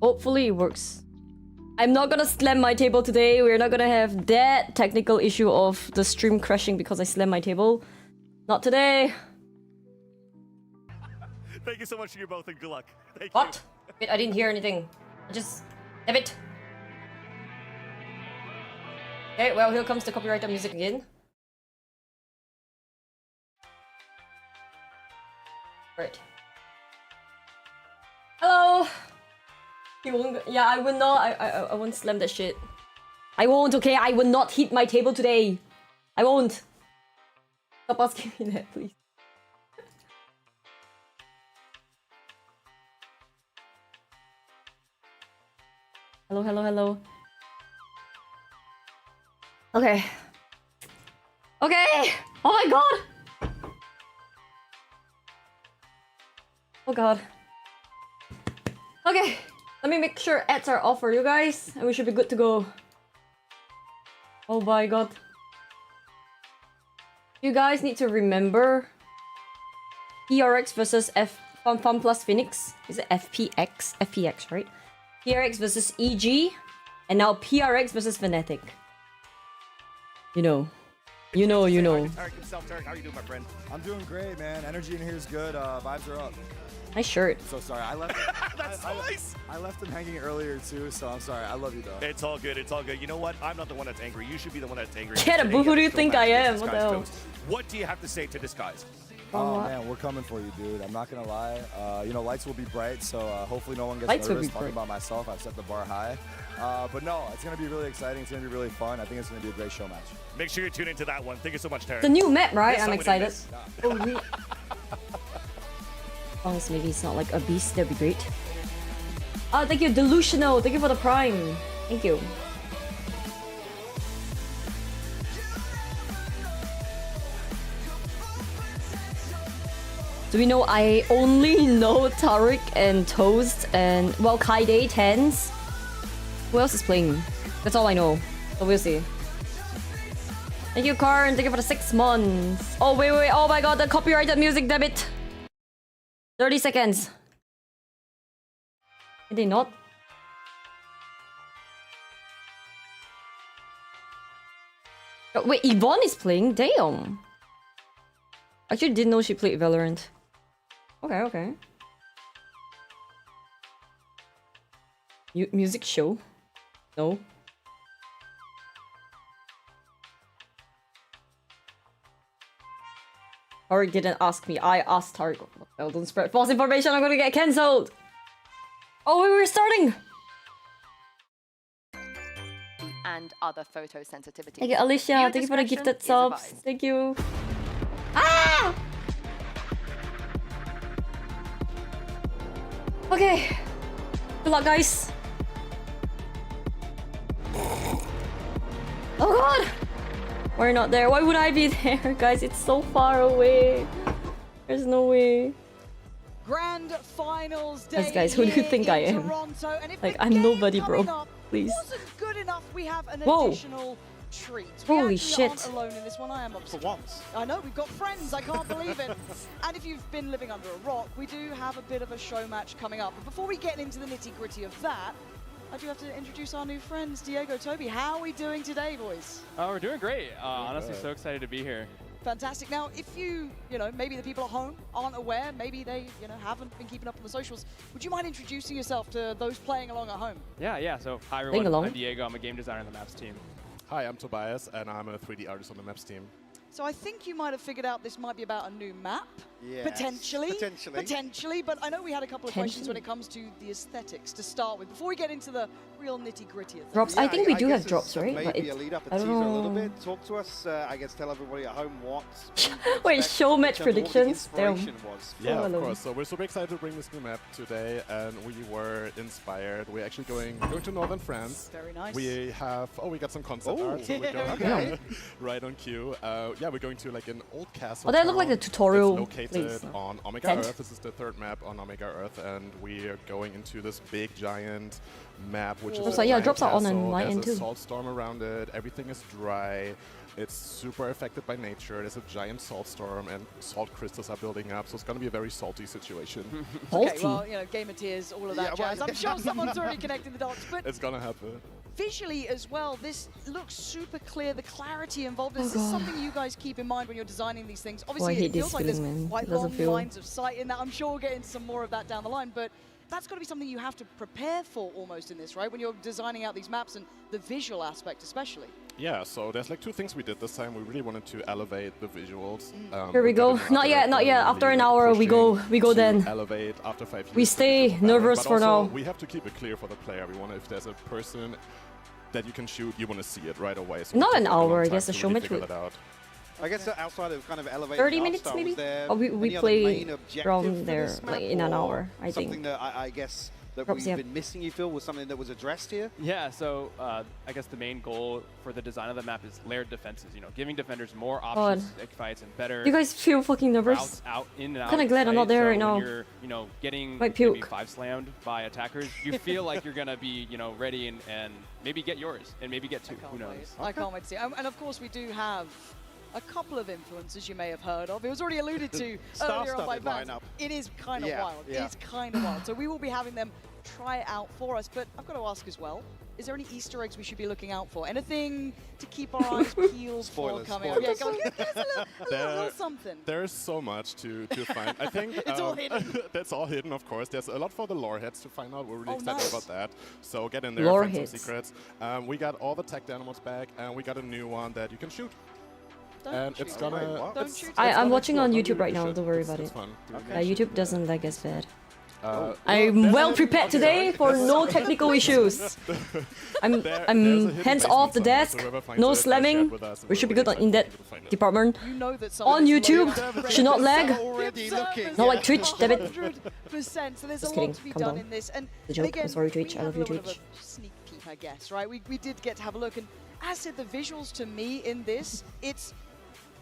Hopefully it works. I'm not gonna slam my table today. We're not gonna have that technical issue of the stream crashing because I slammed my table. Not today. Thank you so much to you both and good luck. Thank What? Wait, I didn't hear anything. Damn it. Okay, well, here comes the copyrighted music again. Right. Hello! He won't. Yeah, I will not. I won't slam that shit. I won't, okay? I will not hit my table today. I won't. Stop asking me that, please. Hello, hello, hello. Okay. Okay! Oh my god! Oh god. Okay, let me make sure ads are off for you guys, and we should be good to go. Oh my god. You guys need to remember PRX versus Fun plus Phoenix. Is it FPX? FPX, right? PRX versus EG, and now PRX versus Fnatic. You know. You know. Tarek himself, Tarek, how are you doing, my friend? I'm doing great, man. Energy in here is good. Vibes are up. Nice shirt. So sorry, I left. That's so nice. I left him hanging earlier too, so I'm sorry. I love you though. It's all good. It's all good. You know what? I'm not the one that's angry. You should be the one that's angry. Get it, but who do you think I am? What the hell? What do you have to say to Disguise? Oh man, we're coming for you, dude. I'm not gonna lie. You know, lights will be bright, so hopefully no one gets Lights will nervous be talking bright. about myself. I've set the bar high. But no, it's gonna be really exciting. It's gonna be really fun. I think it's gonna be a great show match. Make sure you tune into that one. Thank you so much, Tarek. The new map, right? This I'm time we did excited. this. Oh, really? As long as maybe it's not like a beast, that'd be great. Oh, thank you, Delusional. Thank you for the prime. Thank you. Do we know I only know Tariq and Toast and, well, Kaide, Tens. Who else is playing? That's all I know. So we'll see. Thank you, Karn. Thank you for the 6 months. Oh, wait. Oh my god, the copyrighted music, damn it. 30 seconds. Did they not? Oh, wait, Yvonne is playing? Damn. Actually didn't know she played Valorant. Okay. Music show? No. Tariq didn't ask me. I asked Tariq. Oh, don't spread false information. I'm gonna get cancelled. Oh, we were starting. And other photo sensitivities. Thank you, Alicia. Viewer Thank you for the discretion gifted is subs. advised. Thank you. Ah! Okay. Good luck, guys. Oh god! We're not there. Why would I be there, guys? It's so far away. There's no way. Grand finals day. Guys, who do you think I am? Toronto, and if Like, the I'm game nobody, bro. coming up Please. wasn't good enough, we have an Whoa. additional treat. Holy we actually shit. aren't alone in this one. I am upset. For once. I know, we've got friends. I can't believe it. And if you've been living under a rock, we do have a bit of a show match coming up. But before we get into the nitty-gritty of that, I do have to introduce our new friends, Diego, Toby. How are we doing today, boys? Oh, we're doing great. Honestly, so excited to be here. Fantastic. Now, if you know, maybe the people at home aren't aware, maybe they, haven't been keeping up on the socials, would you mind introducing yourself to those playing along at home? Yeah. So, hi Playing everyone. along. I'm Diego. I'm a game designer on the Maps team. Hi, I'm Tobias, and I'm a 3D artist on the Maps team. So I think you might have figured out this might be about a new map. Yes, Potentially. potentially. But I know we had a couple of questions when it comes to the aesthetics to start with. Before we get into the real nitty-gritty of things. Drops. I think we do guess have drops, it's right? Maybe a lead up, a I teaser don't a little know. bit. Talk to us, I guess tell everybody at home what Wait, show match predictions? Damn. was. Yeah, hello. of course. So we're super excited to bring this new map today, and we were inspired. We're actually going to northern France. Very nice. We got some concept art. So we're going Okay. right on cue. Yeah, we're going to like an old castle. Oh, that looked like the town tutorial that's located place. on Omega Tent. Earth. This is the 3rd map on Omega Earth, and we are going into this big giant map, which is So, yeah, giant drops are on and castle. light There's in a too. salt storm around it. Everything is dry. It's super affected by nature. There's a giant salt storm and salt crystals are building up, so it's going to be a very salty situation. Okay, Salty. well, you know, Game of Tears, all of that jazz. I'm sure someone's already connecting the dots, but It's going to happen. visually as well, this looks super clear. The clarity involved in this is something you guys keep in mind when you're designing these things. Obviously, hate it feels this like there's feeling, man. quite It doesn't long feel- lines of sight in that. I'm sure we'll get into some more of that down the line, but that's got to be something you have to prepare for almost in this, right? When you're designing out these maps and the visual aspect especially. Yeah, so there's like two things we did this time. We really wanted to elevate the visuals. Here we go. Not yet, not yet. After an hour, we go to then. Elevate after 5 years. We stay nervous But for also, now. We have to keep it clear for the player. We want, if there's a person that you can shoot, you want to see it right away. So Not it an took us a long hour, I time guess the to show really match figure would- that out. I guess outside of kind of elevating 30 art minutes style, maybe? was there Oh, we any other play main objective around for there, this like, map, in an or hour, I something think. that I guess that Perhaps, we've yeah. been missing, you feel, was something that was addressed here? Yeah, so I guess the main goal for the design of the map is layered defenses. You know, giving defenders more options to take fights and better You guys feel fucking nervous? routes out in and out. Kinda glad I'm not right? there So right now. When you're, you know, getting Might maybe puke. 5 slammed by attackers, you feel like you're gonna be, you know, ready and maybe get yours and maybe get 2. Who knows? I can't wait to see. And of course, we do have a couple of influences you may have heard of. It was already alluded to earlier on by star-studded Vance. lineup. It is kind of Yeah, wild. yeah. It's kind of wild. So we will be having them try it out for us. But I've got to ask as well, is there any Easter eggs we should be looking out for? Anything to keep our eyes peeled Spoilers, for coming spoilers. up? Yeah, go on, give us a little something. There's so much to find. I think It's all hidden. That's all hidden, of course. There's a lot for the lore heads to find out. We're really Oh, excited nice. about that. So get in there, Lore find some heads. secrets. We got all the tech animals back, and we got a new one that you can shoot. Don't And shoot it's it. gonna. What? Don't it's- shoot it's it. I'm gonna watching on explode. YouTube You right now, should. don't worry It's- about it's it. fun. YouTube doesn't like us bad. Well, I'm there's well a prepared hidden- today for no technical issues. I'm there's a I'm hidden hands basement off the somewhere, desk, so whoever finds no it, share slamming. it with us, and We we're should be really good in excited that for people to find it. department. You know that On someone is YouTube, loading should not lag. Already looking. Not like Twitch, damn it. 100%. So there's Just a kidding, lot to be calm done down. in this. And The joke. again, I'm sorry, Twitch. we I love have you, a little bit Twitch. of a sneak peek, I guess, right? We did get to have a look, and as said, the visuals to me in this, it's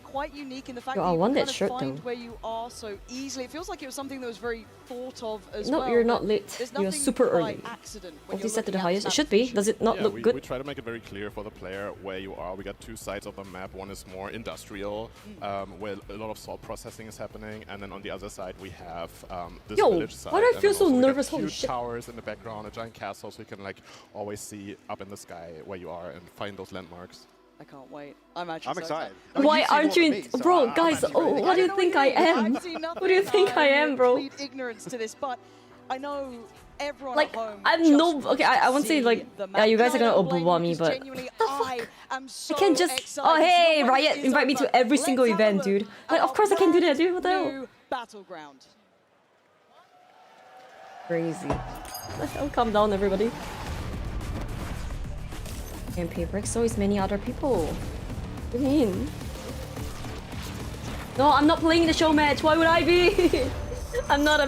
quite unique in the fact Yo, that I you want can that kind of shirt, find though. where you are so easily. It feels like it was something that was very thought of as No, well. you're not but late. there's You're nothing super by early. accident when Hopefully you're set to the looking at highest. It map should be. position. Does it not Yeah, look we good? try to make it very clear for the player where you are. We got 2 sides of the map. One is more industrial, where a lot of salt processing is happening, and then on the other side we have this Yo, village side. why do I and feel then so also we got nervous? Holy huge shit. towers in the background, a giant castle, so you can like always see up in the sky where you are and find those landmarks. I can't wait. I'm actually I'm so excited. Why You've seen aren't more you than in... me, so Bro, I'm guys, actually really what do you know think what I you mean. am? I've seen nothing. What do you think I I'm in am, bro? complete ignorance to this, but I know everyone Like, at home I'm just no- wants okay, to I won't say, see like, the yeah, map. you guys And are I gonna don't blame overwhelm you, me, because but genuinely, the fuck? I am so I can't just... excited. Oh, hey, Nobody Riot, is invite me over. to every Let's single have a event, look dude. Like, at of course I can do that, dude. What the hell? new Battleground. Crazy. Oh, calm down, everybody. And PRX, so is many other people. What do you mean? No, I'm not playing the show match. Why would I be? I'm not.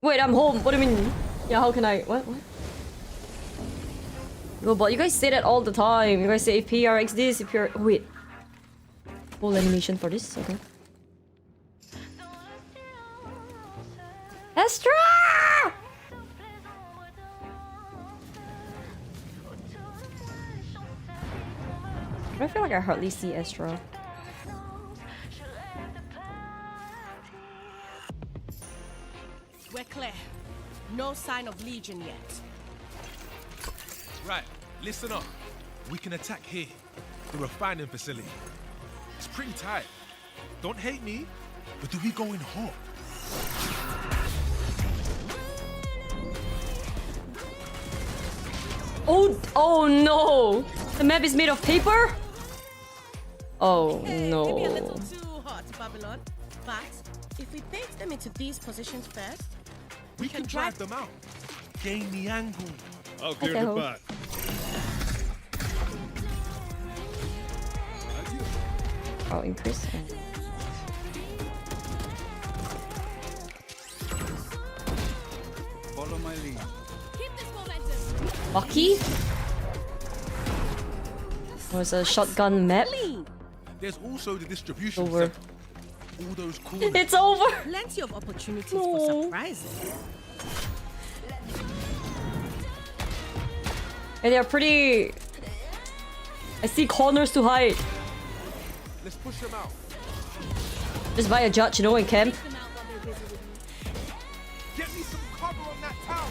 Wait, I'm home. What do you mean? Yeah, how can I? What? No, but you guys say that all the time. You guys say if PRX this, if PRX... Wait. Whole animation for this? Okay. Astra! I feel like I hardly see Astra. We're clear. No sign of Legion yet. Right, listen up. We can attack here, the refining facility. It's pretty tight. Don't hate me, but do we go in hot? Oh no! The map is made of paper? Oh Maybe a little no. too hot, Babylon. But if we paint them into these positions first, We can drive them out. Gain the angle. I'll clear the path. Oh, increase. Follow my lead. keep this momentum. Lucky? Oh, it's a shotgun map. Clean. There's also the distribution Over. center. All those corners. It's over! Plenty of opportunities No. for surprises. And they're pretty... I see corners to hide. Let's push them out. Just buy a judge, you know, in camp. Get me some cover on that tower.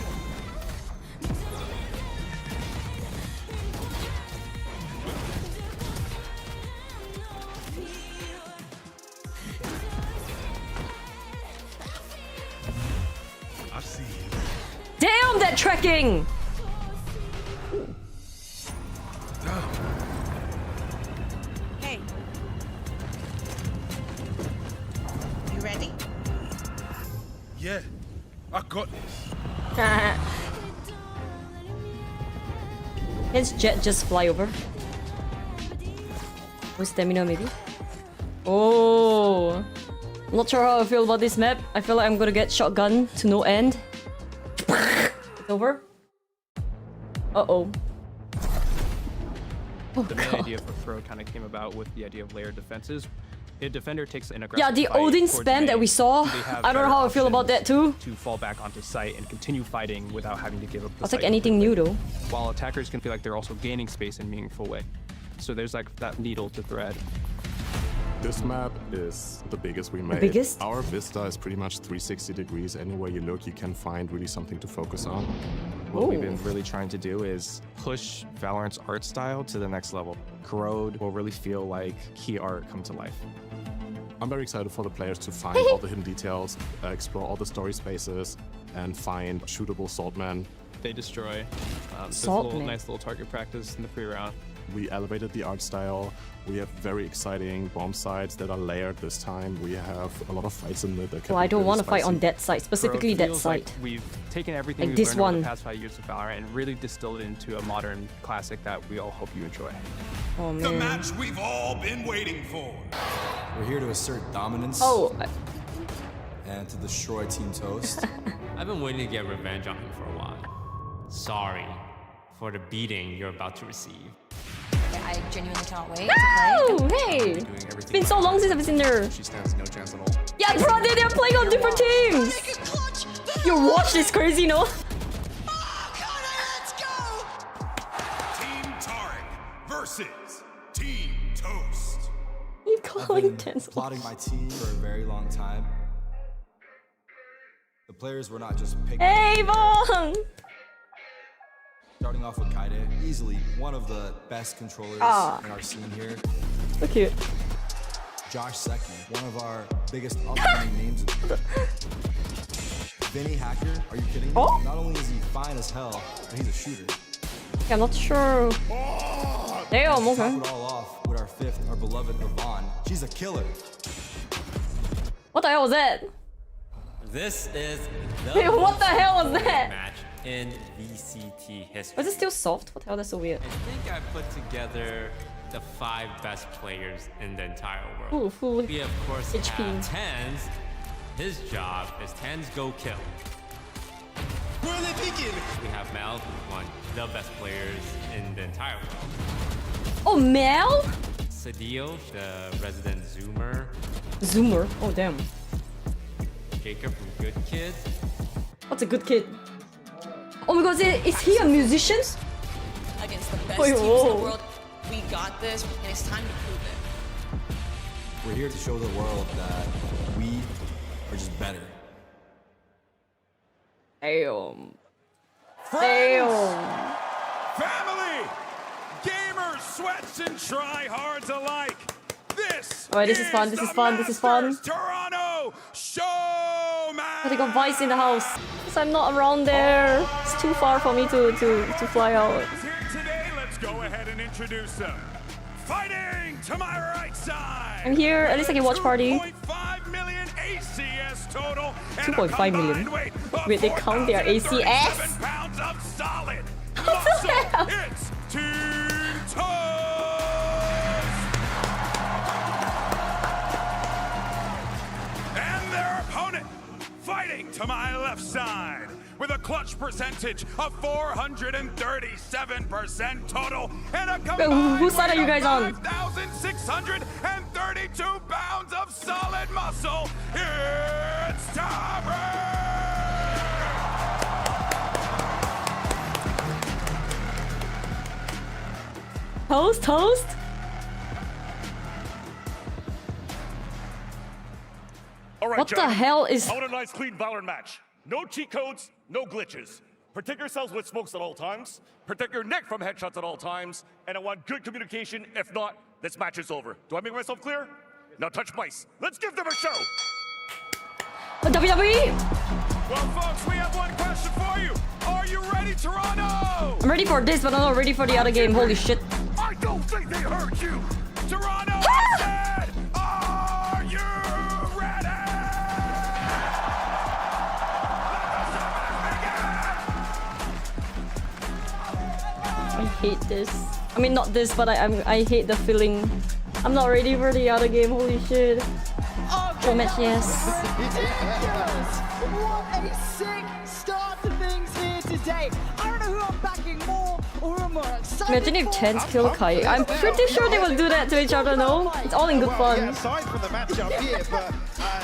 I see you. Damn, that tracking! Hey. You ready? Yeah, I got this. Can Jet just fly over? With stamina, maybe? Oh, I'm not sure how I feel about this map. I feel like I'm gonna get shotgun to no end. It's over. Uh-oh. Oh, The main God. idea for throw kind of came about with the idea of layered defenses. A defender takes an aggressive Yeah, the fight Odin towards spam that main, we saw. they have I don't know better how I feel about that options too. To fall back onto site and continue fighting without having to give up the I'll take site anything new completely. though. While attackers can feel like they're also gaining space in a meaningful way. So there's like that needle to thread. This map is the biggest we made. biggest? Our vista is pretty much 360 degrees. Anywhere you look, you can find really something to focus on. What we've been really trying to do is push Valorant's art style to the next level. Corrode will really feel like key art come to life. I'm very excited for the players to find all the hidden details, explore all the story spaces, and find shootable Saltman. They destroy. This Saltman. nice little target practice in the pre-round. We elevated the art style. We have very exciting bomb sites that are layered this time. We have a lot of fights in mid that can Well, I be don't really want to fight on spicy. that side, specifically Corrode that feels side. like we've taken everything Like we've this learned over one. the past 5 years of Valorant and really distilled it into a modern classic that we all hope you enjoy. Oh The man. match we've all been waiting for. We're here to assert dominance Oh, and to destroy Team Toast. I've been waiting to get revenge on him for a while. Sorry for the beating you're about to receive. I genuinely cannot wait oh, hey! It's been so long since I've seen her. She stands no chance at all. Yeah, bro, they're playing on different teams. Your watch is crazy, no? Team Tarek versus Team Toast. You I've calling been tense. plotting my team for a very long time. The players were not just picked. Hey, Vaughn! Starting off with Kaide, easily one of the best controllers Ah. in our scene here. So cute. Josh Secchi, one of our biggest upcoming names. Vinny Hacker, are you kidding me? Oh. Not only is he fine as hell, but he's a shooter. Yeah, I'm not sure. Damn, Top okay. it all off with our fifth, our beloved Yvonne. She's a killer. What the hell was that? This is the Wait, what most the hell was important that? match in VCT history. Was it still soft? What the hell? That's so weird. I think I put together the 5 best players in the entire world. Ooh, full We of course HP. have Tans. His job is Tans go kill. Where are they peeking? We have Mel, who's one of the best players in the entire world. Oh, Mel? Sadio, the resident zoomer. Zoomer. Oh, damn. Jacob from Good Kid. What's a good kid? Oh my god, is he a musician? against the best Wait, teams in whoa. the world. We got this, and it's time to prove it. We're here to show the world that we are just better. Damn. Damn. Family, gamers, sweats, and tryhards alike. This Alright, this is fun, this is fun, this is fun. Masters Toronto Showmatch. I got Vice in the house. Because I'm not around there. It's too far for me to fly out. Here today, let's go ahead and introduce them. Fighting to my right side. I'm here, at least I can watch party. 2.5 million ACS total. 2.5 million. Wait, they count their ACS? Pounds of solid What the hell? It's Team Toast. And their opponent, fighting to my left side, with a clutch percentage of 437% total and a combined whose side are you guys on? 5,632 pounds of solid muscle. It's Terima. Toast, toast. All right, What the gentlemen, hell is... I want a nice, clean Valorant match. No cheat codes, no glitches. Protect yourselves with smokes at all times. Protect your neck from headshots at all times. And I want good communication. If not, this match is over. Do I make myself clear? Now touch mice. Let's give them a show. WWE? Well, folks, we have one question for you. Are you ready, Toronto? I'm ready for this, but I'm not ready for the other game. Holy shit. I don't think they heard you. Toronto, I said, are you ready? I hate this. I mean, not this, but I hate the feeling. I'm not ready for the other game. Holy shit. Showmatch, yes. Ridiculous! What a sick start to things here today. I don't know who I'm backing more or who I'm more excited Imagine if for. Tens kill Kai. I'm pretty sure they will do that to each other, no? It's all in good fun. Yeah, aside from the matchup here, but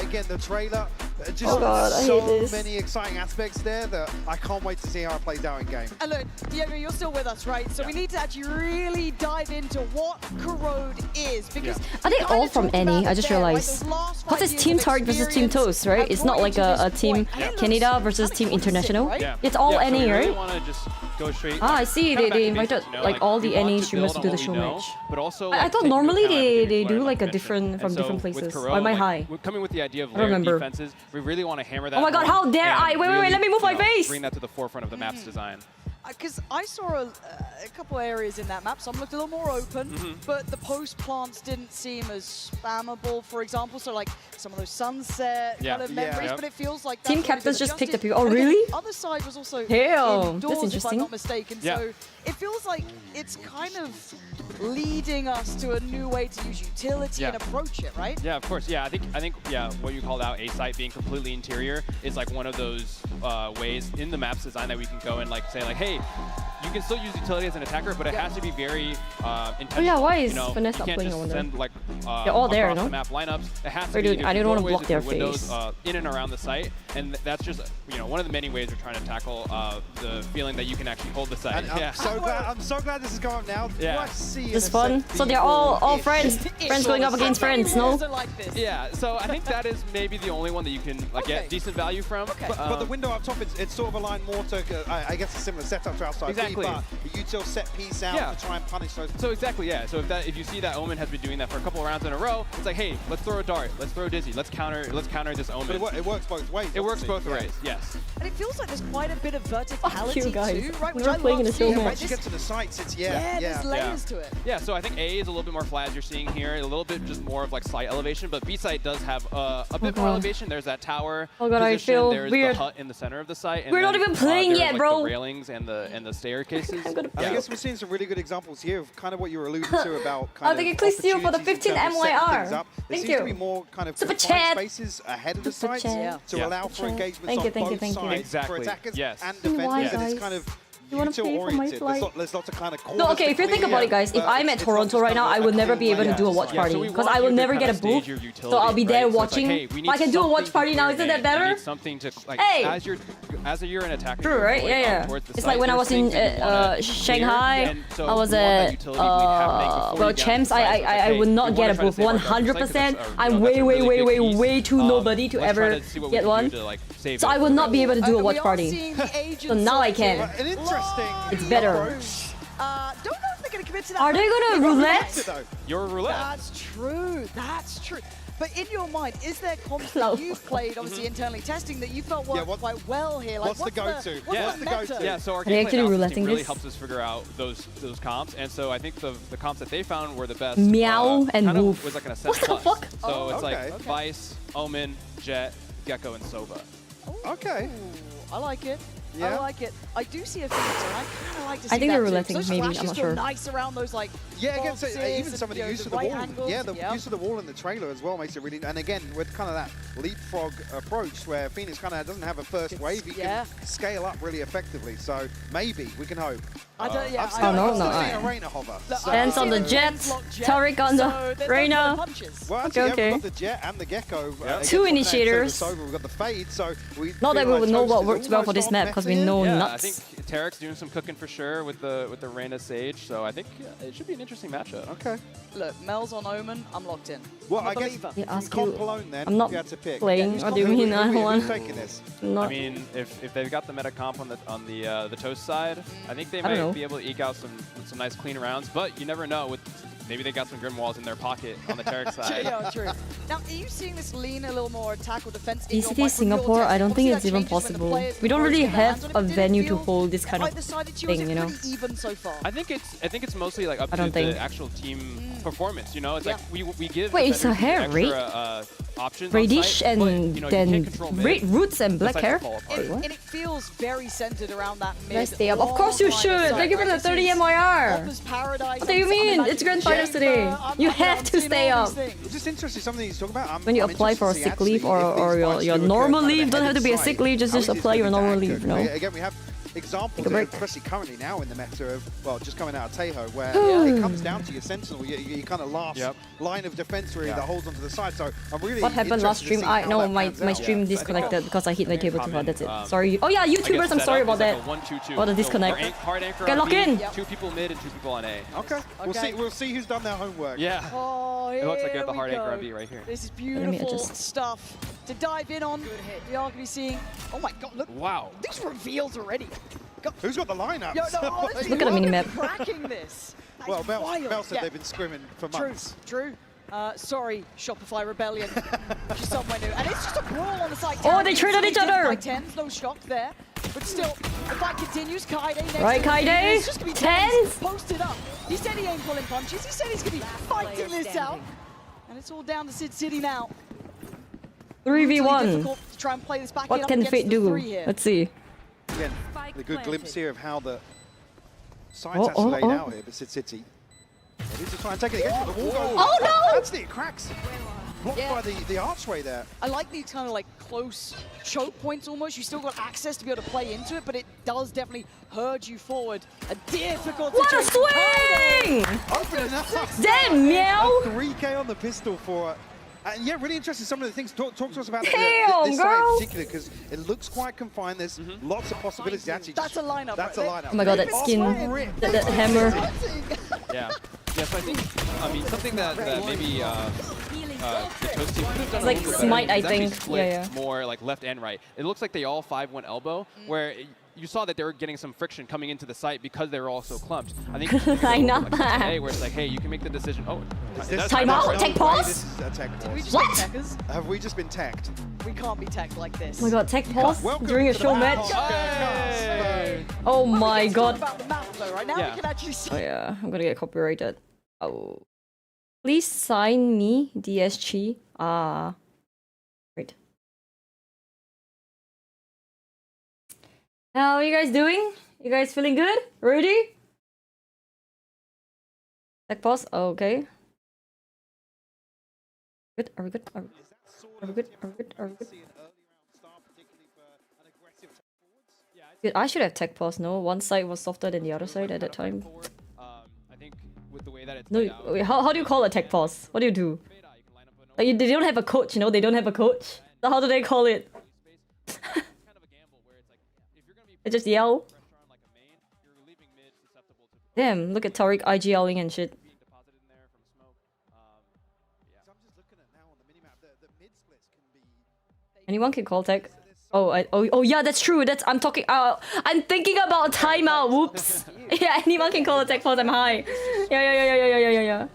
again, the trailer, just Oh God, I so hate this. many exciting aspects there that I can't wait to see how it plays out in game. And look, Diego, you're still with us, right? So we need to actually really dive into what Corrode is, because Are they all from NA? I just realized. Because it's Team Tarek versus Team Toast, right? It's not like a Team Canada versus Team International. It's all so NA, we really right? want to just go straight. Ah, I see. kind of back They to invited basics, you know, like all we the want NA to streamers build to do on the what we know, showmatch. But also, I like, thought take into normally account everything they we've do learned, like a mentioned. different from And so different with places. Corrode, Or am I like, high? we're coming with the idea of I don't layered remember. defenses. We really want to hammer that. Oh my God, home how dare and I? Wait, really, let me move my you know, face. Bring that to the forefront of the map's design. Because I saw a couple areas in that map, some looked a little more open, but the post plants didn't seem as spammable, for example. So like some of those sunset kind of memories, but it feels like Team that's already captains been just picked the adjusted. people. Oh, And again, really? The other side was also Damn, indoors, that's if I'm interesting. not mistaken. Yeah. So it feels like it's kind of leading us to a new way to use utility and approach it, right? Yeah, of course. Yeah, I think yeah, what you called out, A site being completely interior, is like one of those ways in the map's design that we can go and like say like, hey, you can still use utility as an attacker, but it has to be very intentional. Oh yeah, why is you know, Finesse you not can't playing just over there? send like They're all there, across no? the map lineups. It has to Wait, be dude, I didn't want to block their windows, face. in and around the site, and that's just one of the many ways we're trying to tackle the feeling that you can actually hold the site. And I'm so glad this is going up now. Yeah. What I see It's in a fun. So they're all friends. Friends going up against friends, no? Yeah, so I think that is maybe the only one that you can like get decent value from. But the window up top, it's sort of aligned more to, I guess, a similar setup to outside. Exactly. But you still set piece out to try and punish those. So exactly, yeah. So if you see that Omen has been doing that for a couple of rounds in a row, it's like, hey, let's throw a dart, let's throw Dizzy, let's counter this Omen. But it works both ways. It works both ways, yes. And it feels like there's quite a bit of verticality you guys. too, right? We Which were I playing love in a seeing, showmatch. right? Once you get to the sites, it's there's layers to it. Yeah, so I think A is a little bit more flat as you're seeing here, a little bit just more of like slight elevation, but B site does have a bit more elevation. There's that tower God, I position, feel there's weird. the hut in the center of the site. And We're not then, even playing there's, yet, like, bro. The railings and the staircases. I guess we're seeing some really good examples here of kind of what you were alluding to about kind I'll take a click steal for the 15 MYR. There Thank seems you. to be more kind of Super confined chat. spaces ahead of the Super sites chat. to allow for engagements Thank on you, thank you, both thank you. sides Exactly. for attackers Yes. and Why, defenders, and it's guys? kind of You want to pay for my util-oriented. flight? There's lots of kind of No, okay, if you think about it, guys, if I'm at Toronto right now, I would never be able to do a watch party because I will never get a booth. So I'll be there watching. If I can do a watch party now, isn't that better? Something to like Hey! as you're an attacker. True, right? Yeah. It's like when I was in Shanghai, I was at well, champs. I would not get a booth 100%. I'm way too nobody to ever get one. So I would not be able to do a watch party. So now I can. An interesting It's better. Don't know if they're going to commit to that. Are they gonna roulette? Your roulette. That's true. That's true. But in your mind, is there comps that you've played, obviously internally testing, that you felt worked quite well here? Like, what's the go-to? What's the go-to? Yeah, so our Are they gameplay actually analysis rouletting team really this? helps us figure out those comps, and so I think the comps that they found were the best. Meow and kind of Woof. was like an What ascent the plus. fuck? So it's okay. like Vice, Omen, Jet, Gecko, and Sova. Okay. Ooh, I like it. Yeah. I like it. I do see a Phoenix, and I kind of like to see I think that they're too. rouletting, Those maybe, flashes I'm not feel sure. nice around those like Against boxes even and, some of the you know, use of the the right wall. angles. Yeah, the use of the wall in the trailer as well makes it really. And again, with kind of that leapfrog approach where Phoenix kind of doesn't have a first wave, he can scale up really effectively. So maybe we can hope. I don't, yeah, Oh, no, I'm no, still seeing a Reina hover. Dance on the Jet, Tariq on the Reina. Well, actually, Okay. we've got the Jet and the Gecko. Two initiators. We've got the Fade, so we Not that we feel would like know Toast what is works well for almost this map on because we meta know here. Yeah, nuts. I think Tarek's doing some cooking for sure with the Reyna Sage, so I think it should be an interesting matchup. Okay. Look, Mel's on Omen. I'm locked in. Well, I'm a I guess believer. He from asked comp you- alone then, I'm not if you had to pick. playing. Who's What do you comp- mean? I who's want- taking this? Not. I mean, if they've got the meta comp on the Toast side, I think they I don't know. might be able to eke out some nice clean rounds. But you never know. Maybe they got some Grim Walls in their pocket on the Tarek side. Yeah, true. Now, are you seeing this lean a little more attack or defense? in your ECT mind from your Singapore, test? I don't think Obviously, it's that even changes when the possible. players We don't first really get their hands have on a it. Did it venue to feel hold this kind of either-sided to you, or is thing, it you know? pretty even so far? I think it's mostly like up I to don't think. the actual team performance. You know, it's like we give. Wait, is her defenders hair extra, red? options on Reddish site, and but, you know, you then can't control mid. red roots and black The sites hair. fall apart. Wait, what? And it feels very centered around that mid. Let's stay up. Of course you long line should. of sight, Thank you for right? the This 30 is MYR. Opus Paradise. What do you mean? It's Grand Finals today. You have to stay up. It's just interesting, something he's talking about. When you apply for a sick leave or your normal leave, don't have to be a sick leave, just apply your normal leave, no? Again, we have examples, especially currently now in the meta of, well, just coming out of Tejo, where it comes down to your Sentinel, your kind of last line of defense really that holds onto the side. So I'm really What happened last interested to stream? see how No, that my pans out. stream disconnected because I hit my table too hard. That's it. Sorry. Oh yeah, I guess YouTubers, I'm setup sorry is about like that. a 1-2-2. About the disconnect. Hard anchor Okay, on lock B, in. 2 people mid and 2 people on A. Okay. We'll see who's done their homework. Yeah. Oh, It looks like you have the here hard we anchor go. on B right here. This is me beautiful adjust. stuff to dive in on. We are going to be seeing. Oh my God! Look. Wow. These reveals already. Who's got the lineups? Yo, no, honestly, Look at the Logan's minimap. cracking this. That Well, is Mel wild. said they've been scrimming for True, months. true. Sorry, Shopify Rebellion. She's somewhere new. And it's just a brawl on the side. Oh, they traded each other. By 10s, no shock there. But still, the fight continues. Kaide next Right, to him. Kaide? It's just going to be 10s? posted up. He said he ain't pulling punches. He said he's going to be fighting this out. And it's all down to Sid City now. 3v1. Difficult to try and play this back in What up can against Fate the do? three here. Let's see. Again, a good glimpse here of how the side's actually laid out here, but Sid City. Ready to try and take it again, but the wall goes. Oh, no! Actually, it cracks. Blocked by the archway there. I like these kind of like close choke points almost. You still got access to be able to play into it, but it does definitely hurge you forward. A difficult What a situation. swing! Opening up. Damn, meow! 3K on the pistol for. And yeah, really interesting. Some of the things. Talk to us about Damn, this side girl. in particular, because it looks quite confined. There's lots of possibilities. Actually, That's a lineup. That's right a there. lineup. Oh my god, that Off skin, rip. that hammer. Yeah. Yeah, so I think, I mean, something that maybe the Toast team could have done It's like a little bit Smite, better is I actually think. split Yeah. more like left and right. It looks like they all 5-1 elbow, where you saw that they were getting some friction coming into the site because they were all so clumped. I think I know. like today, where it's like, hey, you can make the decision. Oh, Time out? Tech pause? This is a tech pause. What? Techers? Have we just been teched? We can't be tech like this. Oh my god, tech pause Welcome during a to the show map. match? Hey. Oh my Let's talk god. about the map though. Right now Yeah. we can actually see. Oh yeah, I'm gonna get copyrighted. Oh. Please sign me, DSG. Ah. Great. How are you guys doing? You guys feeling good? Ready? Tech pause? Okay. Good? Are we good? Are we good? Are we good? Are we good? Dude, I should have tech pause, no? One side was softer than the other side at that time. I think with the way that it's No, laid out, wait, how do you call a tech pause? What do you do? Like, they don't have a coach, you know? They don't have a coach. So how do they call it? They just yell. Damn, look at Tariq IGLing and shit. Anyone can call tech. Oh yeah, that's true. I'm talking. I'm thinking about timeout. Whoops. Yeah, anyone can call a tech pause. I'm high. Yeah.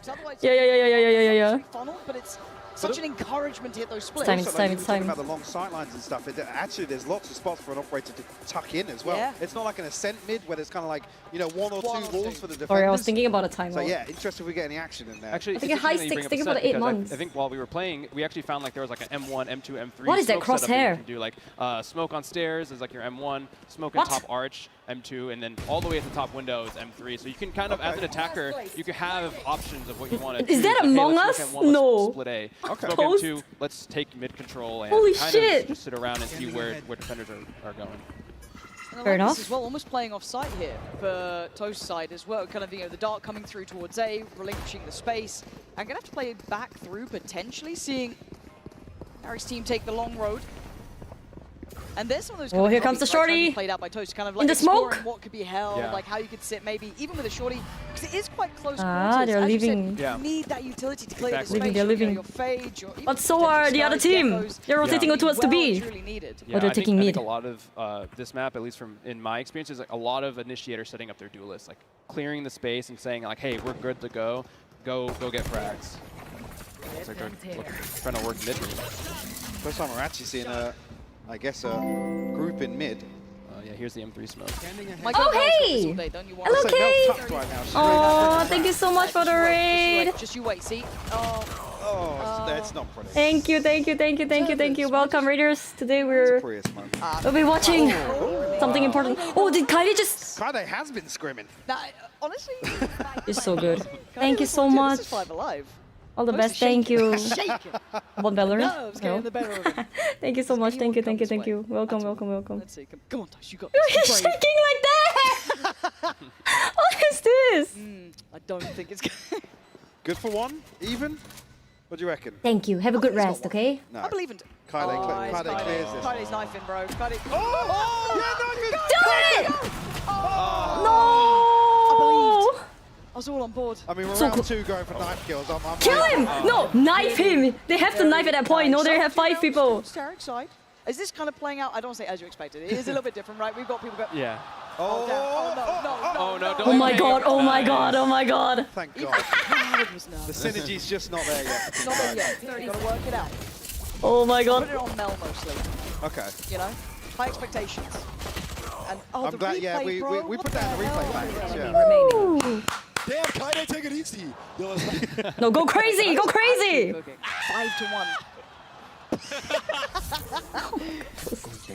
Yeah. Funneled, but it's such an encouragement to hit those splits. Time, Also, it's like time, you it's were talking time. about the long sight lines and stuff. Actually, there's lots of spots for an operator to tuck in as well. Yeah. It's not like an ascent mid where there's kind of like, you know, one or two walls for the defenders. Sorry, I was thinking about a timeout. So yeah, interested if we get any action in there. Actually, I think a it's high interesting that you stakes, bring think up about the 8 because months. I think while we were playing, we actually found like there was like an M1, M2, M3. What is that smoke setup that you crosshair? can do like smoke on stairs is like your M1, smoke in What? top arch, M2, and then all the way at the top window is M3. So you can kind of, as an attacker, you can have options of what you want to do. Is that Like, hey, Among let's Us? smoke M1, let's No. Split A. Okay. Smoke Toast? M2, let's take mid control and Holy kind shit. of just sit around and see where defenders are going. And I Fair like enough. this as well, almost playing off site here for Toast's side as well. Kind of, you know, the dart coming through towards A, relinquishing the space. I'm gonna have to play it back through potentially, seeing Harry's team take the long road. And there's some of those Oh, here comes the shorty. played out by Toast, kind of like In the smoke. exploring what could be held, Yeah. like how you could sit maybe even with a shorty, because it is quite close Ah, quarters. they're As you leaving. said, you need that utility to clear the Exactly. space. They're leaving. Your fade, your, But so are the other team. They're rotating towards the B. Truly needed. Yeah, they're I taking think mid. a lot of this map, at least from in my experience, is like a lot of initiators setting up their duelists, like clearing the space and saying like, hey, we're good to go. Go get frags. It's like they're trying to work mid. First time we're actually seeing I guess a group in mid. Yeah, here's the M3 smoke. Oh, hey! Hello, Kate! Oh, thank you so much for the raid. Just you wait, see? Oh, that's not pretty. Thank you. Welcome, Raiders. Today we'll be watching something important. Oh, did Kaide just... Kaide has been scrimming. Honestly, It's so good. Thank you so much. This is 5 Alive. All the best. Thank you. About Valorant? Nerves getting the better of him. Thank you so much. Thank you. Welcome. Let's see. Come on, Tosh, you got You're this. shaking like that! What is this? I don't think it's good. Good for one, even? What do you reckon? Thank you. Have a good rest, okay? No. I believe in Kaide clears this. Kaide's knifing, bro. Kaide. Do it! No! I was all on board. I mean, we're So round cool. 2 going for knife kills. I'm Kill him! No, knife him! They have to knife at that point. No, they have 5 people. Tarek side. Is this kind of playing out? I don't want to say as you expected. It is a little bit different, right? We've got people going. Yeah. Oh, no. Oh my god. Thank God. The synergy's just not there yet. It's not there yet. You've got to work it out. Oh my Put it god. on Mel mostly. Okay. You know? High expectations. And, I'm the glad, replay, yeah, bro. we What put the that in the replay hell? package. Yeah. Woo. Damn, Kaide, take it easy. Yo, it's like- No, go crazy. Go crazy. 5 to 1.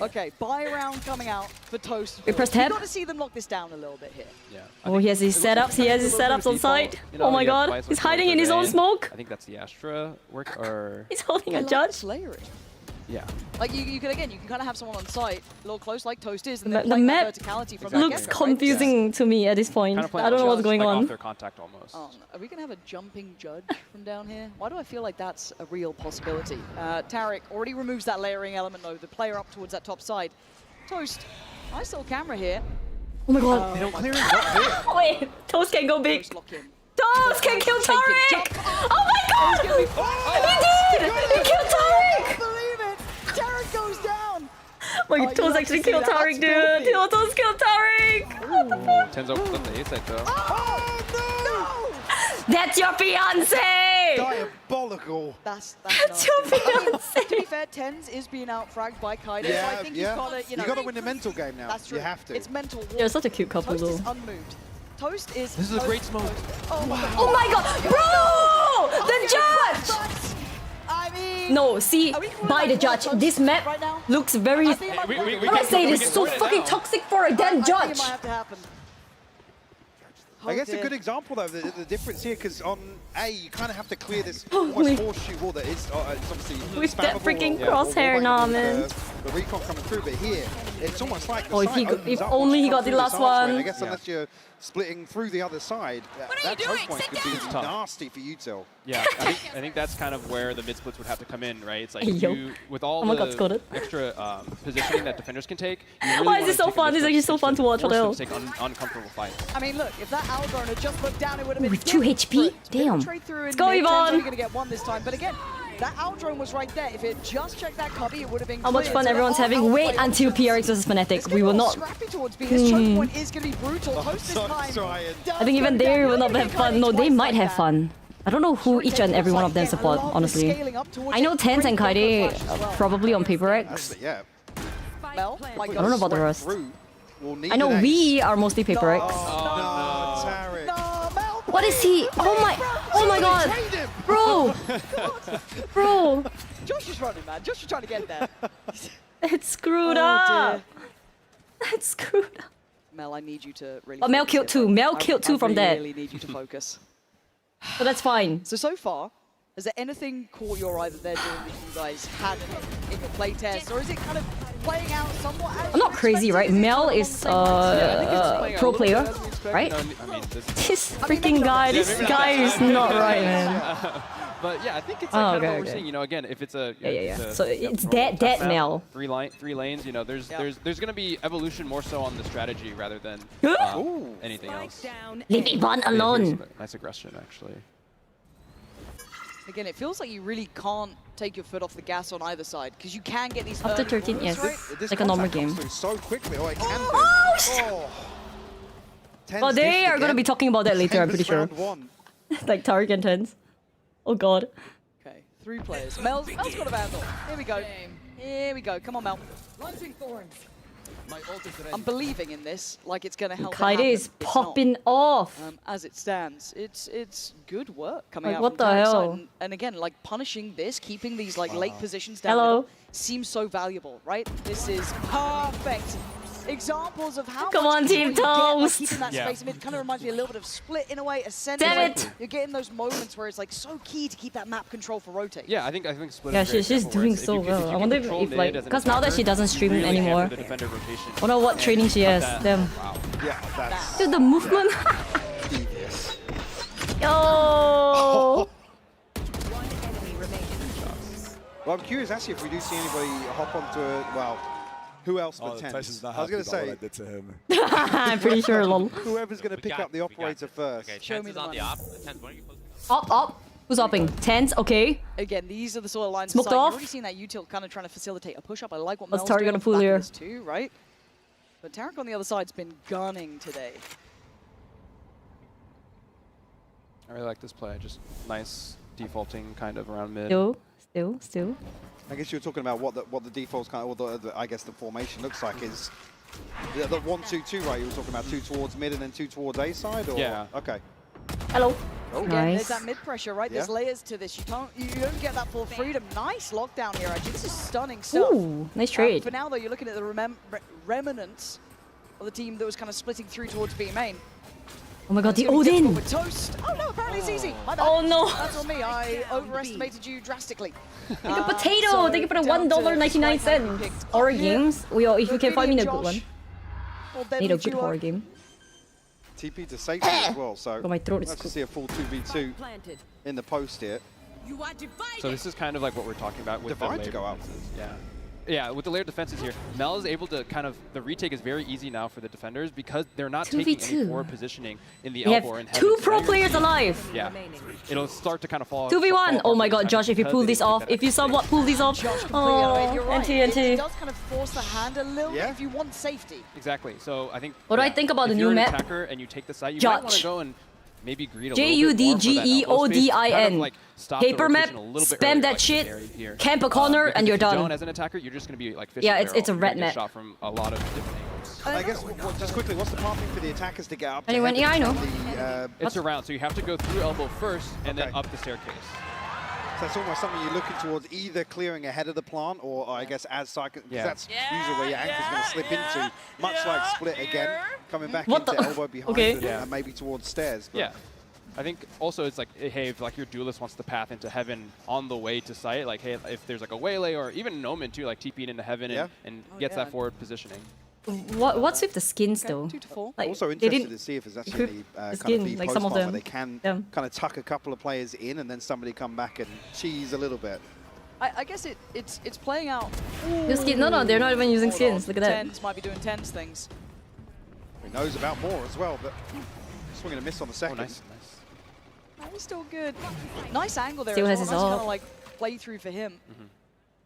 Okay, buy round coming out for Toast. We press You've tab. got to see them lock this down a little bit here. Yeah. Oh, he has his setups. He has his setups on site. Oh my god. He's hiding in his own smoke. I think that's the Astra work, or He's holding I a like judge. this layering. yeah. Like you can kind of have someone on site a little close, like Toast is, and The then play map that verticality from looks that get-go, right? confusing to me at this point. Kind of playing I don't know what's going like on. off their contact almost. Oh, no. Are we gonna have a jumping judge from down here? Why do I feel like that's a real possibility? Tarek already removes that layering element though. The player up towards that top side. Toast, nice little camera here. Oh my god. They don't clear him. Wait, Toast can go big. Toast lock in. Toast can kill Take it, Tariq! jump. Oh my god! He did! He killed I Tariq! believe it! Tarek goes down! Wait, you Toast have actually to see killed that. Tariq, That's dude! filthy. Toast killed Tariq! Tenzo put the A side though. Oh, That's your fiance! Diabolical. That's That's your nasty. I mean, fiance! to be fair, Tens is being out-fragged by Kaide, so I think he's got to, you know... got to win the mental game now. That's true. You have to. It's mental war. They're such a cute couple Toast though. is unmoved. Toast is... This is a great smoke. Oh my god. Oh my god! Bro! The judge! I mean... No, see, Are we calling by that the judge, Toast this map right now? looks very... I think it might be- How do I say this? So fucking toxic for a damn I think it might judge! have to happen. I guess Oh, a dear. good example though, the difference here, because on A, you kind of have to clear this Holy- almost horseshoe wall that is it's obviously With that spammable freaking or crosshair, waiting nah, for man. The recon coming through, but here, it's almost like the Oh, if site he go- opens if up only once he you got come the through last this archway, and I one. guess unless you're splitting through the other side, that choke point could be tough. nasty for Util. Yeah, I think that's kind of where the mid splits would have to come in, right? It's like Hey, yo. you, with all Oh my God, the scolded. extra positioning that defenders can take. You really Why is wanna this so take the fun? This is mid actually so splits fun to watch, force what them else? to take uncomfortable fights. I mean, look, if that Algorn had just looked down, it would have been... With 2 HP? Damn. Let's go, Yvonne! Only going to get 1 this time, but again, that Aldrone was right there. If it just checked that cubby, it would have been How much cleared. fun So everyone's they're having. all Wait outplayed. until PRX versus Fnatic. We will not... Scrappy towards B. This choke point is going to be brutal. Toast this time. I think even they will not have fun. No, they might have fun. I don't know who each and every one of them support, honestly. I know Tens and Kaide probably on PRX. Yeah. Mel, my I don't know about the rest. We'll need I know an ace. we are mostly PRX. No, Tarek. What is he? Oh my god! Bro! Bro! Josh is running, man. Josh is trying to get there. It's screwed Oh, up! dear. That's screwed up. Mel, I need you to really... But Mel focus killed here, 2. bro. Mel killed 2 from I that. really need you to focus. So that's fine. So far, has there anything caught your eye that they're doing that you guys hadn't in your play test? Or is it kind of playing out somewhat as I'm not crazy, right? Mel is pro player, right? No, I mean, This freaking guy, this guy is not right, man. But yeah, I think it's like okay, what we're seeing. You know, again, if it's a So it's dead Mel. Three lanes. You know, there's going to be evolution more so on the strategy rather than anything else. Leave me one alone. Nice aggression, actually. Again, it feels like you really can't take your foot off the gas on either side because you can get these. After 13, yes, right? like a normal game. So quickly, it can do. Oh, they are gonna be talking about that later. I'm pretty sure. Like Tariq and Tens. Oh god. Okay, 3 players. Mel's got a vandal. Here we go. Here we go. Come on, Mel. Launching thorns. I'm believing in this, like it's gonna help. Kaide is popping off. As it stands, it's good work coming like, out what from the Tarek's hell? side. And again, like punishing this, keeping these like late positions down Hello. middle, seems so valuable, right? This is perfect. Examples of how Come much on, Team you get by Toast. keeping that space. I mean, it kind of reminds me a little bit of Split in a way. Damn it. You're getting those moments where it's like so key to keep that map control for rotate. Yeah, I think Split. Yeah, is very she's careful, doing whereas so if you well. I wonder control if mid like, as an because now that attacker, she doesn't stream really anymore, hamper the defender rotation. I wonder what training she has. Damn. Wow. Yeah, that's Dude, the movement. devious. Yo. Well, I'm curious actually if we do see anybody hop onto it. Well, who else but Tens? Tyson's not I was going happy to about what say, I did to him. I'm pretty sure, lol. whoever's going to pick up the operator first. Okay, Show me Tens is the on money. the op. Tens, why don't you close? Up. Who's upping? Tens, okay. Again, these are the sort of lines. Smoked You've off. already seen that util kind of trying to facilitate a push-up. I like what What's Mel's Tariq doing gonna off the pull back of here? this too, right? But Tariq on the other side's been gunning today. I really like this play. Just nice defaulting kind of around mid. Still. I guess you're talking about what the defaults kind of, or I guess the formation looks like is the 1-2-2, right? You were talking about 2 towards mid and then 2 towards A side, or Yeah. Okay. Hello. Again, Nice. there's that mid pressure, right? There's layers to this. You don't get that full freedom. Nice lockdown here, actually. This is stunning stuff. Ooh, nice trade. For now, though, you're looking at the remnants of the team that was kind of splitting through towards B main. Oh my god, the It's gonna be difficult Odin. with Toast. Oh no, apparently it's easy. My bad. Oh no. That's on me. I overestimated you drastically. Like a potato. Thank you for the $1.99. Horror games. If you can find me a good one. Need a good horror game. TP to safety as well, so Oh, my throat is let's just see a full 2v2 in the post here. You are divided. So this is kind of like what we're talking about with Divide the to layered go out. defenses. Yeah, with the layered defenses here, Mel is able to kind of, the retake is very easy now for the defenders because they're not taking any 2v2. forward positioning in the We elbow have and 2 heaven. pro So players alive. Yeah, it'll start to kind of fall. 2v1. Oh my god, Josh, if you pull this off, if you somewhat pull this off. Oh, You're right. NT. It does kind of force the hand a little bit if you want safety. Exactly. So I think. What do I think about the if new you're an map? attacker and you take the site, you might want to Judge. go and maybe greed a little bit more for that elbow space, JUDGEODIN. kind of like stop the Paper map, rotation a little bit spam earlier, that like shit, this area here. camp a corner, Because and you're if you done. don't, as an attacker, you're just going to be like fishing Yeah, it's a barrel. red You're gonna map. get shot from a lot of different angles. I guess, just quickly, what's the pathing for the attackers to get up to Anyone? heaven? Yeah, I know. It's around, so you have to go through elbow first and then up the staircase. So it's almost something you're looking towards, either clearing ahead of the plant or I guess as cycle, because that's usually where your anchor's going to slip into, much like Split again, coming back What into the- elbow behind Okay. and maybe towards stairs. But Yeah. I think also it's like, hey, if like your duelist wants to path into heaven on the way to site, like, hey, if there's like a waylay or even an omen too, like TP'd into heaven and gets that forward positioning. What's with the skins though? 2 to 4. Like, also they interested didn't to see if there's actually equip any the kind skin, of B like post some of part them. where they can Yeah. kind of tuck a couple of players in and then somebody come back and cheese a little bit. I guess it's playing out. Your skin? No, they're not even using Hold skins. on. Look at that. Tens might be doing Tens things. He knows about more as well, but swinging a miss on the second. Nice. He's still good. Nice angle there Still as has well. his Nice kind ult. of like play through for him.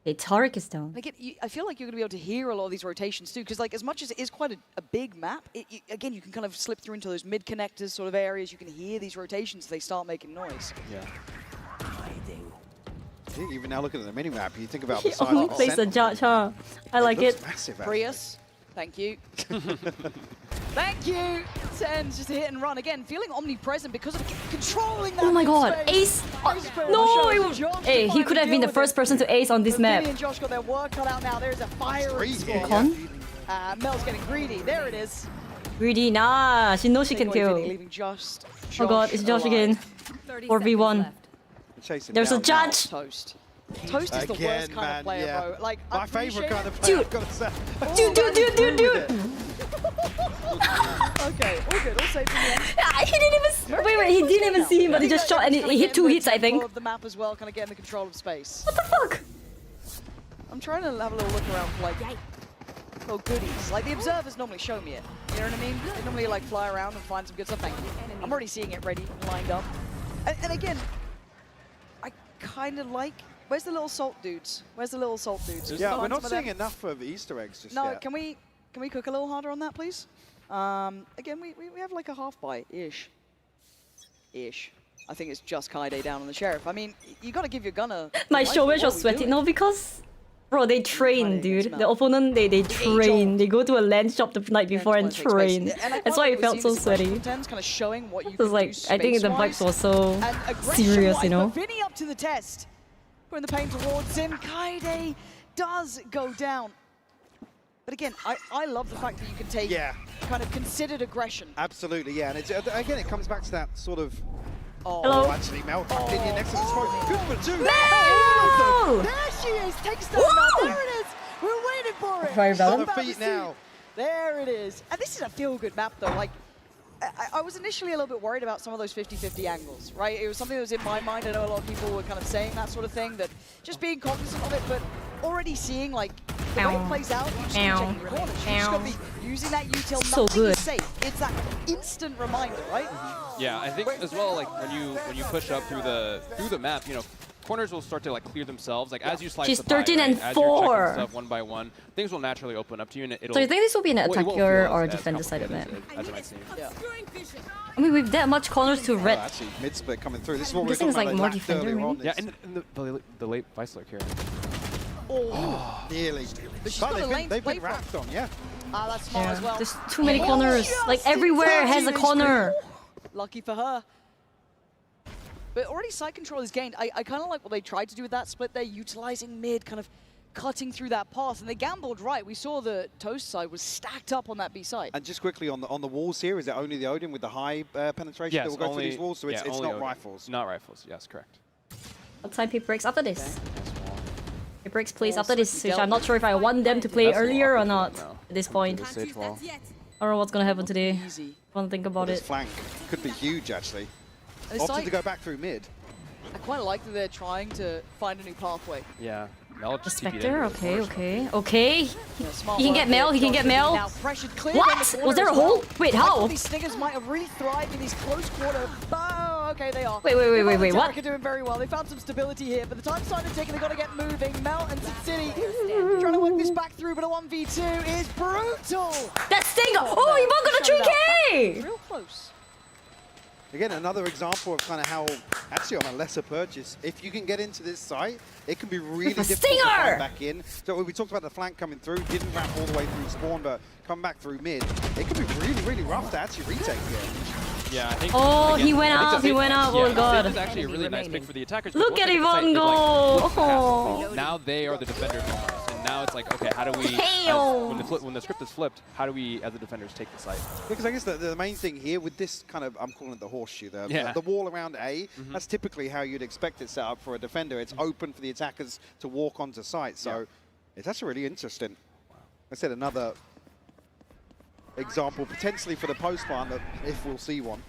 Hey, Tariq is down. Like I feel like you're going to be able to hear a lot of these rotations too, because like as much as it is quite a big map, again you can kind of slip through into those mid connectors sort of areas. You can hear these rotations; they start making noise. Yeah. Even now looking at the mini map, you think about He the size only of the plays a center. judge, huh? I like looks it. Massive, actually. Prius, thank you. Thank you. Tens just hit and run again, feeling omnipresent because of controlling that. Oh my mid god, space. ace! Nice spirit No, of it Josh. was, Josh hey, he finally could have been deal the with first it. person to ace on this map. Vinny and Josh got their work cut out now. There's a fire in Greedy, score. Con? Mel's getting greedy. There it is. Greedy, nah, she knows she can Takeaway Vinny, kill. leaving just Oh god, it's Josh again. 4v1. Chasing There's down a judge. Toast. Toast is the worst Again, kind man, of player, yeah. bro. Like, My I favorite appreciate kind it. of player, Dude. I've got to say. Dude. Okay, all good. All safe in the end. Ah, he didn't even. Wait, he didn't even see him but he just shot and he hit 2 hits, I think. Of the map as well, kind of getting the control of space. What the fuck? I'm trying to have a little look around for like little goodies. Like the observers normally show me it. You know what I mean? They normally like fly around and find some good stuff. Thank you. I'm already seeing it ready, lined up. And again, I kind of like. Where's the little salt dudes? Where's the little salt dudes? Yeah, we're not seeing enough of Easter eggs just yet. No, can we cook a little harder on that, please? Again, we have like a half buy ish. I think it's just Kaide down on the sheriff. I mean, you got to give your gunner. My Showmatch was sweaty. No, because bro, they train, dude. The opponent, they train. They go to a land shop the night before and train. That's why it felt so sweaty. Kind of showing what you It was like, I think the vibes were so serious, you know. Vinny up to the test. Putting the pain towards him. Kaide does go down. But again, I love the fact that you can take kind of considered aggression. Absolutely, yeah. And it's, again, it comes back to that sort of. Hello. Actually, Mel back in here next to the smoke. Good for 2. No! There she is. Takes down. There it is. We're waiting for it. Very well. On the feet now. There it is. And this is a feel-good map, though. Like, I was initially a little bit worried about some of those 50-50 angles, right? It was something that was in my mind. I know a lot of people were kind of saying that sort of thing, that just being cognizant of it, but already seeing, like, the way it plays out, you just keep checking your corners. You just got to be using that util. So Nothing good. is safe. It's that instant reminder, right? Yeah, I think as well, like when you push up through the map, you know, corners will start to like clear themselves. Like as you slice She's the pie, 13 and right? As you're 4. checking stuff one by one, things will naturally open up to you, and it'll. So you think this will be an it won't attacker feel or as defender side of complicated map? as it might seem. Yeah. I mean, with that much corners to red. Actually, mid split coming through. This is what I'm we were guessing talking it's about like more defender, earlier on. maybe? Yeah, and the late vice lurk here. Oh, Nearly. But she's But got a lane they've to been play wrapped on, yeah. Ah, that's smart as well. There's too many corners. Like everywhere has a corner. Lucky for her. But already side control is gained. I kind of like what they tried to do with that split there, utilizing mid, kind of cutting through that path. And they gambled right. We saw the Toast side was stacked up on that B side. And just quickly on the walls here, is it only the Odin with the high penetration that will go through these walls? So it's not Odin. rifles. Not rifles, yes, correct. What time PRX after this? PRX plays after Also, this, he which dealt I'm not with sure if I want them to play That's earlier or awkward not now. at this point. The stage wall. I don't know what's gonna happen today. Easy. I want to think about This it. flank could be huge, actually. And it's Opted like, to go back through mid. I quite like that they're trying to find a new pathway. Yeah. Mel just TP'd Spectre, into it. okay. Yeah, smart He can work get Mel, there. he can Josh get Mel. Now pressured clear What? down the corner Was there as a hole? well. Wait, I how? thought these Stingers might have really thrived in these close quarter. Oh, okay, they are. Wait, what? Terima doing very well. They found some stability here, but the time started ticking. They got to get moving. Mel and City trying to work this back through, but a 1v2 is brutal. That Stinger! Oh, you both got a 3K! Real close. Again, another example of kind of how, actually on a lesser purchase, if you can get into this site, it can be really With a difficult to stinger! find back in. So we talked about the flank coming through, didn't wrap all the way through spawn, but come back through mid. It could be really, really rough to actually retake here. Yeah, I think. Oh, again, he went I think up, the he Sage- went up, yeah, oh Sage god. is actually a really nice pick for the attackers. but Look once at they get the site, Yvonne they, go! look past Oh. it. Now they are the defenders almost, and now it's like, okay, how do we, Damn. when the script is flipped, how do we, as the defenders, take the site? Because I guess the main thing here with this kind of, I'm calling it the horseshoe, the wall around A, that's typically how you'd expect it set up for a defender. It's open for the attackers to walk onto site. So it's actually really interesting. I said another example, potentially for the post barn, if we'll see one.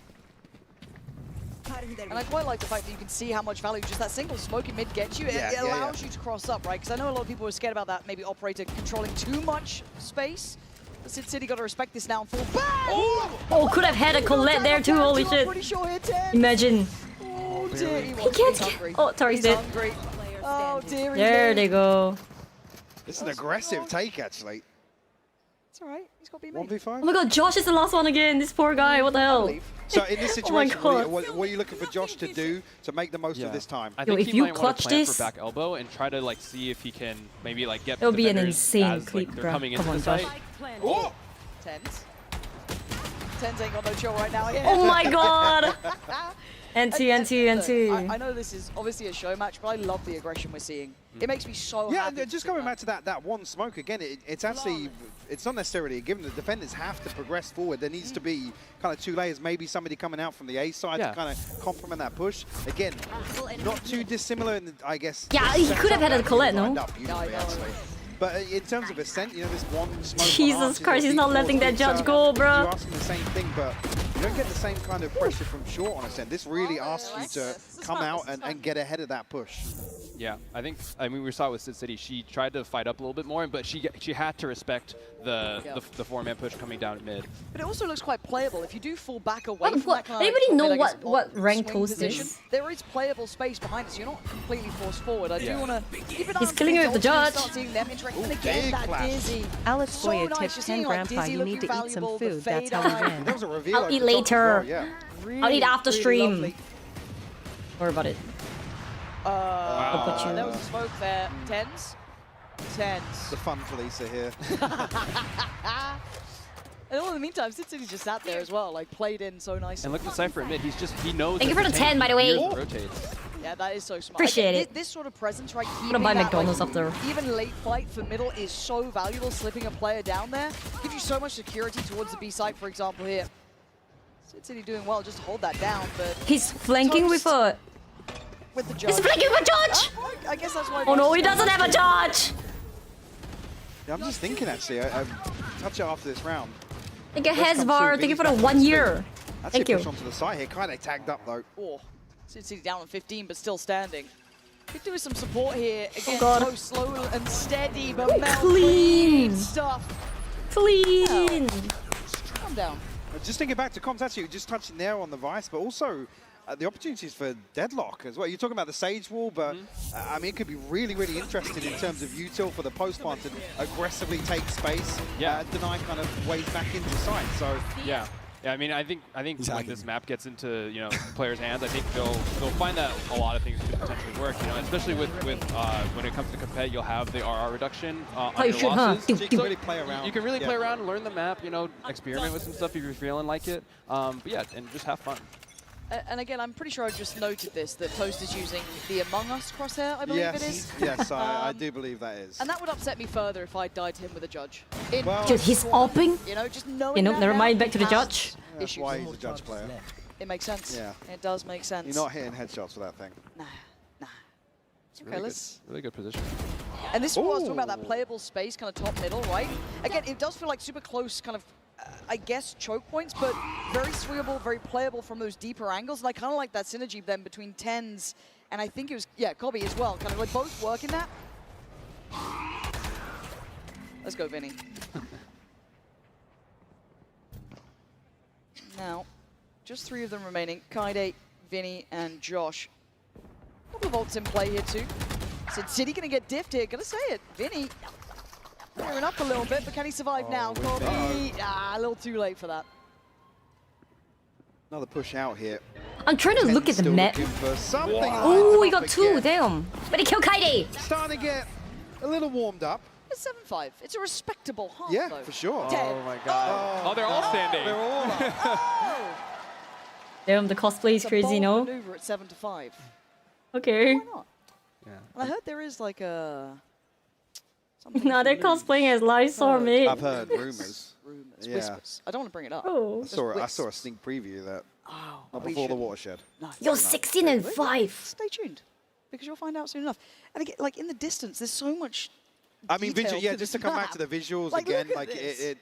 And I quite like the fact that you can see how much value just that single smoky mid gets you. It allows you to cross up, right? Because I know a lot of people were scared about that, maybe operator controlling too much space. But Sid City got to respect this now and fall back. Oh, could have had a Colette there too, holy I'm shit. pretty sure here, 10. Imagine. Oh dear, He can't get. Oh, Tori's He's dead. hungry. Oh dear, There they go. It's an aggressive take, actually. It's all right. He's got to be made. 1v5? Oh my god, Josh is the last one again. This poor guy, what the hell? So in this Oh my situation, God. what are you looking for Josh to do to make the most of this time? I think if he you might want clutch to plan this- for back elbow and try to like see if he can maybe like get It'll be an defenders insane as, clip, like, they're bruh. coming Come into on, the Josh. site. Oh! Tens. Tens ain't got no chill right now. Yeah. Oh my god! NT. I know this is obviously a show match, but I love the aggression we're seeing. It makes me so happy. Yeah, just going back to that one smoke again. It's actually it's not necessarily a given. The defenders have to progress forward. There needs to be kind of 2 layers. Maybe somebody coming out from the A side to kind of complement that push. Again, not too dissimilar in the, I guess. Yeah, he could have had a Colette, no? But in terms of Ascent, you know, this one smoke. Jesus Christ, he's not letting that judge go, bruh. You're asking the same thing, but You don't get the same kind of pressure from short on a end. This really asks you to come out and get ahead of that push. Yeah, I mean, we saw it with Sid City. She tried to fight up a little bit more, but she had to respect the four-man push coming down mid. But it also looks quite playable. If you do fall back away from that kind anybody of know what rank Toast is? There is playable space behind us. You're not completely forced forward. I do want to keep an eye He's on killing her with the judge. Start seeing them interact. And again, that Dizzy. Alex So Boya nice. tipped You're 10 seeing, like, grandpa Dizzy you need looking to eat some valuable, the food. That's fade how we eye. win. There was a reveal. I'll eat over the top later. as well, yeah. Really, I'll eat after really stream. lovely. Worry about it. Wow. There was a smoke there. Tens. The fun Felisa here. And all in the meantime, Sid City's just sat there as well, like played in so nicely. And look at Cypher at mid. He knows. Thank you that for the 10, by the way. Rotates. Yeah, that is so smart. Appreciate Again, it. This sort of presence, right? I'm gonna buy keeping that, McDonald's like, after. Even late fight for middle is so valuable. Slipping a player down there gives you so much security towards the B side, for example, here. Sid City doing well, just hold that down, but He's flanking with the judge. He's flanking with a judge! I guess that's why. Oh no, he doesn't have a judge! Yeah, I'm just thinking actually, I touch it after this round. Thank you, Let's come Hezvar. through. Thank you for Vinny's the back 1 on year. That's Thank it, you. push onto the side here. Kind of tagged up though. Oh, Sid City down on 15, but still standing. Could do with some support here. Again, God. so slow and steady, but Mel Clean. stuff. Clean! Calm down. Just thinking back to comms, actually, just touching there on the Vice, but also the opportunities for deadlock as well. You're talking about the Sage Wall, but I mean, it could be really, really interesting in terms of util for the post plant to aggressively take space, deny kind of ways back into sight. So yeah. Yeah, I mean, I think when this map gets into players' hands, I think they'll find that a lot of things could potentially work. Especially with when it comes to compet, you'll have the RR reduction on your losses. So you can really play around. You can really play around, learn the map. Experiment with some stuff if you're feeling like it. But yeah, and just have fun. And again, I'm pretty sure I just noted this, that Toast is using the Among Us crosshair, I believe it is. Yes, I do believe that is. And that would upset me further if I died to him with a judge. Dude, he's opping. Just knowing that never now mind, back to the has judge. That's why he's a judge player. It makes sense. Yeah. It does make sense. You're not hitting headshots with that thing. Nah. It's Okay, really let's... good, really good position. And this is what I was talking about, that playable space, kind of top middle, right? Again, it does feel like super close kind of, I guess, choke points, but very swingable, very playable from those deeper angles. And I kind of like that synergy then between Tens and I think it was, Kobe as well, kind of like both working that. Let's go, Vinny. Now, just 3 of them remaining. Kaide, Vinny, and Josh. A couple of ults in play here too. Sid City gonna get diffed here, gonna say it. Vinny clearing up a little bit, but can he survive now? Kobe, a little too late for that. Another push out here. I'm trying to look at the map. Oh, he got 2, damn. But he killed Kaide. Starting to get a little warmed up. It's 7-5. It's a respectable half, Yeah, though. for sure. Oh my god. Oh, they're all standing. They're all up. Damn, the cosplay is crazy, no? Maneuver at 7-5. Okay. Why not? Yeah. And I heard there is like a... Nah, they're cosplaying as Lysor, mate. I've heard rumors. Rumors, whispers. I don't want to bring it up. Oh. I saw a sneak preview of that. Not we before the should. watershed. No, You're no. 16 and 5. Stay tuned, because you'll find out soon enough. And again, like in the distance, there's so much. I mean, detail yeah, to just this to come back map. to the visuals Like, again, look at like this.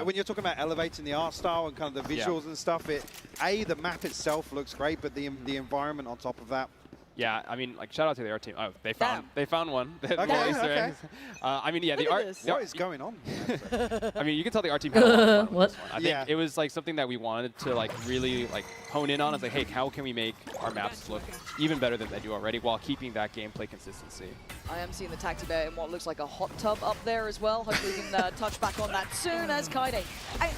when you're talking about elevating the art style and kind of the visuals and stuff, the map itself looks great, but the environment on top of that. Yeah, I mean, like shout out to the art team. Oh, they found one. Okay. I mean, yeah, Look the at art. this. What is going on? I mean, you can tell the art team had a lot of fun with What? this one. I think it was like something that we wanted to like really like hone in on. It's like, hey, how can we make our maps look even better than they do already while keeping that gameplay consistency? I am seeing the Taxi Bear in what looks like a hot tub up there as well. Hopefully we can touch back on that soon as Kaide.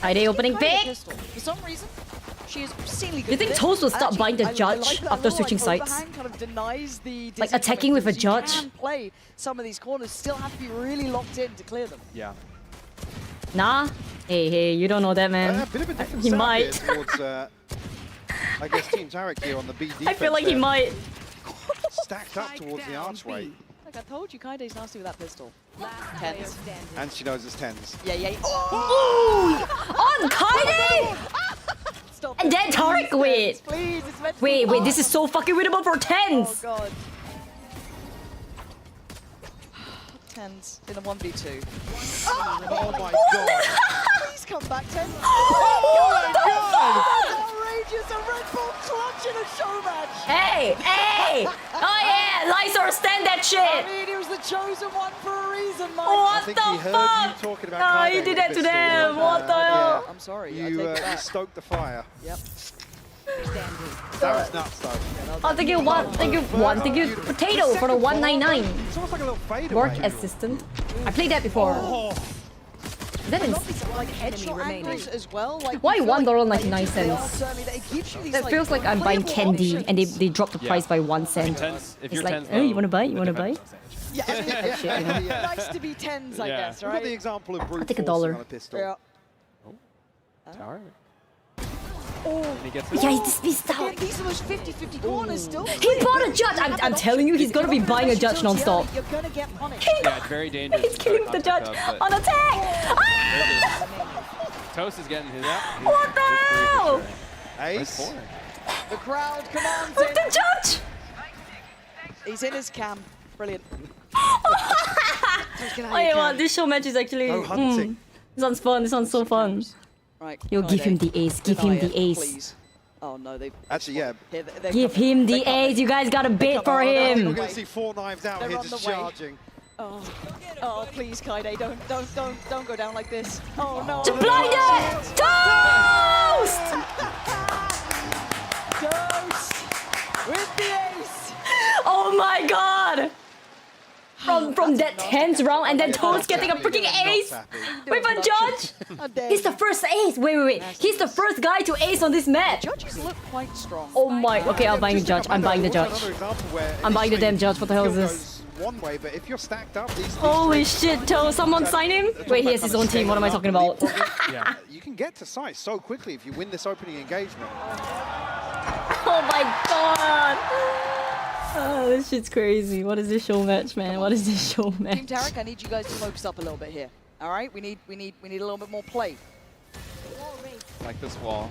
Kaide opening big. Pistol. For some reason, she is obscenely good. You think with it. Toast will And stop actually, buying the I judge like that after little, switching like, sides? overhang kind of denies the Like attacking with a judge? You can play some of these corners, still have to be really locked in to clear them. Yeah. Nah. Hey, you don't know that, man. A bit of a different He setup might. here towards, I guess, Team Tarek here on the B defense. I feel like he might. Stacked up towards the archway. Like I told you, Kaide's nasty with that pistol. Tens. And she knows it's tens. Yeah. On Kaide! Stop And it. then Tarek, wait. Please, it's meant to Wait, be this is so fucking winnable for Oh Tens. god. Tens in a 1v2. Oh my god. Please come back, Tens. Oh my god! the Showmatch! Hey! Hey! Oh yeah! Lysor, stand that I shit! mean, he was the chosen one for a reason, Mike. What I think the he heard fuck? you talking about No, Kaide you did with that to pistol. them. What the hell? I'm sorry. I You, take it you back. stoked the fire. Yep. That was nuts, though. I'll take you one. Thank you one. Thank you potato for the 199. It's almost like a little fadeaway. Work assistant. I played that before. Oh. That is. Like headshot angles as well. Like Why you feel like $1.99? it gives you these, That like, feels like I'm buying playable candy options. and they dropped the price by 1 cent. Tens, if It's you're like, tens oh, you wanna buy? You wanna buy? Yeah, I mean, Shit, you know? nice to be tens, I guess, We've right? got the example of brute I'll take a forcing dollar. on a pistol. Yeah. Tower. Oh, And he gets it. Yeah, he just missed out. again, these are those 50-50 corners still. He bought a judge. I'm telling you, he's gonna be buying a judge non-stop. You're gonna get punished. Yeah, it's very dangerous. He's killing the judge on attack. Toast is getting his. What the hell? Ace. The crowd commands Look, it. the judge. He's in his cam. Brilliant. Oh yeah, well, this show match is actually. Go hunting. This one's fun. This one's so fun. Right. Yo, give him the ace. Give him the ace. Please. Oh no, they. Actually, yeah. Here, they're Give coming. him the They're coming. ace. You guys got a bit for I think we're him. going to see 4 knives out They're here on just the way. charging. Oh, please, Kaide, don't go down like this. Oh no. To blind it! Toast! Toast with the ace. Oh my god! From that tense round and then Toast getting a freaking ace with a judge. He's the first ace. Wait. He's the first guy to ace on this match. Judges look quite strong. Oh my. Okay, I'm buying the judge. I'm buying the judge. I'm buying the damn judge. What the hell is this? One way, but if you're stacked up, these Holy shit, Toast. Someone sign him? Wait, he has his own team. What am I talking about? Yeah, you can get to sight so quickly if you win this opening engagement. Oh my god. Oh, this shit's crazy. What is this show match, man? What is this show Team match? Tarek, I need you guys to focus up a little bit here. All right, we need a little bit more play. Like this wall.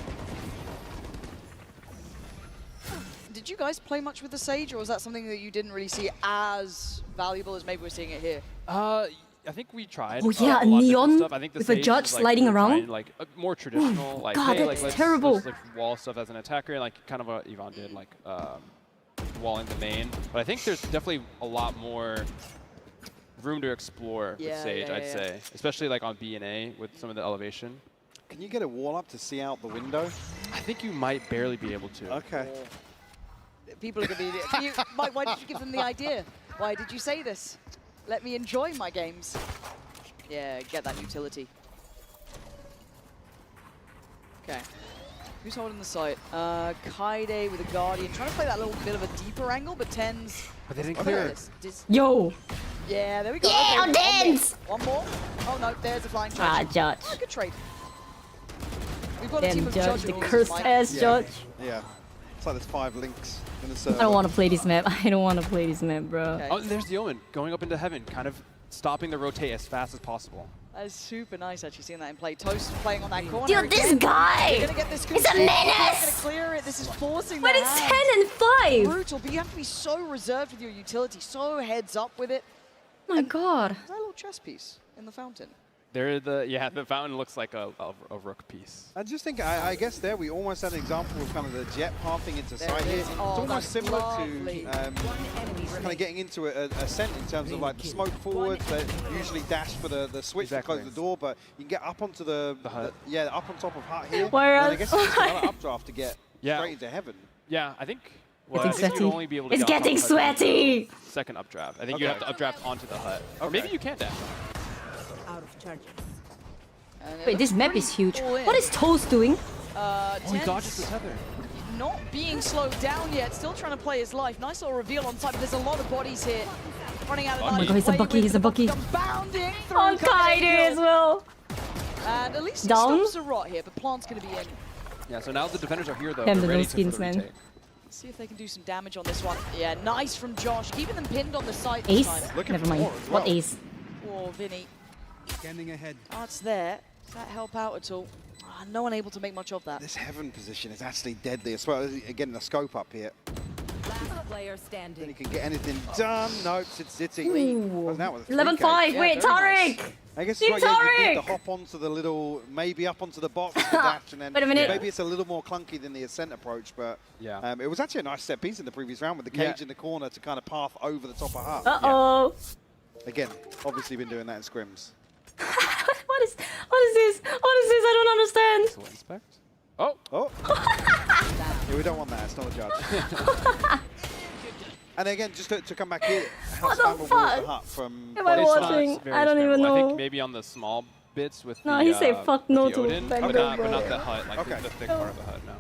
Did you guys play much with the Sage, or was that something that you didn't really see as valuable as maybe we're seeing it here? I think we tried. Oh yeah, a a lot of different neon stuff. I think the with a Sage judge is, like, sliding we're around? trying, like a more traditional, like God, hey, that's like terrible. let's like wall stuff as an attacker, and like kind of what Yvonne did, like walling the main. But I think there's definitely a lot more room to explore with Sage, I'd say, especially like on B and A with some of the elevation. Can you get a wall up to see out the window? I think you might barely be able to. Okay. People are going to be... Mike, why did you give them the idea? Why did you say this? Let me enjoy my games. Yeah, get that utility. Okay. Who's holding the site? Kaide with a Guardian. Trying to play that little bit of a deeper angle, but Tens... But they didn't clear it. Yo! Yeah, there we go. Yeah, okay, Tens! One more. Oh no, there's a flying charge. Ah, judge. Oh, good trade. We've got a team Damn of judge, judges. the cursed ass judge. Yeah. It's like there's 5 links in the server. I don't want to play this map. I don't want to play this map, bro. Okay. Oh, and there's the Omen going up into heaven, kind of stopping the rotate as fast as possible. That is super nice, actually, seeing that in play. Toast playing on that corner. Dude, this again. guy! You're gonna get this It's a You're not menace! gonna clear it. This is forcing But their it's hand. 10 and 5! Brutal, but you have to be so reserved with your utility, so heads up with it. My god. Is that a little chess piece in the fountain? The fountain looks like a rook piece. I just think, I guess there we almost had an example of kind of the jet pathing into There sight it here. is. It's Oh, almost that's similar lovely. to kind of getting into a ascent in terms of like the smoke forward. They usually dash for the switch to close the door, but you can get up onto the hut. up on top of hut here. Where and I guess it's just another updraft to get straight into heaven. Yeah, I think. Well, I think you'd only be able to it's get getting off on the hut sweaty! Second updraft. I think you have to updraft onto the hut. Or maybe you can dash. Out of charges. Wait, this map is huge. What is Toast doing? He dodges the tether. Not being slowed down yet, still trying to play his life. Nice little reveal on side, but there's a lot of bodies here. Running out of Oh my god, he's a bucky, he's a bucky. Bounding through On Kaide as well. And at least he Down? stops a rot here, but Plant's going to be in. Yeah, so now the defenders are here though. Damn, They're the ready no for the skins, man. retake. Let's see if they can do some damage on this one. Yeah, nice from Josh, keeping them pinned on the site Ace? this time. Never mind. What ace? Oh, Vinny. Scanning ahead. Oh, it's there. Does that help out at all? Oh, no one able to make much of that. This heaven position is actually deadly as well. Again, the scope up here. Then he can get anything done. No, it's Ooh. that was 11-5. Wait, Tariq. Nice. I guess Team it's right, you need to Tariq. hop onto the little, maybe up onto the box with the dash, and then Wait a minute. maybe it's a little more clunky than the ascent approach, but yeah, it was actually a nice set piece in the previous round with the cage in the corner to kind of path over the top of Hut. Uh-oh. Again, obviously been doing that in scrims. What is this? What is this? I don't understand. So inspect. Oh. Oh. Yeah, we don't want that. It's not a judge. And again, just to come back here, how What the spammable was fuck? the Hut from... Am I watching? I don't even know. I think maybe on the small bits with No, the, he said fuck no the to Odin, Bang but Bang not Bro. the hut, like the thick part of the hut, no.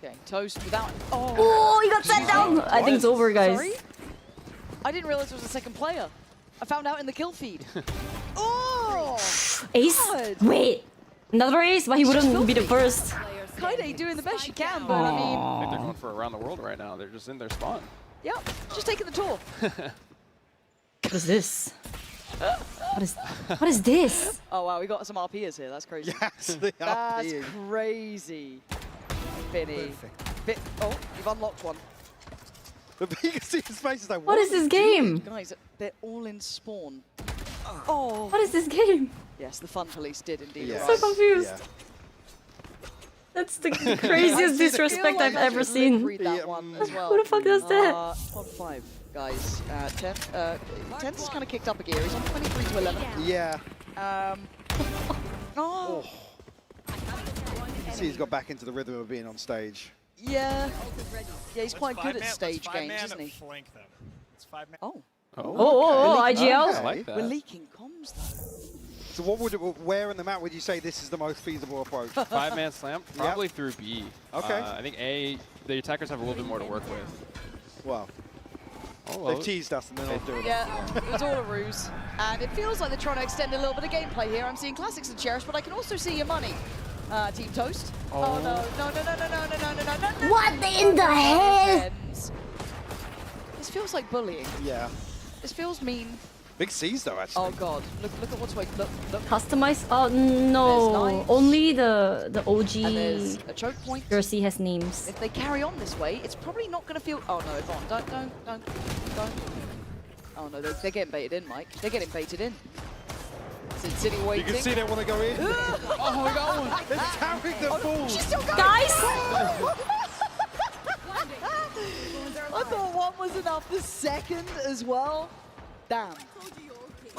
Okay, Toast without... Oh, Oh, he got set down. I think it's over, guys. Sorry? I didn't realize there was a second player. I found out in the kill feed. Oh! Ace? God. Wait. Another ace? But he wouldn't be the first. Kaide doing the best she can, but I mean... I think they're going for around the world right now. They're just in their spawn. Yep, just taking the tour. What is this? What is this? Oh wow, we got some RPers here. That's crazy. Yes, the That's RP. crazy. Finny. Oh, you've unlocked one. But you can see his face is like, What is this game? Guys, they're all in spawn. Oh. What is this game? Yes, the fun police did indeed. Yeah. So confused. That's the craziest disrespect I've ever seen. Read that one as well. Who the fuck does that? Top 5, guys. 10's kind of kicked up a gear. He's on 23 to 11. Yeah. Oh. You can see he's got back into the rhythm of being on stage. Yeah. Yeah, he's quite good at stage games, isn't he? Oh. Oh, IGL? I like that. We're leaking comms though. So what would where in the map would you say this is the most feasible approach? 5-man slam, probably through B. Okay. I think A, the attackers have a little bit more to work with. Well, Oh, they've teased us and then they'll do it. Yeah, it was all a ruse. And it feels like they're trying to extend a little bit of gameplay here. I'm seeing Classics and Cherish, but I can also see your money. Team Toast. Oh, no. No. What in the hell? This feels like bullying. Yeah. This feels mean. Big C's though, actually. Oh god, look at what's waiting. Look. Customize? Oh no, There's knives. only the OG And there's a choke point. jersey has names. If they carry on this way, it's probably not going to feel... Oh no, Yvonne, don't. Oh no, they're getting baited in, Mike. They're getting baited in. Sin City waiting. You can see they want to go in. Oh, we got one. It's Tariq the fool. She's still going. Guys! I thought one was enough the second as well. Damn.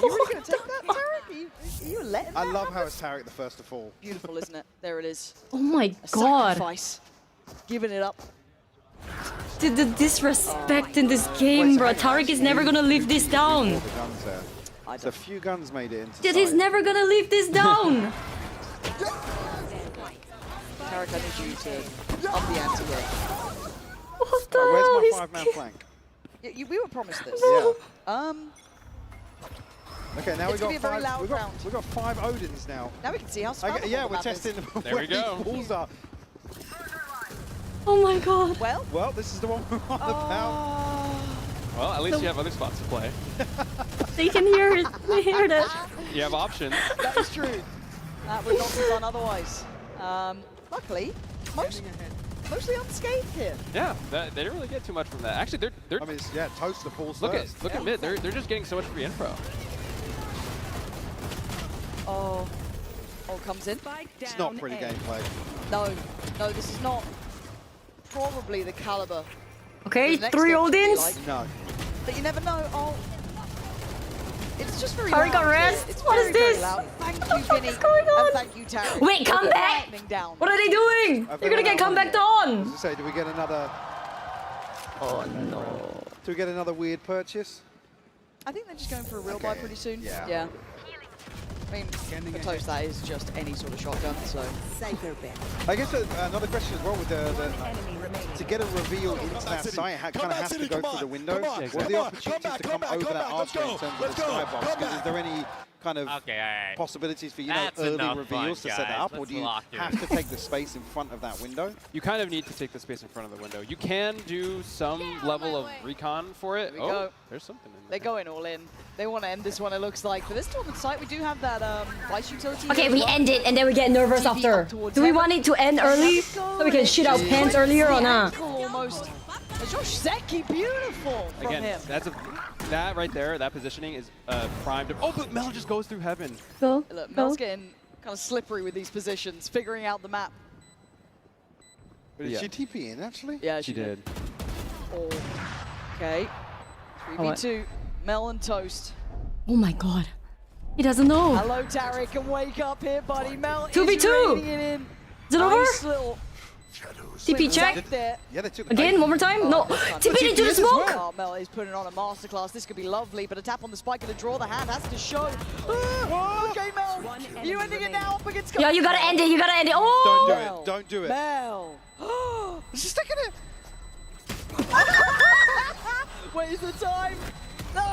You really going to take that, Tariq? You letting I that love happen? how it's Tariq the first to fall. Beautiful, isn't it? There it is. Oh my A god. sacrifice. Giving it up. Dude, the disrespect in this game, bro. Tariq is never gonna live this down. The guns there. So a few guns made it into Dude, he's sight. never gonna live this down. Tariq, I need you to up the ante here. What the Where's hell? my He's 5-man flank? We were promised this. Yeah. Okay, now It's gonna be a very loud round. We've got 5 Odins now. Now we can see how spammable Yeah, the we're map is. testing There where we go. these balls are. Oh my god. Well, this is the one we're on about. Well, at least you have other spots to play. They can hear it. They hear that. You have options. that is true. That would not be done otherwise. Luckily, mostly unscathed here. Yeah, they didn't really get too much from that. Actually, they're I mean, yeah, Toast the falls look first. at mid. They're just getting so much free info. Oh, comes in. It's not pretty gameplay. No, this is not probably the caliber. Okay, the next 3 game should be Odins. like. No. But you never know. Oh, it's just very Tariq got loud here. rest? It's What is very, very this? loud. Thank What the you, fuck Vinny. is going on? And thank you, Tariq. Wait, come Look at back! lightning down. What are they doing? They're gonna get come back on. As I say, do we get another? Oh no. Do we get another weird purchase? I think they're just going for a real buy pretty soon. Yeah. I mean, for Toast, that is just any sort of shotgun, so... I guess another question as well with to get a reveal into that site, it kind of has to go through the window. What are the opportunities to come over that archway in terms of the skybox? Because is there any kind of possibilities for early reveals to set that up, or do you have to take the space in front of that window? You kind of need to take the space in front of the window. You can do some level of recon for it. There we go. There's something in there. They're going all in. They want to end this one, it looks like. For this tournament site, we do have that Vice utility. Okay, as we well. end it and then we get nervous TP after. up towards Do we heaven. want it to end early so we can shit our pants earlier or not? Almost. Josh Zeki, beautiful from Again, him. that right there, that positioning is primed. Oh, but Mel just goes through heaven. Go. Look, Mel's getting kind of slippery with these positions, figuring out the map. But did she TP in, actually? Yeah, she did. Oh. Okay. 3v2, Mel and Toast. Oh my god. He doesn't know. Hello, Tarek, and wake up here, buddy. Mel 2v2. is reining it in. Is it over? Nice little TP check. there. Yeah, they took Again, one more time. No. TP into the smoke. Oh, Mel is putting on a masterclass. This could be lovely, but a tap on the spike and a draw. The hand has to show. Okay, Mel. You ending it now up against. Yeah, you gotta end it. You gotta end it. Oh. Don't do it. Mel. She's sticking it. Wait, is the time? No! A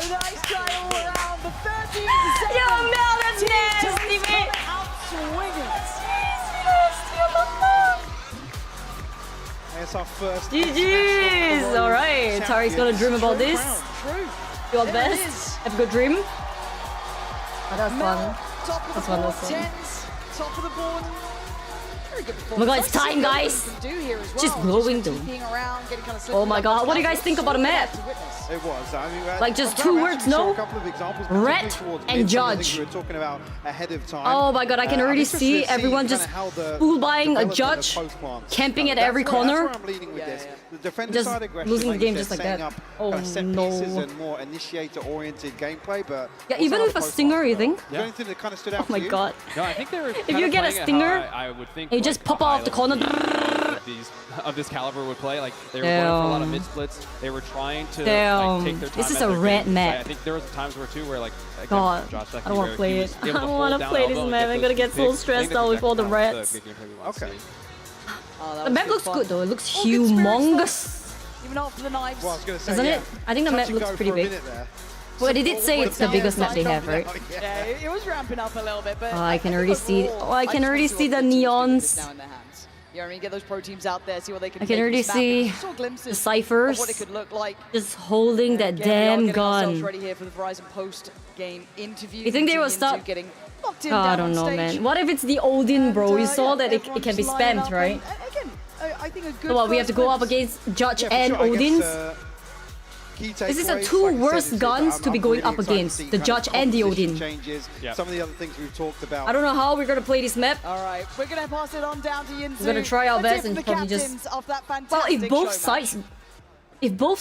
nice try all around. The 13th second. Yo, Mel, that's nasty, man. Out swinging. That's our first. GG's. All right. Tarek's gonna dream about this. True. Your There best. it is. Have a good dream. Oh, that's fun. Top of the That's fun, board, that's fun. tens, top of the board. Very good Oh my god, it's performance. time, Let's guys. see what we can do here as well. Just glowing, Just though. peeking around, getting kind of Oh my god, what do you guys think about the map? It was. I mean, Like just I'm two glad we words, actually saw no? a couple of examples, Ret particularly towards and mid, some of the things judge. we were talking about ahead of time. Oh my god, I can I'm already interested see to everyone kinda just how the full buying a development of judge, post-plants. camping at That's every where- corner. That's where I'm leading with this. The defender Just side aggression, losing the like you game said, just like setting that. up Oh, kind of set no. pieces and more initiator-oriented gameplay, but Yeah, also even how with the a post-plants stinger, you go. think? Is there anything that kind of stood out Oh my to you? god. No, I think they were. If you get a playing it how stinger, I would think. and you like, just pop a off the corner. of this caliber would play. Like they were going for a lot of Damn. mid splits. They were trying to Damn. like, take their time. This is at a their red game. map. I think there was times where too where like again, God, Josh I don't want to play it. I don't want to play this elbow and map. get I'm gonna those get so picks. I think stressed that's out with all the exactly how reds. the gameplay we want to Okay. see. Oh, that The was map good looks fun. good though. It looks All good spirits, humongous. Even after the knives. Well, I was going to say, Doesn't yeah. it? I think the Touch map and looks go pretty for a big. minute there. Well, they did say it's the biggest map they have, right? Yeah, it was ramping up a little bit, but Oh, I can already see. overall, Oh, I can just already want to see the what teams do with neons. this now in their hands. You know what I mean? Get those pro teams out there, see what they can I can make already with this map. see We saw glimpses the of ciphers what it could look like. just holding that Again, we are damn getting ourselves gun. ready here for the Verizon post-game interview. You think they will Continuing stop? to getting locked in Oh, I down don't on know, stage. man. What if it's the Odin, bro? You And, saw yeah, that it can everyone's be lining spammed, up, right? and again, I think a good So what? We have to first go up glimpse. against Judge Yeah, for and sure. I guess, Odin's. key This is the takeaways, two like I said, worst is that guns to be I'm going really up excited to against, see the kind of Judge and the composition Odin. changes, some of the other things we've talked about. I don't know how we're gonna play this map. All right, we're going to pass it on down to Yinzu. We're gonna try our Let's best hear and from probably the just. captains of that Well, fantastic if both Showmatch.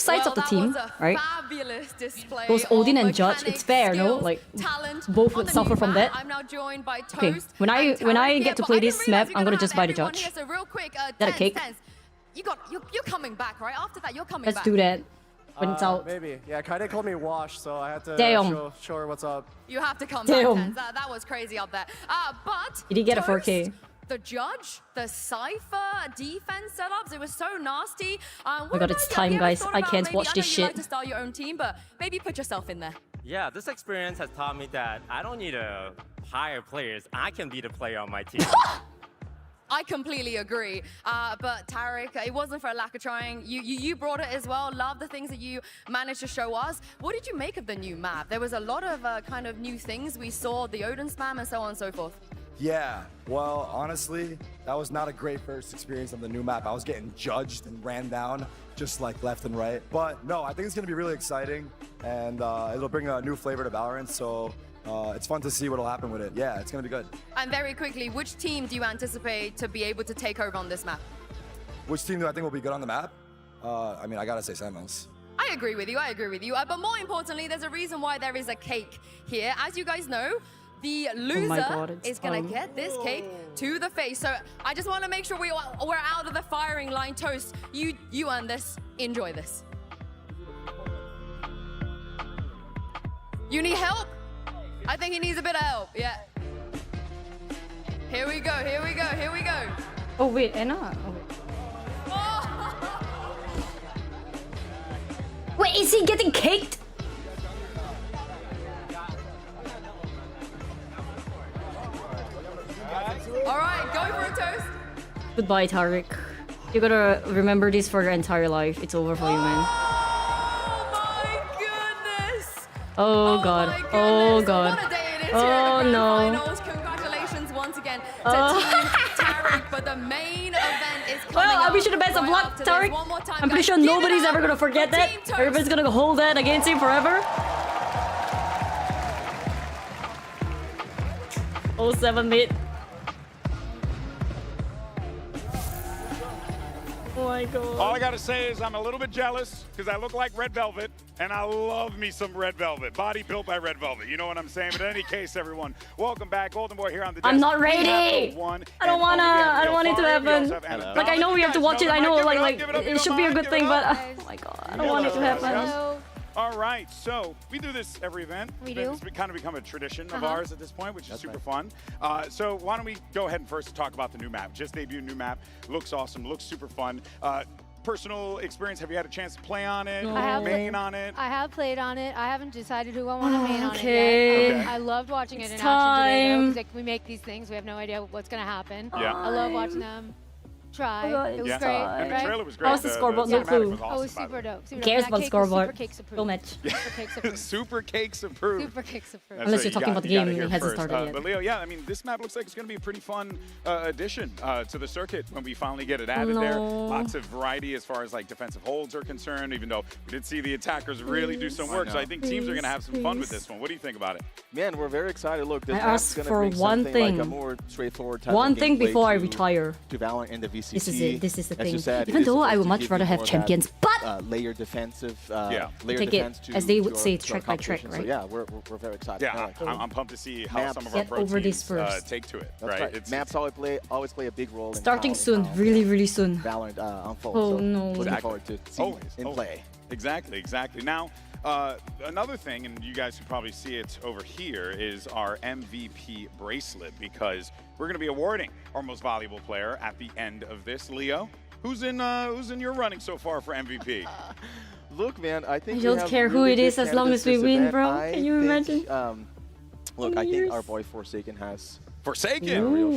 sides, of the team, right, Fabulous display goes Odin of and Judge, it's mechanics, fair, no? skills, Like talent both on would the suffer new from map. that. I'm now joined by Okay, Toast when I and get to Tarek play here, this but I didn't map, realize I'm gonna you're just gonna buy the have everyone Judge. here, so real quick, that a cake? You're coming back, right? After that, you're coming Let's back. do that when it's out. Maybe. Yeah, Kaide called me Wash, so I had to Damn. show her what's up. You have to come Damn. back, Tens. That was crazy up there. But You did get a Toast, 4K. The Judge, the Cypher, defense setups, it was so nasty. Oh my god, it's time, guys. I can't watch this I know you like shit. to start your own team, but maybe put yourself in there. Yeah, this experience has taught me that I don't need to hire players. I can be the player on my team. I completely agree. But Tarek, it wasn't for a lack of trying. You brought it as well. Love the things that you managed to show us. What did you make of the new map? There was a lot of kind of new things. We saw the Odin spam and so on and so forth. Yeah, well, honestly, that was not a great first experience on the new map. I was getting judged and ran down just like left and right. But no, I think it's gonna be really exciting and it'll bring a new flavor to Valorant. So it's fun to see what'll happen with it. Yeah, it's gonna be good. And very quickly, which team do you anticipate to be able to take over on this map? Which team do I think will be good on the map? I mean, I gotta say Sentinels. I agree with you, But more importantly, there's a reason why there is a cake here. As you guys know, the loser God, it's is going to get this cake to the face. So I just want to make sure we're out of the firing line. Toast, you earn this. Enjoy this. You need help? I think he needs a bit of help, yeah. Here we go. Oh wait, Anna. Oh, wait. Wait, is he getting caked? All right, go for it, Toast. Goodbye, Tarek. You gotta remember this for your entire life. It's over for you, man. Goodness. Oh god. Oh god. What a day it is Oh here at the Grand no. Finals. Congratulations once once again to Team Tarek, but the main event is coming Well, I up wish you the best of right luck, after this. Tarek. One more time, I'm pretty guys. sure Give it nobody's up ever gonna forget for that. Team Toast. Everybody's gonna hold that against him forever. 07 mid. Oh my god. All I gotta say is I'm a little bit jealous because I look like Red Velvet, and I love me some Red Velvet. Body built by Red Velvet. You know what I'm saying? But in any case, everyone, welcome back. Golden Boy here on the desk. I'm not ready. I don't want it to happen. Like I know we have to watch it. I know like it should be a good thing, but oh my god, I don't want it to happen. All right, so we do this every event. We do. It's kind of become a tradition of ours at this point, which is super fun. So why don't we go ahead and first talk about the new map. Just debuted new map. Looks awesome. Looks super fun. Personal experience, have you had a chance to play on it? I have main on it? I have played on it. I haven't decided who I want to main on it Okay. yet. I loved watching it in time. action today, though, because like, we make these things. We have no idea what's going to happen. Yeah. I love watching them try. Oh God, it was yeah. great, And the right? trailer was great. How was the scoreboard? No cinematic clue. was awesome, Oh, it was by the super way. dope. Who Super cares dope. about That the cake was scoreboard? Super cakes approved. Go match. Super cakes approved. Super cakes approved. Super cakes approved. That's Unless it. you're talking about the You gotta game and it hear hasn't first. started yet. But Leo, yeah, I mean, this map looks like it's going to be a pretty fun addition to the circuit when we finally get it added there. Lots of variety as far as like defensive holds are concerned, even though we did see the attackers really do some work. So I think teams are going to have some fun with this one. What do you think about it? Man, we're very excited. Look, this I map's asked gonna for bring one something thing. like a more straightforward type One of thing gameplay before I to- retire. To Valorant and the VCT. This is it. This is the As you thing. said, it Even is though I supposed would to much give rather you have more of champions, that, but layer defensive, layer take defense it to, as they to would our- say, to our track by track, competition. right? So yeah, we're very excited. Yeah, I'm pumped to see how some of our Get pro over teams this first. take to it. That's right. Maps always play a big role. Starting in soon, how really soon. Valorant unfolds. Oh so no. Looking forward to seeing it in play. Exactly. Now, another thing, and you guys can probably see it over here, is our MVP bracelet, because we're going to be awarding our most valuable player at the end of this. Leo, who's in your running so far for MVP? Look, man, I think I don't care who it is as long as we win, bro. Can you imagine? Look, I think our boy Forsaken has Forsaken. a real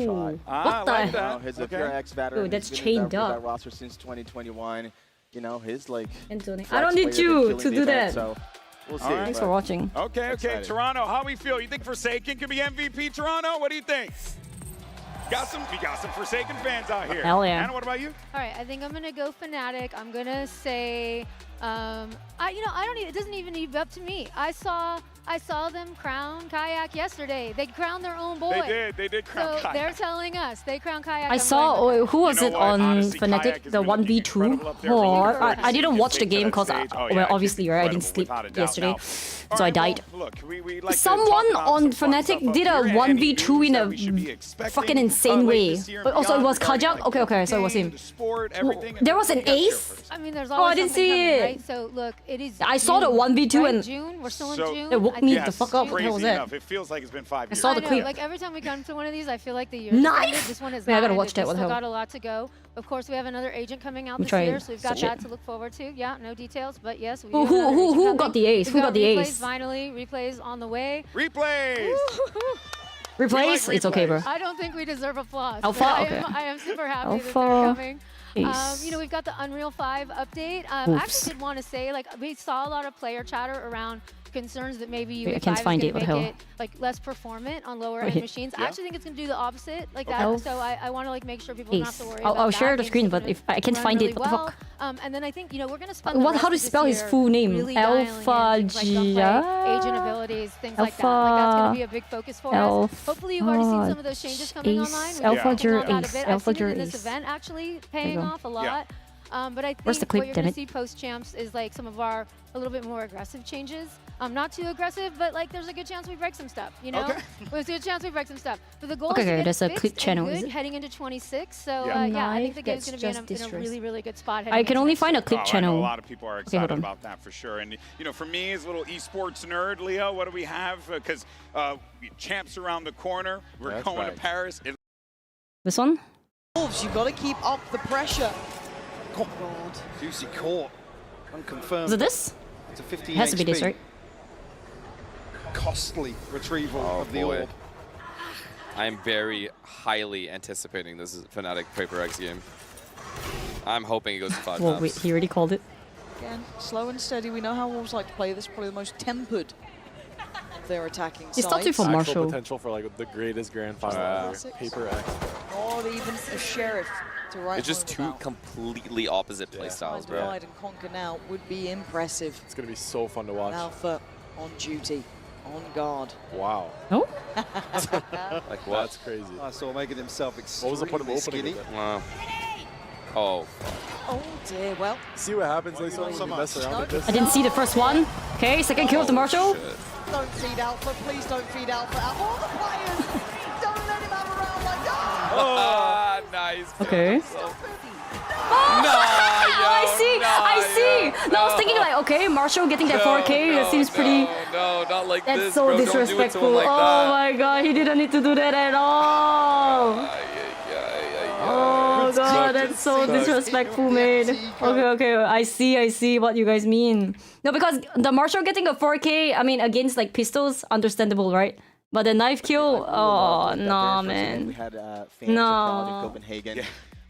shot. What the hell? He's a PRX veteran. Dude, that's He's been in chained up. that roster since 2021. You know, his like. Anthony, flex I don't need player you been to killing do the event, that. So we'll see. Thanks for watching. Okay. Excited. Toronto, how we feel? You think Forsaken could be MVP, Toronto? What do you think? We got some Forsaken fans out here. Hell yeah. Anna, what about you? All right, I think I'm gonna go Fnatic. I'm gonna say, it doesn't even need up to me. I saw them crown Kayak yesterday. They crowned their own boy. They did crown So Kayak. they're telling us they crown Kayak. I I'm saw, going who was You know it what? on Honestly, Fnatic, Kayak is the gonna be 1v2? incredible up there. Oh, Really good. I didn't watch the game because Oh, yeah, obviously, right, I didn't incredible, sleep without a doubt. yesterday, Now, so I all right, died. well, look, we like to Someone talk about on some fun Fnatic stuff up did a here. Any 1v2 news in that we should be a expecting, fucking insane late way. this year and But also, it beyond was regarding, Kajak? like, Okay, so it was game, him. the sport, everything. There was an What do you got ace? first? I mean, there's Oh, I always didn't something see coming, it. right? So look, it is. I saw the June, 1v2 right? and June. We're still in So- June. it woke me the Yes, fuck up. What the crazy hell was that? enough. It feels like it's been 5 years. saw the I know, clip. like every time we come to one of these, I feel like the year Knife? This one is Wait, I not gotta ended. watch that. We What the still hell? got a lot to go. Of course, we have another agent coming out I'm this trying year, so we've got to that check. to look forward to. Yeah, no details, but yes, we Who- do have another agent who coming. got the ace? We've Who got the replays ace? Finally, replays on the way. Replays. Replace? It's okay, bro. I don't think we deserve applause. Alpha? but Okay. I am super happy that Alpha. they're coming. Ace. We've got the Unreal 5 update. I Oops. actually did want to say, like, we saw a lot of player chatter around concerns that maybe Wait, I UE5 can't is find going it. to What make the hell? it like less performant on lower Right end here. machines. Yeah. I actually think it's going to do the opposite, like Okay. that. Oh. So I want to like make sure people don't have Ace. to worry I'll about that. share the Game's screen, still but gonna if I can't run find really it, what the well. fuck? And then I think we're going to spend the What? rest How to of this spell his year full name? really dialing in things like gunplay, Alpha agent abilities, things like that. Like that's going to be a big focus for us. Hopefully you've already seen some of those changes coming Ace. online. We've Alpha been working on Jur that a Ace. bit. Alpha I've seen it in Jur this Ace. event actually you paying go. off a lot. But I Where's the think clip, what you're damn going to it? see post-champs is like some of our a little bit more aggressive changes. Not too aggressive, but like there's a good chance we break some stuff, you know? Okay. There's a good chance we break some stuff. But the goal Okay, is to get there's a fixed clip and channel, good is it? heading into 26. So Yeah. yeah, I think the Knife game's going to gets be in a just really, really good spot. I can only find a Oh, clip I know channel. a lot of people are Okay, excited hold on. about that for sure. And for me as a little esports nerd, Leo, what do we have? Because champs around the corner. We're That's going right. to Paris. This one? Wolves, you've got to keep up the pressure. God. Juicy caught. Unconfirmed. Is it this? It's a 15 It has to be this, HP. right? Costly retrieval of the boy. orb. I'm very highly anticipating this is Fnatic PRX game. I'm hoping it goes to 5 Well, maps. wait, he already called it. Again, slow and steady. We know how Wolves like to play this. Probably the most tempered of their attacking He's sides. starting for Actual Marshall. potential for like the greatest grand final ever. Paper X. Not even a sheriff to write It's just home two about. completely opposite play styles, bro. Divide and conquer now would be impressive. It's gonna be so fun to watch. Alpha on duty, on guard. Wow. No? Like what? That's crazy. I saw making himself What was the point of extremely opening skinny. it then? Wow. Oh. Oh dear, well. See what happens later when you mess around with this. I didn't see the first one. Okay, second kill of the Marshall. Don't feed Alpha, please don't feed Alpha. All the players, don't let him have a round like that. Oh, nice. Okay. No, I see. No, I was thinking like, okay, Marshall getting that 4K, that seems pretty. No, not like That's this, so bro. disrespectful. Don't do it to him like Oh that. my god, he didn't need to do that at all. Oh god, that's so disrespectful, man. Okay, I see what you guys mean. No, because the Marshall getting a 4K, I mean, against like pistols, understandable, right? But the knife kill, oh, nah, man. We had fans of Corrode in No. Copenhagen. Yeah.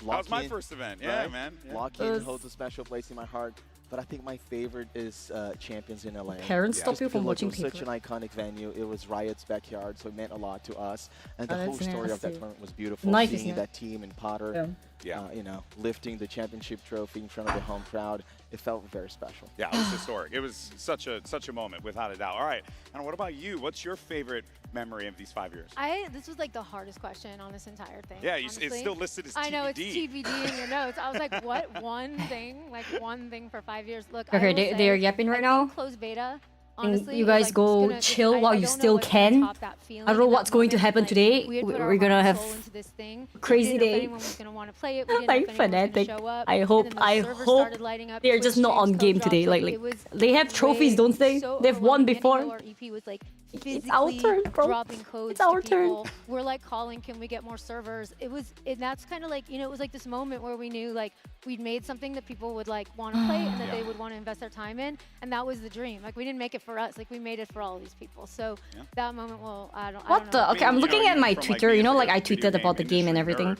That was my first event. Yeah, man. Yeah. Lock-in holds a special place in my heart. But I think my favorite is Champions in LA. Parents stop Just you from because, watching it was such Paper. an iconic venue. It was Riot's backyard, so it meant a lot to us. And the Oh, whole that's story of that nasty. tournament was beautiful. Knife, Seeing isn't it? that team and Potter, you know, lifting the championship trophy in front of the home crowd, it felt very special. Yeah, it was historic. It was such a moment, without a doubt. All right, and what about you? What's your favorite memory of these 5 years? This was like the hardest question on this entire thing. Yeah, it's honestly. still listed as TBD. I know, it's TBD in your notes. I was like, what one thing? Like one thing for 5 years? Look, Okay, I will they're say, yapping right I now. think closed beta. And Honestly, you was, guys like, go gonna- chill I while you don't know still what's gonna can. top that feeling I don't know in what's that going to moment. happen Like, today. we had put our We're gonna heart and have soul into this thing. We crazy didn't know if day. anyone was gonna want to play it. We didn't I'm know if anyone was fanatic. gonna show up. I And hope then the servers started lighting up, they're Twitch just not streams, on game code today. drops. Like It was they have trophies, way don't they? so They've won overwhelming. before. Our EP was like It's our physically turn, bro. dropping codes It's our to turn. people. We're like calling, can we get more servers? And that's kind of like, you know, it was like this moment where we knew like we'd made something that people would like want to play and that they would want to invest their time in, and that was the dream. Like we didn't make it for us, like we made it for all these people. So that moment, well, I don't What know. the? Okay, I'm looking at my Twitter. You know, like I tweeted about the game and everything.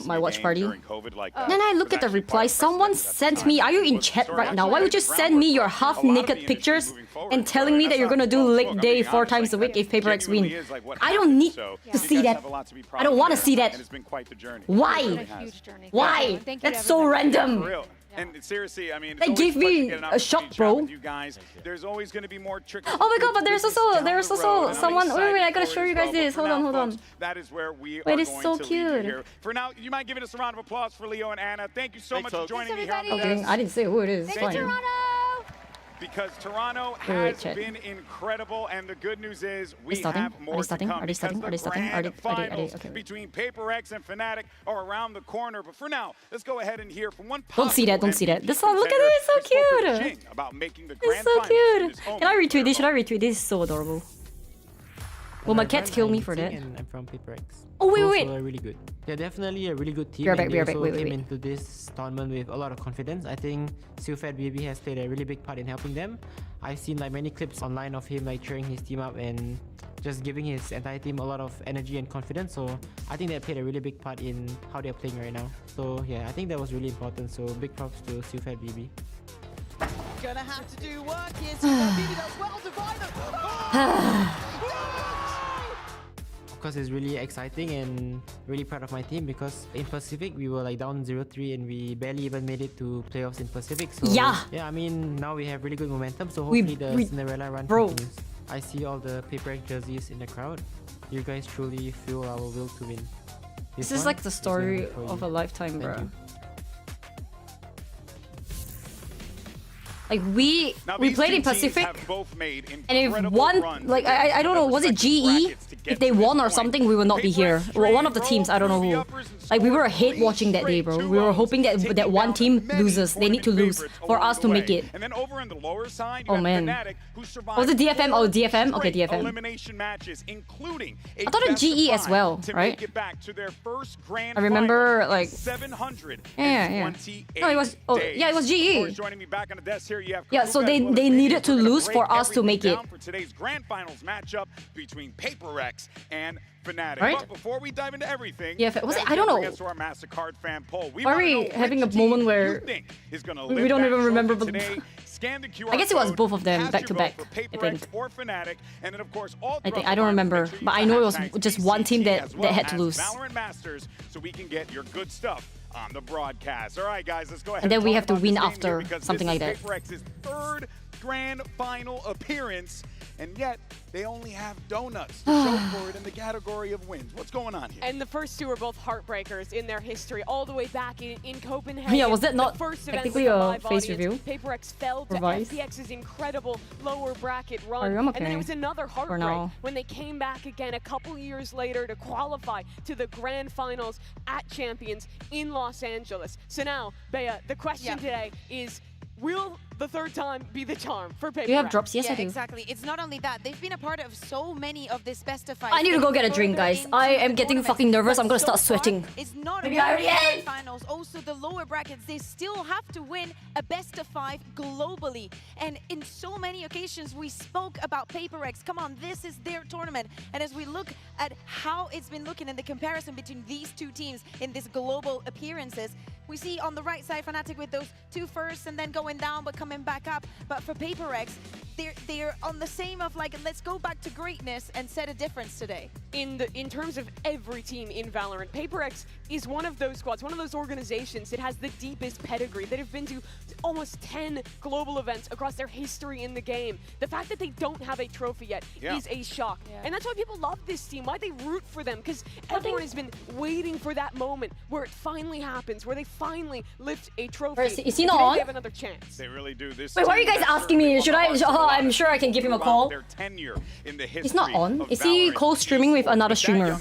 My watch party. Then I look at the replies. Someone sent me. Are you in chat right now? Why would you send me your half-naked pictures and telling me that you're gonna do leg day 4 times a week if Paper X win? I don't need to see that. I don't want to see that. Why? Why? That's so random. And seriously, I mean, That gave me a shock, bro. you guys, there's always going to be more tricks. Oh my god, but there's also someone. Wait, I gotta show you guys this. Hold on. That is where we Wait, are it's going so to leave cute. you here. For now, you might give us a round of applause for Leo and Anna. Thank you so much for joining me here on the Okay, desk. I didn't say who it is. It's Thank you, fine. Because Toronto Wait, has chat. been incredible, and the good news is we starting? have Are more they to starting? come Are they starting? because Are they the starting? grand Are they- finals okay. between Paper X and Fnatic are around the corner. But for now, let's go ahead and hear from one. Don't see that. Don't see that. This one. Look at contender, it. It's so who spoke with cute. Jing about making the It's grand so finals in cute. his own Can I retweet this? Should I retweet this? It's so adorable. Will my cats kill me for that? And I'm from Paper X. Oh, wait, Both wait. were really good. They're definitely a really good team. Be right and back, they be right back. also Wait, came wait. into this tournament with a lot of confidence. I think byebye has played a really big part in helping them. I've seen like many clips online of him like cheering his team up and just giving his entire team a lot of energy and confidence. So I think that played a really big part in how they're playing right now. So yeah, I think that was really important. So big props to byebye. Gonna have to do work here. BB does well to buy them. Of course, it's really exciting and really proud of my team because in Pacific we were like down 0-3 and we barely even made it to playoffs in Pacific. So Yeah. I mean now we have really good momentum. So We- hopefully the we- Cinderella run bro. continues. I see all the Paper X jerseys in the crowd. You guys truly fuel our will to win. This is one like the is story gonna be for of you. a lifetime, Thank bro. you. Like we Now, played these in two teams Pacific, have both made and if incredible one runs like in I don't know, was it GE? If they won or something, we would not be here. Well, one of the teams, I don't know who. Like we were hate watching that day, bro. We were hoping that that one team loses. They need to lose for us to make it. And then over on the lower side, you Oh have man. Fnatic, who survived Was it DFM? Oh, 4 DFM. Okay, straight DFM. elimination matches, including a I thought it best of GE as 5 well, to right? make it back to their first grand I remember final in like 728 No, it was. Oh, yeah, it was days. GE. Joining me back on the desk here, you have Yeah, so they Corrode. needed to We're gonna lose for break us to make everything it. down for today's grand finals matchup between Paper X and Fnatic. Right? But before we dive into everything, Yeah, was that it? is I don't gonna know. bring us to our MasterCard fan poll. Are wanna we know having a which moment team where you think is gonna we lift don't that even remember trophy the- today? Scan the QR I guess it was code, both of them cast back your to vote back, for I PaperX think. or Fnatic, and then of course all I don't remember, but I know it was just one team that had to lose. Valorant Masters, so we can get your good stuff on the broadcast. All right, guys, let's go ahead. And then we have to talk win about this game here after, because something this like is that. PaperX's third grand final appearance, and yet they only have donuts to show for it in the category of wins. What's going on here? And the first two are both heartbreakers in their history, all the way back in Copenhagen. Yeah, was that not the first event technically with a live face audience. review? PaperX fell to Or Vice? FPX's incredible lower bracket run. I'm And then okay it was another for heartbreak now. when they came back again a couple years later to qualify to the grand finals at Champions in Los Angeles. So now, Bea, the question today is, will the third time be the charm for PaperX? Do you have drops? Yes, yeah, I do. Exactly. It's not only that. They've been a part of so many of this best of five. I need to go get a drink, guys. I am getting fucking nervous. I'm gonna start sweating. It's not Maybe only I the am. finals, also the lower brackets. They still have to win a best of five globally. And in so many occasions, we spoke about PaperX. Come on, this is their tournament. And as we look at how it's been looking in the comparison between these two teams in this global appearances, we see on the right side Fnatic with those two firsts and then going down but coming back up. But for PaperX, they're on the same of like, let's go back to greatness and set a difference today. In terms of every team in Valorant, PaperX is one of those squads, one of those organizations that has the deepest pedigree, that have been to almost 10 global events across their history in the game. The fact that they don't have a trophy yet is a shock. And that's why people love this team, why they root for them, because everyone has been waiting for that moment where it finally happens, where they finally lift a trophy. Is he not Today on? They have another chance. They really do. This Wait, why are you guys asking me? Should I? Oh, I'm sure I can give him a call. Their tenure in the He's not on. Is he co-streaming with another streamer?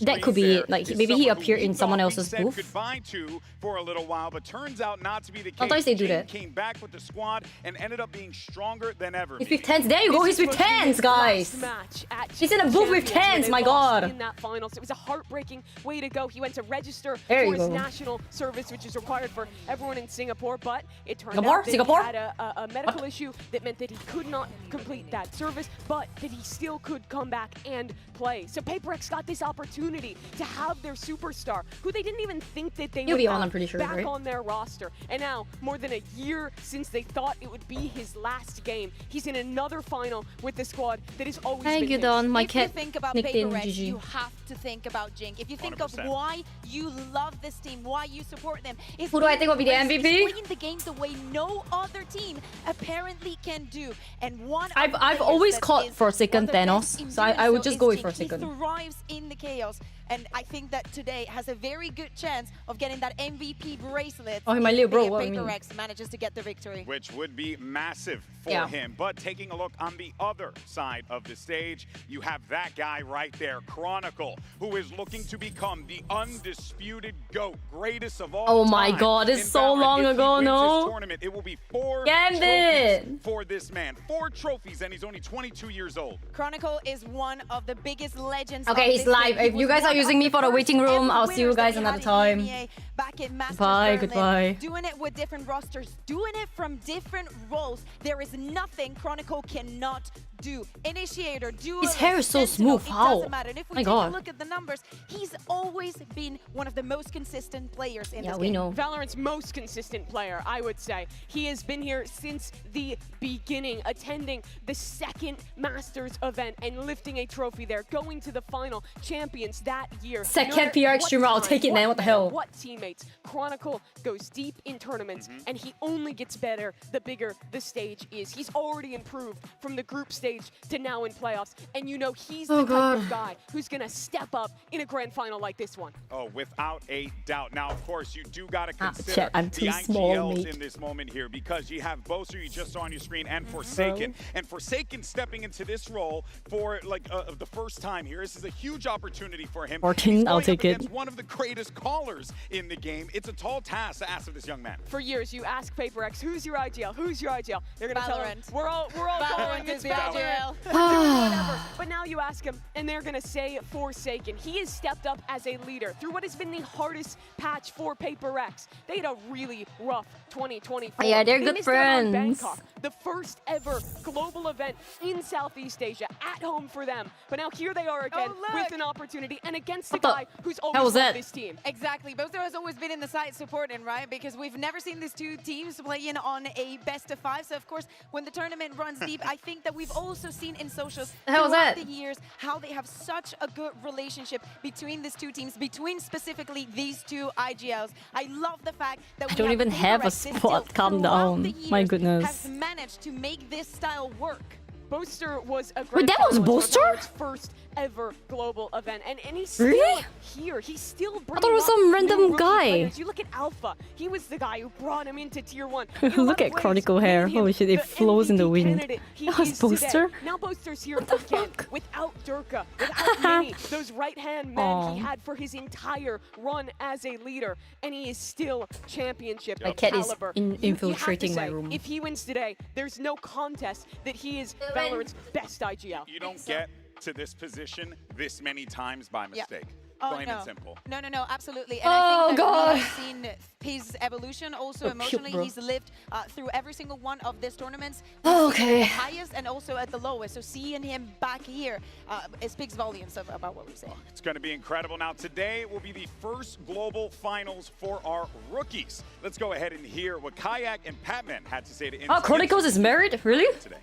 That could be it. Like maybe he appeared in someone else's booth. Goodbye to for a little while, but turns out not to be the case. Sometimes they do that. Came back with the squad and ended up being stronger than ever. He's with tens. There you go. He's with tens, guys. He's in a booth with tens. My God. In that finals, it was a heartbreaking way to go. He went to register There for you his go. national service, which is required for everyone in Singapore. But it turned Singapore? out that Singapore? he had a medical issue that meant that he could not complete that service, but that he still could come back and play. So PaperX got this opportunity to have their superstar, who they didn't even think that they He'll would be on, have, I'm pretty sure, back right? on their roster. And now, more than a year since they thought it would be his last game, he's in another final with the squad that has always Thank been you, his. Don. My If you cat think about nicked in PaperX, GG. you have to think about Jink. If you think of 100%. why you love this team, why you support them, it's Who do I think will be the He's MVP? playing the game the way no other team apparently can do. And one of the I've players always that caught is Forsaken one of the best Thanos, in so I doing would just is go with Jink. Forsaken. He thrives in the chaos. And I think that today has a very good chance of getting that MVP bracelet. Oh, my little bro, if what do you mean? PaperX manages to get the victory. Which would be massive for Yeah. him. But taking a look on the other side of the stage, you have that guy right there, Chronicle, who is looking to become the undisputed GOAT, greatest of all Oh my time God, it's in so Valorant. long If he ago, wins no? this tournament, it will be 4 Gambit! trophies for this man. 4 trophies, and he's only 22 years old. Chronicle is one of the biggest legends. Okay, of he's this live. game. He If you was guys are one of using me the for the first waiting room, ever I'll see you winners guys that we another had in time. EMEA back in Masters Goodbye, Berlin. goodbye. Doing it with different rosters, doing it from different roles. There is nothing Chronicle cannot do. Initiator, duelist, His hair is so sentinel, smooth. it How? doesn't matter. And if we My take God. a look at the numbers, he's always been one of the most consistent players in Yeah, this we game. know. Valorant's most consistent player, I would say. He has been here since the beginning, attending the second Masters event and lifting a trophy there, going to the final champions that year. Second No matter PRX what streamer, I'll time, take it, man. What the hell? What teammates? Chronicle goes deep in tournaments, and he only gets better the bigger the stage is. He's already improved from the group stage to now in playoffs, and you know he's the type of guy who's gonna step up in a grand final like this one. Oh, without a doubt. Now, of course, you do got to Ah, consider shit, I'm the too small, IGLs mate. in this moment here, because you have Boser, you just saw on your screen, and Forsaken. And Forsaken stepping into this role for like the first time here. This is a huge opportunity for him. 14, He's I'll going take up it. against one of the greatest callers in the game. It's a tall task to ask of this young man. For years, you ask PaperX, who's your IGL? Who's your IGL? They're gonna tell him, Valorant. we're all Valorant going, is it's the Valorant. IGL. We're doing whatever. But now you ask him, and they're gonna say Forsaken. He has stepped up as a leader through what has been the hardest patch for PaperX. They had a really rough 2024. Yeah, they're They good missed out on friends. Bangkok, the first ever global event in Southeast Asia, at home for them. But now here they are again with an opportunity and against a What the guy who's hell always was loved that? this team. Exactly. Boser has always always been in the side supporting, right? Because we've never seen these two teams playing on a best-of-5. So, of course, when the tournament runs deep, I think that we've also seen in socials throughout the years how they have such a good relationship between these two teams, between specifically these two IGLs. I love the fact that I don't even have a spot. Calm down. My goodness. Has managed to make this style work. Boaster was a Wait, that was Boaster? First ever global event, and he's still really? here. He's still bringing I thought it was some random guy. Players. You look at Alpha. He was the guy who brought him into Tier 1. Look at Chronicle hair. Holy shit, it flows in the wind. That was Boaster? Now Boaster's here again without Durka, without Mini, those right-hand men he had for his entire run as a leader, and he is still championship My cat is caliber. infiltrating you my have to say, room. If he wins today, there's no contest that he is Valorant's best IGL. You don't get to this position this many times by mistake. Oh, Plain no. and simple. No, absolutely. And I think that we have seen his evolution also emotionally. He's lived through every single one of these tournaments. Okay. At the highest and also at the lowest. So seeing him back here, it speaks volumes about what we say. It's going to be incredible. Now, today will be the first global finals for our rookies. Let's go ahead and hear what Kayak and Patman had to say to Oh, Chronicles is married? Really? Today.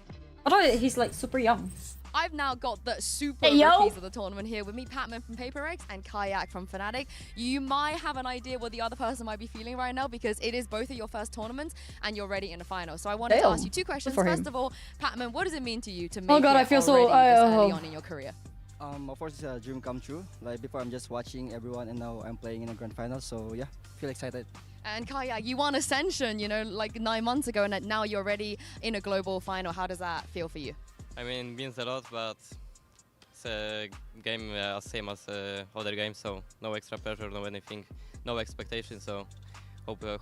I thought he's like super young. I've now got the super Hey, yo. rookies of the tournament here with me, Patman from PRX and Kayak from Fnatic. You might have an idea what the other person might be feeling right now because it is both of your first tournaments and you're ready in the final. So I wanted to ask you two questions. First of all, Patman, what does it mean to you to make Oh god, it I feel so already this early on in your career? Of course, it's a dream come true. Like before, I'm just watching everyone, and now I'm playing in a grand final. So yeah, feel excited. And Kayak, you won Ascension, you know, like 9 months ago, and now you're ready in a global final. How does that feel for you? I mean, it means a lot, but it's a game same as other games, so no extra pressure, no anything, no expectations. So hoping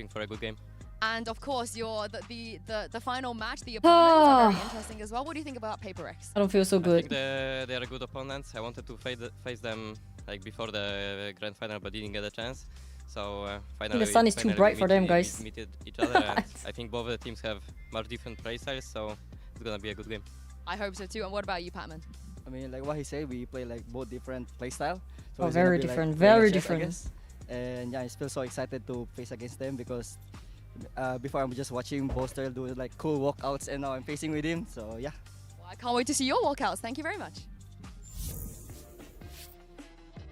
for a good game. And of course, the final match, the opponents are very interesting as well. What do you think about PRX? I don't feel so good. I think they are good opponents. I wanted to face them like before the grand final, but didn't get a chance. So finally, the sun is too bright for them, guys. Meet each other, and I think both of the teams have much different play styles, so it's gonna be a good game. I hope so too. And what about you, Patman? I mean, like what he said, we play like both different play style. So Oh, it's very gonna be, different, like, very chess, I different. guess. And yeah, I feel so excited to face against them because before I'm just watching Boaster do like cool walkouts, and now I'm facing with him. So yeah. Well, I can't wait to see your walkouts. Thank you very much.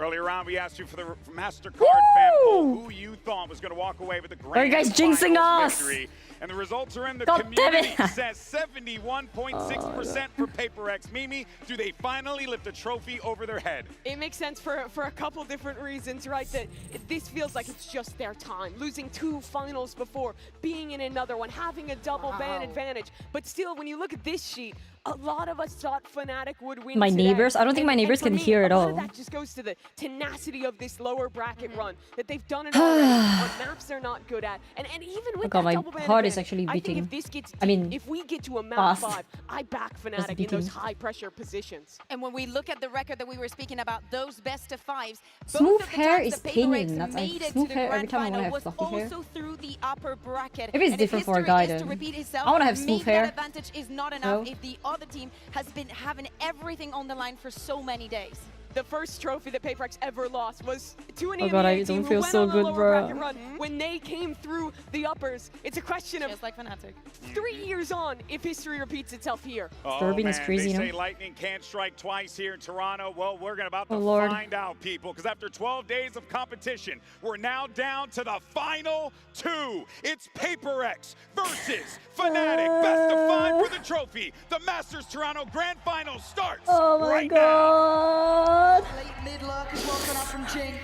Earlier on, we asked you for the MasterCard fan poll who you thought was going to walk away with the grand Are you guys jinxing us? victory. And the results are in. The God community damn it. says 71.6% for PRX. Mimi, do they finally lift a trophy over their head? It makes sense for a couple different reasons, right? That this feels like it's just their time. Losing 2 finals before, being in another one, having a double ban advantage. But still, when you look at this sheet, a lot of us thought Fnatic would win My today. neighbors? I don't think my neighbors for can me, hear a at lot all. of that just goes to the tenacity of this lower bracket run, that they've done it already on maps they're not good at. And even with Oh god, that my double ban heart is advantage, actually I think beating. if this gets deep, I mean, if we get to a map fast. 5, I back Fnatic in beating. those high pressure positions. And when we look at the record that we were speaking about, those best-of-5s, Smooth both of the hair times is that painting. PRX That's like made it smooth to the hair every grand time I wanna final have was fluffy hair. also through the upper bracket. Maybe it's And different if for a history guy is to then. repeat itself, I wanna have smooth maybe hair. that advantage is not enough No. if the other team has been having everything on the line for so many days. The first trophy that PRX ever lost was to an Oh god, I EMEA team don't who feel went so on the good, lower bro. bracket run when they came through the uppers. It's a question of Just like Fnatic. 3 years on if history repeats itself here. Disturbing is crazy, they you know? say lightning can't strike twice here in Toronto. Well, we're about to Oh, Lord. find out, people, because after 12 days of competition, we're now down to the final 2. It's PRX versus Fnatic. Best of 5 for the trophy. The Masters Toronto Grand Final starts Oh my right god. Late mid lurk as well coming up from Jing.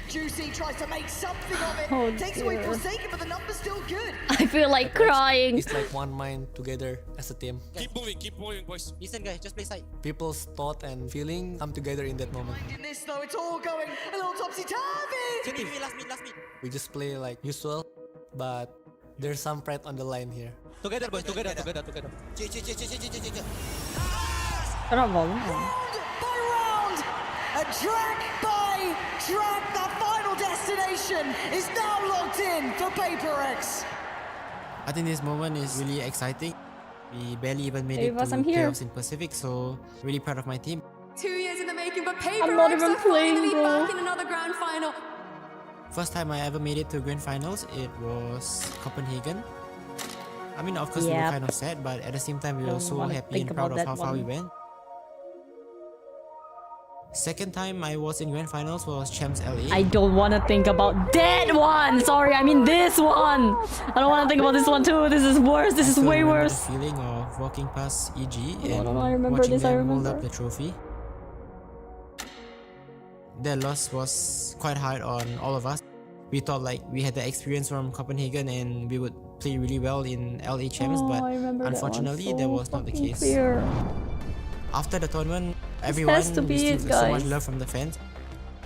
Juicy tries to make something of it. Oh, Takes away dear. Forsaken, but the number's still good. I feel like crying. It's like one mind together as a team. Keep moving, boys. Listen, guys, just play side. People's thought and feeling come together in that moment. In this though, it's all going a little topsy-turvy. Last mid. We just play like usual, but there's some pride on the line here. Together, boys. Together. Turn up volume. By round, a track by track, the final destination is now locked in for PRX. I think this moment is really exciting. We barely even made Hey, it boss, to I'm here. playoffs in Pacific, so really proud of my team. 2 years in the making. making, but I'm not PRX even are playing, finally bro. back in another grand final. First time I ever made it to grand finals, it was Copenhagen. I mean, of course, we were Yep. kind of sad, but at the same time, we were Don't so wanna happy think and proud about of how that far we one. went. Second time I was in grand finals was Champs LA. I don't want to think about that one. Sorry, I mean this one. I don't want to think about this one too. This is worse. This is Still way remember worse. The feeling of walking past EG and no, I remember watching this, I them hold remember. up the trophy. Their loss was quite hard on all of us. We thought like we had the experience from Copenhagen and we would play really well in LA Champs, Oh, but I remember that one unfortunately so that was not the fucking case. clear. After the tournament, everyone has to be received it, so much guys. love from the fans.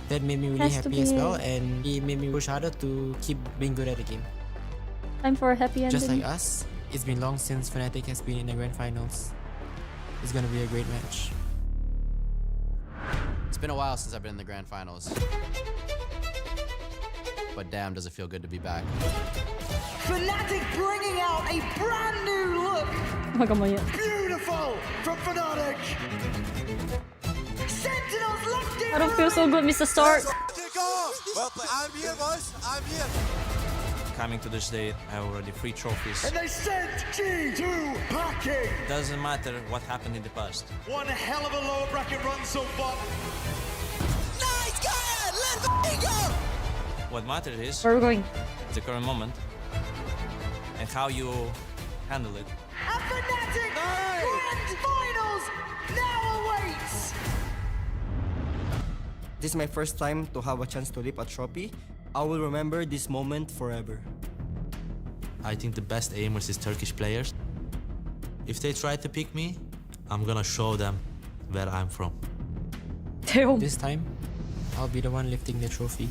That made me really Has to happy be as well, it. and it made me push harder to keep being good at the game. Time for a happy ending. Just like us, it's been long since Fnatic has been in the grand finals. It's gonna be a great match. It's been a while since I've been in the grand finals. But damn, does it feel good to be back. Fnatic bringing out a brand new look. Oh my god, my ear. Beautiful from Fnatic. Sentinels locked in. I don't feel so good, Mr. Stark. Well, I'm here, boys. I'm here. Coming to this day, I have already 3 trophies. And they sent G2 packing. Doesn't matter what happened in the past. One hell of a lower bracket run so far. Nice guy, let me go. What matters is Where are we going? the current moment and how you handle it. And Fnatic Grand Finals now awaits. This is my first time to have a chance to lift a trophy. I will remember this moment forever. I think the best aimers is Turkish players. If they try to pick me, I'm gonna show them where I'm from. Damn. This time, I'll be the one lifting the trophy.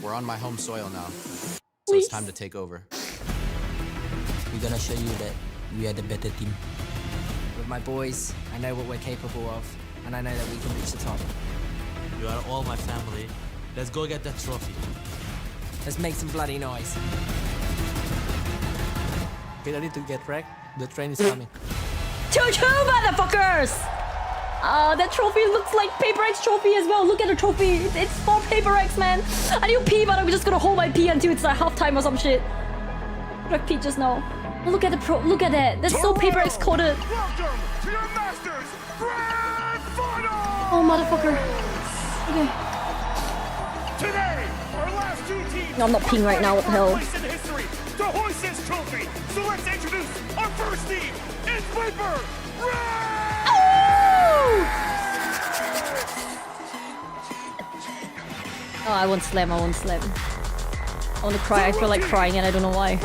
We're on my home soil now, so it's time to take over. We're gonna show you that we are the better team. With my boys, I know what we're capable of, and I know that we can reach the top. You are all my family. Let's go get that trophy. Let's make some bloody noise. Get ready to get wrecked. The train is coming. Choo-choo, motherfuckers! That trophy looks like PRX trophy as well. Look at the trophy. It's for PRX, man. I need to pee, but I'm just gonna hold my pee until it's like halftime or some shit. I peed just now. Look at the look at that. That's so PRX coded. Welcome to your Masters Grand Final. Oh, motherfucker. Okay. Today, our last 2 teams. No, I'm not peeing right now. What the hell? Place in history to hoist this trophy. So let's introduce our first team. It's Viper. Oh, I won't slam. I won't slam. I want to cry. I feel like crying and I don't know why.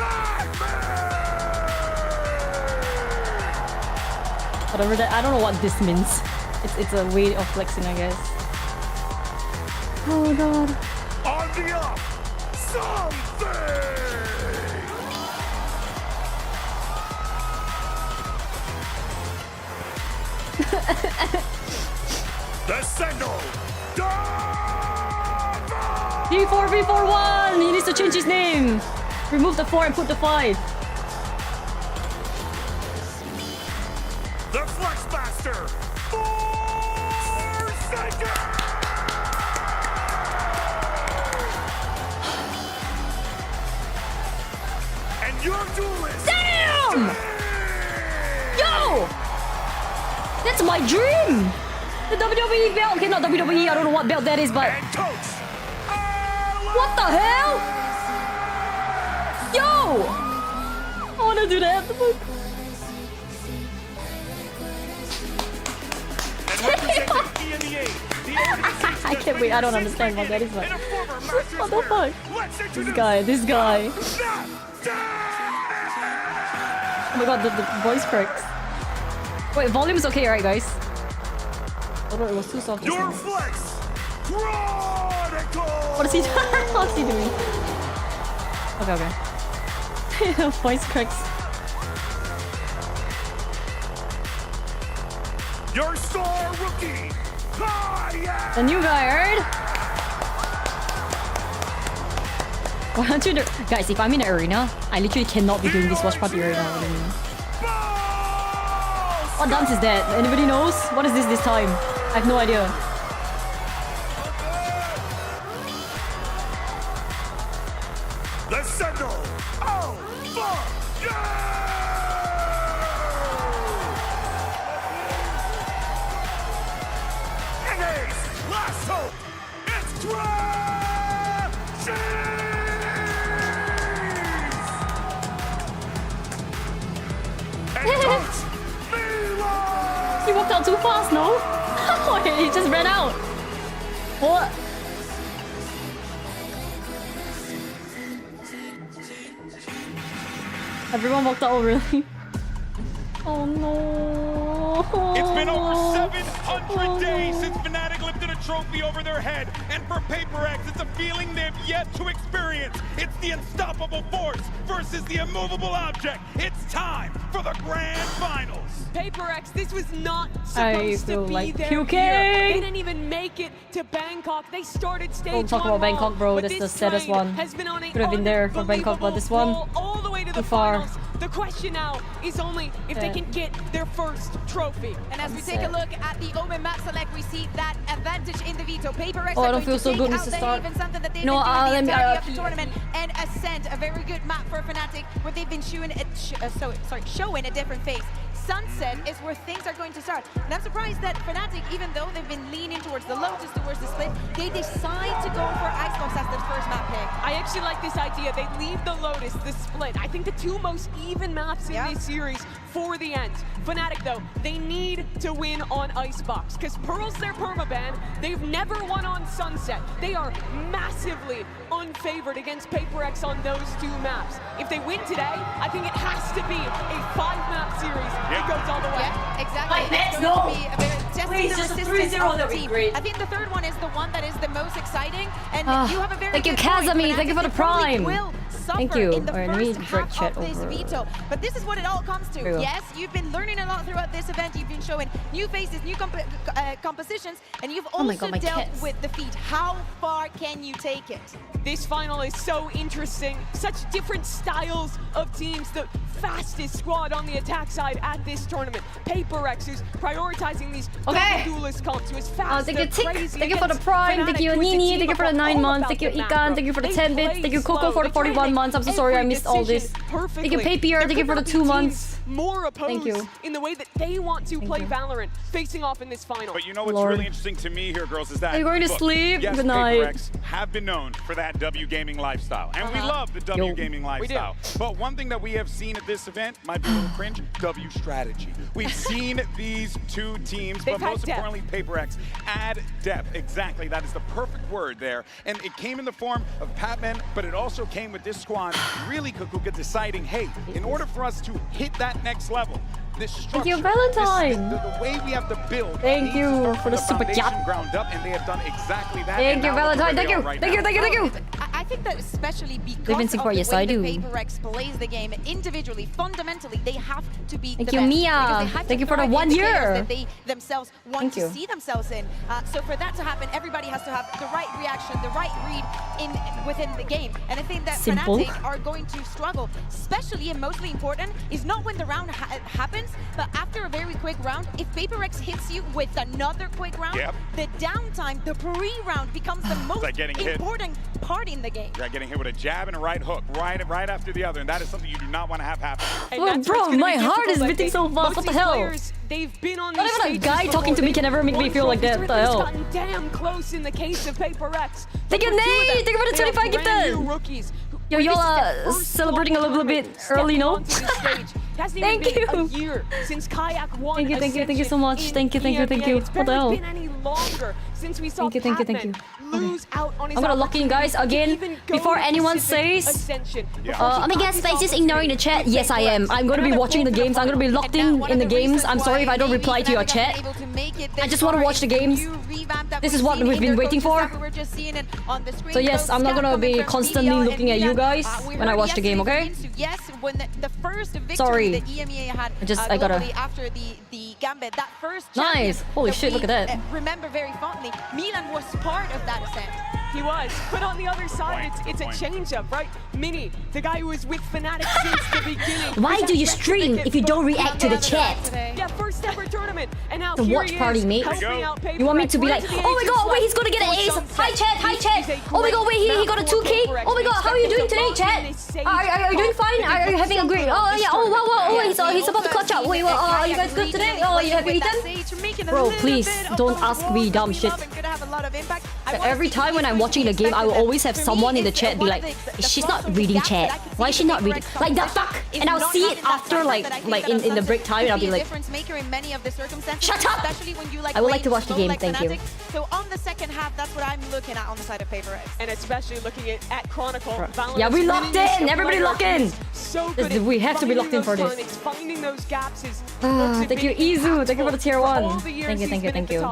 Whatever that. I don't know what this means. It's a way of flexing, I guess. Oh god. On the up. Something. Descendo. V4V41! He needs to change his name! Remove the 4 and put the 5. The Flex Master. 4 seconds. And your duelist. Damn! Yo! That's my dream! The WWE belt. Okay, not WWE. I don't know what belt that is, but... What the hell? Yo! I wanna do that. I can't wait. I don't understand what that is. But what the fuck? This guy. Oh my god, the voice cracks. Wait, volume's okay, right, guys? Oh, it was too soft. Your Flex. What is he doing? What's he doing? Okay, okay. Voice cracks. Your star rookie. The new guy, right? Why don't you do... Guys, if I'm in the arena, I literally cannot be doing this watch party right now. What dance is that? Anybody knows? What is this time? I have no idea. Arsenal of Today's last hope, it's GRAN! He walked out too fast, no? He just ran out. What? Everyone walked out, really? Oh no. It's been over 700 days since Fnatic lifted a trophy over their head, and for PRX, it's a feeling they've yet to experience. It's the unstoppable force versus the immovable object. It's time for the grand finals. PRX, this was not supposed to be like their puking. year. They didn't even make it to Bangkok. They started stage Don't talk about Bangkok, bro. That's the saddest one. Could have been there for Bangkok, but this one all the way to the too far. finals. The question now is only if they can get their first trophy. And as we take a look at the Omen map select, we see that advantage in the veto. PRX Oh, I are don't going feel to so take good, out Mr. the Stark. Haven, something that they've No, been doing let the me, entirety of the tournament. And Ascent, a very good map for Fnatic, where they've been showing a different face. Sunset is where things are going to start. And I'm surprised that Fnatic, even though they've been leaning towards the Lotus, towards the split, they decide to go for Icebox as their first map pick. I actually like this idea. They leave the Lotus, the split. I think the two most even maps in this series for the end. Fnatic, though, they need to win on Icebox, because Pearl's their permaban. They've never won on Sunset. They are massively unfavored against PRX on those two maps. If they win today, I think it has to be a 5-map series. It goes all the way. Yeah, exactly. Like, let's It's going go. to be a very testing Please, the just a resistance 3-0, of the that'd be team. great. I think the third one is the one that is the most exciting, and you have a very thank you, good point. Kazami. Thank you for the Fnatic probably prime. will Thank suffer you. in the Alright, let me first break half chat of this over. veto. But this is what it all comes to. Here we go. Yes, you've been learning a lot throughout this event. You've been showing new faces, new compositions, and you've Oh my also God, my dealt kids. with defeat. How far can you take it? This final is so interesting. Such different styles of teams. The fastest squad on the attack side at this tournament. PRX, who's prioritizing these duelist comps, who is fast. Thank you, Tick. Thank you for the prime. Thank you, Nini. Thank you for the 9 months. Thank you, Ikan. Thank you for the 10 bits. Thank you, Coco, for the 41 months. I'm so sorry I missed all this. Thank you, Papier. Thank you for the 2 months. More opposed Thank you. in the way that they want to play Valorant, facing off in this final. But you know what's really interesting to me here, girls, is that Are you going to sleep? Yes, Good night. PRX have been known for that W gaming lifestyle, and we love the W gaming lifestyle. But one thing that we have seen at this event might be a little cringe: W strategy. We've seen these two teams, but most importantly, PRX add depth. Exactly, that is the perfect word there. And it came in the form of Patman, but it also came with this squad really Kukuka deciding, hey, in order for us to hit that next level, this structure, Thank you, Valentine. the way we have to build. Thank you for the super foundation chat. ground up, and they have done exactly that. Thank you, Valentine. Thank you. Thank you. Thank you. Thank you. I think that especially because Live in of the Singapore, way yes, I that do. PRX plays the game individually, fundamentally, they have to be Thank the you, best. Mia. Because they have Thank to you for the thrive 1 in the chaos year. that they themselves want Thank to you. see themselves in. So for that to happen, everybody has to have the right reaction, the right read within the game. And I think that Simple. Fnatic are going to struggle, especially and mostly important is not when the round happens, but after a very quick round, if PRX hits you with another quick round, the downtime, the pre-round becomes the most like getting hit. important part in the game. You're getting hit with a jab and a right hook, right after the other, and that is something you do not want to have happen. Oh, bro, my heart is beating so fast. What the hell? They've been on Not these even a stages guy before. talking to me can ever make me feel like that. What the hell? Gotten damn close in the case of PRX. Thank you, Nate. Thank you for the 25 gifted. Rookies. Yo, y'all are celebrating a little bit early, no? Thank you. A year since Kayak won. Thank you so much. Thank you. What the hell? It's been any longer since we saw Thank you. lose out on his I'm gonna lock in, guys, again before anyone says. Am I guess faces ignoring the chat? Yes, I am. I'm gonna be watching the games. I'm gonna be locked in the games. I'm sorry if I don't reply to your chat. I just want to watch the games. This is what we've been waiting for. So yes, I'm not gonna be constantly looking at you guys when I watch the game, okay? Yes, when the first victory Sorry. that EMEA had I gotta. globally after the Gambit, that first Nice. Holy shit, look at that. Remember very fondly, Milan was part of that ascent. He was, but on the other side, it's a change-up, right? Mini, the guy who was with Fnatic since the beginning. Why do you stream if you don't react to the chat? Yeah, first ever tournament, and now The here watch he party, is, mate. helping out You want me to be We're like, into the oh my god, wait, he's gonna get an aces ace. left. Hi chat, hi He's a chat. Oh my god, wait, he got a 2K. Oh my god, how are you doing today, chat? Are you doing fine? Are you having a great? Oh yeah. Oh wow. Oh, he's about to clutch up. Wait, are you guys good today? Oh, you having weekend? Bro, please don't ask me dumb shit. Every time when I'm watching the game, I will always have someone in the chat be like, she's not reading chat. Why is she not reading? Like the fuck? And I'll see it after like in the break time, and I'll be like, shut up! I would like to watch the game, thank you. So on the second half, that's what I'm looking at on the side of PRX. And especially looking at Chronicle. Yeah, we locked in! Everybody lock in! So We have to be locked in for this. Finding those gaps is thank you, Izu. Thank you for the tier 1. Thank you.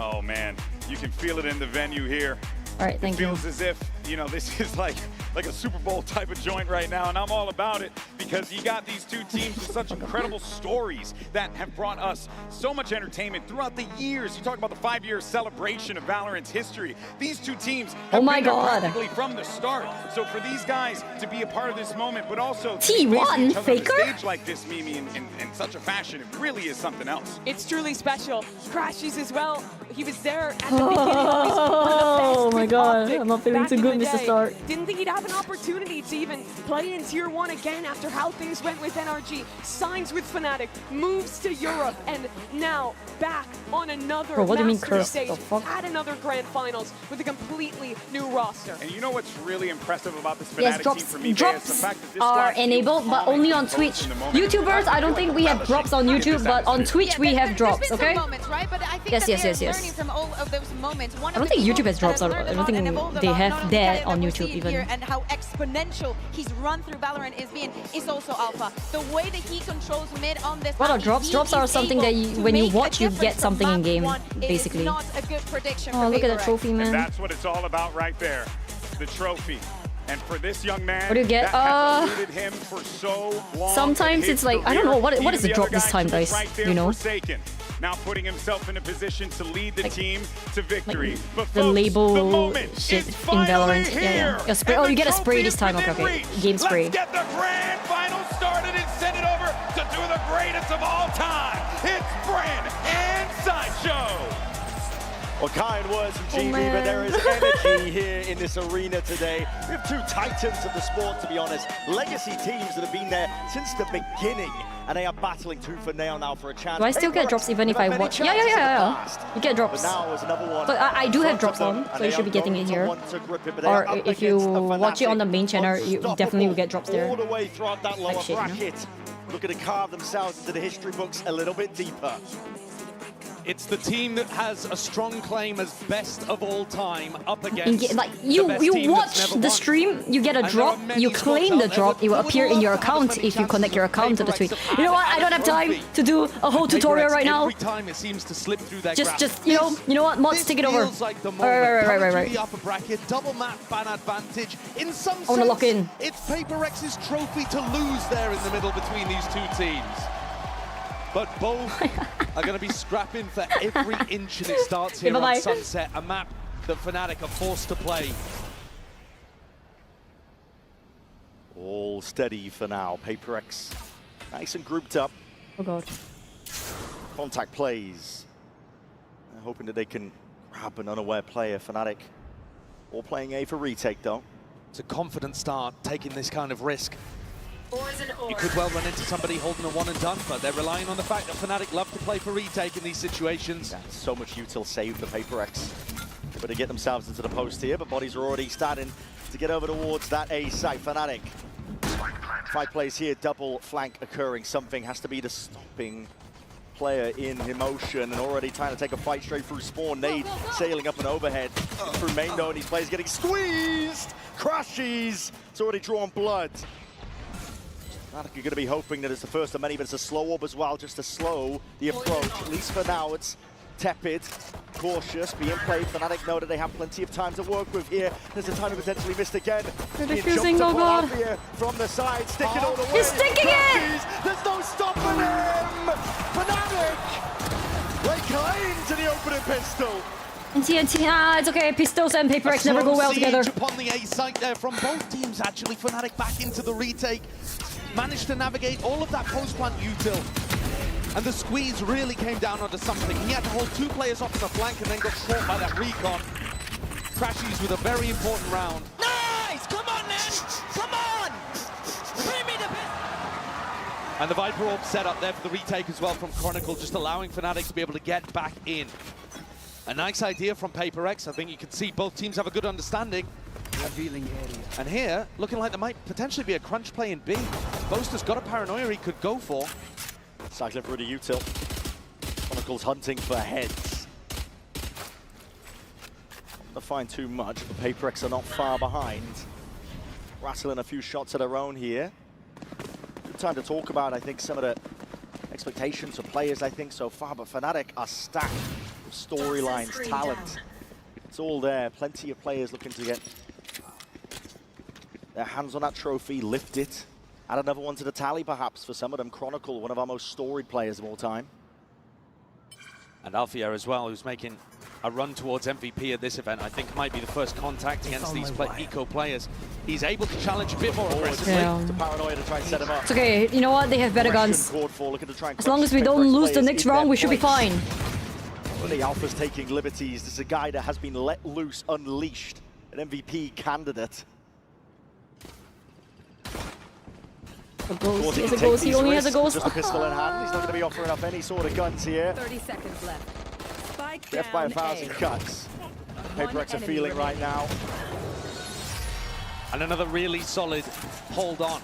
Oh man, you can feel it in the venue here. All right, thank you. It feels as if, you know, this is like a Super Bowl type of joint right now, and I'm all about it because you got these two teams with such incredible stories that have brought us so much entertainment throughout the years. You talk about the 5-year celebration of Valorant's history. These two teams have been there practically from the start. So for these guys to be a part of this moment, but also T1 Faker on a stage like this, Mimi, in such a fashion, it really is something else. It's truly special. Crashies as well. He was there at the beginning. Oh my god, I'm not feeling too good, Mr. Stark. Didn't think he'd have an opportunity to even play in Tier 1 again after how things went with NRG. Signs with Fnatic, moves to Europe, and now back on another Bro, what do you mean master curse? stage The fuck? at another Grand Finals with a completely new roster. And you know what's really impressive about this Fnatic Yes, team for me, drops is the fact that this are squad feels enabled, but only on Twitch. YouTubers, I don't think we have drops on YouTube, but on Twitch we have drops, okay? Yes. I don't think YouTube has drops. I don't think they have that on YouTube even. And how exponential his run through Valorant is also alpha. The way that he controls mid on this. What are drops? Drops are something that when you watch, you get something in game, basically. Not a good prediction oh, look at the trophy, man. And that's what it's all about right there. The trophy. And for this young man, what do you get? that has eluded him for so long. Sometimes it's like, I don't know, what is the drop this time, guys? You know? Now putting himself in a position to lead the team to victory. But the folks, label shit in Valorant. Yeah. A spray. Oh, you get a spray this time. Okay. Game spray. Let's get the grand final started and send it over to two of the greatest of all time. It's Brand and Sideshow. Well, kind words from GB, but there is energy here in this arena today. We have two titans of the sport, to be honest. Legacy teams that have been there since the beginning, and they are battling tooth and nail now for a chance. Do I still get drops even if I watch? Yeah. You get drops. But now is another one. But I do have drops on, so you should be getting it here. Or if you watch it on the main channel, you definitely will get drops there. All the way throughout that lower bracket. Looking to carve themselves into the history books a little bit deeper. It's the team that has a strong claim as best of all time up against like you watch the stream, you get a drop, you claim the drop, it will appear in your account if you connect your account to the tweet. You know what? I don't have time to do a whole tutorial right now. Time it seems to slip through their just you know what? Mods, take it over. Right. Upper bracket, double map ban advantage. In some sense, I want to lock in. It's PaperX's trophy to lose there in the middle between these two teams. But both are going to be scrapping for every inch and it starts here on Sunset, a map that Fnatic are forced to play. All steady for now. PaperX nice and grouped up. Oh god. Contact plays. They're hoping that they can grab an unaware player. Fnatic all playing A for retake though. It's a confident start, taking this kind of risk. You could well run into somebody holding a one and done, but they're relying on the fact that Fnatic love to play for retake in these situations. That's so much util saved for PaperX. They better get themselves into the post here, but bodies are already starting to get over towards that A site. Fnatic. 5 plays here, double flank occurring. Something has to be the stopping player in emotion and already trying to take a fight straight through spawn. Nade sailing up and overhead through main though, and these players getting squeezed. Crashes. It's already drawn blood. Fnatic are going to be hoping that it's the first of many, but it's a slow orb as well, just to slow the approach. At least for now, it's tepid, cautious, being played. Fnatic know that they have plenty of time to work with here. There's a time to potentially missed again. They're defusing, oh god. From the side, sticking all the way. He's sticking it! There's no stopping him! Fnatic! They claim to the opening pistol. And TNT, it's okay. Pistols and PaperX never go well together. Upon the A site there from both teams, actually. Fnatic back into the retake. Managed to navigate all of that post-plant util. And the squeeze really came down onto something. He had to hold 2 players off on the flank and then got caught by that recon. Crashies with a very important round. Nice! Come on, man! Come on! Bring me the best! And the Viper Orb set up there for the retake as well from Chronicle, just allowing Fnatic to be able to get back in. A nice idea from PRX. I think you can see both teams have a good understanding. And here, looking like there might potentially be a crunch play in B. Boaster's got a paranoia he could go for. Cycling through the util. Chronicle's hunting for heads. Not to find too much, but PRX are not far behind. Rattling a few shots of their own here. Good time to talk about, I think, some of the expectations for players, I think, so far, but Fnatic are stacked with storylines, talent. It's all there. Plenty of players looking to get their hands on that trophy, lift it, add another one to the tally, perhaps, for some of them. Chronicle, one of our most storied players of all time. And Alfia as well, who's making a run towards MVP at this event. I think might be the first contact against these eco players. He's able to challenge a bit more aggressively. Yeah. The paranoia to try and set him up. It's okay, you know what? They have better guns. As long as we don't lose the next round, we should be fine. Well, the Alpha's taking liberties. This is a guy that has been let loose, unleashed. An MVP candidate. A ghost. He has a ghost. He only has a ghost. Just a pistol in hand. He's not going to be offering up any sort of guns here. 30 seconds left. Spike Death by 1,000 A. cuts. PRX are feeling right now. And another really solid hold on.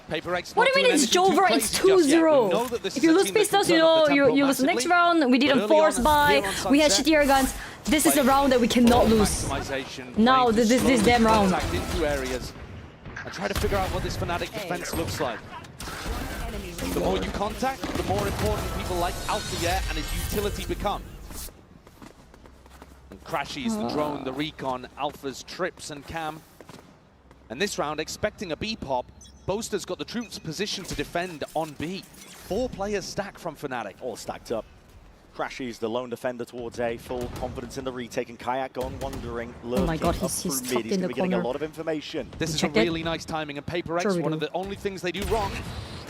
PRX. What do you mean it's over? It's 2-0. If you lose pistols, you know, you lose the next round. We didn't force buy. We had shittier guns. This is a round that we cannot lose. Now, this damn round. Into areas and try to figure out what this Fnatic defense looks like. The more you contact, the more important people like Alfia and his utility become. And Crashies, the drone, the recon, Alpha's trips and cam. And this round, expecting a B pop, Boaster's got the troops positioned to defend on B. 4 players stacked from Fnatic. All stacked up. Crashies, the lone defender towards A, full confidence in the retake, and Kayak gone wandering, lurking. Oh my god, he's tucked He's in going to the be getting corner. a lot of information. This is a really nice timing, and PRX, Sure one of the only things they do wrong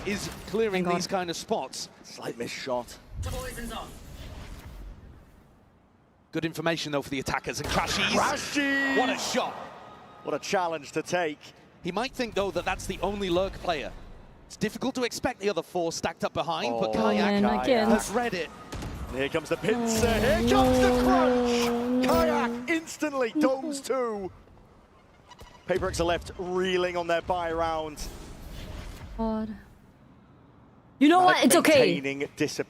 is clearing these kind of spots. Slight miss shot. Good information, though, for the attackers, and Crashies. Crashies! What a shot. What a challenge to take. He might think, though, that that's the only lurk player. It's difficult to expect the other 4 stacked up behind, but Kayak has read it. And here comes the pincer, here comes the crunch! Kayak instantly domes 2. PRX are left reeling on their buy round. God. You know what? It's okay.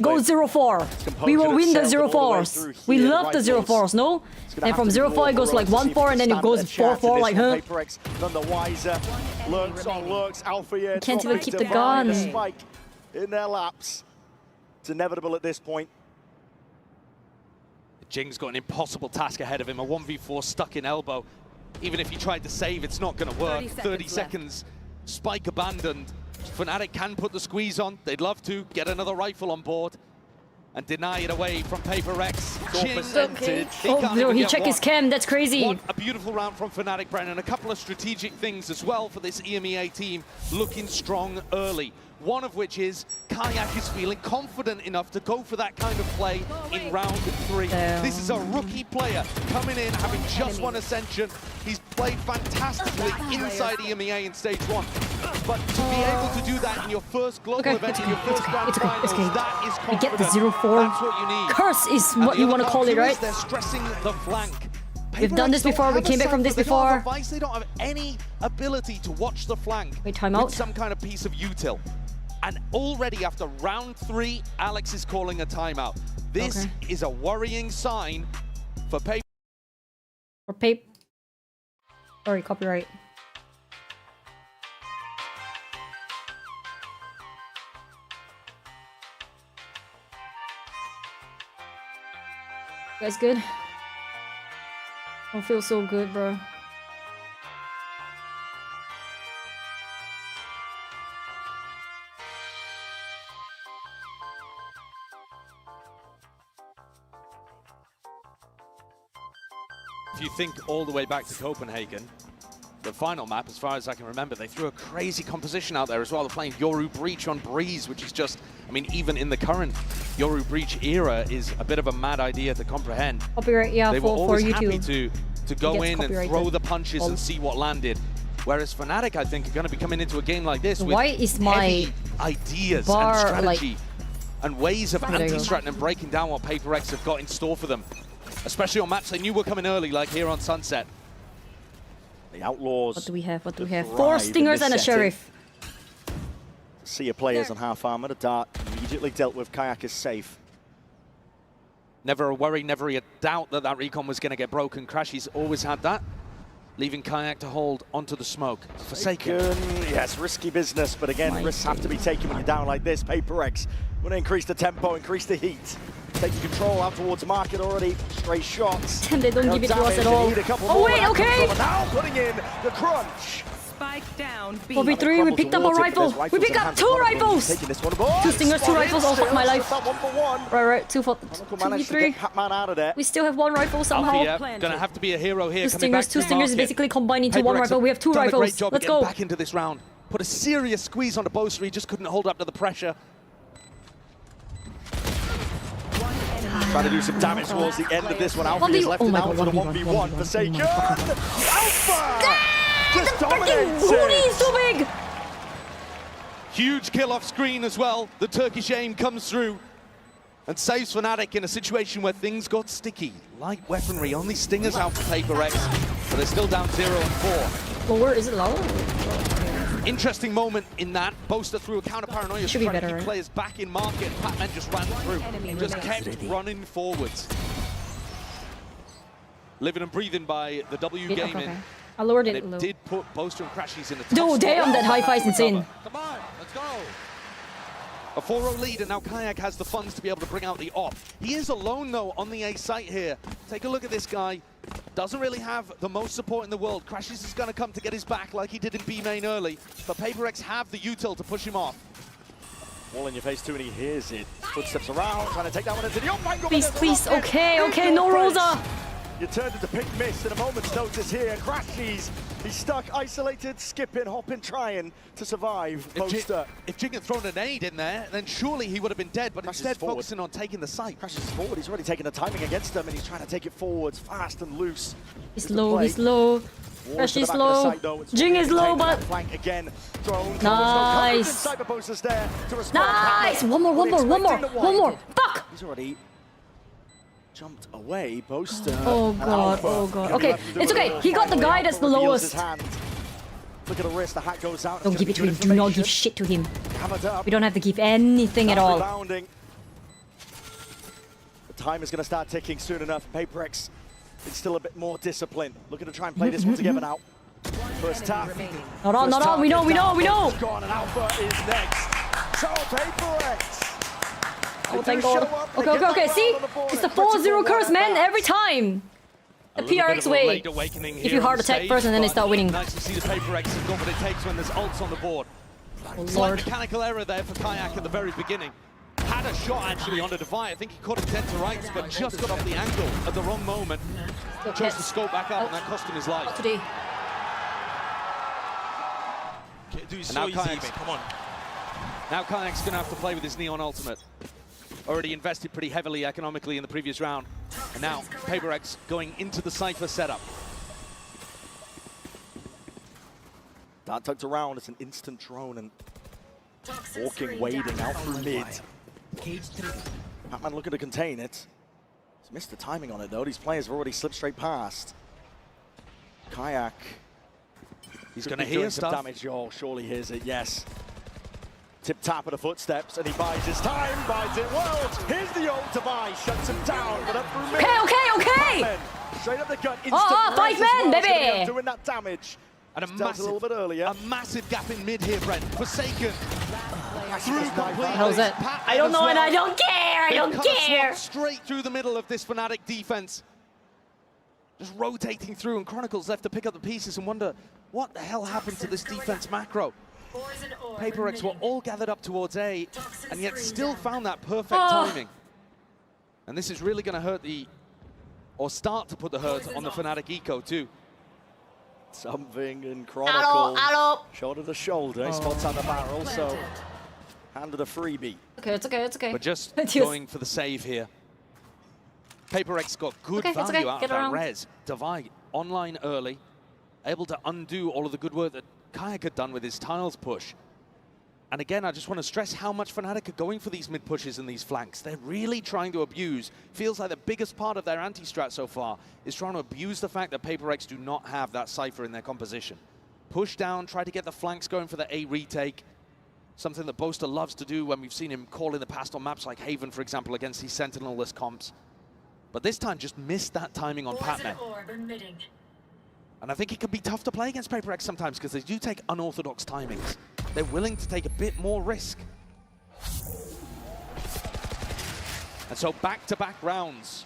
Go 0-4. We will win the 0-4s. We love the 0-4s, no? And from 0-4 it goes like 1-4 and then it goes 4-4 like, huh? PRX none the wiser. Lurks on lurks. Alpha here. Can't even keep the gun. Spike in their laps. It's inevitable at this point. Jing's got an impossible task ahead of him. A 1v4 stuck in elbow. Even if he tried to save, it's not going to work. 30 seconds. Spike abandoned. Fnatic can put the squeeze on. They'd love to get another rifle on board and deny it away from PRX. Okay. Oh, he checked his cam. That's crazy. What a beautiful round from Fnatic, Brennan. A couple of strategic things as well for this EMEA team looking strong early. One of which is Kayak is feeling confident enough to go for that kind of play in round 3. This is a rookie player coming in, having just won Ascension. He's played fantastically inside EMEA in stage 1. But to be able to do that in your first global event, in your first grand finals, that is confident. We get the 0-4. That's what you need. Curse is what you want to call it, right? They're stressing the flank. We've done this before. We came back from this before. They don't have any ability to watch the flank. Wait, time out. With some kind of piece of util. And already after round 3, Alex is calling a timeout. This is a worrying sign for Paper. Or Pape. Sorry, copyright. You guys good? Don't feel so good, bro. If you think all the way back to Copenhagen, the final map, as far as I can remember, they threw a crazy composition out there as well. They're playing Yoru Breach on Breeze, which is just, I mean, even in the current Yoru Breach era, is a bit of a mad idea to comprehend. Copyright, yeah, they were for always YouTube. happy to to go in and copyrighted. throw the punches and see what landed. Whereas Fnatic, I think, are going to be coming into a game like this with heavy ideas and strategy and ways of anti-stratting and breaking down what PRX have got in store for them. Especially on maps they knew were coming early, like here on Sunset. The Outlaws. What do we have? What do we have? 4 Stingers and a Sheriff. See your players on half armor. The dart immediately dealt with. Kayak is safe. Never a worry, never a doubt that that recon was going to get broken. Crashy's always had that, leaving Kayak to hold onto the smoke. Forsaken. Yes, risky business, but again, risks have to be taken when you're down like this. PRX want to increase the tempo, increase the heat. Taking control out towards market already. Stray shots. And they don't give it to us at all. Oh wait, okay. Now putting in the crunch. Spike down B. 4v3, we picked up a rifle. We picked up 2 rifles. 2 Stingers, 2 rifles. Oh fuck my life. Right, 2v3. We still have 1 rifle somehow. Gonna have to be a hero here. 2 Stingers, 2 Stingers basically combined into 1 rifle. We have 2 rifles. Let's go. Back into this round. Put a serious squeeze on the Boaster. He just couldn't hold up to the pressure. Trying to do some damage towards the end of this one. Alfie is left now to the 1v1. Forsaken. Alpha! Just dominates it. So big. Huge kill off screen as well. The Turkish aim comes through and saves Fnatic in a situation where things got sticky. Light weaponry, only Stingers out for PRX, but they're still down 0 and 4. Lower, is it lower? Interesting moment in that. Boaster threw a counter paranoia. Should be better, right? Players back in market. Pac-Man just ran through. Just kept running forwards. Living and breathing by the W Gaming. Okay. I lowered it. And it did put Boaster and Crashies in a tough spot. Damn, that high five's insane. Come on, let's go. A 4-0 lead, and now Kayak has the funds to be able to bring out the op. He is alone, though, on the A site here. Take a look at this guy. Doesn't really have the most support in the world. Crashies is going to come to get his back like he did in B main early, but PRX have the util to push him off. Wall in your face too, and he hears it. Footsteps around, trying to take that one into the op. Please, please, okay, no Rosa. You turned into pick miss in a moment's notice here. Crashies, he's stuck, isolated, skipping, hopping, trying to survive. Boaster. If Jing had thrown a nade in there, then surely he would have been dead, but instead focusing on taking the site. Crashies forward, he's already taken the timing against him, and he's trying to take it forwards fast and loose. He's low, he's low. Crashies low. Jing is low, but... Again, thrown. Nice. Nice! One more. Fuck! He's already jumped away, Boaster. Oh god. Okay, it's okay. He got the guy that's the lowest. Look at the wrist, the hat goes out. Don't give it to him. Do not give shit to him. We don't have to give anything at all. The time is going to start ticking soon enough. PRX is still a bit more disciplined. Looking to try and play this one together now. First tap. Not on. We know. Gone, and Alpha is next. So PRX. Oh, thank God. Okay. See? It's the 4-0 curse, man, every time. The PRX way. If you hard attack first and then they start winning. Nice to see the PRX have got what it takes when there's ults on the board. Oh, Slight mechanical error there for Kayak at the very beginning. Had a shot actually on the Divide. I think he caught him dead to rights, but just got off the angle at the wrong moment. Chose to scope back up, and that cost him his life. Not today. And now Kayak's, come on. Now Kayak's going to have to play with his Neon Ultimate. Already invested pretty heavily economically in the previous round. And now PRX going into the Cypher setup. Dart tucked around, it's an instant drone and walking, wading out through mid. Pac-Man looking to contain it. He's missed the timing on it though. These players have already slipped straight past. Kayak. He's going to hear some damage. Oh, surely hears it, yes. Tip-tap of the footsteps, and he buys his time, buys it well. Here's the ult to buy, shuts him down, but up through mid. Okay. Straight up the gut, instant 5 men, baby. Doing that damage. And a little bit earlier. massive gap in mid here, Brent. Forsaken. Through completely. How's it? I don't know, and I don't care. I don't care. Straight through the middle of this Fnatic defense. Just rotating through, and Chronicles left to pick up the pieces and wonder what the hell happened to this defense macro. PRX were all gathered up towards A, and yet still found that perfect timing. And this is really going to hurt or start to put the hurt on the Fnatic eco too. Something in Chronicle. Shoulder to shoulder, he spots on the barrel, so handed a freebie. Okay, it's okay. But just going for the save here. PRX got good value out of that res. Divide online early, able to undo all of the good work that Kayak had done with his tiles push. And again, I just want to stress how much Fnatic are going for these mid pushes and these flanks. They're really trying to abuse. Feels like the biggest part of their anti-strat so far is trying to abuse the fact that PRX do not have that Cypher in their composition. Push down, try to get the flanks going for the A retake. Something that Boaster loves to do when we've seen him call in the past on maps like Haven, for example, against these Sentinel-less comps. But this time just missed that timing on Patman. And I think it can be tough to play against PRX sometimes because they do take unorthodox timings. They're willing to take a bit more risk. And so back-to-back rounds.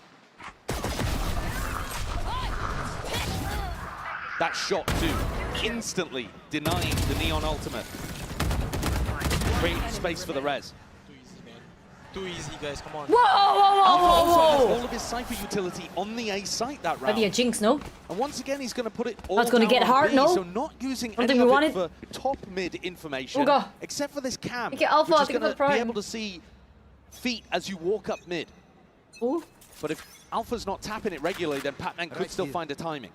That shot too, instantly denying the Neon ultimate. Creating space for the res. Too easy, guys, come on. Whoa, whoa, whoa, whoa, whoa! All of his Cypher utility on the A site that round. Maybe a jinx, no? And once again, he's going to put it all That's going to get hard, B, no? So not using I don't any think we of want it for top mid information, Oh, God. except for this cam, Okay, Alpha, which I is think going to that's be right. able to see feet as you walk up mid. Ooh. But if Alpha's not tapping it regularly, then Patman could still find a timing.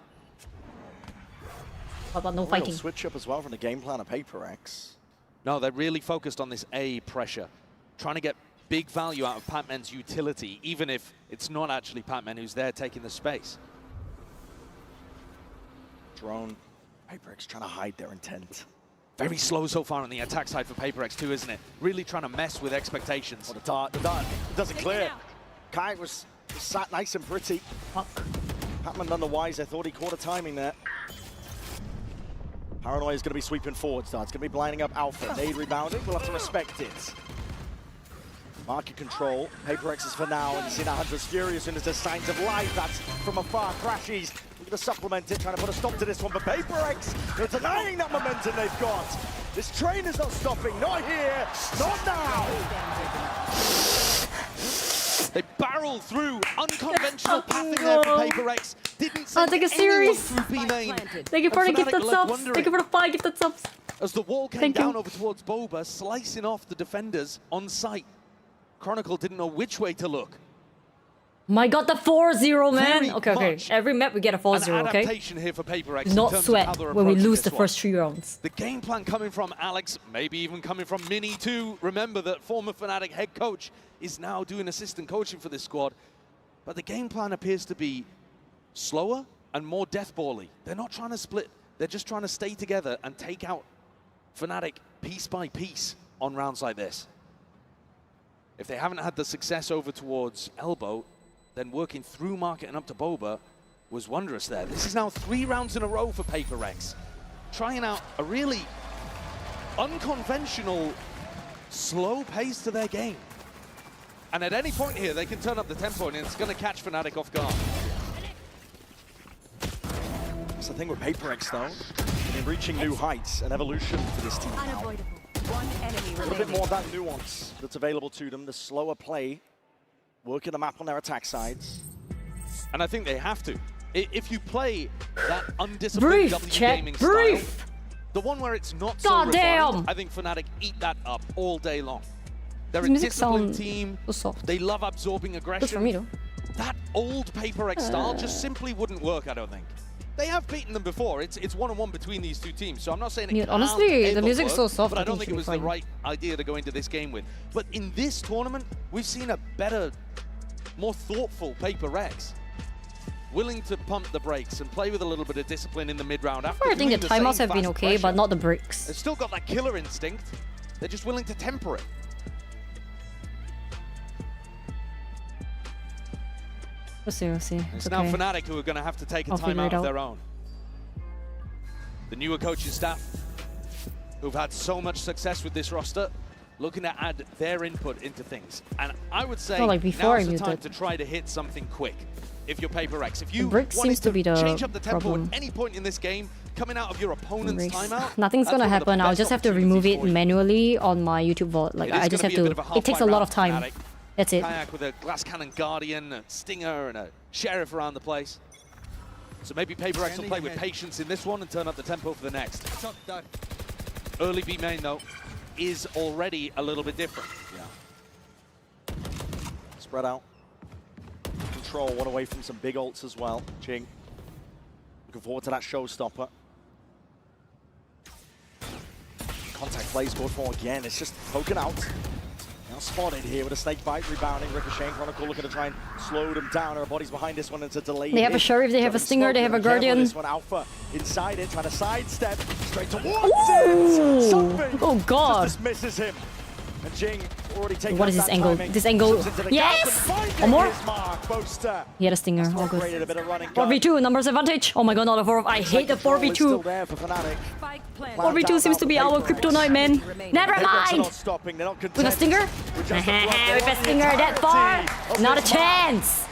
How about no Real fighting? switch up as well from the game plan of PRX. No, they're really focused on this A pressure, trying to get big value out of Patman's utility, even if it's not actually Patman who's there taking the space. Drone. PRX trying to hide their intent. Very slow so far on the attack side for PRX too, isn't it? Really trying to mess with expectations. Oh, the dart doesn't clear. Kai was sat nice and pretty. Fuck. Patman none the wiser. Thought he caught a timing there. Paranoia is going to be sweeping forward. It's going to be blinding up Alpha. Nade rebounding. We'll have to respect it. Market control. PRX is for now. And you see now Hunter's furious and there's signs of life. That's from afar. Crashes. We're going to supplement it. Trying to put a stop to this one. But PRX, they're denying that momentum they've got. This train is not stopping. Not here. Not now. They barrel through unconventional pathing there for PRX. Didn't send take a anyone series. through B main. Thank you for the gifted subs. Thank you for the 5 gifted subs. As the wall came Thank down you. over towards Boba, slicing off the defenders on site. Chronicle didn't know which way to look. My god, the 4-0, man. Very Okay, okay. much Every map we get a An 4-0, okay? adaptation here for PRX. Do in not terms of sweat how they're when we approaching lose the this one. first 3 rounds. The game plan coming from Alex, maybe even coming from Mini too. Remember that former Fnatic head coach is now doing assistant coaching for this squad. But the game plan appears to be slower and more deathball-y. They're not trying to split. They're just trying to stay together and take out Fnatic piece by piece on rounds like this. If they haven't had the success over towards Elbow, then working through Market and up to Boba was wondrous there. This is now 3 rounds in a row for PRX. Trying out a really unconventional, slow pace to their game. And at any point here, they can turn up the tempo and it's going to catch Fnatic off guard. That's the thing with PRX though. In reaching new heights, an evolution for this team now. One enemy A little bit more of that nuance that's available to them, the slower play, working the map on their attack sides. And I think they have to. If you play that undisciplined W gaming style, the one where it's not so refined, I think Fnatic eat that up all day long. They're a disciplined team. They love absorbing aggression. For me, though. That old PRX style just simply wouldn't work, I don't think. They have beaten them before. It's 1-on-1 between these two teams, so I'm not saying it can't honestly, the ever music's so work, soft, but I I don't think think it it should was be the right idea to go into this game with. But in this tournament, we've seen a better, more thoughtful PRX. Willing to pump the brakes and play with a little bit of discipline in the mid-round. I think the timeouts have been okay, but not the breaks. They've still got that killer instinct. They're just willing to temper it. We'll see, we'll see. It's now Fnatic who are going to have to take a timeout of their own. The newer coaching staff, who've had so much success with this roster, looking to add their input into things. And I would say like before now's I the time muted. to try to hit something quick. If you're PRX, if you brick wanted seems to be the change up the tempo problem. at any point in this game, coming out of your opponent's Breaks. timeout, Nothing's that's gonna one of the happen. I'll best just have to remove it opportunities for you. manually on my YouTube vault. Like It is I just gonna have be a bit to. of a It takes a half-fight lot of round time. for Fnatic. That's it. Kayak with a glass cannon guardian, a stinger, and a sheriff around the place. So maybe PRX will play with patience in this one and turn up the tempo for the next. Early B main though is already a little bit different. Yeah. Spread out. Control one away from some big ults as well. Jing. Looking forward to that showstopper. Contact play scored for again. It's just poking out. Now spotted here with a snake bite rebounding. Ricocheting Chronicle looking to try and slow them down. Our bodies behind this one. It's a delay. They have a Sheriff, they have a Stinger, they have a Guardian. This one Alpha inside it, trying to sidestep straight towards it. Something oh God. just dismisses him. And Jing already taking what is this angle? timing. This angle. Yes! One more. He had a Stinger. All good. 4v2, numbers advantage. Oh my God, not a 4. I hate the 4v2. 4v2 seems to be our kryptonite, man. Never mind. With a Stinger? With a Stinger that far? Not a chance.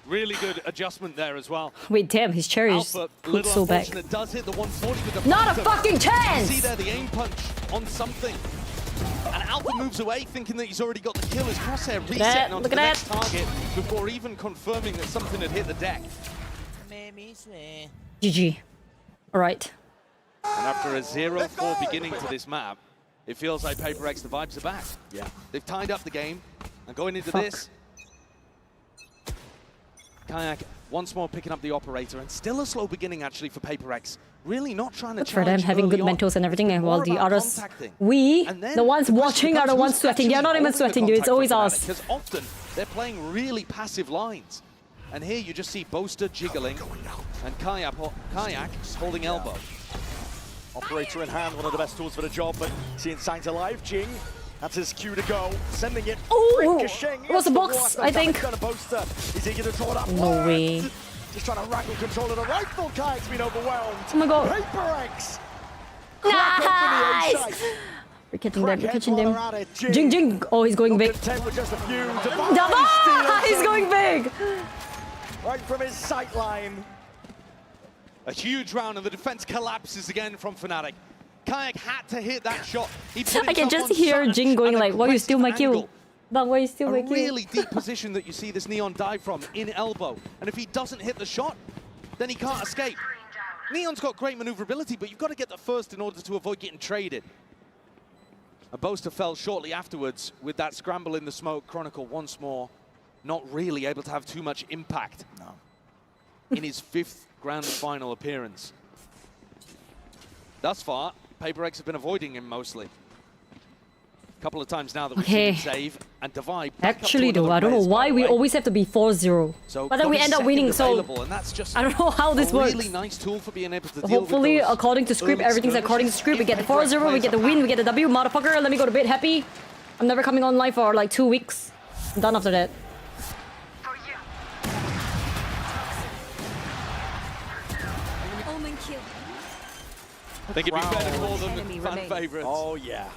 Really good adjustment there as well. Wait, damn, his cherry is so back. Does hit the 140 with the Not a fucking chance! You see there the aim punch on something. And Alpha moves away thinking that he's already got the kill. His crosshair resetting onto the next target before even confirming that something had hit the deck. GG. Alright. And after a 0-4 beginning to this map, it feels like PaperX, the vibes are back. Yeah. They've tied up the game. And going into this, Kayak once more picking up the operator, and still a slow beginning actually for PaperX. Really not trying to for them having good mentals and everything, and while the others, the ones watching are the ones sweating. They're not even sweating, dude. It's always us. Because often they're playing really passive lines. And here you just see Boaster jiggling and Kayak holding elbow. Operator in hand, one of the best tools for the job, but seeing signs alive, Jing. That's his cue to go. Sending it. Oh, it was a box, I think. Is he going to draw that? No way. Just trying to wrangle control of the rifle. Kayak's been overwhelmed. Oh my God. PaperX. Nice. We're catching them. We're catching them. Jing, Jing. Oh, he's going big. Dava! He's going big. Right from his sight line. A huge round, and the defense collapses again from Fnatic. Kayak had to hit that shot. I can just hear Jing going like, why you steal my kill? But why you steal my kill? A really deep position that you see this Neon dive from in elbow. And if he doesn't hit the shot, then he can't escape. Neon's got great maneuverability, but you've got to get the first in order to avoid getting traded. A Boaster fell shortly afterwards with that scramble in the smoke. Chronicle once more not really able to have too much impact in his 5th Grand Final appearance. Thus far, PaperX have been avoiding him mostly. A couple of times now that we've seen him save and divide. Actually though, I don't know why we always have to be 4-0. But then we end up winning, so I don't know how this works. Really nice tool for being able to hopefully, according to script, everything's according to script. We get the 4-0, we get the win, we get the W, motherfucker. Let me go to bed happy. I'm never coming online for like 2 weeks. I'm done after that. I think it'd be better to call them the fan favorites. Oh, yeah.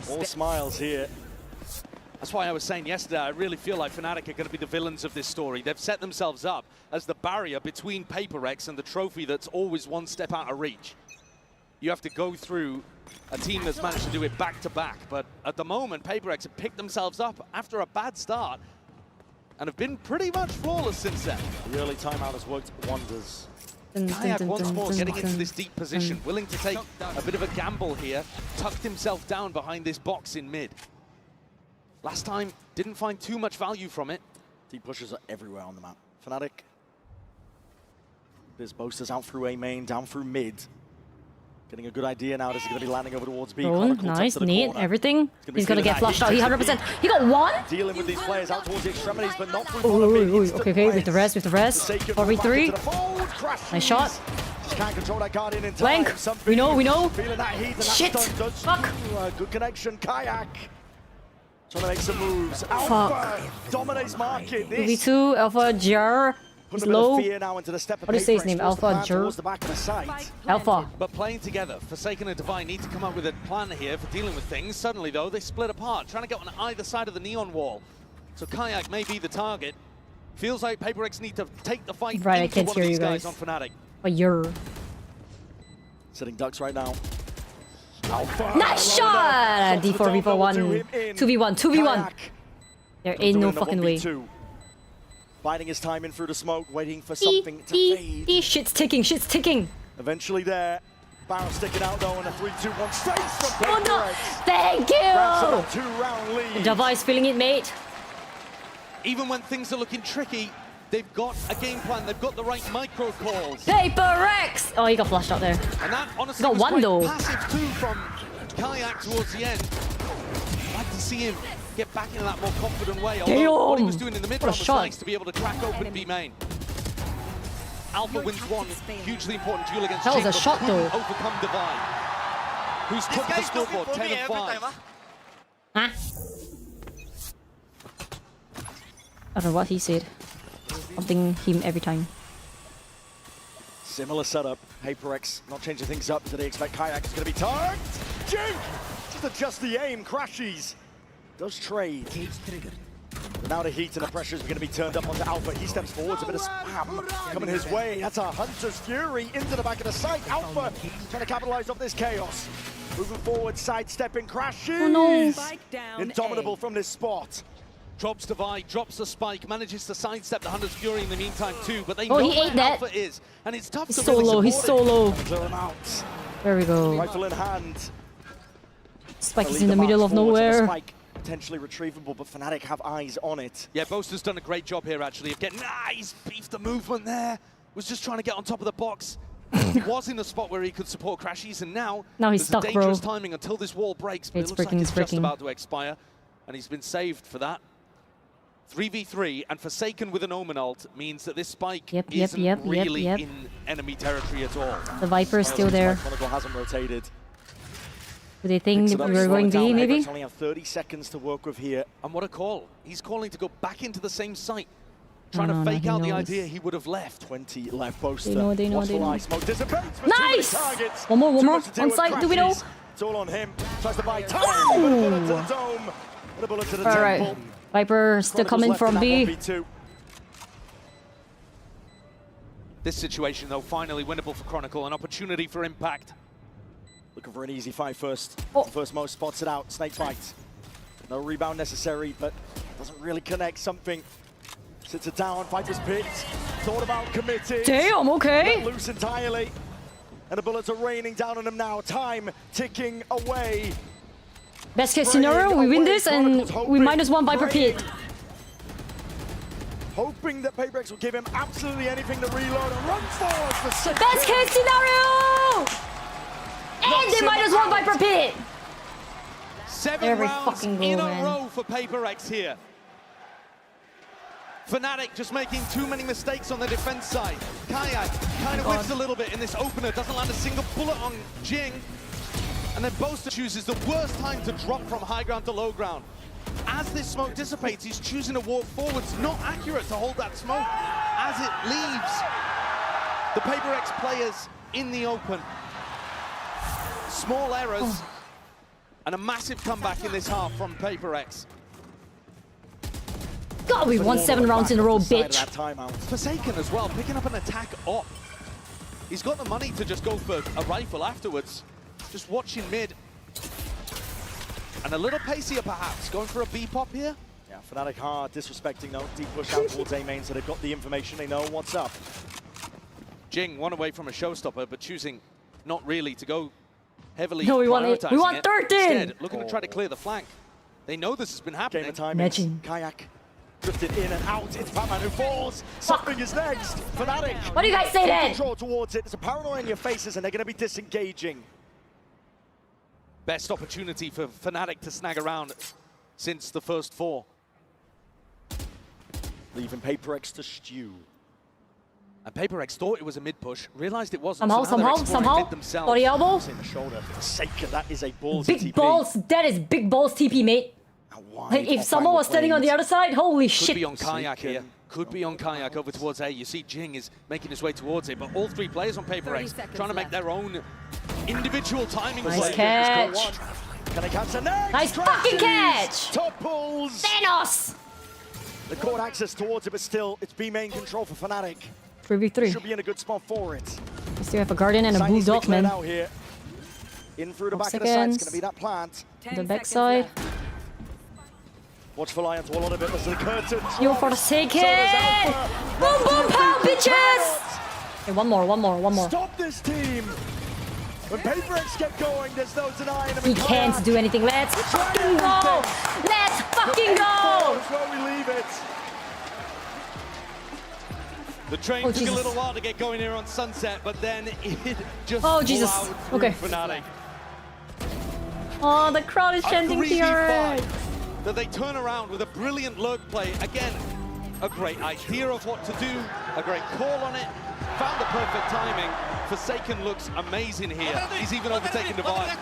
All smiles here. That's why I was saying yesterday, I really feel like Fnatic are going to be the villains of this story. They've set themselves up as the barrier between PaperX and the trophy that's always one step out of reach. You have to go through a team that's managed to do it back-to-back. But at the moment, PaperX have picked themselves up after a bad start and have been pretty much flawless since then. The early timeout has worked wonders. Kayak once more getting into this deep position, willing to take a bit of a gamble here, tucked himself down behind this box in mid. Last time, didn't find too much value from it. Deep pushes are everywhere on the map. Fnatic. There's Boasters out through A main, down through mid. Getting a good idea now. This is going to be landing over towards B. Oh, nice, neat, everything. He's going to get flushed out. He 100%. He got one? Dealing with these players out towards the extremities, but not through one of the okay, with the rest, 4v3. Nice shot. Can't control that Guardian in time. Blank. We know. Shit. Fuck. Good connection. Kayak. Trying to make some moves. Alpha dominates market. V2, Alpha, GR. He's low. What do you say his name? Alpha, GR. Alpha. But playing together, Forsaken and Divine need to come up with a plan here for dealing with things. Suddenly, though, they split apart, trying to get on either side of the Neon wall. So Kayak may be the target. Feels like PaperX need to take the fight right, into I can't one hear of these you guys. on Fnatic. But you're... Sitting ducks right now. Nice shot! D4, V4, 2v1. There ain't no fucking way. Biding his time in through the smoke, waiting for something to fade. Shit's ticking. Eventually there. Barrel sticking out though, and a 3-2-1 stays from PaperX. Oh no! Thank you! Two-round lead. Java is feeling it, mate. even when things are looking tricky, they've got a game plan, they've got the right micro calls. PRX! Oh, he got flashed out there. And that honestly got was one quite though. passive too from Kayak towards the end. I'd like to see him get back into that more confident way. Although what he was doing in the mid-run was nice to be able to crack open B main. Alpha wins one hugely important duel against That was Jing, a but shot couldn't though. overcome Divide. Who's top of the scoreboard, 10 and 5. Huh? I don't know what he said. Something him every time. Similar setup. PRX not changing things up. Did they expect Kayak is going to be tagged? Jing! Just adjust the aim. Crashes. Does trade. But now the heat and the pressures are going to be turned up onto Alpha. He steps forwards. A bit of spam coming his way. That's a Hunter's Fury into the back of the site. Alpha trying to capitalize off this chaos. Moving forward, sidestepping, crashes. Oh no. Indomitable from this spot. Drops Divide, drops the spike, manages to sidestep the Hunter's Fury in the meantime too, but they Oh, know he where ate that. Alpha is, and it's tough He's to so really low, he's support so low. Clear him out. There we go. Rifle in hand. Spike is Lead in the march middle of forwards, and the nowhere. Spike potentially retrievable, but Fnatic have eyes on it. Yeah, Boaster's done a great job here actually of getting, he's beefed the movement there. Was just trying to get on top of the box. He was in the spot where he could support Crashies, and now he's there's stuck, a dangerous bro. timing until this wall breaks, but It's it looks breaking, like it's it's just breaking. about to expire, and he's been saved for that. 3v3, and Forsaken with an Omen ult means that this Spike isn't really in enemy territory at all. The Viper is still there. Chronicle hasn't rotated. Do they think Picks it up, we're going slow it B, down. maybe? PRX only have 30 seconds to work with here. And what a call. He's calling to go back into the same site, trying No, to no, fake he out the knows. idea he would have left. 20 left, Boaster. They know, they know, they Watchful know. eye, smoke dissipates for Nice! too many targets. One more, Too more. much to deal On with site, do we know? Crashies. It's all on him. Tries to buy time. But a bullet to the dome. And a bullet to the Alright. temple. Viper still Chronicles coming left from in B. that 1v2. This situation, though, finally winnable for Chronicle, an opportunity for impact. Looking for an easy fight first. Oh. First Mo spots it out. Snake bite. No rebound necessary, but doesn't really connect something. Sits it down. Viper's picked. Thought about committing. Damn, okay. Let loose entirely. And the bullets are raining down on him now. Time ticking away. Best case scenario, we win this and we -1 Viper pit. Hoping that PRX will give him absolutely anything to reload and run forward for 6 Best case scenario! And they -1 Viper pit. 7 There we rounds fucking go, in man. a row for PRX here. Fnatic just making too many mistakes on the defense side. Kayak kind of whips a little bit in this opener, doesn't land a single bullet on Jing. And then Boaster chooses the worst time to drop from high ground to low ground. As this smoke dissipates, he's choosing to walk forwards. Not accurate to hold that smoke as it leaves the PRX players in the open. Small errors and a massive comeback in this half from PRX. God, we won 7 rounds in a row, bitch. Forsaken as well, picking up an attack op. He's got the money to just go for a rifle afterwards. Just watching mid. And a little pacier perhaps, going for a B-pop here. Yeah, Fnatic hard, disrespecting though. Deep push out towards A main, so they've got the information, they know what's up. Jing, one away from a showstopper, but choosing not really to go heavily No, we want it. We prioritizing want it. 13! Instead, looking to try to clear the flank. They know this has been happening. Game of timing. Imagine. Kayak drifted in and out. It's Batman who falls. Something is next. Fnatic. What do you guys say then? Control towards it. There's a paranoia in your faces, and they're going to be disengaging. Best opportunity for Fnatic to snag around since the first 4. Leaving PRX to stew. And PRX thought it was a mid-push, realized it wasn't. Somehow, so now they're exploring somehow. mid themselves. Body elbow. In the shoulder. Forsaken. That is a ballsy Big TP. balls. That is big balls TP, mate. Like, if someone was standing on the other side, holy Could shit. be on Kayak here. Could be on Kayak over towards A. You see Jing is making his way towards it, but all 3 players on PRX trying to make their own individual timing Nice play. catch. Can I catch the next? Nice fucking catch. Top pulls. Thanos. The court access towards it, but still, it's B main control for Fnatic. 3v3. Should be in a good spot for it. We still have a Guardian and a Side Blue needs to be Dot, cleared man. out here. In through the 12 back of the side, it's seconds. going to be that plant. The backside. Watch for Lion to wall on a bit, there's the curtain. You're forsaken! Boom, boom, pow, bitches! Okay, one more. Stop this team! When PRX get going, there's no denying them. He can't do anything. Let's fucking go! Let's fucking go! That's where we leave it. The train took a little while to get going here on Sunset, but then it just Jesus. Okay. Fnatic. Oh, the crowd is chanting PRX. That they turn around with a brilliant lurk play. Again, a great idea of what to do, a great call on it. Found the perfect timing. Forsaken looks amazing here. He's even overtaken Divide.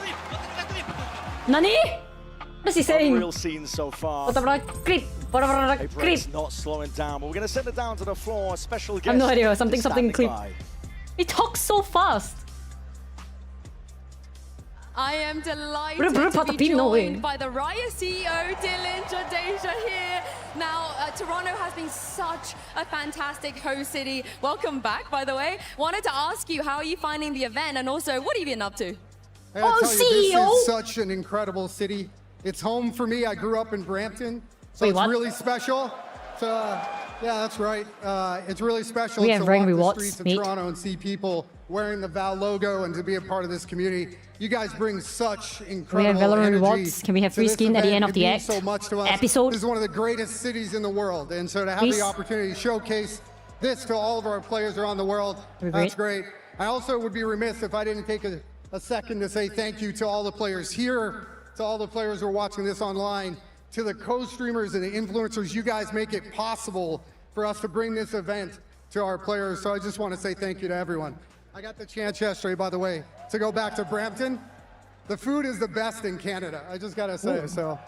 Nani? What is he saying? Real scene so far. PRX not slowing down, but we're going to send it down to the floor. Special guest. I have no idea. Something clip. By. He talks so fast. I am delighted to be joined by the Riot CEO, Dylan Jadeja here. Now, Toronto has been such a fantastic host city. Welcome back, by the way. Wanted to ask you, how are you finding the event? And also, what have you been up to? This is such an incredible city. It's home for me. I grew up in Brampton, so it's really special. So, yeah, that's right. It's really special to walk the streets of Toronto and see people wearing the Val logo and to be a part of this community. You guys bring such incredible energy. Can we have free skin at the end of the act? So much to us. Episode. This is one of the greatest cities in the world, and so to have the opportunity to showcase this to all of our players around the world, that's great. I also would be remiss if I didn't take a second to say thank you to all the players here, to all the players who are watching this online, to the co-streamers and the influencers. You guys make it possible for us to bring this event to our players. So I just want to say thank you to everyone. I got the chance yesterday, by the way, to go back to Brampton. The food is the best in Canada. I just got to say, so.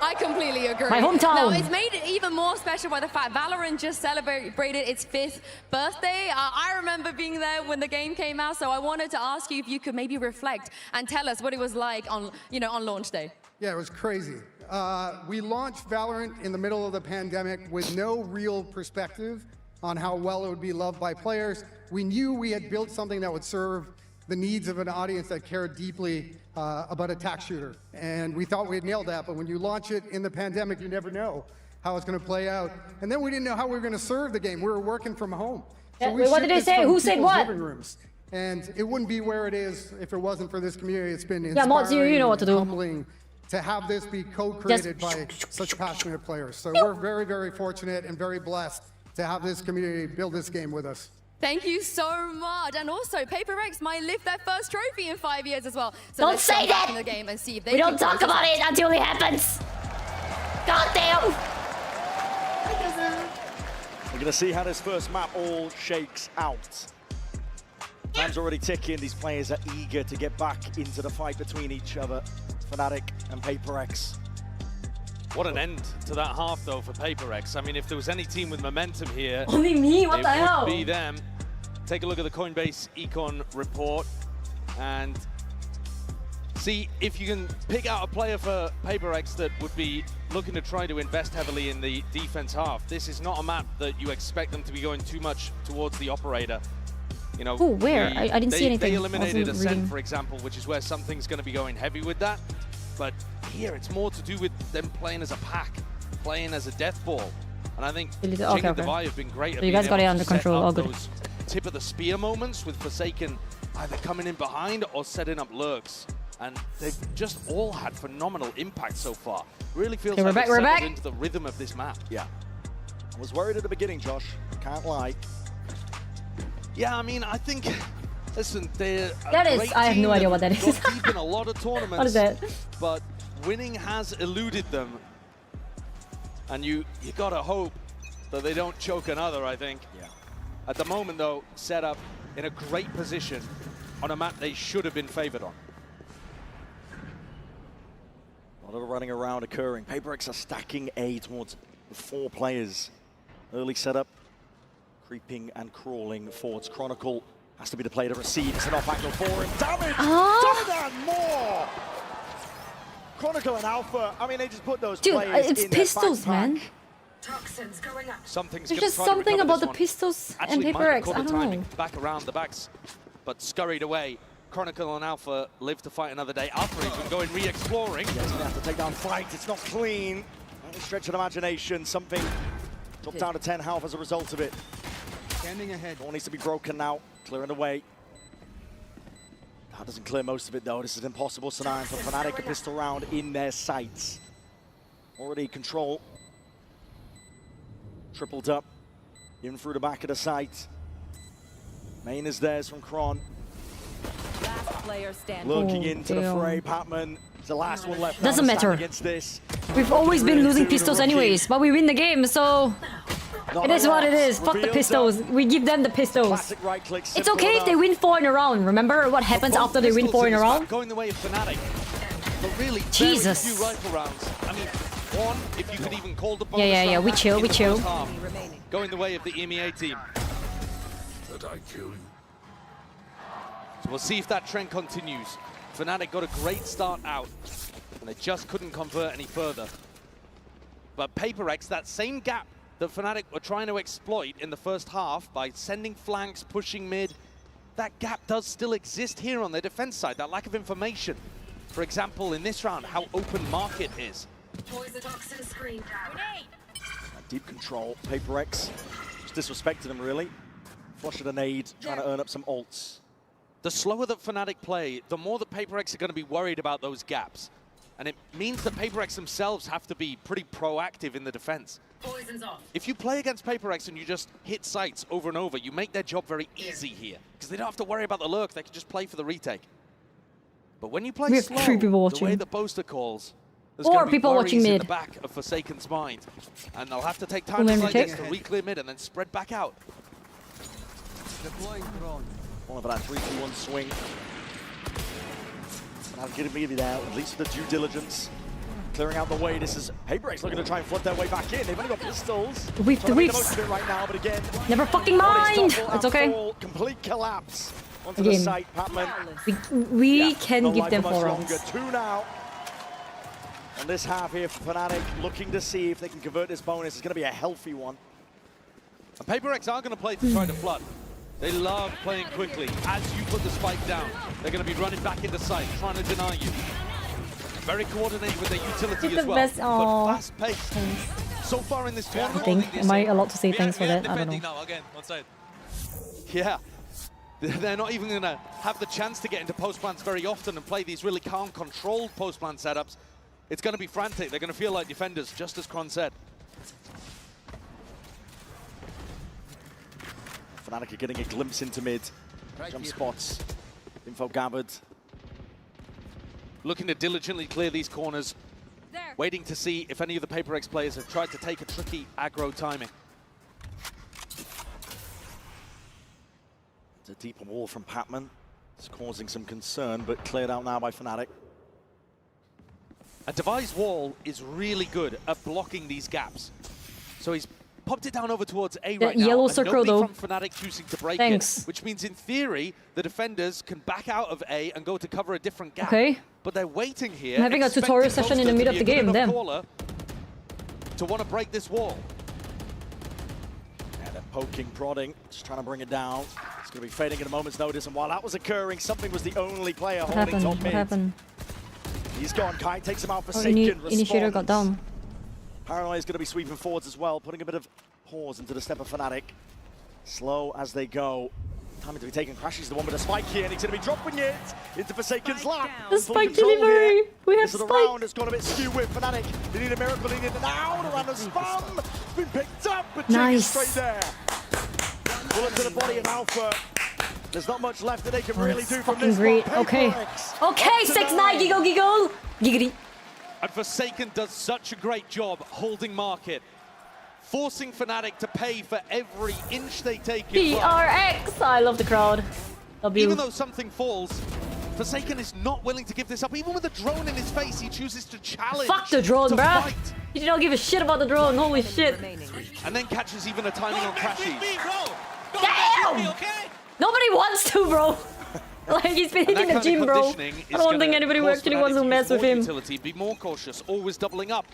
I completely agree. My hometown. Now, it's made it even more special by the fact Valorant just celebrated its 5th birthday. I remember being there when the game came out, so I wanted to ask you if you could maybe reflect and tell us what it was like on, on launch day. Yeah, it was crazy. We launched Valorant in the middle of the pandemic with no real perspective on how well it would be loved by players. We knew we had built something that would serve the needs of an audience that cared deeply about attack shooter. And we thought we had nailed that, but when you launch it in the pandemic, you never know how it's going to play out. And then we didn't know how we were going to serve the game. We were working from home. So we what did they say? Who said what? Living rooms. And it wouldn't be where it is if it wasn't for this community. It's been inspiring, you know what to do. Humbling to have this be co-created by such passionate players. So we're very, very fortunate and very blessed to have this community build this game with us. Thank you so much. And also, PaperX might lift their first trophy in 5 years as well. So don't say that! In the game and see if they we don't talk about it until it happens. God damn! We're going to see how this first map all shakes out. Time's already ticking. These players are eager to get back into the fight between each other. Fnatic and PaperX. What an end to that half, though, for PaperX. I mean, if there was any team with momentum here, only me. What the hell? It would be them. Take a look at the Coinbase Econ report and see if you can pick out a player for PaperX that would be looking to try to invest heavily in the defense half. This is not a map that you expect them to be going too much towards the operator. You know, where? I didn't see anything. They eliminated Ascent, for example, which is where something's going to be going heavy with that. But here, it's more to do with them playing as a pack, playing as a death ball. And I think Jing and Divide have been great at being able to set up those tip of the spear moments with Forsaken either coming in behind or setting up lurks. And they've just all had phenomenal impact so far. Really feels like they've settled into the rhythm of this map. Yeah. I was worried at the beginning, Josh. Can't lie. Yeah, I mean, I think... Listen, they're I have no idea what that is. Got deep in a lot of tournaments, what is that? But winning has eluded them, and you gotta hope that they don't choke another. I think. Yeah. At the moment, though, set up in a great position on a map they should have been favored on. A lot of running around occurring. PaperX are stacking A towards the 4 players. Early setup, creeping and crawling forwards. Chronicle has to be the player to receive. It's an off-angle for him. Damage! Done and more! Chronicle and Alpha, I mean, they just put those players it's in pistols, man. Something's There's just something about the pistols and PaperX, I don't know. Back around the backs, but scurried away. Chronicle and Alpha live to fight another day. Alpha even going re-exploring. Yeah, he's going to have to take down Flight. It's not clean. Only stretch of imagination. Something dropped down to 10 health as a result of it. Standing ahead. All needs to be broken now. Clearing away. That doesn't clear most of it, though. This is an impossible scenario for Fnatic. A pistol round in their sights. Already control. Tripled up. In through the back of the site. Main is theirs from Kron. Last player standing. Looking into the fray, Patman. It's the last one left. Doesn't matter. Against this. We've always been losing pistols anyways, but we win the game, so it is what it is. Fuck the pistols. We give them the pistols. It's okay if they win 4 in a round. Remember what happens after they win 4 in a round? Going the way of Fnatic. But really, Jesus. very few rifle rounds. I mean, one, if you could even call the bonus Yeah. round We back chill. in We the chill. first half, going the way of the EMEA team. Did I kill you? So we'll see if that trend continues. Fnatic got a great start out, and they just couldn't convert any further. But PRX, that same gap that Fnatic were trying to exploit in the first half by sending flanks, pushing mid, that gap does still exist here on their defense side, that lack of information. For example, in this round, how open market is. Deep control, PRX. Just disrespected them, really. Flush at a nade, trying to earn up some ults. The slower that Fnatic play, the more that PRX are going to be worried about those gaps. And it means that PRX themselves have to be pretty proactive in the defense. If you play against PRX and you just hit sites over and over, you make their job very easy here. Because they don't have to worry about the lurk, they can just play for the retake. But when you play slow, 3 people watching. the way the Boaster calls, there's Or going to be people watching worries in mid. the back of Forsaken's mind. And they'll have to take time like this to re-clear mid and then spread back out. Deploying drone. One of that 3-2-1 swing. And I'll give me that, at least the due diligence. Clearing out the way. This is PRX looking to try and flood their way back in. They've only got pistols. The weep, the weeps. Right now, but again, Never fucking mind. It's okay. Complete collapse onto the site. Patman. We can give them 4 rounds. 2 now. On this half here for Fnatic, looking to see if they can convert this bonus. It's going to be a healthy one. And PRX are going to play to try to flood. They love playing quickly. As you put the spike down, they're going to be running back into sight, trying to deny you. Very coordinated with their utility as well, but fast-paced. So far in this tournament, I think. Am I allowed to say thanks for that? I don't know. now again, on side. Yeah, they're not even going to have the chance to get into post plants very often and play these really calm, controlled post plant setups. It's going to be frantic. They're going to feel like defenders, just as Kron said. Fnatic are getting a glimpse into mid. Jump spots. Info gathered. Looking to diligently clear these corners. Waiting to see if any of the PRX players have tried to take a tricky aggro timing. It's a deeper wall from Patman. It's causing some concern, but cleared out now by Fnatic. A devised wall is really good at blocking these gaps. So he's popped it down over towards A right now. Yellow circle though. From Fnatic choosing to break Thanks. it, which means in theory the defenders can back out of A and go to cover a different gap. Okay. But they're waiting here. I'm having a tutorial session in the middle of the game, damn. To want to break this wall. Yeah, they're poking, prodding, just trying to bring it down. It's going to be fading at a moment's notice, and while that was occurring, something was the only player holding top mid. What happened? He's gone. Kai takes him out for Initiator got down. Paranoia is going to be sweeping forwards as well, putting a bit of pause into the step of Fnatic. Slow as they go. Time to be taken. Crashes the one with a spike here, and he's going to be dropping it into Forsaken's lap. The spike delivery. We have spike. spike. The round has gone a bit skew with Fnatic. They need a miracle. They need it now. The round of spun. It's been picked up, but nice. straight there. Bullet to the body of Alpha. There's not much left that they can really do from this great. one. Okay. Okay, 6-9, giggle. Giggity. And Forsaken does such a great job holding market, forcing Fnatic to pay for every inch they take. PRX. I love the crowd. Even though something falls, Forsaken is not willing to give this up. Even with a drone in his face, he chooses to challenge. Fuck the drone, bruh. He did not give a shit about the drone. Holy shit. And then catches even a timing on crashes. Damn! Nobody wants to, bro. Like, he's been hitting the gym, bro. I don't think anybody actually wants to mess with him. Utility, be more cautious, always doubling up.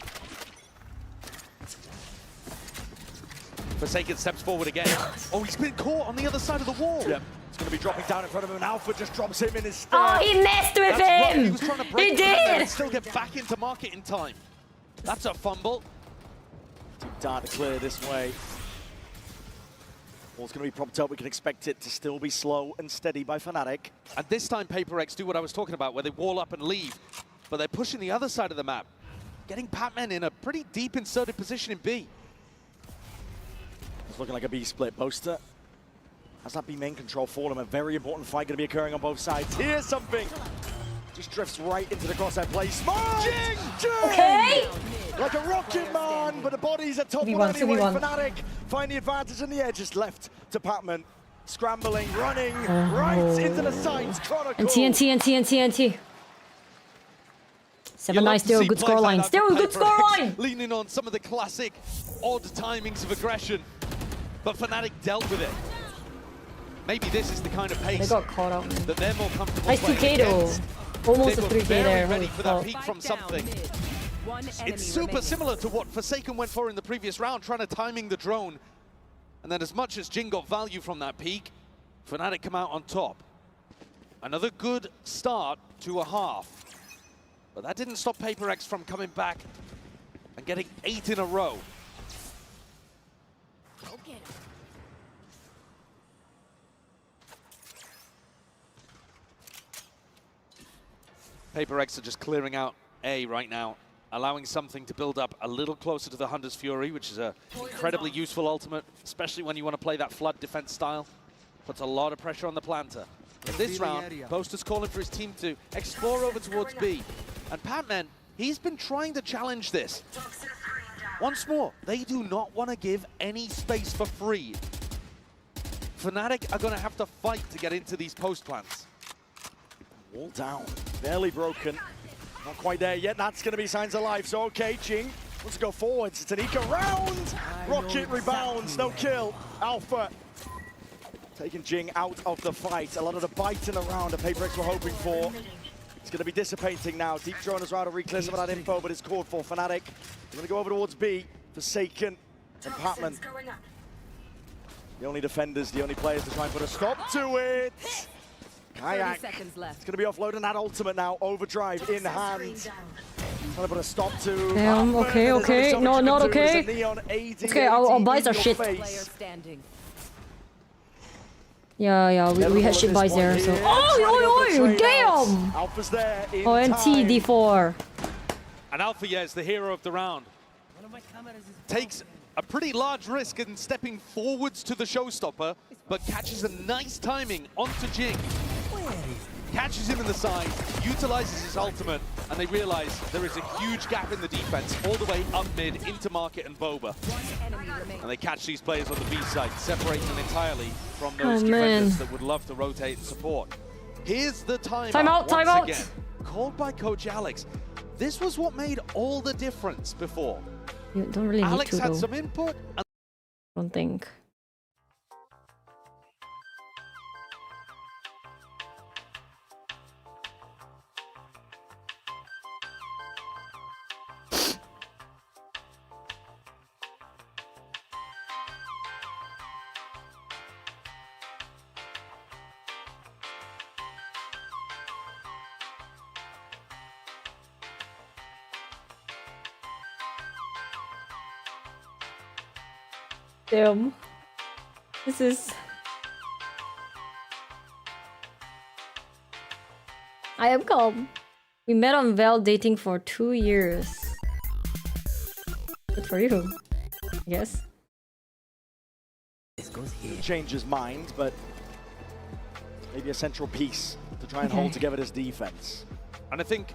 Forsaken steps forward again. Oh, he's been caught on the other side of the wall. Yep. It's going to be dropping down in front of him, and Alpha just drops him in his stead. Oh, he messed with him! Right. He was trying to break he did! And still get back into market in time. That's a fumble. Deep dart to clear this way. Ball's going to be propped up. We can expect it to still be slow and steady by Fnatic. And this time, PRX do what I was talking about, where they wall up and leave. But they're pushing the other side of the map, getting Patman in a pretty deep inserted position in B. It's looking like a B split. Boaster has that B main control for him. A very important fight going to be occurring on both sides. Here's something. Just drifts right into the crosshair play. Smart! Jing! Okay! Like a rocket man, but the body's a top one anyway. Fnatic find the advantage in the edge. Just left to Patman. Scrambling, running, right into the sights. And TNT. 7-9, still a good scoreline. Still a good scoreline! Leaning on some of the classic odd timings of aggression, but Fnatic dealt with it. Maybe this is the kind of pace they got caught out, man. that they're more comfortable Nice 2K though. Almost a 3K there. Ready for that peak from something. It's super similar to what Forsaken went for in the previous round, trying to timing the drone. And then as much as Jing got value from that peak, Fnatic come out on top. Another good start to a half. But that didn't stop PRX from coming back and getting 8 in a row. PRX are just clearing out A right now, allowing something to build up a little closer to the Hunter's Fury, which is an incredibly useful ultimate, especially when you want to play that flood defense style. Puts a lot of pressure on the planter. In this round, Boaster's calling for his team to explore over towards B. And Patman, he's been trying to challenge this. Once more, they do not want to give any space for free. Fnatic are going to have to fight to get into these post plants. Wall down, barely broken. Not quite there yet, that's going to be signs of life. So okay, Jing wants to go forwards. It's an eco round. Rocket rebounds, no kill. Alpha taking Jing out of the fight. A lot of the biting around that PRX were hoping for. It's going to be dissipating now. Deep drone as well to reclear some of that info, but it's called for Fnatic. They're going to go over towards B. Forsaken and Patman. The only defenders, the only players to try and put a stop to it. Kayak. 30 seconds left. It's going to be offloading that ultimate now. Overdrive in hand. Trying to put a stop to. Damn, okay. No, not okay. Okay, our buys are shit. Yeah, we had shit buys there, so. Oh, damn! Alpha's there. Oh, NT D4. And Alpha, yeah, is the hero of the round. Takes a pretty large risk in stepping forwards to the showstopper, but catches a nice timing onto Jing. Catches him in the side, utilizes his ultimate, and they realize there is a huge gap in the defense all the way up mid into Market and Boba. And they catch these players on the B side, separating them entirely from those defenders that would love to rotate and support. Here's the timeout once again, called by Coach Alex. This was what made all the difference before. You don't really need Alex to, had though. some input. I don't think. Damn. This is... I am calm. We met on Val dating for 2 years. Good for you, I guess. Change his mind, but maybe a central piece to try and hold together this defense. And I think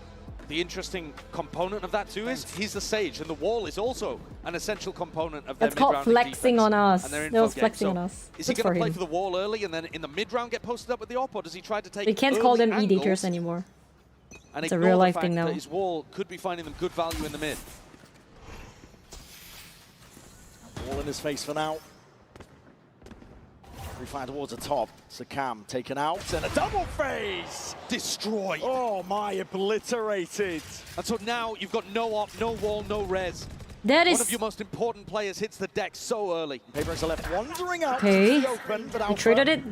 the interesting component of that too is he's the Sage, and the wall is also an essential component of their mid-round defense. That's called flexing on us. And their That was info game. flexing So on us. is he Good going to for play him. for the wall early and then in the mid-round get posted up with the op, or does he try to take We can't call them early E-daters angles anymore. and It's a ignore real the life fact thing now. that his wall could be finding them good value in the mid? Wall in his face for now. We find towards the top. Sakam taken out and a double face! Destroyed! Oh my, obliterated! And so now you've got no op, no wall, no res. That One is... of your most important players hits the deck so early. PRX are left wandering out Okay. to the open, but We Alpha, traded it.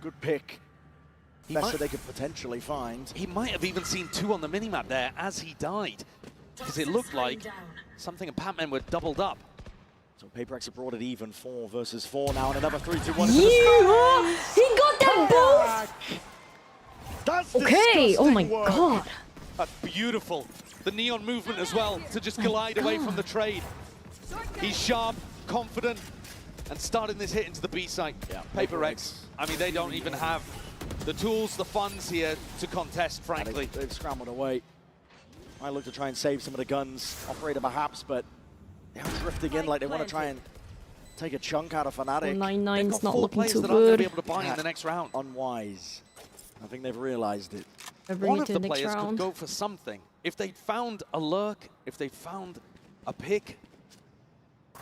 good pick. Best that they could potentially find. He might have even seen 2 on the minimap there as he died, because it looked like something and Patman were doubled up. So PRX have brought it even, 4 versus 4 now, and another 3-2-1 into the Yeah! He got them both! That's Okay, oh my work. god. That's beautiful. The neon movement as well, to just glide away from the trade. He's sharp, confident, and starting this hit into the B site. Yeah, PRX, I mean, they don't even have the tools, the funds here to contest, frankly. They've scrambled away. Might look to try and save some of the guns, operator perhaps, but they're drifting in like they want to try and take a chunk out of Fnatic. 9-9's not looking too that aren't going to be good. able to buy in the next round. Unwise. I think they've realized it. One of the players could go for something. If they'd found a lurk, if they'd found a pick.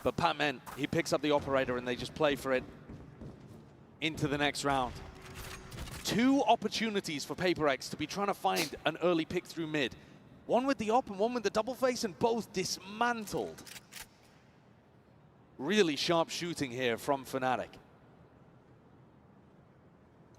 But Patman, he picks up the operator and they just play for it into the next round. 2 opportunities for PRX to be trying to find an early pick through mid. One with the op and one with the double face, and both dismantled. Really sharp shooting here from Fnatic.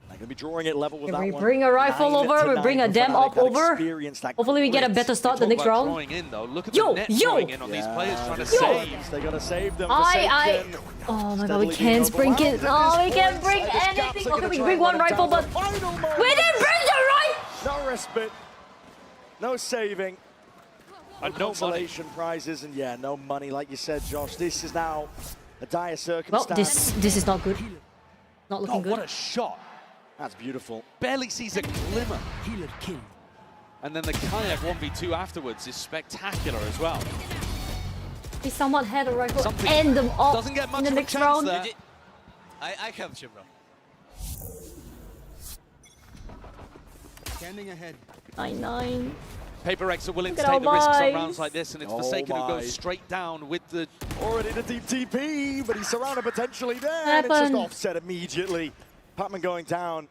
They're going to be drawing it level with that we one. bring a rifle over, we bring a damn op over. Hopefully we get a better start the next round. In, though. Look at the net throwing in on these players trying to save. They got to save them. Oh my god, we can't bring it. Oh, we can't bring anything. Okay, we bring one rifle, but we didn't bring the rifle. No respite, no saving, and no consolation prizes, and yeah, no money. Like you said, Josh, this is now a dire circumstance. Well, this is not good. Not looking good. What a shot. That's beautiful. Barely sees a glimmer. And then the kayak 1v2 afterwards is spectacular as well. If someone had a rifle and them off doesn't get much in the of a next chance round. there. I helped you, bro. Standing ahead. 9-9. PRX are willing to take the risks on rounds like this, and it's Forsaken who goes straight down with the... Already the deep TP, but he's surrounded potentially there, and it's just offset immediately. Patman going down.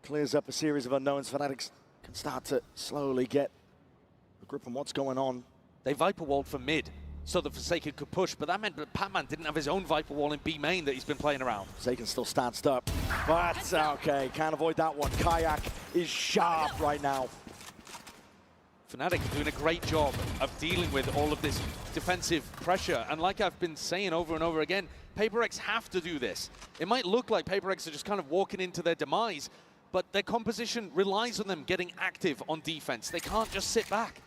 Clears up a series of unknowns. Fnatic can start to slowly get a grip on what's going on. They Viper walled for mid, so that Forsaken could push, but that meant that Patman didn't have his own Viper wall in B main that he's been playing around. Forsaken still stands up, but okay, can't avoid that one. Kayak is sharp right now. Fnatic are doing a great job of dealing with all of this defensive pressure, and like I've been saying over and over again, PRX have to do this. It might look like PRX are just kind of walking into their demise, but their composition relies on them getting active on defense. They can't just sit back.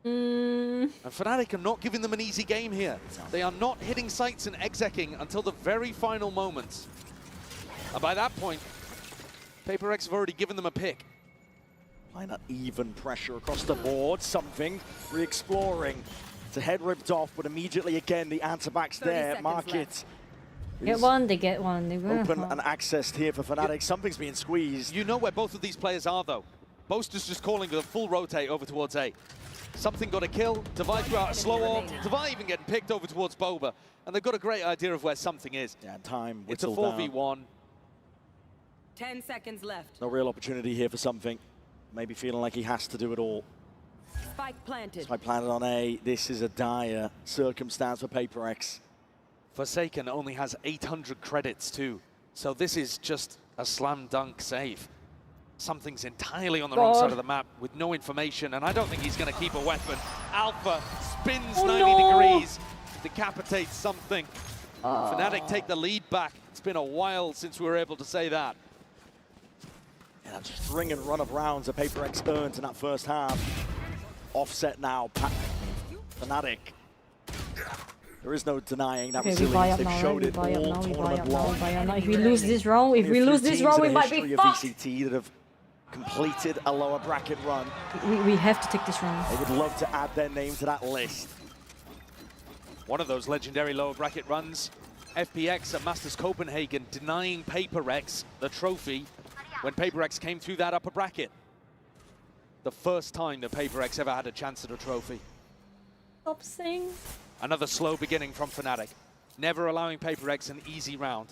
And Fnatic are not giving them an easy game here. They are not hitting sights and execing until the very final moments. And by that point, PRX have already given them a pick. Applying that even pressure across the board, something, re-exploring. To head ripped off, but immediately again, the answer back's there. Market. Get one, they get one. They open and accessed here for Fnatic. Something's being squeezed. You know where both of these players are, though. Boaster's just calling with a full rotate over towards A. Something got a kill. Devi threw out a slow orb. Devi even getting picked over towards Boba. And they've got a great idea of where something is. Yeah, time. It's a 4v1. 10 seconds left. No real opportunity here for something. Maybe feeling like he has to do it all. Spike planted. Spike planted on A. This is a dire circumstance for PRX. Forsaken only has 800 credits too. So this is just a slam dunk save. Something's entirely on the wrong side of the map with no information, and I don't think he's going to keep a weapon. Alpha spins 90 degrees, decapitates something. Fnatic take the lead back. It's been a while since we were able to say that. Yeah, that string and run of rounds that PRX earned in that first half. Offset now, Fnatic. There is no denying that resilience. They've showed it all tournament long. If we lose this round, we might be fucked. VCT that have completed a lower bracket run. We have to take this round. They would love to add their name to that list. One of those legendary lower bracket runs, FPX at Masters Copenhagen denying PRX the trophy when PRX came through that upper bracket. The first time that PRX ever had a chance at a trophy. Stop saying. Another slow beginning from Fnatic, never allowing PRX an easy round.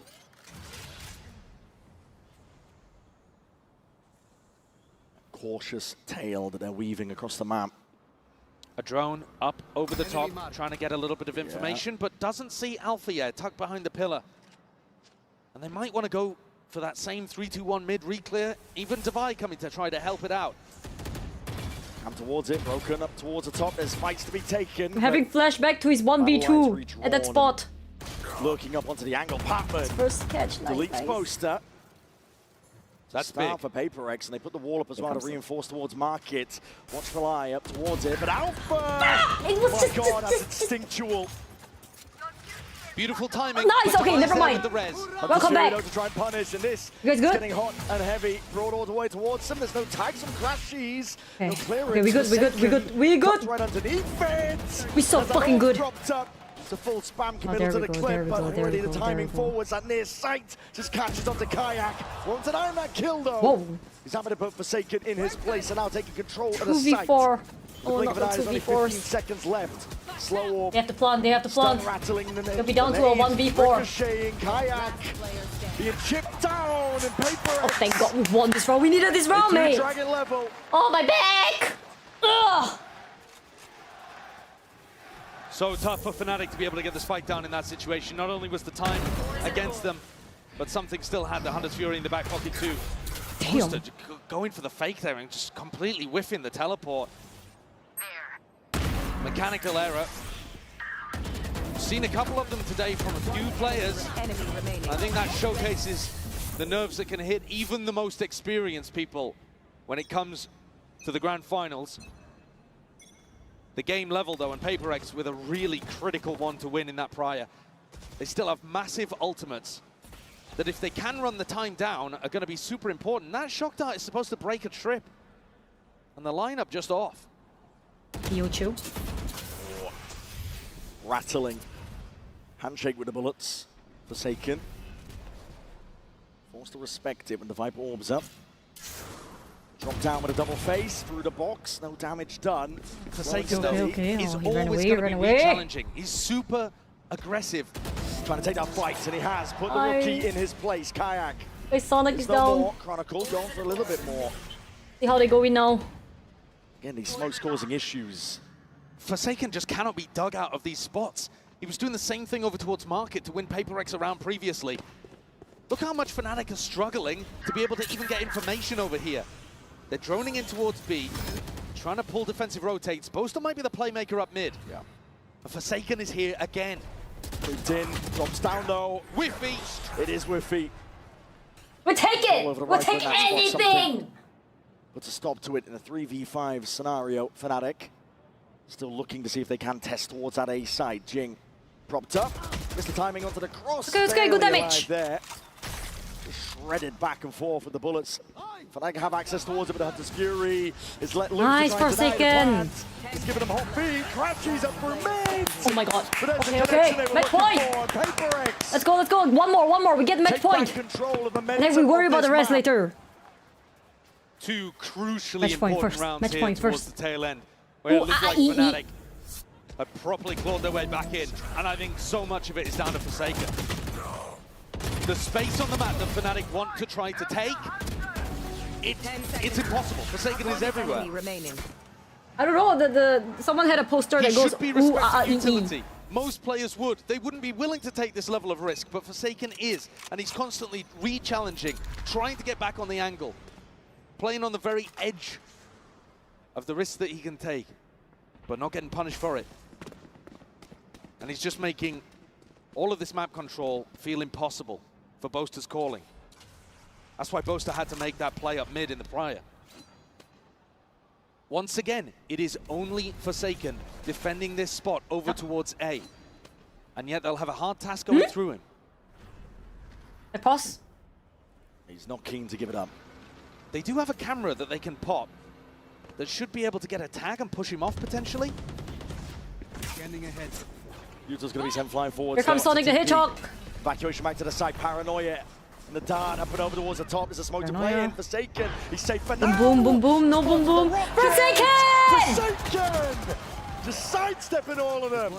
Cautious tail that they're weaving across the map. A drone up over the top, trying to get a little bit of information, but doesn't see Alpha yet, tucked behind the pillar. And they might want to go for that same 3-2-1 mid re-clear. Even Devi coming to try to help it out. Come towards it, broken up towards the top. There's fights to be taken. I'm having flashback to his 1v2 at that spot. Lurking up onto the angle. Patman first catch, deletes poster. That's Start big. for PRX, and they put the wall up as well to reinforce towards Market. Watch the lie up towards it, but Alpha! It was that's instinctual. Beautiful timing. Nice, okay, never mind. Welcome back. To try and punish, and this You guys good? is getting hot and heavy. Brought all the way towards him. There's no tags from Crashies. Okay. No clearance. Okay, we good. Right underneath it. We so fucking good. Dropped up. It's a full spam committal there to we the go, clip, there we but go, there already we the go, timing there we go. forwards at near sight. Just catches onto Kayak. Won't deny that kill though. Whoa. He's having to put Forsaken in his place and now taking control of the site. 2v4. The Oh, blink not of an eye, the there's only 15 2v4s. seconds left. Slow orb. They have to plant, they have to plant. Stun rattling the They'll be down to a 1v4. Ricocheting, Kayak being chipped down and paper. Oh, thank God we won this round. We needed this round, mate. Dragon level. Oh, my back. Ugh. So tough for Fnatic to be able to get the spike down in that situation. Not only was the time against them, but something still had the Hunter's Fury in the back pocket too. Damn. Booster going for the fake there and just completely whiffing the teleport. Mechanical error. Seen a couple of them today from a few players. I think that showcases the nerves that can hit even the most experienced people when it comes to the grand finals. The game level though, and PRX with a really critical one to win in that prior. They still have massive ultimates that if they can run the time down are going to be super important. That shock dart is supposed to break a trip. And the lineup just off. Yochu. Rattling. Handshake with the bullets. Forsaken. Forced to respect it when the Viper orbs up. Drop down with a double face through the box. No damage done. Forsaken Okay. is Oh, he always ran away, going to ran be away. challenging. He's super aggressive. Trying to take down fights, and he has put the rookie in his place. Kayak. Hey, Sonic is There's no down. more. Chronicle going for a little bit more. See how they going now. Again, these smokes causing issues. Forsaken just cannot be dug out of these spots. He was doing the same thing over towards Market to win PRX around previously. Look how much Fnatic are struggling to be able to even get information over here. They're droning in towards B, trying to pull defensive rotates. Boaster might be the playmaker up mid. Yeah. But Forsaken is here again. Moved in, drops down though. Whiffy! It is Whiffy. We'll take it! We'll take anything! Puts a stop to it in a 3v5 scenario. Fnatic still looking to see if they can test towards that A side. Jing propped up. Missed the timing onto the cross. Okay, let's go, good Barely damage. alive there. Shredded back and forth with the bullets. Fnatic have access towards it, but Hunter's Fury is let loose. Nice, Forsaken. He's giving them hot feet. Crashies up for mid. Oh my God. Okay, Okay. Match point. Let's go, let's go. One more. We get the match point. Control of the And then we worry about the rest later. Two crucially Match point important first. rounds Match here point towards first. the tail end. Where it Ooh, looks like eat. Fnatic have properly clawed their way back in. And I think so much of it is down to Forsaken. The space on the map that Fnatic want to try to take, it's impossible. Forsaken is everywhere. I don't know, someone had a poster that goes, should be ooh, respected utility. Most players would. They wouldn't be willing to take this level of risk, but Forsaken is. And he's constantly re-challenging, trying to get back on the angle. Playing on the very edge of the risk that he can take, but not getting punished for it. And he's just making all of this map control feel impossible for Boaster's calling. That's why Boaster had to make that play up mid in the prior. Once again, it is only Forsaken defending this spot over towards A. And yet they'll have a hard task going through him. I pause. He's not keen to give it up. They do have a camera that they can pop that should be able to get a tag and push him off potentially. Standing ahead. Yuto's going to be sent flying forward. Here comes Sonic the Hedgehog. Evacuation back to the side. Paranoia. And the dart up and over towards the top. There's a smoke to play in. Forsaken. He's safe for now. Boom, boom, boom. No boom, boom. Forsaken! Forsaken! Just sidestepping all of them.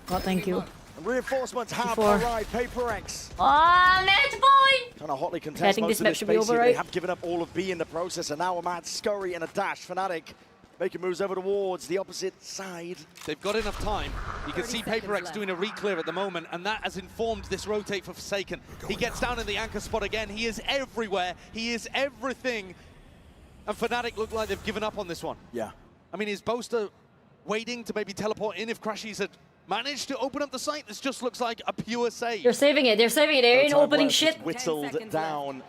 God, thank you. And reinforcements have Before. arrived. PRX. Match point! Kind of hotly Okay, I contest think most this of match this should be space over, here. right? They have given up all of B in the process, and now a mad scurry and a dash. Fnatic making moves over towards the opposite side. They've got enough time. You can see PRX doing a re-clear at the moment, and that has informed this rotate for Forsaken. He gets down in the anchor spot again. He is everywhere. He is everything. And Fnatic look like they've given up on this one. Yeah. I mean, is Boaster waiting to maybe teleport in if Crashies had managed to open up the site? This just looks like a pure save. They're saving it. They're saving it. They ain't opening shit. Whittled down.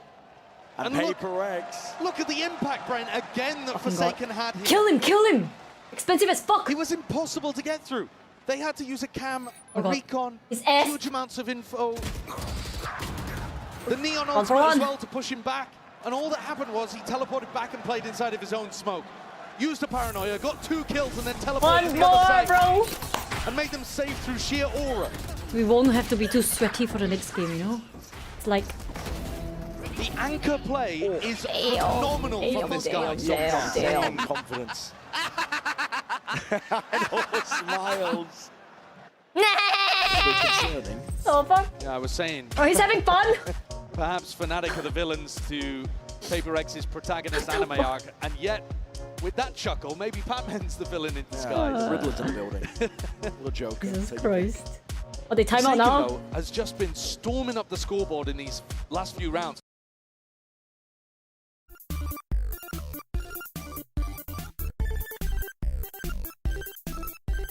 And PRX. Look at the impact, Brent, again that Forsaken had here. Kill him, kill him. Expensive as fuck. It was impossible to get through. They had to use a cam, a God. recon, His ass. huge amounts of info. The Neon One for ultimate as one. well to push him back. And all that happened was he teleported back and played inside of his own smoke. Used the paranoia, got 2 kills and then teleported One to the more, other side. bro. And made them save through sheer aura. We won't have to be too sweaty for the next game, you know? It's like... The anchor play is phenomenal from this guy. Damn confidence. And all smiles. Concerning. So fun. Yeah, I was saying. Oh, he's having fun. Perhaps Fnatic are the villains to PRX's protagonist anime arc, and yet, with that chuckle, maybe Batman's the villain in disguise. Riddler's in the building. What a joke. Jesus Christ. Oh, they time out now? Though, has just been storming up the scoreboard in these last few rounds.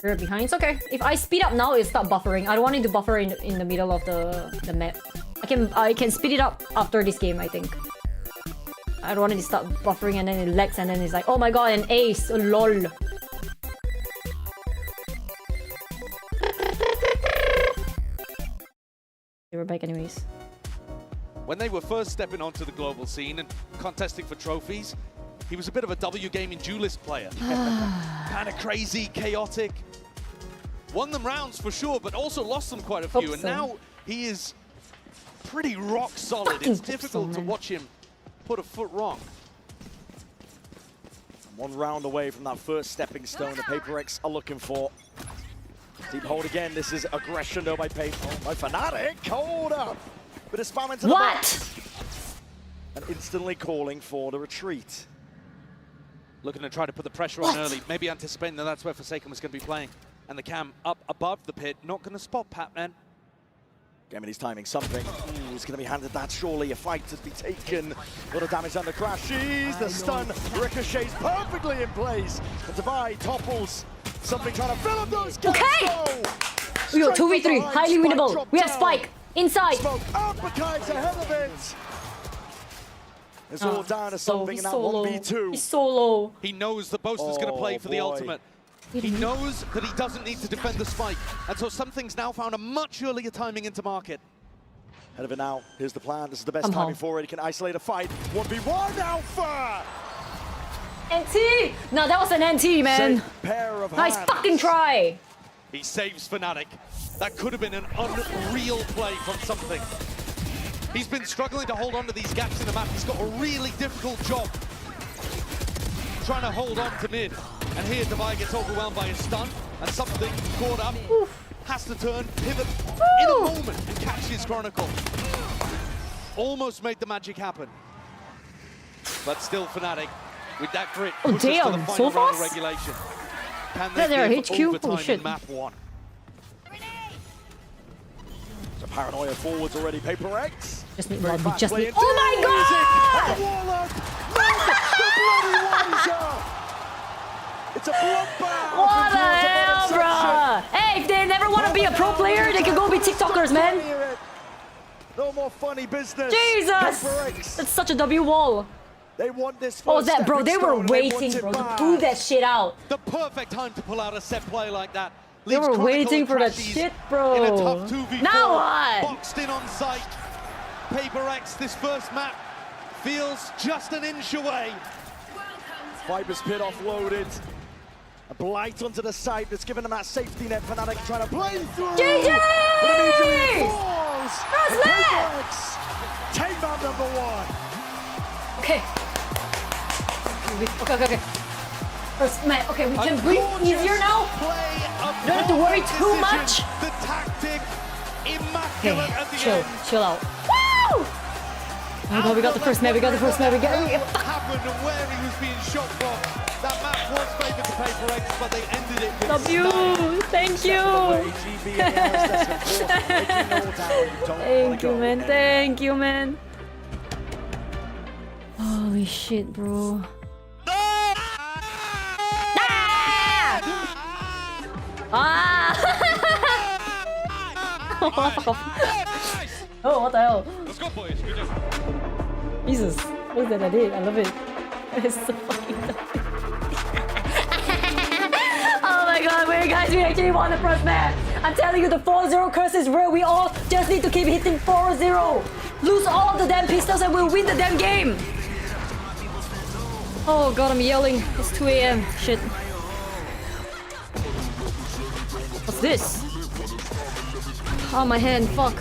We're behind. It's okay. If I speed up now, it start buffering. I don't want it to buffer in the middle of the map. I can speed it up after this game, I think. I don't want it to start buffering and then it lags and then it's like, oh my god, an ace, oh, lol. They were back anyways. When they were first stepping onto the global scene and contesting for trophies, he was a bit of a W gaming duelist player. Kind of crazy, chaotic. Won them rounds for sure, but also lost them quite a few. And now he is pretty rock solid. It's difficult to watch him put a foot wrong. 1 round away from that first stepping stone the PRX are looking for. Deep hold again. This is aggression though by Fnatic. Hold up. Bit of spam into the box. And instantly calling for the retreat. Looking to try to put the pressure on early, maybe anticipating that that's where Forsaken was going to be playing. And the cam up above the pit, not going to spot Patman. Gaming his timing something. He's going to be handed that surely. A fight to be taken. A lot of damage on the crashes. The stun ricochets perfectly in place. The divide topples. Something trying to fill up those gaps. Okay! We go 2v3, highly winnable. We have Spike inside. Smoke up, Kai's ahead of it. It's all down to something in that 1v2. He's so low. He knows the Boaster's going to play for the ultimate. He knows that he doesn't need to defend the spike. And so something's now found a much earlier timing into market. Ahead of it now. Here's the plan. This is the best timing for it. He can isolate a fight. 1v1 Alpha! NT! No, that was an NT, man. Pair of nice fucking try. He saves Fnatic. That could have been an unreal play from something. He's been struggling to hold on to these gaps in the map. He's got a really difficult job trying to hold on to mid. And here Divide gets overwhelmed by his stun, and something caught up. Has to turn, pivot in a moment and catch his Chronicle. Almost made the magic happen. But still Fnatic, with that grit, pushes to the final round of regulation. Can they give overtime in map 1? The paranoia forwards already, PRX. Just need one, just need. Oh my god! It's a bloodbath! What the hell, bruh? Hey, if they never want to be a pro player, they can go be TikTokers, man. No more funny business. Jesus! That's such a W wall. They want this. What was that, bro? They were waiting, bro, to pull that shit out. The perfect time to pull out a set play like that. They were waiting for that shit, bro. In a tough 2v4, now what? Boxed in on site. PRX, this first map feels just an inch away. Viper's pit offloaded. A blight onto the site that's given them that safety net. Fnatic trying to play through. GG! But immediately falls. PRX take map number 1. Okay. Okay. First map. Okay, we can breathe easier now. You don't have to worry too much. The tactic, immaculate at the end. Chill out. Woo! Oh my god, we got the first map. We got the first map. We got it. Happened and where he was being shot from. That map was favored to PRX, but they ended it with W. Thank you. Thank you, man. Thank you, man. Holy shit, bro. Oh, what the hell? Let's go, boys. Good job. Jesus, what is that I did? I love it. It's so fucking dumb. Oh my god, wait, guys, we actually won the first match. I'm telling you, the 4-0 curse is real. We all just need to keep hitting 4-0. Lose all the damn pistols and we'll win the damn game. Oh god, I'm yelling. It's 2 a.m. Shit. What's this? Oh, my hand. Fuck.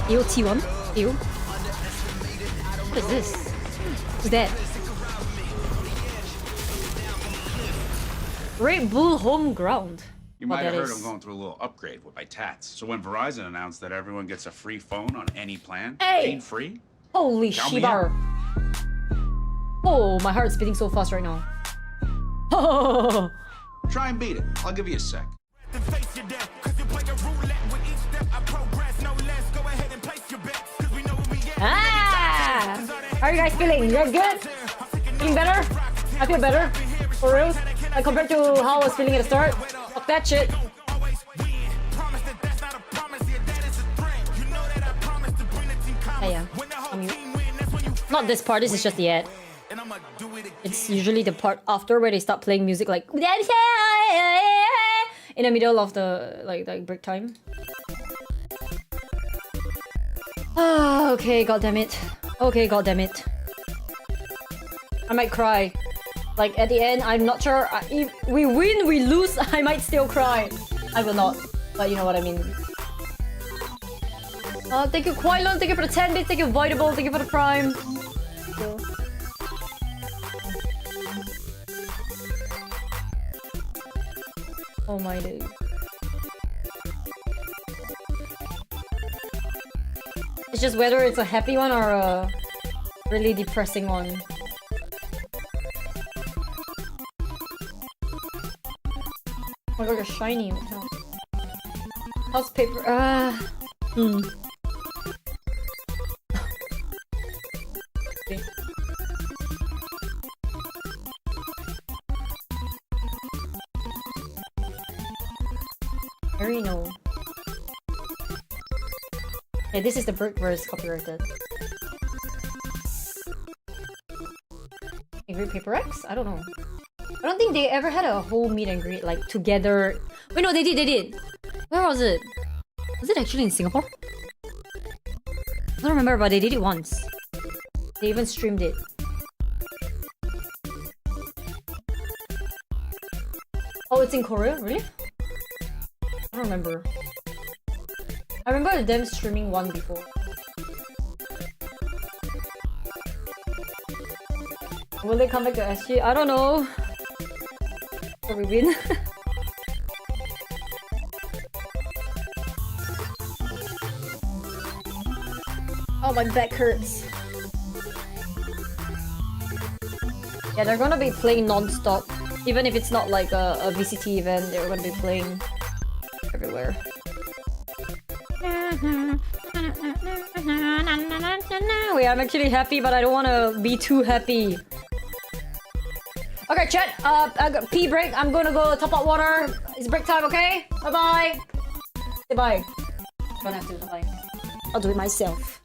Ew, T1? Ew. What is this? Who's that? Red Bull Home Ground. You might have heard I'm going through a little upgrade with my tats. So when Verizon announced that everyone gets a free phone on any plan, paid free. Holy shibar. Oh, my heart's beating so fast right now. Oh. Try and beat it. I'll give you a sec. Ah! How are you guys feeling? You guys good? Feeling better? I feel better. For real? Like compared to how I was feeling at the start? Fuck that shit. Yeah. Not this part, this is just the ad. It's usually the part after where they start playing music like in the middle of the like break time. Ah, okay, goddammit. Okay, goddammit. I might cry. Like at the end, I'm not sure. If we win, we lose, I might still cry. I will not, but you know what I mean. Thank you, Quailon. Thank you for the 10 bits. Thank you, Voidable. Thank you for the Prime. Oh my days. It's just whether it's a happy one or a really depressing one. Oh my god, you're shiny. How's paper? Okay. I already know. Yeah, this is the Brick verse copyrighted. Great Paper X? I don't know. I don't think they ever had a whole meet and greet like together. Wait, no, they did. Where was it? Was it actually in Singapore? I don't remember, but they did it once. They even streamed it. Oh, it's in Korea? Really? I don't remember. I remember them streaming one before. Will they come back to SG? I don't know. Will we win? Oh, my back hurts. Yeah, they're gonna be playing non-stop. Even if it's not like a VCT event, they're gonna be playing everywhere. Wait, I'm actually happy, but I don't want to be too happy. Okay, chat. I got pee break. I'm gonna go top up water. It's break time, okay? Bye bye. Say bye. Don't have to. Bye. I'll do it myself.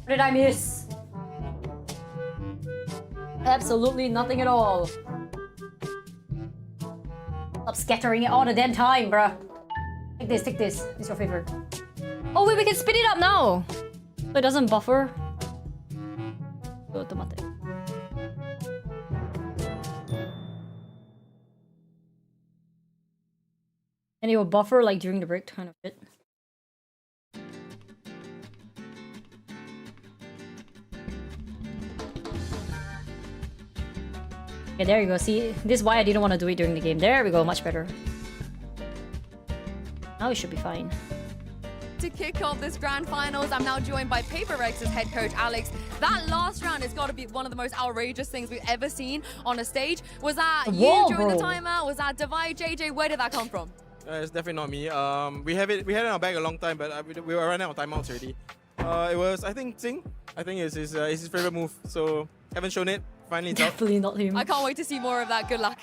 What did I miss? absolutely nothing at all. Stop scattering it all the damn time, bruh. Take this, take this. It's your favorite. Oh wait, we can speed it up now. So it doesn't buffer. Automatic. And it will buffer like during the break kind of shit. Okay, there you go. See, this is why I didn't want to do it during the game. There we go, much better. Now it should be fine. To kick off this grand finals, I'm now joined by PRX's head coach Alex. That last round has got to be one of the most outrageous things we've ever seen on a stage. Was that you during the timeout? Was that Divide, JJ? Where did that come from? It's definitely not me. We had it in our bag a long time, but we were running out of timeouts already. It was, I think, Sing. I think it's his favorite move. So haven't shown it. Finally, it's definitely not him. I can't wait to see more of that. Good luck.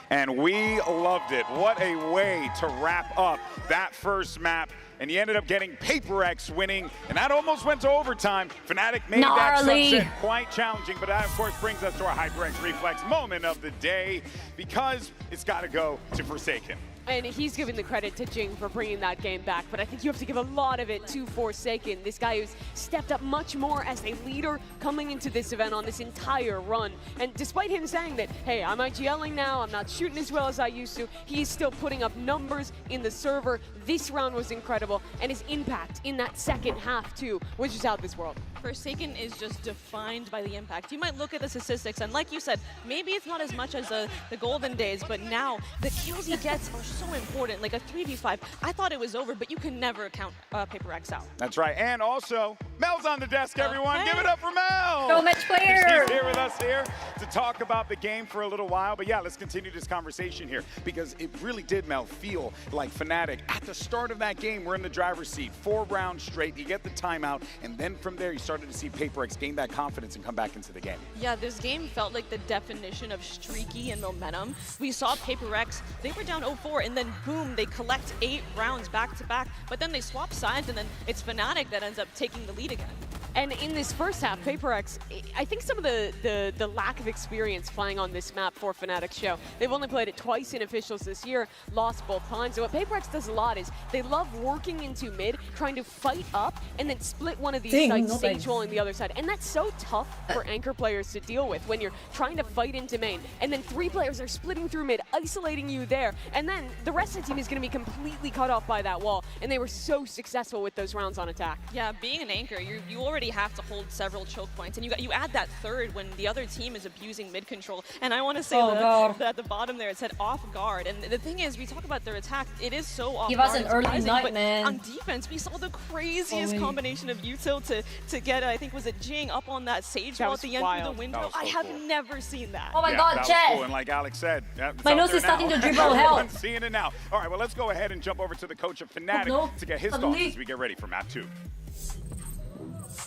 And we loved it. What a way to wrap up that first map. And he ended up getting PRX winning, and that almost went to overtime. Fnatic made that sunset quite challenging, but that, of course, brings us to our HyperX Reflex moment of the day, because it's got to go to Forsaken. And he's giving the credit to Jing for bringing that game back, but I think you have to give a lot of it to Forsaken. This guy who's stepped up much more as a leader coming into this event on this entire run. And despite him saying that, hey, I'm IGLing now, I'm not shooting as well as I used to, he's still putting up numbers in the server. This round was incredible, and his impact in that second half, too, was just out of this world. Forsaken is just defined by the impact. You might look at the statistics, and like you said, maybe it's not as much as the golden days, but now the kills he gets are so important. Like a 3v5, I thought it was over, but you can never count PRX out. That's right. And also, Mel's on the desk, everyone. Give it up for Mel. Showmatch player. She's here with us here to talk about the game for a little while. But yeah, let's continue this conversation here, because it really did, Mel, feel like Fnatic at the start of that game were in the driver's seat. 4 rounds straight, you get the timeout, and then from there you started to see PRX gain that confidence and come back into the game. Yeah, this game felt like the definition of streaky and momentum. We saw PRX, they were down 0-4, and then boom, they collect 8 rounds back to back, but then they swap sides, and then it's Fnatic that ends up taking the lead again. And in this first half, PRX, I think some of the lack of experience playing on this map for Fnatic show. They've only played it twice in officials this year, lost both times. So what PRX does a lot is they love working into mid, trying to fight up, and then split one of these sides, stage walling the other side. And that's so tough for anchor players to deal with when you're trying to fight into main, and then 3 players are splitting through mid, isolating you there, and then the rest of the team is going to be completely cut off by that wall. And they were so successful with those rounds on attack. Yeah, being an anchor, you already have to hold several choke points, and you add that third when the other team is abusing mid control. And I want to say that at the bottom there it said off guard. And the thing is, we talk about their attack, it is so off guard. Give us an early night, man. On defense, we saw the craziest combination of util to get, I think, was it Jing up on that sage wall at the end through the window. I have never seen that. Oh my God, Chad. Cool. And like Alex said, my nose is starting to dribble. Everyone's seeing it now. All right, well, let's go ahead and jump over to the coach of Fnatic to get his thoughts as we get ready for map 2.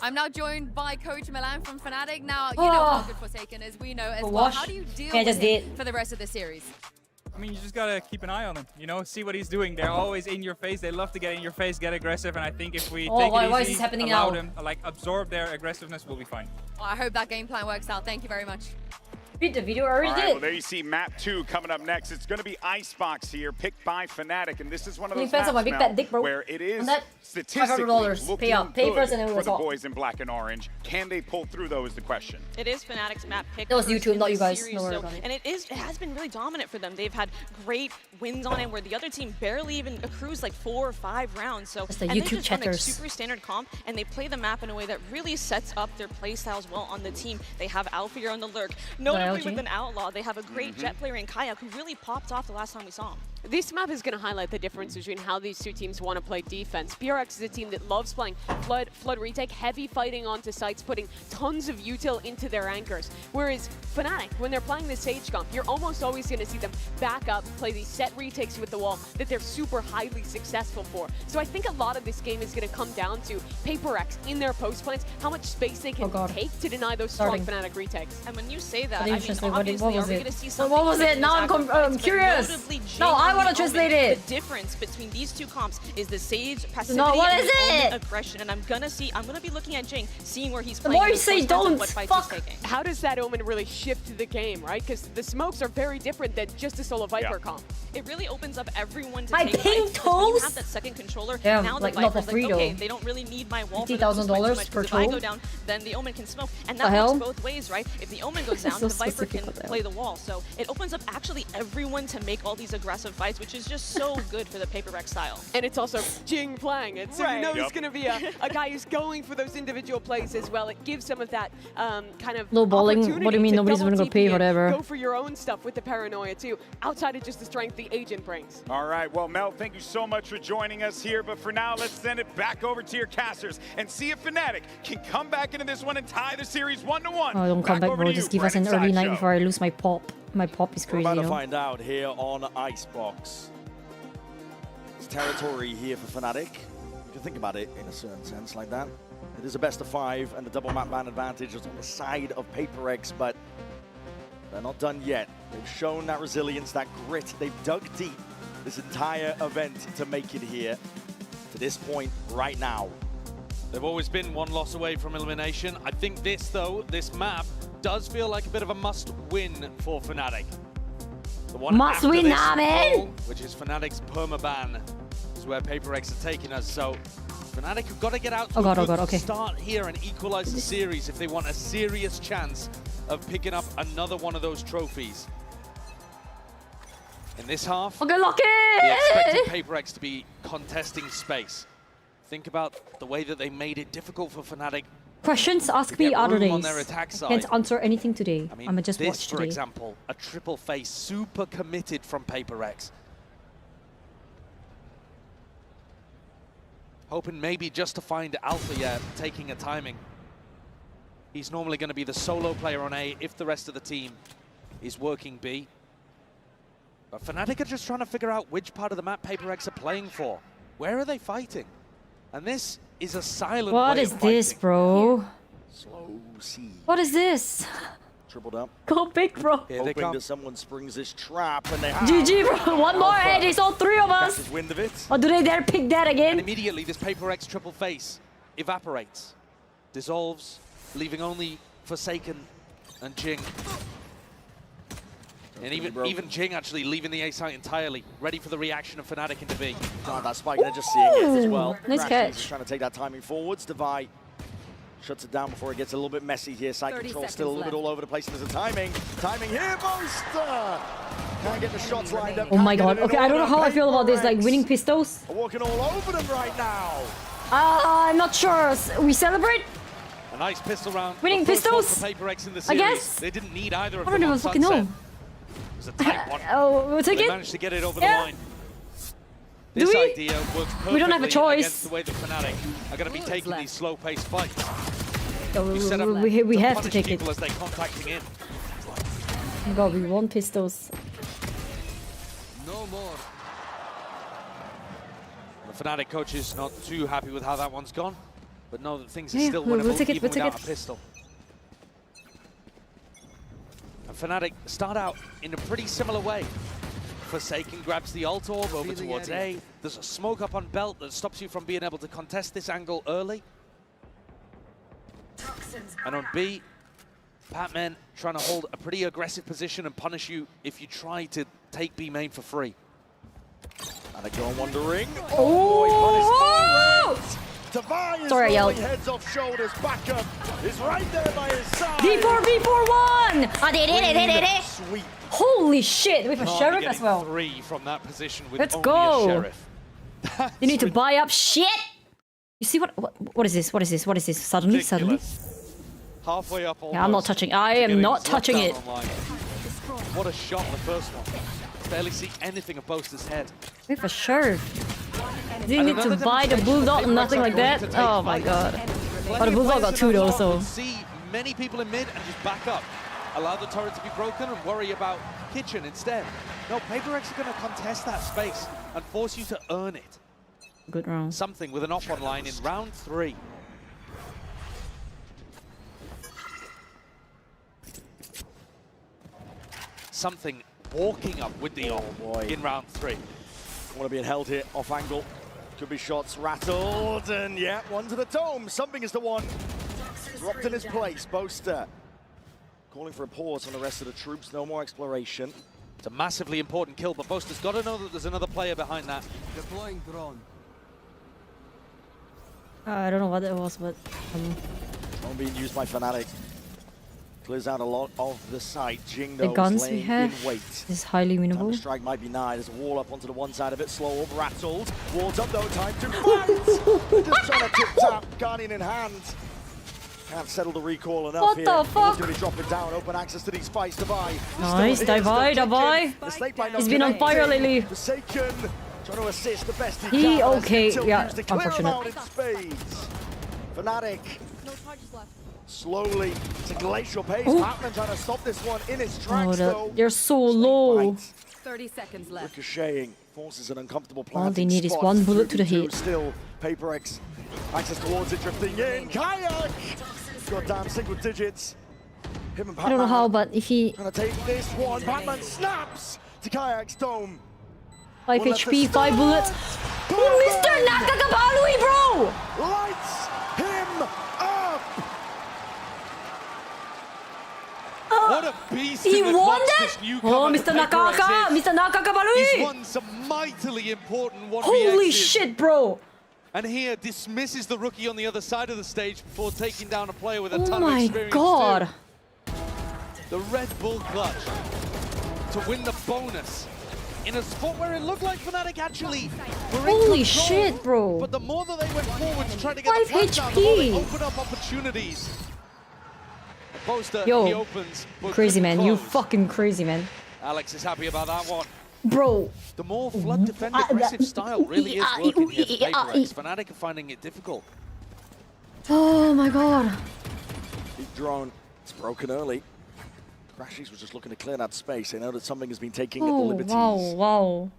I'm now joined by Coach Milan from Fnatic. Now, you know how good Forsaken is. We know as well. How do you deal with it for the rest of the series? I mean, you just gotta keep an eye on him, you know, see what he's doing. They're always in your face. They love to get in your face, get aggressive, and I think if we take it easy, allow them, like, absorb their aggressiveness, we'll be fine. Well, I hope that game plan works out. Thank you very much. Beat the video already All right, well, there you see map 2 coming up next. It's going to be Icebox here, picked by Fnatic, and this is one of those maps now where it is statistically looking good for the boys in black and orange. Can they pull through, though, is the question. It is Fnatic's map pick. That was YouTube, not you guys. Series, and it has been really dominant for them. They've had great wins on it where the other team barely even accrues like 4 or 5 rounds. So the and YouTube they just run, like, chatters. super standard comp, and they play the map in a way that really sets up their play styles well on the team. They have Alfir on the lurk, notably with an outlaw. They have a great jet player in Kayak who really popped off the last time we saw him. This map is going to highlight the difference between how these two teams want to play defense. PRX is a team that loves playing flood retake, heavy fighting onto sites, putting tons of util into their anchors. Whereas Fnatic, when they're playing the Sage comp, you're almost always going to see them back up, play these set retakes with the wall that they're super highly successful for. So I think a lot of this game is going to come down to PRX in their post plants, how much space they can take to deny those strong Fnatic retakes. And when you say that, you translate? What was it? What was it? Now I'm curious. No, I want to translate it. The difference between these two comps is the Sage passivity No, what is and it? aggression, and I'm gonna be looking at Jing, seeing where he's The playing. more you say don't, fuck. How does that Omen really shift the game, right? Because the smokes are very different than just a solo Viper comp. It really opens up everyone to My take ping fights, 'cause when you toes? have that second controller, Yeah, now like, the not for Viper's free, like, okay, though. they don't really need my wall $50,000 per If I toe? go down, then the Omen can smoke. And The that hell? works both ways, right? If the Omen goes down, So the Viper specific, can what the hell? play the wall. So it opens up actually everyone to make all these aggressive fights, which is just so good for the PaperX style. And it's also Jing playing it, so you know Right. it's going to be a guy who's going for those individual plays as well. It gives some of that kind of Low balling? opportunity What do you mean to nobody's double gonna go TP pay, and whatever? Go for your own stuff with the paranoia too, outside of just the strength the agent brings. All right, well, Mel, thank you so much for joining us here. But for now, let's send it back over to your casters and see if Fnatic can come back into this one and tie the series 1-1. Oh, don't come back, bro. Just give us an early night Show. before I lose my pop. My pop is We're crazy, about you to know? find out here on Icebox. It's territory here for Fnatic. You can think about it in a certain sense like that. It is a best of 5 and the double map man advantage is on the side of PaperX, but they're not done yet. They've shown that resilience, that grit. They've dug deep this entire event to make it here to this point right now. They've always been one loss away from elimination. I think this, though, this map does feel like a bit of a must-win for Fnatic. The one Must after win this now, man! goal, which is Fnatic's permaban, is where PaperX are taking us. So Fnatic have got to get out to Oh god, a oh good god, okay. start here and equalize the series if they want a serious chance of picking up another one of those trophies. In this half, Okay, lock they expected it! PaperX to be contesting space. Think about the way that they made it difficult for Fnatic. Questions, ask me Get other room on days. their attack side. Can't answer anything today. I mean, I'ma just this, watch for today. example, a triple face, super committed from PaperX. Hoping maybe just to find Alpha yet, taking a timing. He's normally going to be the solo player on A if the rest of the team is working B. But Fnatic are just trying to figure out which part of the map PaperX are playing for. Where are they fighting? And this is a silent What way is of this, fighting. bro? Slow C. What is this? Tripled up. Go big, bro. Hoping that someone springs this trap, and they have. GG, bro. One more, and it's all 3 of us. Catches wind of it. Or do they dare pick that And again? immediately this PaperX triple face evaporates, dissolves, leaving only Forsaken and Jing. And even Jing actually leaving the A site entirely, ready for the reaction of Fnatic into B. Oh, that spike, they're just seeing it as well. Nice Rashes catch. is trying to take that timing forwards. Devi shuts it down before it gets a little bit messy here. Side 30 control still a little seconds bit all over the place. And there's a timing. Timing here, Booster! Can't get the shots lined up. Oh my can't god. get it Okay, in I don't know order. how I feel about this, like PaperX winning pistols. are walking all over them right now. I'm not sure. We celebrate? A nice pistol round. Winning The first one pistols? for PaperX in the I series. guess. They didn't need either of I them don't on even fucking Sunset. know. It was a tight one. Oh, we'll take They it. managed to get it over Yeah. the line. Do This we? idea works perfectly We don't have a choice. against the way that Fnatic are going to be taking these slow-paced fights. Oh, You set up we have to punish take it. people as they're contacting in. Oh my god, we want pistols. No more. The Fnatic coach is not too happy with how that one's gone, but know that things are Yeah, still we'll winnable take it, even we'll take without it. a pistol. And Fnatic start out in a pretty similar way. Forsaken grabs the ult orb over towards A. There's a smoke up on belt that stops you from being able to contest this angle early. And on B, Patman trying to hold a pretty aggressive position and punish you if you try to take B main for free. And they go on wandering. Oh! Devi is Sorry, I rolling yelled. heads off shoulders. Back up is right there by his side. B4, I did it. Sweet. Holy shit, we have a Can't be sheriff getting as well. 3 from that position with Let's only go. a sheriff. You need to buy up shit. You see what is this? What is this? What is this? Suddenly. Halfway up almost. Yeah, I'm not touching. I am not touching it. What a shot, the first one. Barely see anything of Boaster's head. We have a sheriff. Didn't need to buy the bulldog, nothing like that. Oh my god. But the bulldog got 2 though, so. See many people in mid and just back up. Allow the turret to be broken and worry about kitchen instead. No, PaperX are going to contest that space and force you to earn it. Good round. Something with an off online in round 3. something walking up with the in round 3. Want to be held here off angle. Could be shots rattled, and yeah, one to the dome. Something is the one. Dropped in his place. Boaster calling for a pause on the rest of the troops. No more exploration. It's a massively important kill, but Boaster's got to know that there's another player behind that. Deploying drone. I don't know what that was, but Drone being used by Fnatic. Clears out a lot of the site. Jing the guns we laying have in wait. is highly winnable. Strike might be nigh. There's a wall up onto the one side of it. Slow up, rattled. Walls up, no time to fight. Just trying to tip tap. Guardian in hand. Can't settle the recall enough what here. The fuck? He's going to be dropping down. Open access to these spies to buy. Nice, Davai. He's been on fire lately. Forsaken. Trying to assist the best he He can. okay, yeah, unfortunate. Fnatic. No charges left. Slowly, it's a glacial pace. Patman trying to stop this one in its tracks, though. They're so low. 30 seconds left. Ricocheting forces an uncomfortable planting All they need spot. is one bullet to the head. Still, PRX access towards it, drifting in. Kayak! Goddamn single digits. Him and Patman. I don't know how, but if he... Trying to take this one. Patman snaps to Kayak's dome. 5 HP, 5 bullets. Mr. Nakakabalui, bro! Lights him up! What a beast! He in the won clutch, that? this newcomer Oh, to Mr. PRX Nakaka! is. Mr. Nakakabalui! He's won some mightily important 1v8s. Holy shit, bro! And here dismisses the rookie on the other side of the stage before taking down a player with a Oh ton of my experience god! too. The Red Bull clutch to win the bonus in a spot where it looked like Fnatic actually were in Holy control, shit, bro! But the more that they went forward to try to get 5 the flag down, the more they HP. opened up opportunities. Boaster, Yo, he opens, but crazy couldn't man, you close. fucking crazy man. Alex is happy about that one. Bro! The more flood defend aggressive style really is working here for PRX. Fnatic are finding it difficult. Oh my god. Big drone. It's broken early. Crashies was just looking to clear that space. They know that something has been taking Oh, liberties. wow.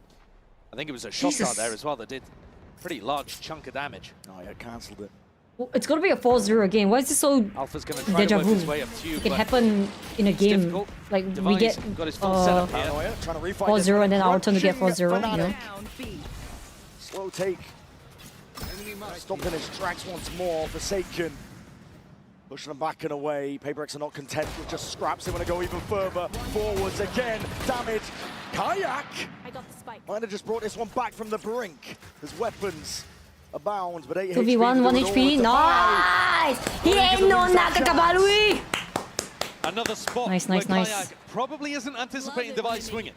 I think it was a shot Jesus. out there as well that did a pretty large chunk of damage. Oh yeah, cancelled it. Well, it's gonna be a 4-0 game. Why is this so Alpha's going to try to deja work vu? his way up to you, It can but happen in a game. difficult. Like, we Device get got his full setup here. Paranoia, trying to refight 4-0 and then our this. turn to get 4-0, you Fnatic. know? Slow take. Stopping his tracks once more. Forsaken. Pushing them back and away. PRX are not content with just scraps. They want to go even further. Forwards again. Damage. Kayak! I got the spike. Might have just brought this one back from the brink. His weapons abound, but 8 HP. 2v1, 1 HP. Nice! He ain't no Nakakabalui! Another spot Nice. where Kayak probably isn't anticipating Device swinging.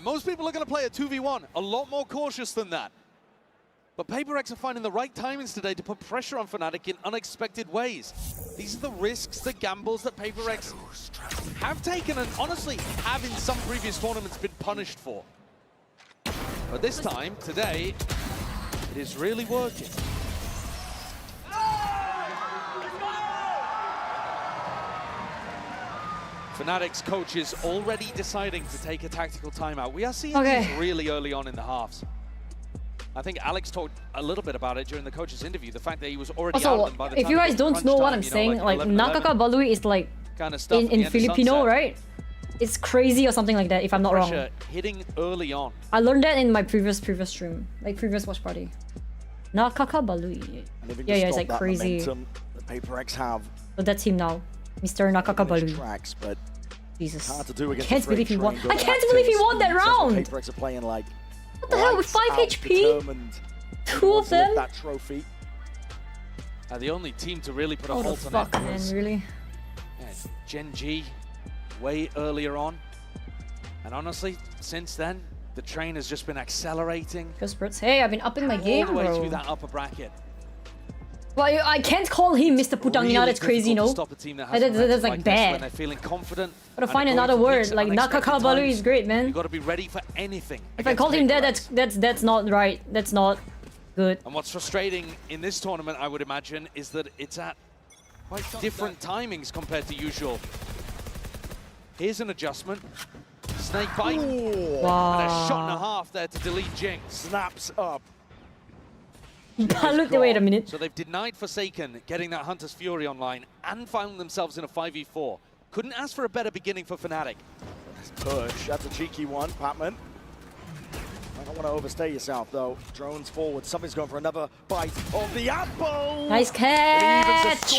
Most people are going to play a 2v1, a lot more cautious than that. But PRX are finding the right timings today to put pressure on Fnatic in unexpected ways. These are the risks, the gambles that PRX have taken and honestly have in some previous tournaments been punished for. But this time, today, it is really working. Fnatic's coach is already deciding to take a tactical timeout. We are seeing these really early on in the halves. I think Alex talked a little bit about it during the coach's interview, the fact that he was already out of them by the time if you guys it don't was know crunch what time, I'm you know, saying, like 11, Nakakabalui is like kind of stuff at the in end of Filipino, Sunset. right? It's crazy or something like that, if I'm not wrong. Pressure hitting early on. I learned that in my previous stream, like previous watch party. Nakakabalui. Yeah, it's like crazy. Momentum that PRX have. So that's him now, Mr. Nakakabalui. Tracks, but Jesus. hard to do against Can't the believe he won. freight train I going can't back believe he to won that speed. That's what round. PRX are playing like. What the hell with 5 lights out, HP? determined. Two of them? That trophy. The only team to really put a What the halt on fuck, it man, was really? Gen G way earlier on. And honestly, since then, the train has just been accelerating. Hey, I've been upping my game, all the way bro. through that upper bracket. Well, I can't call him Mr. Putangina, Really that's crazy, no? difficult to stop a team that has That's momentum like like this when bad. they're feeling confident. Gotta and find going another for word, peaks at like unexpected Nakakabalui times. is great, man. You got to be ready for anything. If I called him that, that's not right. That's not good. And what's frustrating in this tournament, I would imagine, is that it's at quite different timings compared to usual. Here's an adjustment. Snake bite. Wow. And a shot and a half there to delete Jinx. Snaps up. Wait a minute. So they've denied Forsaken getting that Hunter's Fury online and found themselves in a 5v4. Couldn't ask for a better beginning for Fnatic. Push, that's a cheeky one, Patman. I don't want to overstay yourself though. Drones forward, something's going for another bite of the apple! Nice catch!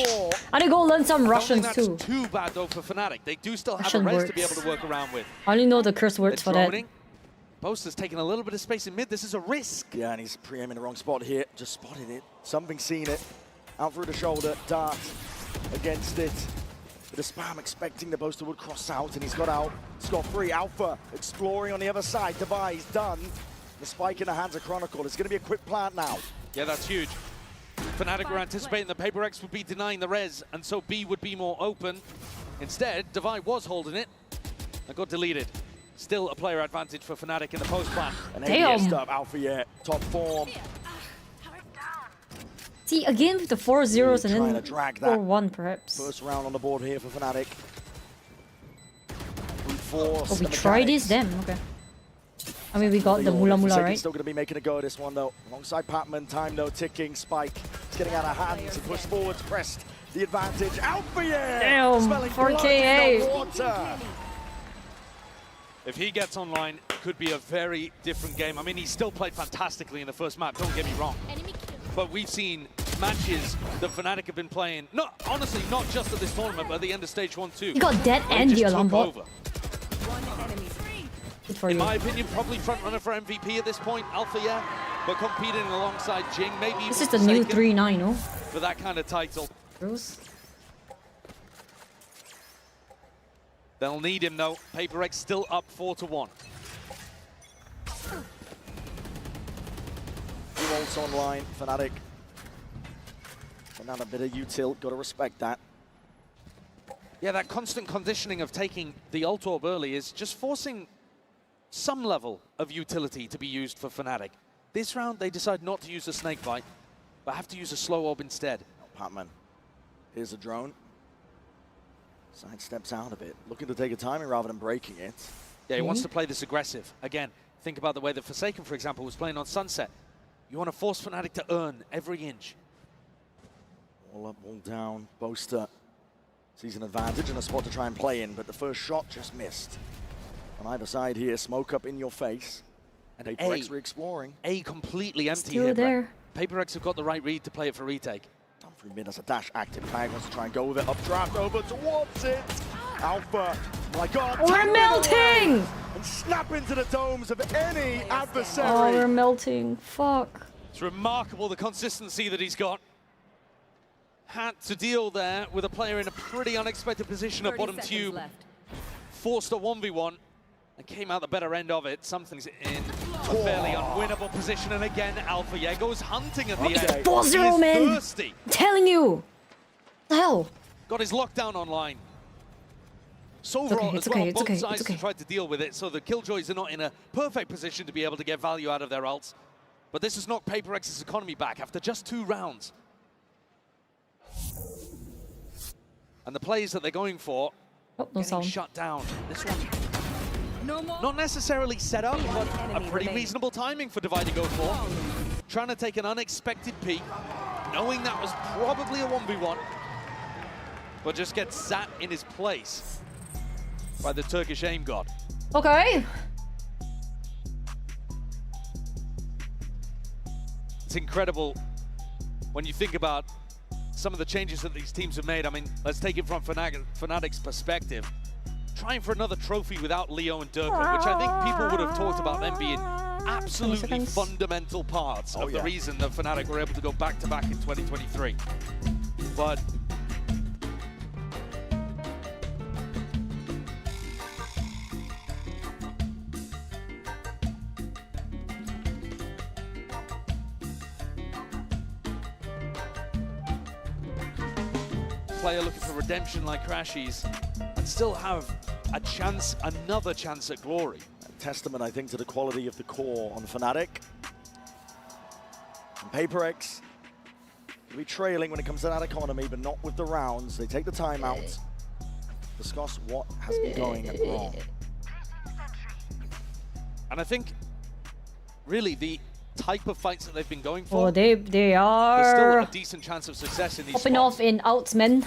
I need to go learn some Russians that's too. Too bad though for Fnatic. They do still have Russian a res words. to be able to work around with. I only know the curse words for that. Boaster's taking a little bit of space in mid. This is a risk. Yeah, and he's pre-aiming the wrong spot here. Just spotted it. Something seen it. Out through the shoulder. Dart against it. With a spam expecting the Boaster would cross out, and he's got out. Scot-free. Alpha exploring on the other side. Device done. The spike in the hands of Chronicle. It's going to be a quick plant now. Yeah, that's huge. Fnatic were anticipating that PRX would be denying the res, and so B would be more open. Instead, Divide was holding it and got deleted. Still a player advantage for Fnatic in the post plan. And ABS up, Alpha yet, top form. See, again with the 4-0s and then 4-1 perhaps. First round on the board here for Fnatic. Brute force. Oh, we tried this? Damn, okay. I mean, we got the Mula Mula, right? Still going to be making a go at this one though. Alongside Patman, time though ticking. Spike is getting out of hands. He pushed forwards, pressed the advantage. Alpha yet! Damn, 4KA. If he gets online, it could be a very different game. I mean, he still played fantastically in the first map, don't get me wrong. But we've seen matches that Fnatic have been playing, honestly, not just at this tournament, but at the end of stage 1, 2. You got dead and the alarm bot. In my opinion, probably front runner for MVP at this point, Alpha, yeah. But competing alongside Jing, maybe this is the new 3-9, no? For that kind of title. Bruce. They'll need him though. PRX still up 4-1. Two ults online, Fnatic. Another bit of util, gotta respect that. Yeah, that constant conditioning of taking the ult orb early is just forcing some level of utility to be used for Fnatic. This round, they decide not to use the snake bite, but have to use a slow orb instead. Patman, here's a drone. Side steps out of it, looking to take a timing rather than breaking it. Yeah, he wants to play this aggressive. Again, think about the way that Forsaken, for example, was playing on Sunset. You want to force Fnatic to earn every inch. All up, all down. Boaster sees an advantage and a spot to try and play in, but the first shot just missed. On either side here, smoke up in your face. And PRX re-exploring. A completely empty Still here. there. PRX have got the right read to play it for retake. Down through mid as a dash active. Kag wants to try and go with it. Updraft over towards it. Alpha, my God. We're melting! And snap into the domes of any adversary. Oh, we're melting. Fuck. It's remarkable the consistency that he's got. Had to deal there with a player in a pretty unexpected position at bottom tube. Forced a 1v1 and came out the better end of it. Something's in a fairly unwinnable position. And again, Alpha goes hunting at the end. 4-0, man. Thirsty. I'm telling you. What the hell? Got his lockdown online. So overall, as well, both sides tried to deal with it, so the Killjoys are not in a perfect position to be able to get value out of their ults. But this has knocked PRX's economy back after just 2 rounds. And the plays that they're going for, getting shut down. This one, not necessarily set up, but a pretty reasonable timing for Divide to go for. Trying to take an unexpected peek, knowing that was probably a 1v1, but just gets sat in his place by the Turkish aim god. Okay. It's incredible when you think about some of the changes that these teams have made. I mean, let's take it from Fnatic's perspective. Trying for another trophy without Leo and Durka, which I think people would have talked about them being absolutely fundamental parts of the reason that Fnatic were able to go back-to-back in 2023. But player looking for redemption like Crashies and still have a chance, another chance at glory. A testament, I think, to the quality of the core on Fnatic. And PRX will be trailing when it comes to that economy, but not with the rounds. They take the timeout, discuss what has been going wrong. And I think, really, the type of fights that they've been going for, Oh, they are. there's still a decent chance of success in these popping spots. off in outs, men.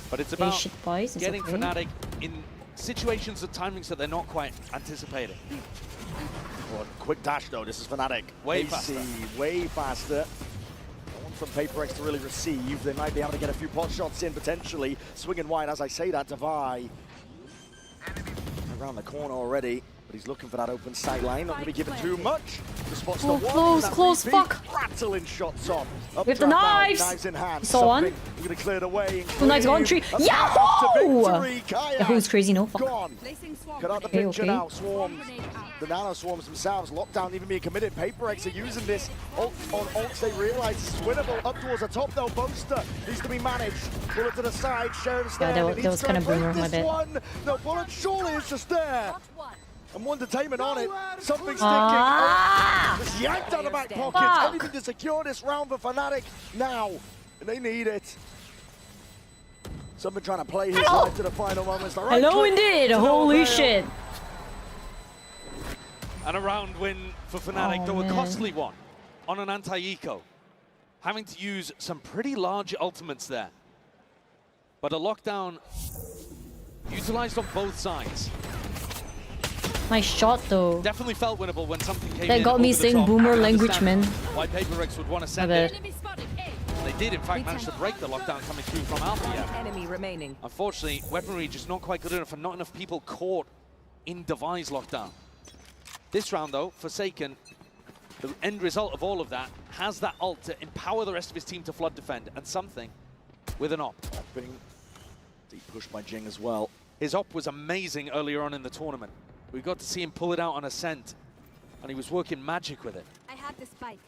But it's about boys, getting Fnatic in situations of timings that they're not quite anticipating. Well, quick dash though, this is Fnatic. Way faster. Way faster. No one from PRX to really receive. They might be able to get a few pot shots in potentially. Swinging wide as I say that, Divide. Around the corner already. But he's looking for that open sideline. Not going to be given too much. The spot's the one. Close, fuck. Rattling shots on. With the knives. Knives in hand. Saw one. We're going to clear it away. Two knives gone, tree. Yahoo! Who's crazy, no? Fuck. Gone. Cut out the picture now. Swarms. The nano swarms themselves. Lockdown even being committed. PRX are using this ult on ults. They realize it's winnable. Up towards the top though. Boaster needs to be managed. Bullet to the side. Sheriff's there. That was kind of boomer, my bad. No, Bullet surely is just there. And one detainment on it. Something sticking. Just yanked out of the back pockets. Anything to secure this round for Fnatic now. And they need it. Something trying to play his life to the final moments. Right, hello indeed. Holy shit. And a round win for Fnatic, though a costly one on an anti-eco. Having to use some pretty large ultimates there. But a lockdown utilized on both sides. Nice shot though. Definitely felt winnable when something came in. That got me saying boomer language, man. Why PRX would want to send it. They did, in fact, manage to break the lockdown coming through from Alpha. Enemy remaining. Unfortunately, weaponry just not quite good enough and not enough people caught in Device lockdown. This round, though, Forsaken, the end result of all of that, has that ult to empower the rest of his team to flood defend, and something with an op. Deep push by Jing as well. His op was amazing earlier on in the tournament. We got to see him pull it out on Ascent, and he was working magic with it. I have the spike.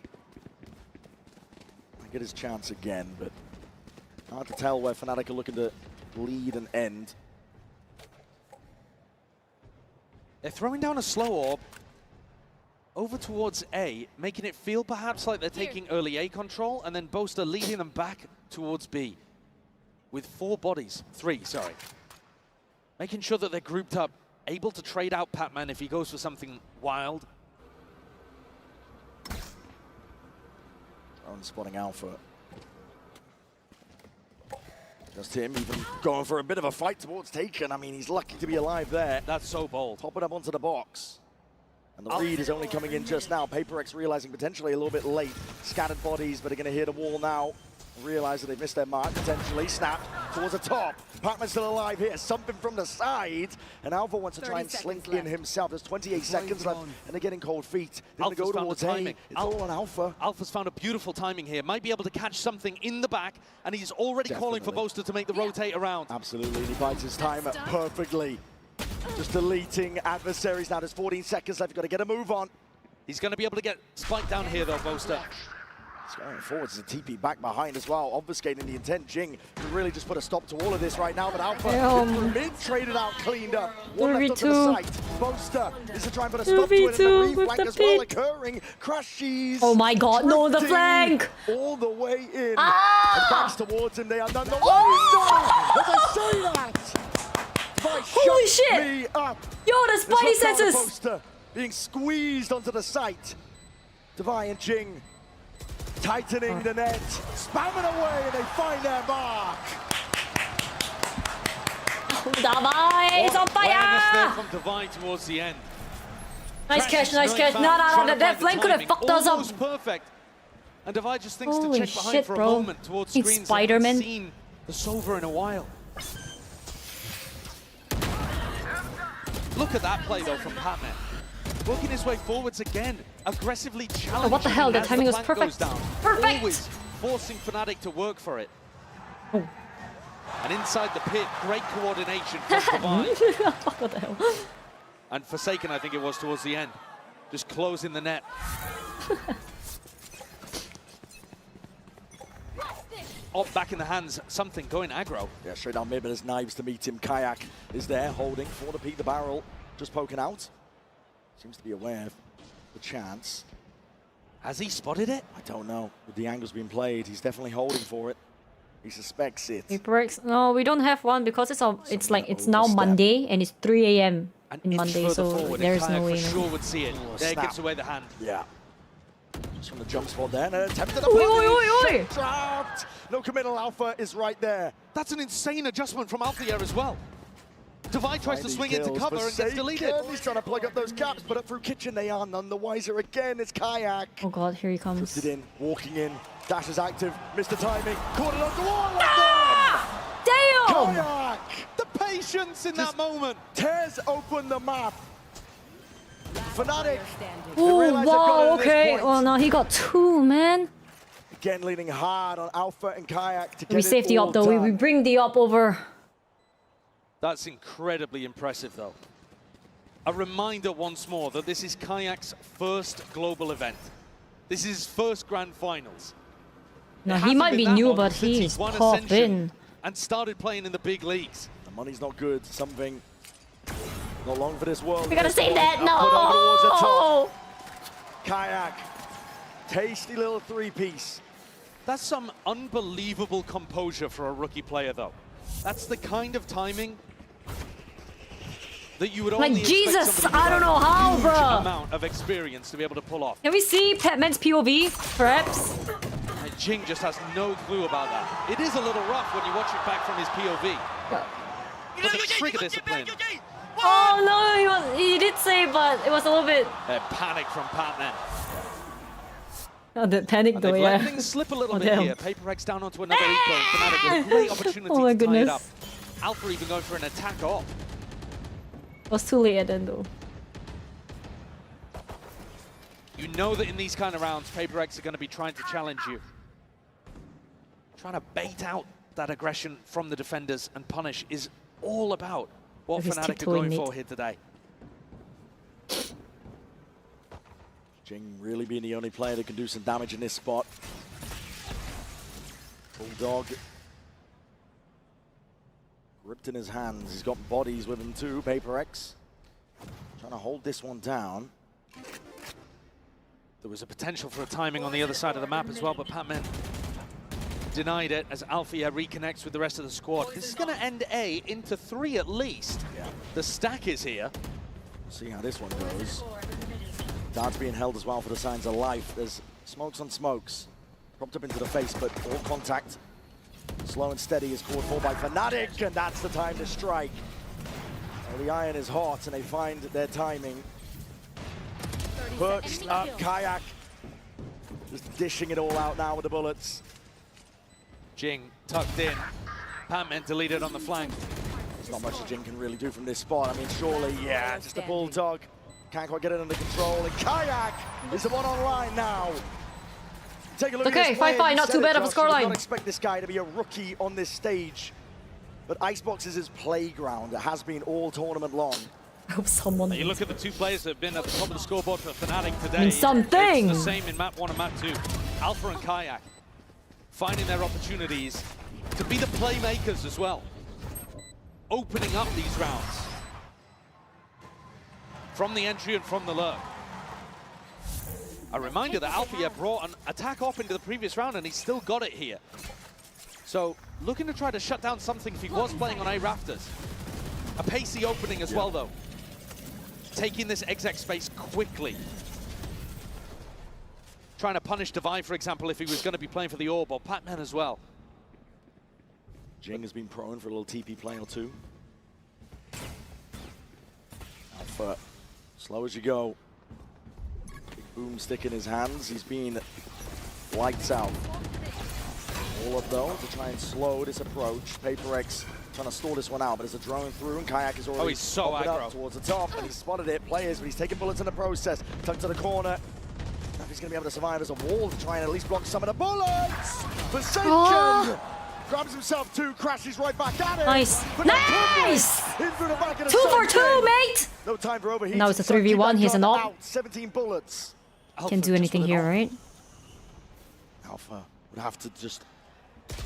I get his chance again, but hard to tell where Fnatic are looking to lead and end. They're throwing down a slow orb over towards A, making it feel perhaps like they're taking early A control, and then Boaster leading them back towards B with three, sorry. Making sure that they're grouped up, able to trade out Patman if he goes for something wild. Spotting Alpha. Just him even going for a bit of a fight towards Taken. I mean, he's lucky to be alive there. That's so bold. Pop it up onto the box. And the read is only coming in just now. PRX realizing potentially a little bit late. Scattered bodies, but are going to hit a wall now. Realize that they've missed their mark, potentially. Snap towards the top. Patman's still alive here. Something from the side. And Alpha wants to try and slink in himself. There's 28 seconds left, and they're getting cold feet. They're going to go towards A. It's all on Alpha. Alpha's found a beautiful timing here. Might be able to catch something in the back, and he's already calling for Boaster to make the rotate around. Absolutely, and he bites his time perfectly. Just deleting adversaries now. There's 14 seconds left. You've got to get a move on. He's going to be able to get spiked down here, though, Boaster. He's going forwards. There's a TP back behind as well, obfuscating the intent. Jing can really just put a stop to all of this right now, but Alpha mid traded out, cleaned up. One left onto the site. Boaster is to try and put a stop to it, and the re-flank as well occurring. Crashies. Oh my god, no, the flank! All the way in. And backs towards him. They are done. The as I say that! Holy shit! Yo, the Spidey senses! Boaster being squeezed onto the site. Divine and Jing tightening the net, spamming away, and they find their mark. Divine is on fire! From Divine towards the end. Nice catch, nice catch. No, that flank could have fucked us up. Almost perfect. And Divine just thinks Holy to check behind shit, for a bro. moment towards It's screens. Spider-Man. Seen the Sova in a while. Look at that play though from Patman. Working his way forwards again, aggressively challenging. Oh, what the hell? The as timing was flank perfect. goes down. Perfect! Always forcing Fnatic to work for it. Oh. And inside the pit, great coordination from Divine. What the hell? And Forsaken, I think it was towards the end. Just closing the net. Op back in the hands, something going aggro. Yeah, straight down mid, but there's knives to meet him. Kayak is there, holding for the peak the barrel, just poking out. Seems to be aware of the chance. Has he spotted it? I don't know. With the angles being played, he's definitely holding for it. He suspects it. PRX. No, we don't have one because it's now Monday and it's 3 AM in Monday, so there's no way. Sure would see it. There gives away the hand. Yeah. Just from the jump spot there, and attempted a oi. Trapped. No committal. Alpha is right there. That's an insane adjustment from Alpha here as well. Divide tries to swing into cover and gets deleted. He's trying to plug up those gaps, but up through Kitchen they are none the wiser again. It's Kayak. Oh god, here he comes. Drifted in, walking in. Dash is active, missed the timing. Caught it on the wall. Damn! Kayak! The patience in that moment. Tears open the map. Fnatic. Oh, wow, okay. Well, no, he got 2, man. Again, leaning hard on Alpha and Kayak to get We save the all up, though. done. We bring the up over. That's incredibly impressive, though. A reminder once more that this is Kayak's first global event. This is his first Grand Finals. No, he might be new, but he's popping. And started playing in the big leagues. The money's not good. Something not long for this world. We gotta save that. No! No! Kayak. Tasty little 3-piece. That's some unbelievable composure for a rookie player, though. That's the kind of timing that you would only expect Jesus, somebody I don't know how, with a bro. huge amount of experience to be able to pull off. Can we see Petman's POV, perhaps? And Jing just has no clue about that. It is a little rough when you watch it back from his POV. But the trigger discipline. Oh no, he did say, but it was a little bit. Panic from Patman. Oh, the panic though, They've yeah. let things slip a little bit damn. here. PRX down onto another eco. Fnatic with a great opportunity Oh my to tie it goodness. up. Alpha even going for an attack off. It was too late then though. You know that in these kind of rounds, PRX are going to be trying to challenge you. Trying to bait out that aggression from the defenders and punish is all about what Fnatic are going for here today. Jing really being the only player that can do some damage in this spot. Bulldog gripped in his hands. He's got bodies with him too. PRX trying to hold this one down. There was a potential for a timing on the other side of the map as well, but Patman denied it as Alfia reconnects with the rest of the squad. This is going to end A into 3 at least. Yeah. The stack is here. See how this one goes. Darts being held as well for the signs of life. There's smokes on smokes. Propped up into the face, but all contact. Slow and steady is called for by Fnatic, and that's the time to strike. Well, the iron is hot, and they find their timing. Perched up, Kayak. Just dishing it all out now with the bullets. Jing tucked in. Patman deleted on the flank. There's not much that Jing can really do from this spot. I mean, surely, yeah, just a bulldog. Can't quite get it under control. And Kayak is the one online now. Take a look okay, at this 5-5, not too bad of a scoreline. I scoreline. don't expect this guy to be a rookie on this stage. But Icebox is his playground. It has been all tournament long. I hope someone. You look at the 2 players that have been at the top of the scoreboard for Fnatic today. I mean, something. It's the same in map 1 and map 2. Alpha and Kayak finding their opportunities to be the playmakers as well. Opening up these rounds. From the entry and from the lurk. A reminder that Alfia brought an attack off into the previous round and he still got it here. So, looking to try to shut down something if he was playing on A rafters. A pacey opening as well, though. Taking this exec space quickly. Trying to punish Divide, for example, if he was going to be playing for the Orb, or Patman as well. Jing has been prone for a little TP play or two. Alpha, slow as you go. Big boomstick in his hands. He's been lights out. All up though to try and slow this approach. PRX trying to stall this one out, but there's a drone through and Kayak is already he's so aggro up towards the top, and he's spotted it. Players, but he's taking bullets in the process. Tucked to the corner. If he's going to be able to survive as a wall to try and at least block some of the bullets. Forsaken grabs himself 2, crashes right back at it. Nice. Nice! In through the back of the 2 for 2, Sunken. mate! No time for overheat. Now it's a 3v1. He's an op. 17 bullets. Can't do anything here, right? Alpha would have to just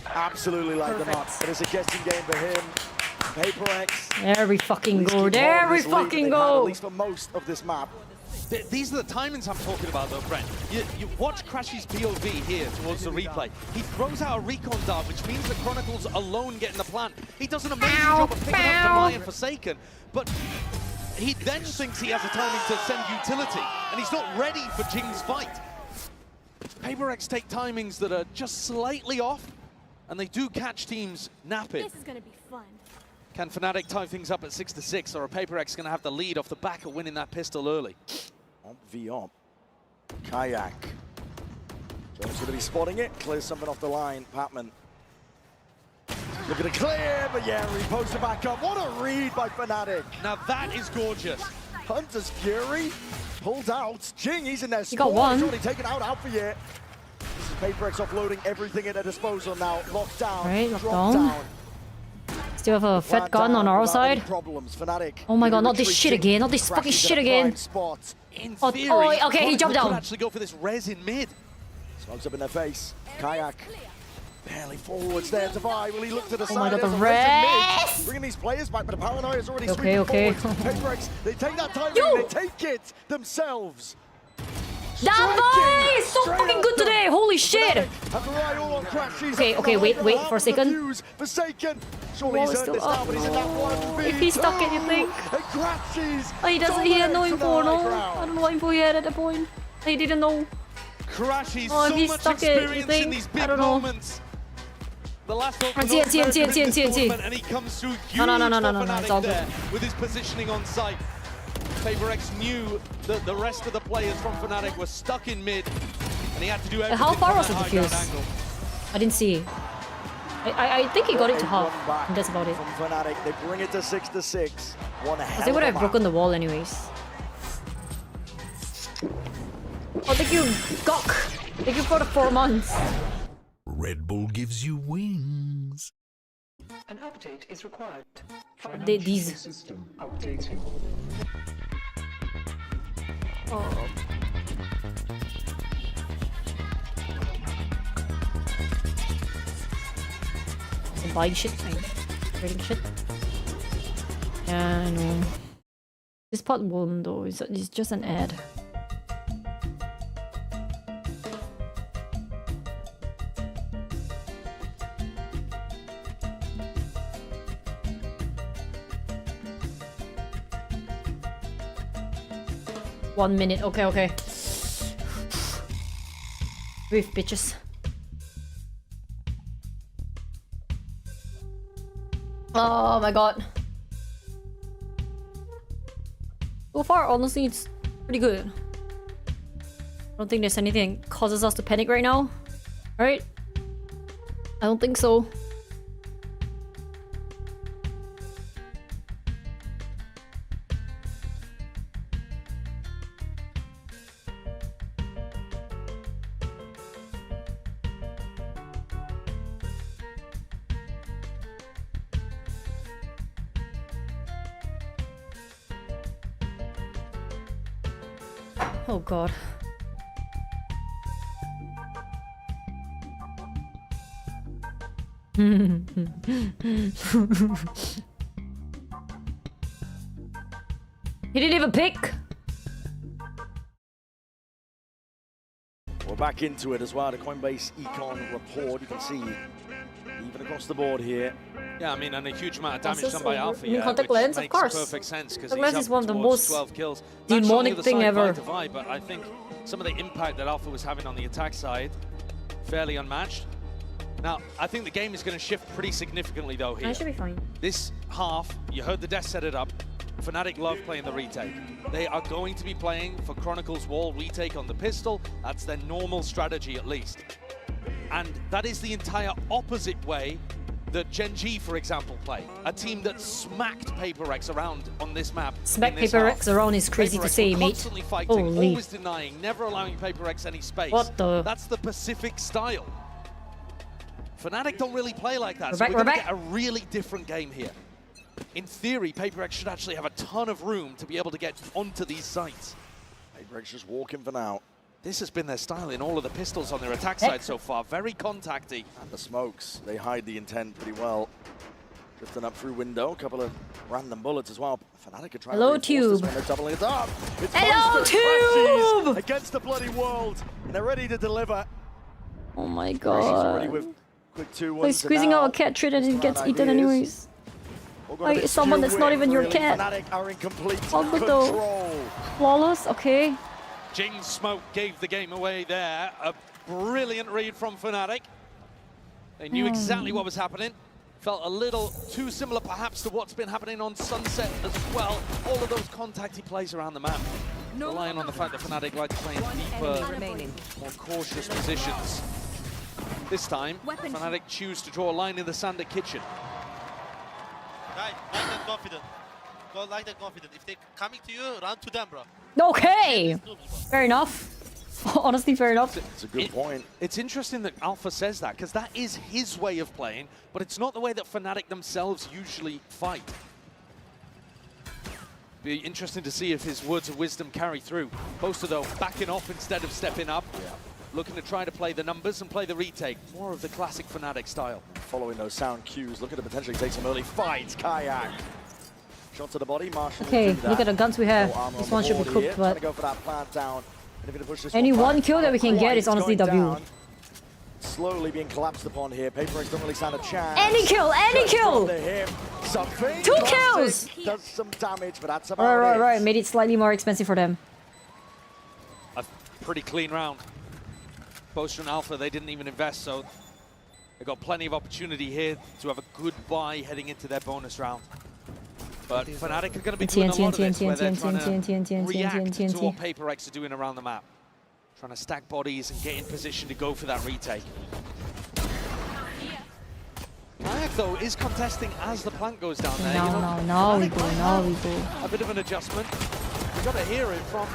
absolutely light them up. But it's a guessing game for him. PRX. There we fucking go. There we fucking go. At least for most of this map. These are the timings I'm talking about, though, Brent. You watch Crash's POV here towards the replay. He throws out a recon dart, which means that Chronicles alone get in the plant. He does an amazing job of picking up Terima and Forsaken, but he then thinks he has a timing to send utility, and he's not ready for Jing's fight. PRX take timings that are just slightly off, and they do catch teams napping. This is gonna be fun. Can Fnatic tie things up at 6-6, or are PaperX going to have the lead off the back of winning that pistol early? Op v op. Kayak. Jones going to be spotting it. Clears something off the line. Patman. Looking to clear, but yeah, repost it back up. What a read by Fnatic. Now that is gorgeous. Hunter's Fury pulled out. Jing, he's in there. He got one. He's already taken out Alpha. This is PaperX offloading everything at their disposal now. Locked down. Right, locked dropped down. Still have a fat gun on our side. Oh my god, not this shit again, not this fucking shit again. In theory, okay, he jumped down. Actually go for this res in mid. Smokes up in their face. Kayak barely forwards there. Divide. Will he look to the side? Oh my god, the res! Bringing these players back, but the Paranoia's already sweeping forward. PaperX, they take that time, they take it themselves. That boy is so fucking good today. Holy shit. Okay, wait for a second. Wall is still up. If he stuck it, you think? Oh, he doesn't. He had no info, no? I don't know what info he had at that point. He didn't know. Oh, if he stuck it, you think? I don't know. The last and he comes through no, it's all good. With his positioning on site. PaperX knew that the rest of the players from Fnatic were stuck in mid, and he had to do everything. How far was the defuse? I didn't see. I think he got it to half, and that's about it. From Fnatic, they bring it to 6-6. Because they would have broken the wall anyways. Oh, thank you, Gok. Thank you for the 4 months. Red Bull gives you wings. An update is required. These. System updating. Oh. Buying shit, trading shit. Yeah, I know. This pot won't though. It's just an ad. One minute. Okay. Breathe, bitches. Oh my god. So far, honestly, it's pretty good. I don't think there's anything that causes us to panic right now. Right? I don't think so. Oh god. He didn't even pick. We're back into it as well. The Coinbase Econ report. You can see even across the board here. Yeah, I mean, and a huge amount of damage done by Alpha. Contact lens, of course. Perfect sense because Contact lens is one of the most 12 kills. demonic thing ever. Divide, but I think some of the impact that Alpha was having on the attack side, fairly unmatched. Now, I think the game is going to shift pretty significantly though here. I should be fine. This half, you heard the death set it up. Fnatic love playing the retake. They are going to be playing for Chronicles Wall retake on the pistol. That's their normal strategy at least. And that is the entire opposite way that Gen G, for example, play. A team that smacked PaperX around on this map. Smack PaperX around is crazy to say, mate. Constantly fighting, Holy. always denying, never allowing PaperX any space. What the? That's the Pacific style. Fnatic don't really play like that, We're we're back. get a really different game here. In theory, PaperX should actually have a ton of room to be able to get onto these sites. PaperX just walking for now. This has been their style in all of the pistols on their attack side so far. Very contacty. And the smokes, they hide the intent pretty well. Drifting up through window, a couple of random bullets as well. Fnatic are trying Hello, to reinforce Tube. this when they're doubling it up. It's Hello, Tube! Tube! Against the bloody world, and they're ready to deliver. Oh my She's already god. with quick 2-1s. Like squeezing out a cat tree and it gets eaten anyways. Like someone that's not even your cat. Fnatic are in complete Oh, good though. control. Flawless, okay. Jing's smoke gave the game away there. A brilliant read from Fnatic. They knew exactly what was happening. Felt a little too similar perhaps to what's been happening on Sunset as well. All of those contacty plays around the map, relying on the fact that Fnatic like playing deeper, more cautious positions. This time, Fnatic choose to draw a line in the sand at Kitchen. Guys, like that confident. Go like that confident. If they're coming to you, run to them, bro. Okay, fair enough. Honestly, fair enough. It's a good point. It's interesting that Alpha says that, because that is his way of playing, but it's not the way that Fnatic themselves usually fight. Be interesting to see if his words of wisdom carry through. Boaster, though, backing off instead of stepping up. Yeah. Looking to try to play the numbers and play the retake. More of the classic Fnatic style. Following those sound cues, looking to potentially take some early fights. Kayak. Shot to the body, Marshall. Okay, look at the guns we have. This one should be cooked, but go for that plant down. Any one kill that we can get is honestly W. Slowly being collapsed upon here. PRX don't really stand a chance. Any kill, any kill! 2 kills! Does some damage, but that's about it. Right. Made it slightly more expensive for them. A pretty clean round. Boaster and Alpha, they didn't even invest, so they got plenty of opportunity here to have a good buy heading into their bonus round. But Fnatic are going to be doing a lot of this, where they're trying to react to what PRX are doing around the map. Trying to stack bodies and get in position to go for that retake. Kayak, though, is contesting as the plant goes down there. No, we go. A bit of an adjustment. We've got to hear it from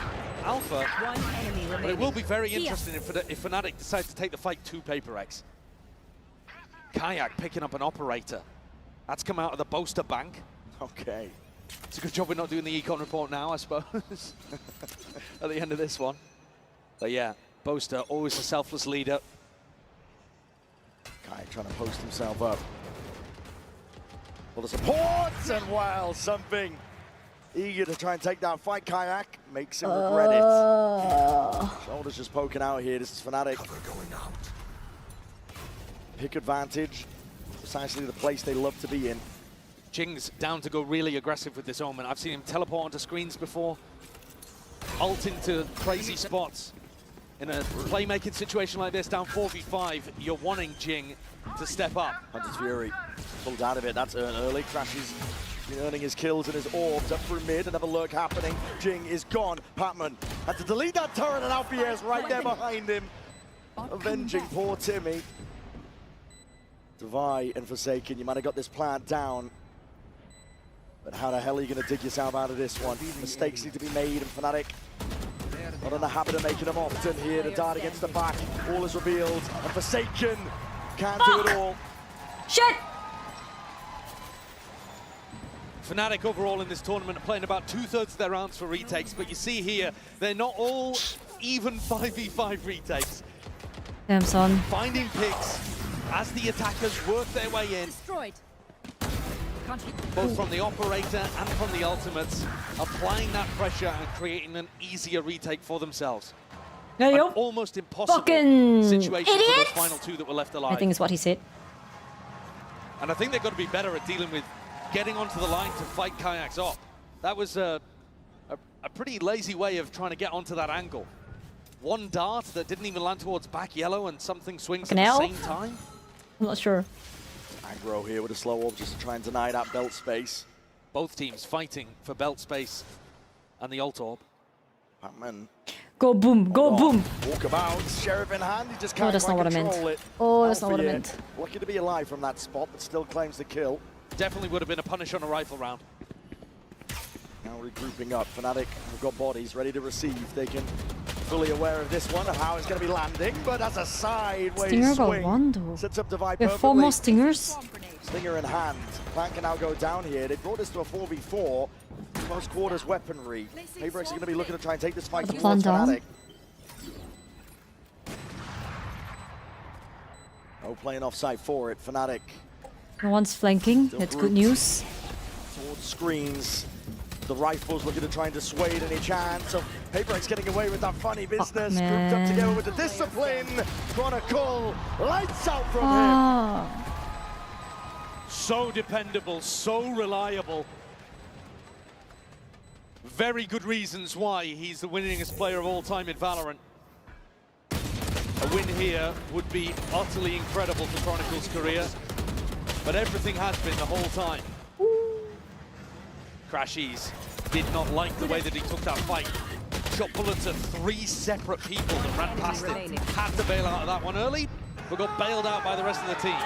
Alpha. But it will be very interesting if Fnatic decides to take the fight to PRX. Kayak picking up an operator. That's come out of the Boaster bank. Okay. It's a good job we're not doing the econ report now, I suppose, at the end of this one. But yeah, Boaster, always a selfless leader. Kayak trying to post himself up. Well, the supports and wow, something. Eager to try and take that fight, Kayak. Makes him regret it. Shoulders just poking out here. This is Fnatic. Pick advantage. Precisely the place they love to be in. Jing's down to go really aggressive with this Omen. I've seen him teleport onto screens before. Ult into crazy spots. In a playmaking situation like this, down 4v5, you're wanting Jing to step up. Hunter's Fury pulled out of it. That's early. Crashes earning his kills and his orbs up through mid. Another lurk happening. Jing is gone. Patman had to delete that turret, and Alfier's right there behind him. Avenging poor Timmy. Divide and Forsaken, you might have got this plant down. But how the hell are you going to dig yourself out of this one? Mistakes need to be made, and Fnatic not in the habit of making them often here. The dart against the back, all is revealed, and Forsaken can't do it all. Shit! Fnatic overall in this tournament are playing about 2/3 of their rounds for retakes, but you see here, they're not all even 5v5 retakes. Damn, son. Finding picks as the attackers work their way in. Both from the operator and from the ultimates, applying that pressure and creating an easier retake for themselves. There you An go. almost impossible Fucking situation for idiots! the final 2 that were left alive. I think it's what he said. And I think they've got to be better at dealing with getting onto the line to fight Kayak's op. That was a pretty lazy way of trying to get onto that angle. One dart that didn't even land towards back yellow, and something swings at the same time. I'm not sure. Aggro here with a slow orb just to try and deny that belt space. Both teams fighting for belt space and the ult orb. Batman. Go boom, go boom. Walkabout, Sheriff in hand, he just can't that's not what I meant. it. Oh, that's not what I meant. Lucky to be alive from that spot, but still claims the kill. Definitely would have been a punish on a rifle round. Now regrouping up, Fnatic have got bodies ready to receive. They can fully aware of this one and how it's going to be landing, but that's a sideways Stinger got swing. one though. Sets up Divide We have 4 more Stingers. Stinger in hand. Plan can now go down here. They brought this to a 4v4. Close quarters weaponry. PRX are going to be looking to try and take this fight towards Fnatic. No playing offside for it. Fnatic. No one's flanking. That's good news. Towards screens. The rifles looking to try and dissuade any chance of PRX getting away with that funny business. Grouped up together with the discipline. Chronicle. Lights out from him. So dependable, so reliable. Very good reasons why he's the winningest player of all time in Valorant. A win here would be utterly incredible for Chronicle's career. but everything has been the whole time. Crashies did not like the way that he took that fight. Shot bullets at 3 separate people that ran past him. Had to bail out of that one early, but got bailed out by the rest of the team.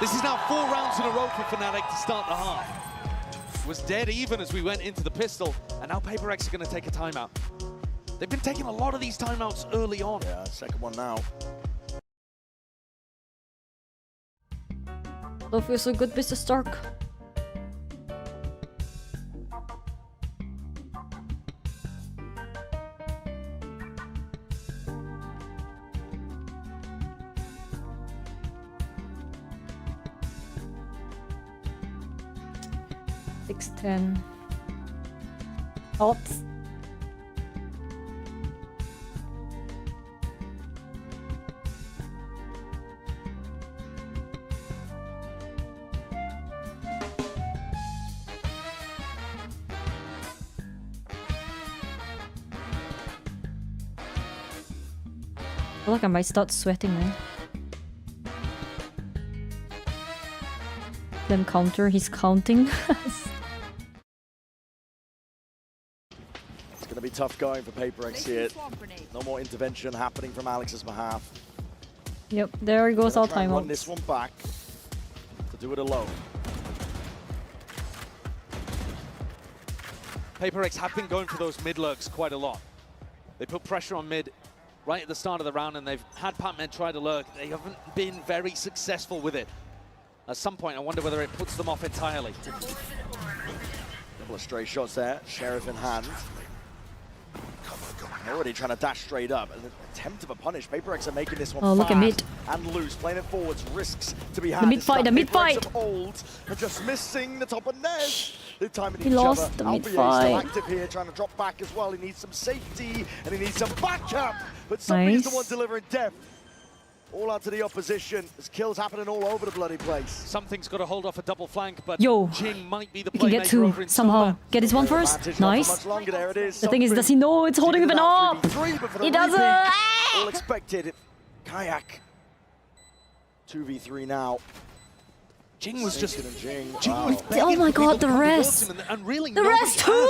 This is now 4 rounds in a row for Fnatic to start the half. It was dead even as we went into the pistol, and now PRX are going to take a timeout. They've been taking a lot of these timeouts early on. Yeah, second one now. That feels so good, Mr. Stark. $6-10. Thoughts? I feel like I might start sweating now. Them counter, he's counting. It's going to be tough going for PRX here. No more intervention happening from Alex's behalf. Yep, there goes our timeout. Run this one back to do it alone. PRX have been going for those mid lurks quite a lot. They put pressure on mid right at the start of the round, and they've had Pac-Man try to lurk. They haven't been very successful with it. At some point, I wonder whether it puts them off entirely. Couple of stray shots there, Sheriff in hand. Already trying to dash straight up. An attempt of a punish. PRX are making this one fast look at mid. And loose. Playing it forwards, risks to be had. The mid fight, the mid fight. Old, but just missing the top of Nez. They're timing each lost other. the mid Albier fight. still active here, trying to drop back as well. He needs some safety and he needs some backup. But somebody's the one delivering depth. All out to the opposition. There's kills happening all over the bloody place. Something's got to hold off a double flank, but Yo, Jing might be the he can get two somehow. Get his one first. Nice. There it is. The thing is, does he know it's holding him up? He doesn't. All expected. Kayak. 2v3 now. Jing was just... Jing. Was oh my god, the rest. And really the rest too?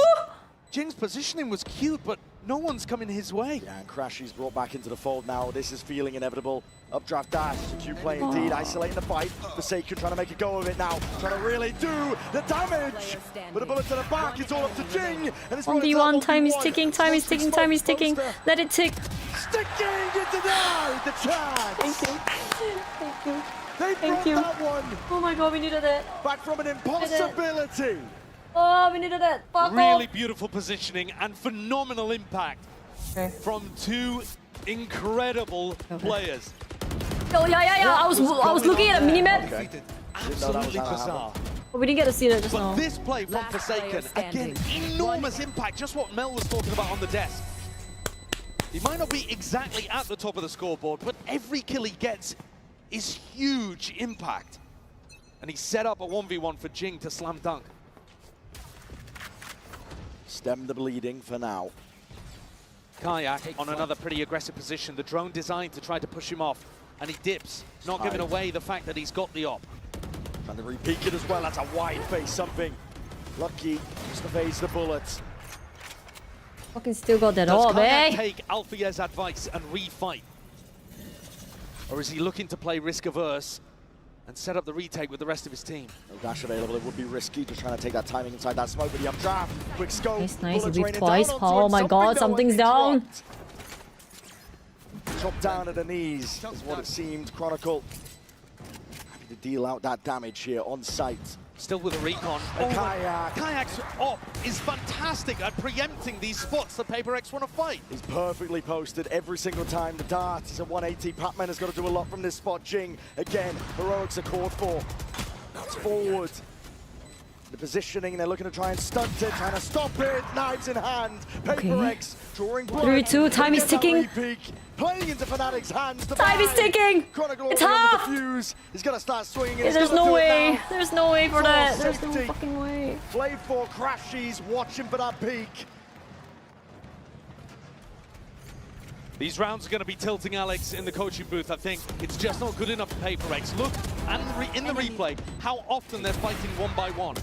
Jing's positioning was cute, but no one's coming his way. Yeah, and Crashy's brought back into the fold now. This is feeling inevitable. Updraft dash. Q play indeed. Isolating the fight. Forsaken trying to make a go of it now. Trying to really do the damage. But the bullet to the back. It's all up to Jing. And it's 1v1. Time is ticking. Time is ticking. Time is ticking. Let it tick. Sticking it denied the chance. Thank you. Thank you. They brought that one. Oh my god, we needed it. Back from an impossibility. Oh, we needed it. Fuck really off. beautiful positioning and phenomenal impact from 2 incredible players. Oh yeah. I was looking at a minimap. Absolutely bizarre. But we didn't get to see that just now. But this play from Forsaken, again, enormous impact. Just what Mel was talking about on the desk. He might not be exactly at the top of the scoreboard, but every kill he gets is huge impact. And he set up a 1v1 for Jing to slam dunk. Stem the bleeding for now. Kayak on another pretty aggressive position. The drone designed to try to push him off, and he dips, not giving away the fact that he's got the op. Trying to re-peek it as well. That's a wide face something. Lucky just evades the bullets. Fucking still got that Does op, Kayak eh? take Alfier's advice and re-fight? Or is he looking to play risk-averse and set up the retake with the rest of his team? No dash available. It would be risky, just trying to take that timing inside that smoke, but the updraft. Quick scope. Nice. He weaved twice. Oh my god, something's down. Chopped down at the knees is what it seemed. Chronicle happy to deal out that damage here on site. Still with a recon. Kayak. Kayak's op is fantastic at preempting these spots that PRX want to fight. He's perfectly posted every single time. The dart is at 180. Pac-Man has got to do a lot from this spot. Jing, again, heroics are called for. That's forward. The positioning, they're looking to try and stunt it, trying to stop it. Knives in hand. PRX drawing blood. 3-2, time is ticking. Playing into Fnatic's hands. Time is ticking. It's half. He's got to start swinging. There's no way. There's no way for that. There's no fucking way. Play for Crashies, watching for that peak. These rounds are going to be tilting Alex in the coaching booth, I think. It's just not good enough for PRX. Look, and in the replay, how often they're fighting one by one.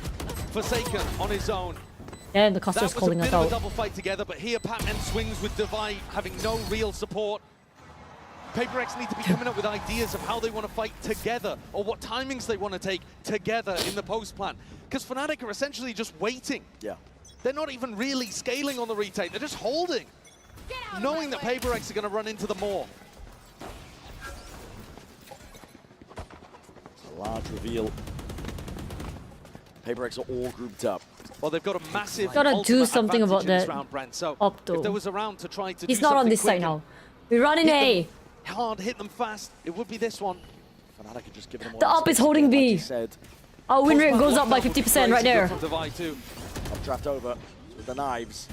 Forsaken on his own. Yeah, the caster's calling us that was a bit of out. a double fight together, but here Patman swings with Divide having no real support. PRX need to be coming up with ideas of how they want to fight together, or what timings they want to take together in the post plan. Because Fnatic are essentially just waiting. Yeah. They're not even really scaling on the retake, they're just holding, knowing that PRX are going to run into them more. It's a large reveal. PRX are all grouped up. Well, they've got a massive gotta do something about that round, Brent. So Opto. if there was a round to try to He's do not on something this side quick now. We run in A. Hard, hit them fast, it would be this one. Fnatic could just give them The up is holding B. Said. Our win rate goes up by 50% right there. Up draft over with the knives.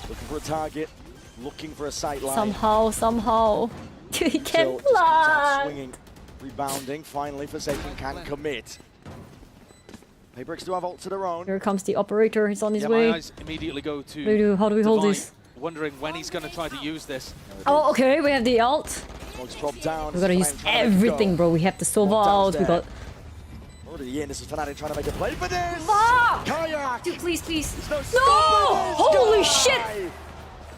Looking for a target, looking for a sight line. Somehow. He can Still fly. swinging, rebounding. Finally, Forsaken can commit. PRX do have ult to their own. Here comes the operator. He's on his Yeah, way. my eyes immediately go to How do we hold Divine, this? wondering when he's going to try to use this. Oh, okay. We have the ult. Smoke's dropped down. We gotta use everything, bro. We have the Sova out. We got. Already in. This is Fnatic trying to make a play for this. Fuck! Kayak. Dude, please. No! Holy shit!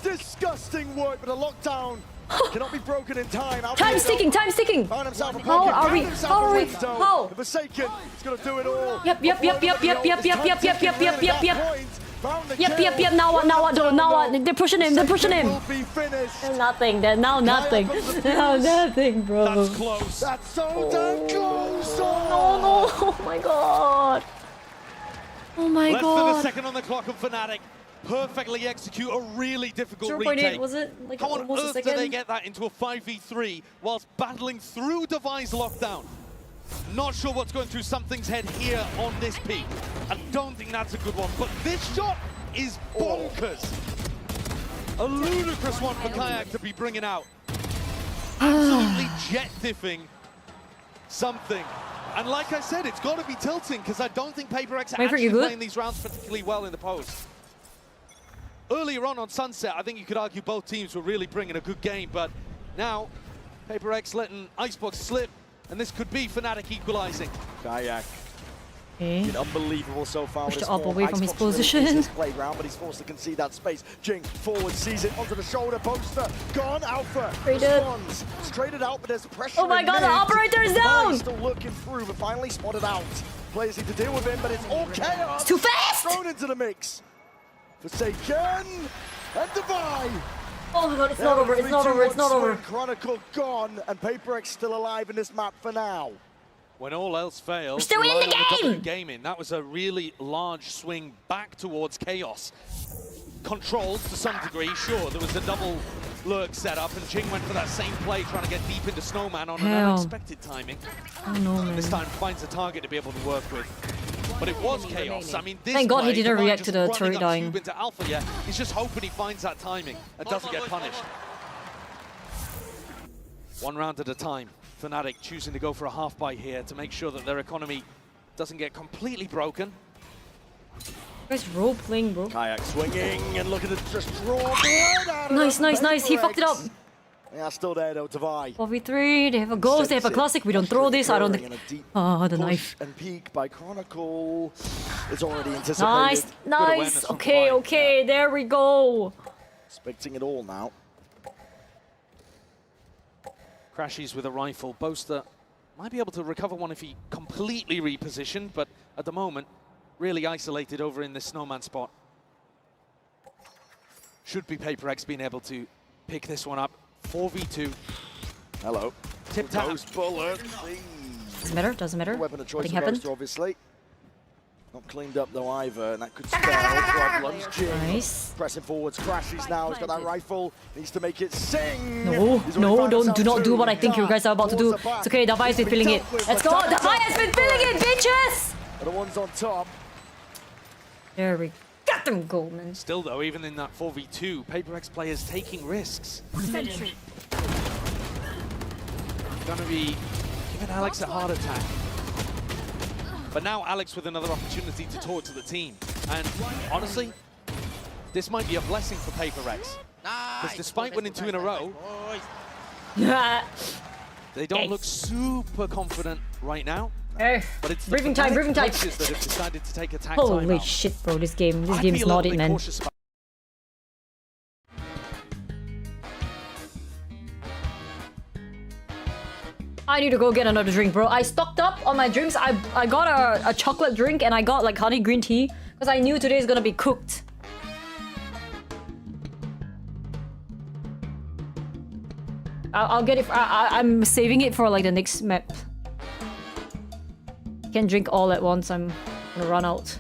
Disgusting work, but a lockdown cannot be broken in time. Time's ticking. Found himself a How pocket, are found we? himself How a are we? window. How? The Forsaken, he's gonna do it all. Yep. Now what? They're pushing him. Will be finished. There's nothing. There's now nothing. Now nothing, bro. That's close. That's so damn close. No. Oh my god. Oh my Less god. than a second on the clock of Fnatic. Perfectly execute a really difficult 0.8, retake. was it? Like How on almost a earth do second? they get that into a 5v3 whilst battling through Devi's lockdown? Not sure what's going through something's head here on this peak. I don't think that's a good one, but this shot is bonkers. A ludicrous one for Kayak to be bringing out. Absolutely jet diffing something. And like I said, it's got to be tilting because I don't think PRX are actually playing these rounds particularly well in the post. Earlier on Sunset, I think you could argue both teams were really bringing a good game, but now PRX letting Icebox slip, and this could be Fnatic equalizing. Kayak. Been unbelievable so far. Push with the up form. away from his Icebox really position. is his playground, but he's forced to concede that space. Jing forward, sees it onto the shoulder poster. Gone, Alpha responds. Straight it out, but there's pressure. Oh my god, the operator is down! Still looking through, but finally spotted out. Players need to deal with him, but it's all chaos. It's too fast! Thrown into the mix. Forsaken and Divide. Oh my god, it's not over. Chronicle gone, and PRX still alive in this map for now. When all else fails, we're still in the game! Gaming. That was a really large swing back towards Chaos. Controlled to some degree, sure. There was a double lurk set up, and Jing went for that same play, trying to get deep into Snowman on an unexpected timing. Oh no, man. This time finds a target to be able to work with. But it was Chaos. I mean, this Thank God play, he didn't Divine react to just the running turret up dying. Cube into Alpha, yeah. He's just hoping he finds that timing and doesn't get punished. One round at a time. Fnatic choosing to go for a half buy here to make sure that their economy doesn't get completely broken. Guys, role playing, bro. Kayak swinging and look at it just draw blood out of Nice. He fucked it up. They are still there though, Divide. 4v3, they have a ghost, they have a classic. We don't throw this. I don't think. Oh, the knife. And peek by Chronicle is already anticipated. Nice. Okay. There we go. Expecting it all now. Crashes with a rifle. Boaster might be able to recover one if he completely repositioned, but at the moment, really isolated over in this Snowman spot. Should be PRX being able to pick this one up. 4v2. Hello. Tip tap. Bullet. Doesn't matter. Weapon of choice Nothing for happened. Boaster, obviously. Not cleaned up though either, and that could spell problems. Jing Nice. pressing forwards, crashes now. He's got that rifle. Needs to make it sing. No, do not do what I think you guys are about to do. It's okay, Davi's been feeling it. Let's go, Davi has been feeling it, bitches! The ones on top. There we got them gold, man. Still though, even in that 4v2, PRX players taking risks. Sentry. Gonna be giving Alex a heart attack. But now Alex with another opportunity to talk to the team. And honestly, this might be a blessing for PRX. Because despite winning 2 in a row, they don't look super confident right now. Hey, but it's briefing time, briefing time. That have decided to take attack Holy shit, bro! This game is not it, man. I need to go get another drink, bro. I stocked up on my drinks. I got a chocolate drink and I got like honey green tea because I knew today is gonna be cooked. I'll get it. I'm saving it for like the next map. Can't drink all at once. I'm gonna run out.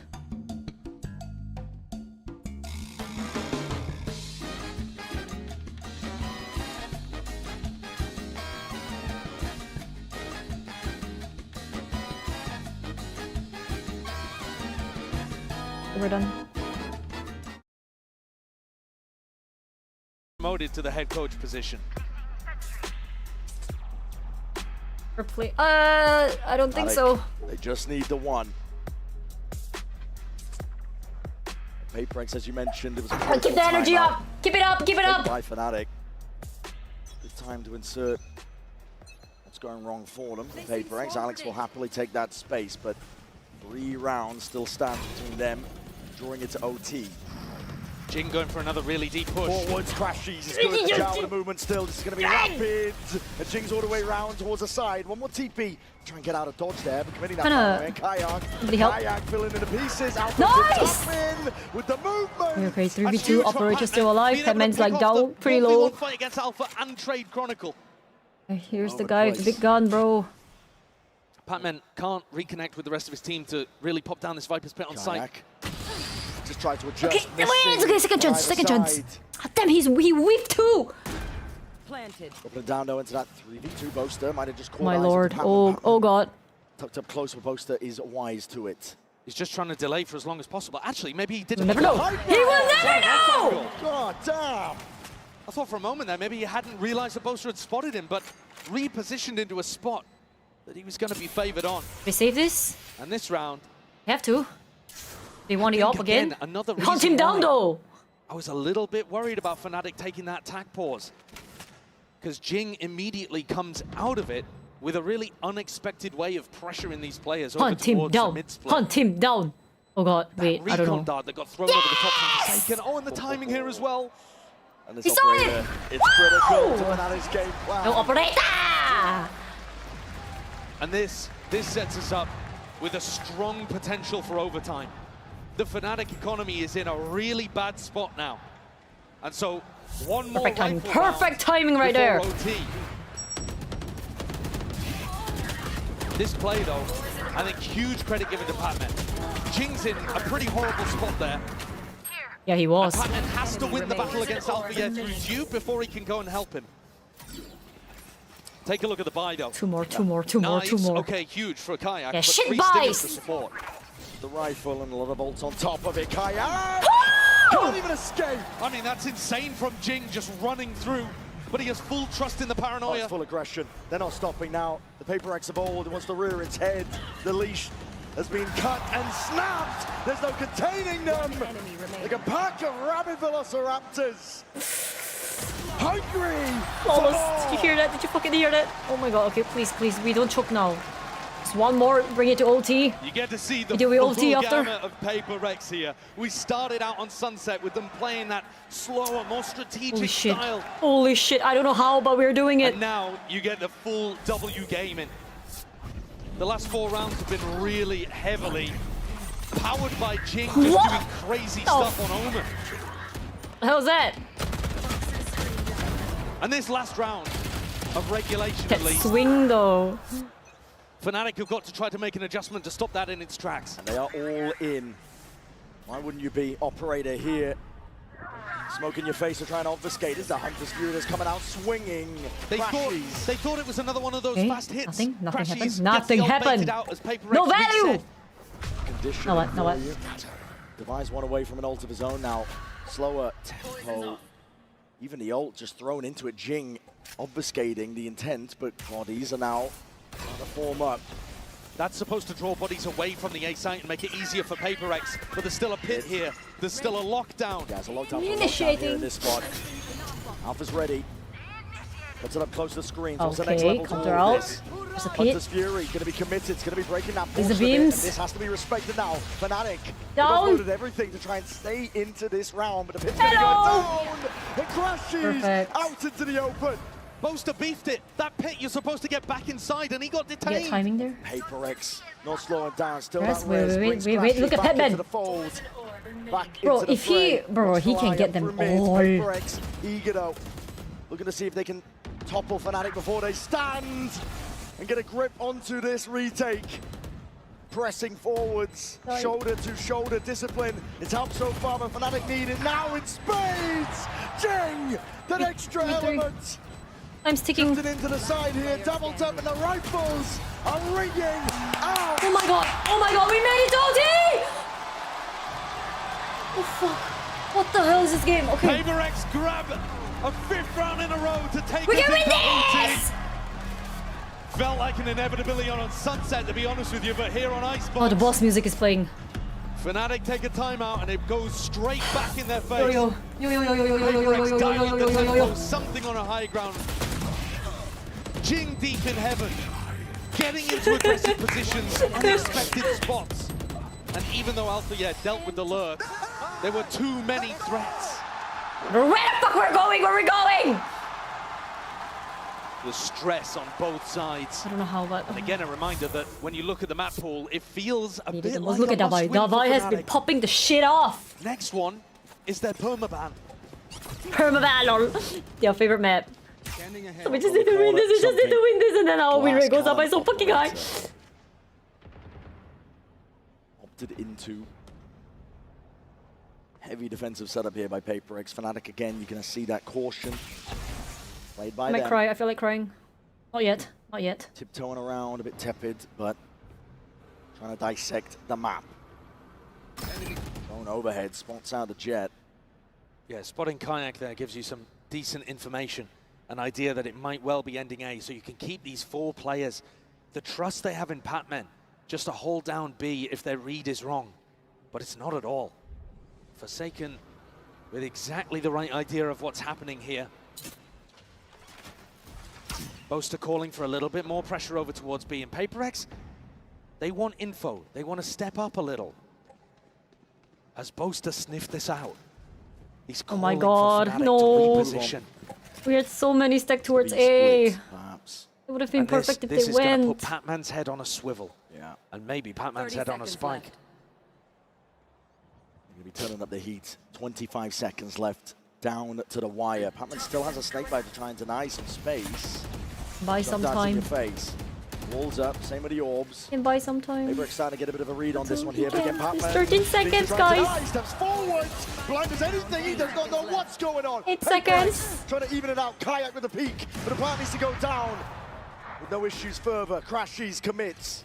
We're done. Promoted to the head coach position. I don't think so. They just need the one. PRX, as you mentioned, it was a keep the energy up. Keep it up. Keep it up. By Fnatic. Good time to insert what's going wrong for them. PRX, Alex will happily take that space, but 3 rounds still stand between them, drawing it to OT. Jing going for another really deep push. Forwards, crashes, he's good at the Jao, the movement still. This is going to be rapid. And Jing's all the way round towards the side. One more TP. Try and get out of dodge there, but committing that Kayak filling in the pieces. Nice! With the movement. Okay, 3v2, Operator still alive. Headman's like down, pretty low. Fight against Alpha and Trade Chronicle. Here's the guy with the big gun, bro. Patman can't reconnect with the rest of his team to really pop down this Viper's pit on site. Just try to adjust. Okay, wait, it's okay, second chance, second chance. God damn, he whipped too. Planted. Opening down though into that 3v2 Boaster. Might have just caught my lord, oh god. Tucked up close with Boaster is wise to it. He's just trying to delay for as long as possible. Actually, maybe he didn't. Never know. He will never know! God damn. I thought for a moment there, maybe he hadn't realized that Boaster had spotted him, but repositioned into a spot that he was going to be favored on. We save this? And this round. You have to. They want you up again. Hunt him down though. I was a little bit worried about Fnatic taking that attack pause, because Jing immediately comes out of it with a really unexpected way of pressuring these players over towards the mid-split. Hunt him down. Oh god, wait, I don't know. Dart that got thrown over the top from Forsaken. Oh, and the timing here as well. And this operator, it's critical to Fnatic's game plan. No operator! And this sets us up with a strong potential for overtime. The Fnatic economy is in a really bad spot now. And so, one more perfect timing right there. OT. This play, though, I think huge credit given to Patman. Jing's in a pretty horrible spot there. Yeah, he was. And Patman has to win the battle against Alpha through Duke before he can go and help him. Take a look at the buy, though. Two more. Okay, huge for a Kayak. Yeah, but shit 3 buys! to support. The rifle and a lot of bolts on top of it. Kayak can't even escape. I mean, that's insane from Jing just running through, but he has full trust in the paranoia. It's full aggression. They're not stopping now. The PRX of old wants to rear its head. The leash has been cut and snapped. There's no containing them. Like a pack of rabid velociraptors. Hungry. Almost. Did you hear that? Did you fucking hear that? Oh my god. Okay, please, we don't choke now. Just one more, bring it to OT. You get to see the full gamut of PRX here. We started out on Sunset with them playing that slower, more strategic style. Holy shit, I don't know how, but we're doing it. And now you get the full W gaming. The last 4 rounds have been really heavily powered by Jing, just doing crazy stuff on Omen. The hell's that? And this last round of regulation, That at least. swing though. Fnatic have got to try to make an adjustment to stop that in its tracks. And they are all in. Why wouldn't you be operator here? Smoke in your face to try and obfuscate. This is the Hunter's Fury that's coming out swinging. They thought it was another one of those fast hits. Nothing happened. Nothing happened. No value! Condition. Know what? Device one away from an ult of his own now. Slower tempo. Even the ult just thrown into it. Jing obfuscating the intent, but bodies are now trying to form up. That's supposed to draw bodies away from the A site and make it easier for PRX, but there's still a pit here. There's still a lockdown. Yeah, there's a lockdown here in this spot. Alpha's ready. Puts it up close to the screen. So the Okay, next level counter out. There's a pit. Hunter's Fury going to be committed. It's going to be breaking that There's the portion of it, beams. and this has to be respected now. Fnatic Down. loaded everything to try and stay into this round, but the pit's going to go down. It crashes Perfect. out into the open. Boaster beefed it. That pit, you're supposed to get back inside, and he got detained. Get timing there. PRX not slowing down. Still Yes, that wait, Rez wait, brings wait, wait, look at Crashy back Petman. into the fold. Back Bro, into the if he, fray. bro, he can Fly get up them for mid. all. PRX eager though. Looking to see if they can topple Fnatic before they stand and get a grip onto this retake. Pressing forwards, Sorry. shoulder to shoulder discipline. It's helped so far, but Fnatic need it now in spades. Jing, that extra element. I'm sticking. Drifting into the side here, double tap, and the rifles are ringing out. Oh my god! Oh my god! We made it, OT! Oh fuck! What the hell is this game? Okay. PRX grab a 5th round in a row to take We us can win into this! OT. Felt like an inevitability on Sunset, to be honest with you, but here on Icebox, Oh, the boss music is playing. Fnatic take a timeout and it goes straight back in their face. Yo yo yo yo yo yo yo yo yo yo PRX yo dialing yo the yo yo tempo, yo. something on a high ground. Jing deep in heaven, getting into aggressive positions, unexpected spots. And even though Alpha, dealt with the lurk, there were too many threats. Where the fuck we're going? Where are we going? The stress on both sides. I don't know how, but And again, a reminder that when you look at the map pool, it feels a bit like look a at Davai. must-win for Davai has been Fnatic. popping the shit off. Next one is their permaban. Permaban, lol. Their favorite map. We just need to win this. We just need to win this, and then our win rate goes up by so fucking high. Opted into heavy defensive setup here by PRX. Fnatic again, you're going to see that caution played by I might them. cry. I feel like crying. Not yet. Not yet. Tiptoeing around, a bit tepid, but trying to dissect the map. Thrown overhead, spots out the jet. Yeah, spotting Kayak there gives you some decent information, an idea that it might well be ending A, so you can keep these 4 players, the trust they have in Patman, just to hold down B if their read is wrong. But it's not at all. Forsaken with exactly the right idea of what's happening here. Boaster calling for a little bit more pressure over towards B, and PRX, they want info. They want to step up a little. As Boaster sniffed this out, he's Oh my calling god, for Fnatic no. to reposition. We had so many stacked towards A. Split, perhaps. It would have been And perfect if this they is going to went. put Patman's head on a swivel. Yeah. And maybe Patman's 30 head on a seconds spike. left. Going to be turning up the heat. 25 seconds left down to the wire. Patman still has a snakebite to try and deny some space. Buy some Sometimes in your time. face. Walls up, same with the orbs. Can buy some time. PRX starting to get a bit of a read on this one here. But again, It's Patman 13 needs to seconds, try and guys. deny, steps forward, blind as anything. He does not know what's going on. 8 PRX seconds. trying to even it out. Kayak with a peak, but the plant needs to go down. With no issues further. Crashies commits.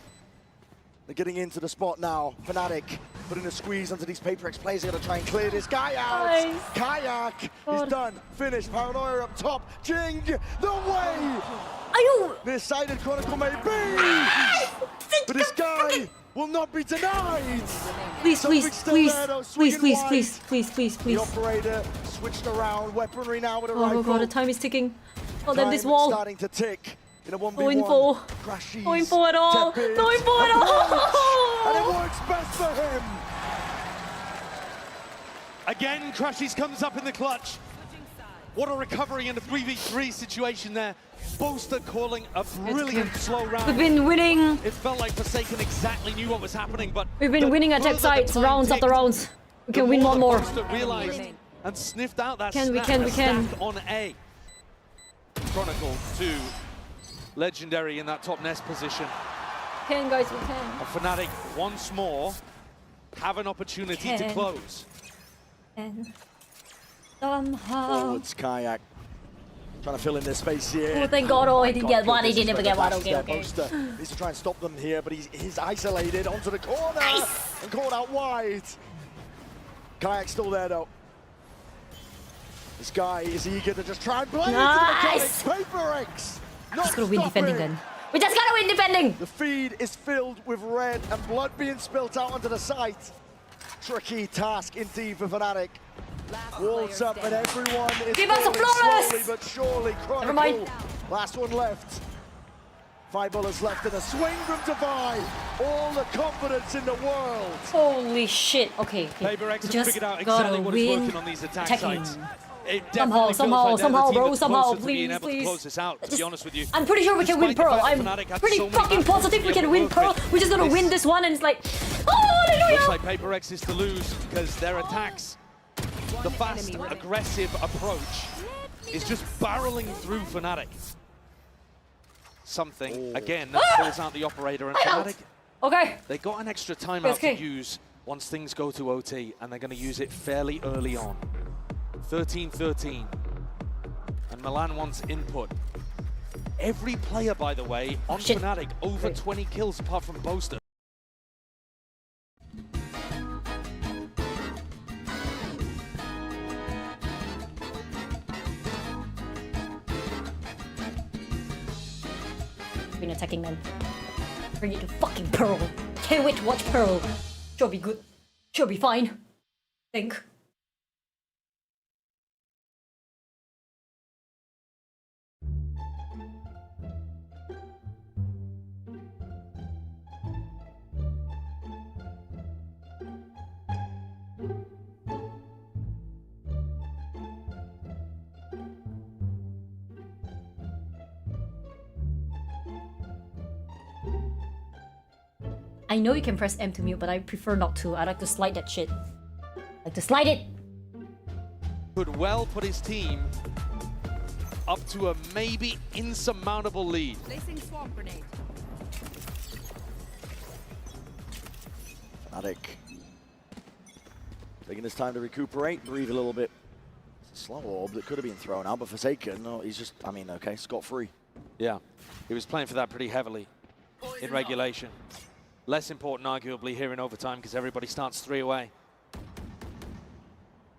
They're getting into the spot now. Fnatic putting a squeeze onto these PRX players. They're going to try and clear this guy out. Nice. Kayak God. is done. Finished. Paranoia up top. Jing the way. Are you? Near-sighted Chronicle may be. But this guy will not be denied. Please, Something please, still please, there, though, please, swinging please, wide. please, please, please, The please. operator switched around. Weaponry now with a Oh rifle. god, the time is ticking. Oh, then this Time wall. starting to tick in a 1v1. No info. Crashies, No info at all. tepid, No info at all. and it works best for him. Again, Crashies comes up in the clutch. What a recovery in a 3v3 situation there. Boaster calling a brilliant slow round. We've been winning. It felt like Forsaken exactly knew what was happening, but We've been winning attack further the sites time rounds after ticked, rounds. We the can win more one more. Boaster realized and sniffed out that We snap, can. a stack on A. Chronicle to Legendary in that top nest position. Can, guys, we can. And Fnatic once more have an opportunity to Can. close. And somehow. Forwards, Kayak. Trying to fill in their space here. Oh, thank God. Oh, he didn't get one. He This is didn't where get the one. dash Okay, there. okay. Boaster needs to try and stop them here, but he's isolated onto the corner and caught out wide. Kayak's still there though. This guy is eager to just try and play Nice. into the mechanics. PRX. Just gotta win defending then. We just gotta win defending. The feed is filled with red and blood being spilt out onto the site. Tricky task indeed for Fnatic. Walls up and everyone is Give us a falling flawless! slowly but surely. Chronicle, Never mind. last one left. 5 bullets left in a swing from Divide. All the confidence in the world. Holy shit. Okay. PRX We has just figured out gotta exactly what is win working on these attack attacking. sites. It Somehow, definitely feels like they're the somehow, team bro, that's somehow, closer to being please, able to please. close this out, to be honest with you. I'm pretty sure we can win Despite the Pearl. fact I'm that Fnatic had pretty so many fucking matches positive to we be can able win to Pearl. work with. We're just gonna This win this one and it's like, oh, Looks hallelujah! like PRX is to lose because their attacks, the fast, aggressive approach is just barreling through Fnatic. Something, again, that pulls out the operator and Fnatic. Okay. They got an extra timeout Okay. to use once things go to OT, and they're going to use it fairly early on. 13-13. And Milan wants input. Every player, by the way, on Fnatic, over 20 kills apart from Boaster. Been attacking then. Bring it to fucking Pearl. Can't wait to watch Pearl. She'll be good. She'll be fine. Think. I know you can press M to mute, but I prefer not to. I like to slide that shit. Like to slide it. Could well put his team up to a maybe insurmountable lead. Placing swamp grenade. Fnatic taking his time to recuperate, breathe a little bit. It's a slow orb that could have been thrown out, but Forsaken, no, he's just, I mean, okay, scot-free. Yeah, he was playing for that pretty heavily in regulation. Less important, arguably, here in overtime because everybody starts 3 away.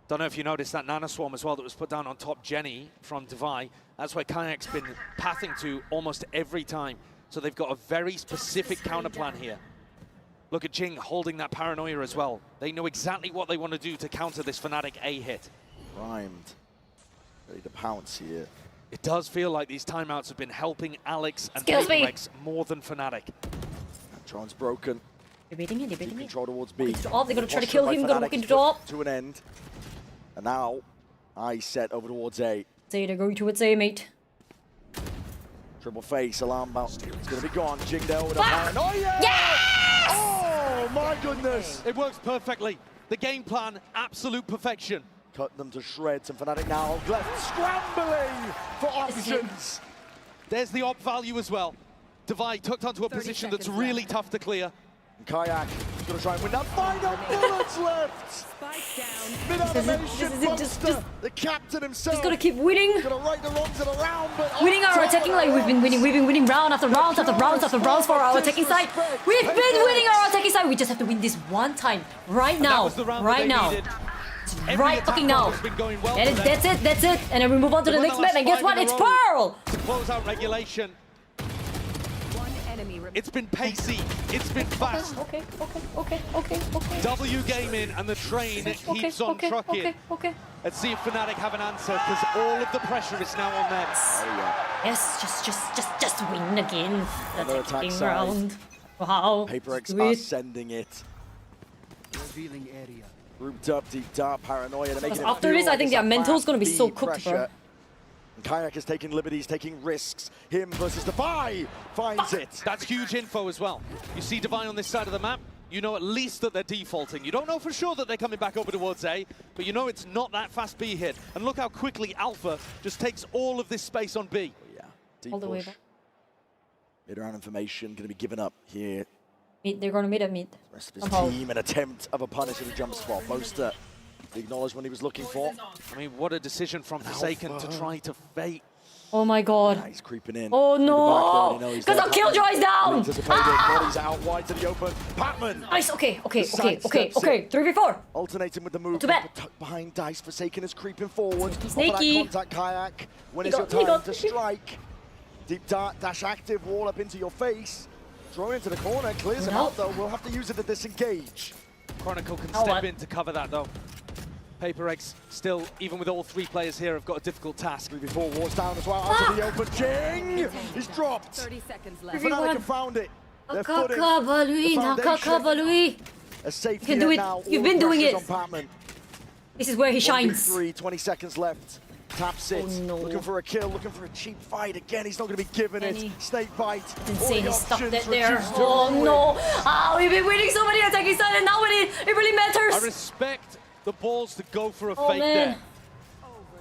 Don't know if you noticed that Nano Swarm as well that was put down on top Jenny from Divide. That's where Kayak's been pathing to almost every time. So they've got a very specific counter plan here. Look at Jing holding that paranoia as well. They know exactly what they want to do to counter this Fnatic A hit. Primed, ready to pounce here. It does feel like these timeouts have been helping Alex and Excuse me. PRX more than Fnatic. Drone's broken. Debating it, debating it. Control towards B. They're gonna try to kill him, gonna walk into the top. To an end. And now, I set over towards A. Say they're going towards A, mate. Triple face, alarm bell. It's gonna be gone. Jingdale with a paranoia! Yes! Oh my goodness! It works perfectly. The game plan, absolute perfection. Cut them to shreds, and Fnatic now left scrambling for options. There's the op value as well. Divide tucked onto a position that's really tough to clear. And Kayak is going to try and win that final bullets left. Mid-animation Buster, the captain himself. Just gotta keep winning. Gonna right the wrongs of the round, but winning our attacking like we've been winning round after round after round after rounds for our attacking side. We've been winning our attacking side. We just have to win this one time, right now, right now. Right fucking now. That's it. And then we move on to the next map. And guess what? It's Pearl. To close out regulation. It's been pacey, it's been fast. Okay. W game in and the train keeps on trucking. Let's see if Fnatic have an answer because all of the pressure is now on them. Yes, just win again. Another Attacking attack round. Wow. PRX are sending it. Revealing area. Grouped up, deep dark, paranoia. They're making After this, I think their mental's gonna be so cooked, bro. And Kayak is taking liberties, taking risks. Him versus Defy finds it. That's huge info as well. You see Defy on this side of the map, you know at least that they're defaulting. You don't know for sure that they're coming back over towards A, but you know it's not that fast B hit. And look how quickly Alpha just takes all of this space on B. Yeah, deep All the way push. back. Mid-round information going to be given up here. Mid, they're gonna mid at mid. The rest of his team, an attempt of a punish at a jump spot. Boaster, the acknowledgement he was looking for. I mean, what a decision from Forsaken to try to fake. Oh my god. He's creeping in. Oh no! Because our killjoy is down! Bodies out wide to the open. Patman! Nice, okay. 3v4. Alternating with the move. Too bad. Tucked behind Dice. Forsaken is creeping forward. Snaky. Contact Kayak. When is your time to strike? Deep dart, dash active, wall up into your face. Throw into the corner, clears him out though. We'll have to use it to disengage. Chronicle can step in to cover that though. PRX still, even with all three players here, have got a difficult task. Before War's down as well, out of the open. Jing! He's dropped. 30 seconds left. Fnatic have found it. They're footing a safety You can do it. now. You've All been doing pressure's it. on Patman. This is where he shines. 20 seconds left. Taps it. Oh, no. Looking for a kill, looking for a cheap fight. Again, he's not going to be given it. Snake bite. Insane, he stuck it there. Oh no! Ah, we've been winning so many attacking styles, and now it really matters. I respect the balls to go for a Oh, fake man. there.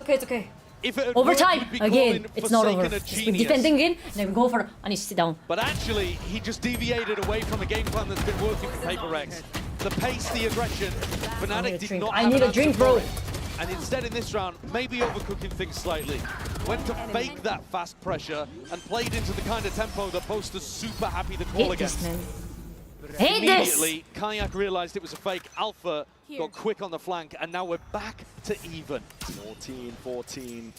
Okay, it's okay. If it had Overtime worked, we'd be again. calling It's not Forsaken over. a We're genius. defending again, and then we go for. I need to sit down. But actually, he just deviated away from the game plan that's been working for PRX. The pace, the aggression, Fnatic did not I have need an a drink, answer bro. for it. And instead in this round, maybe overcooking things slightly. Went to fake that fast pressure and played into the kind of tempo that Boast is super happy to call Hate this, against. man. Hate this! Immediately, Kayak realized it was a fake. Alpha got quick on the flank, and now we're back to even. 14-14.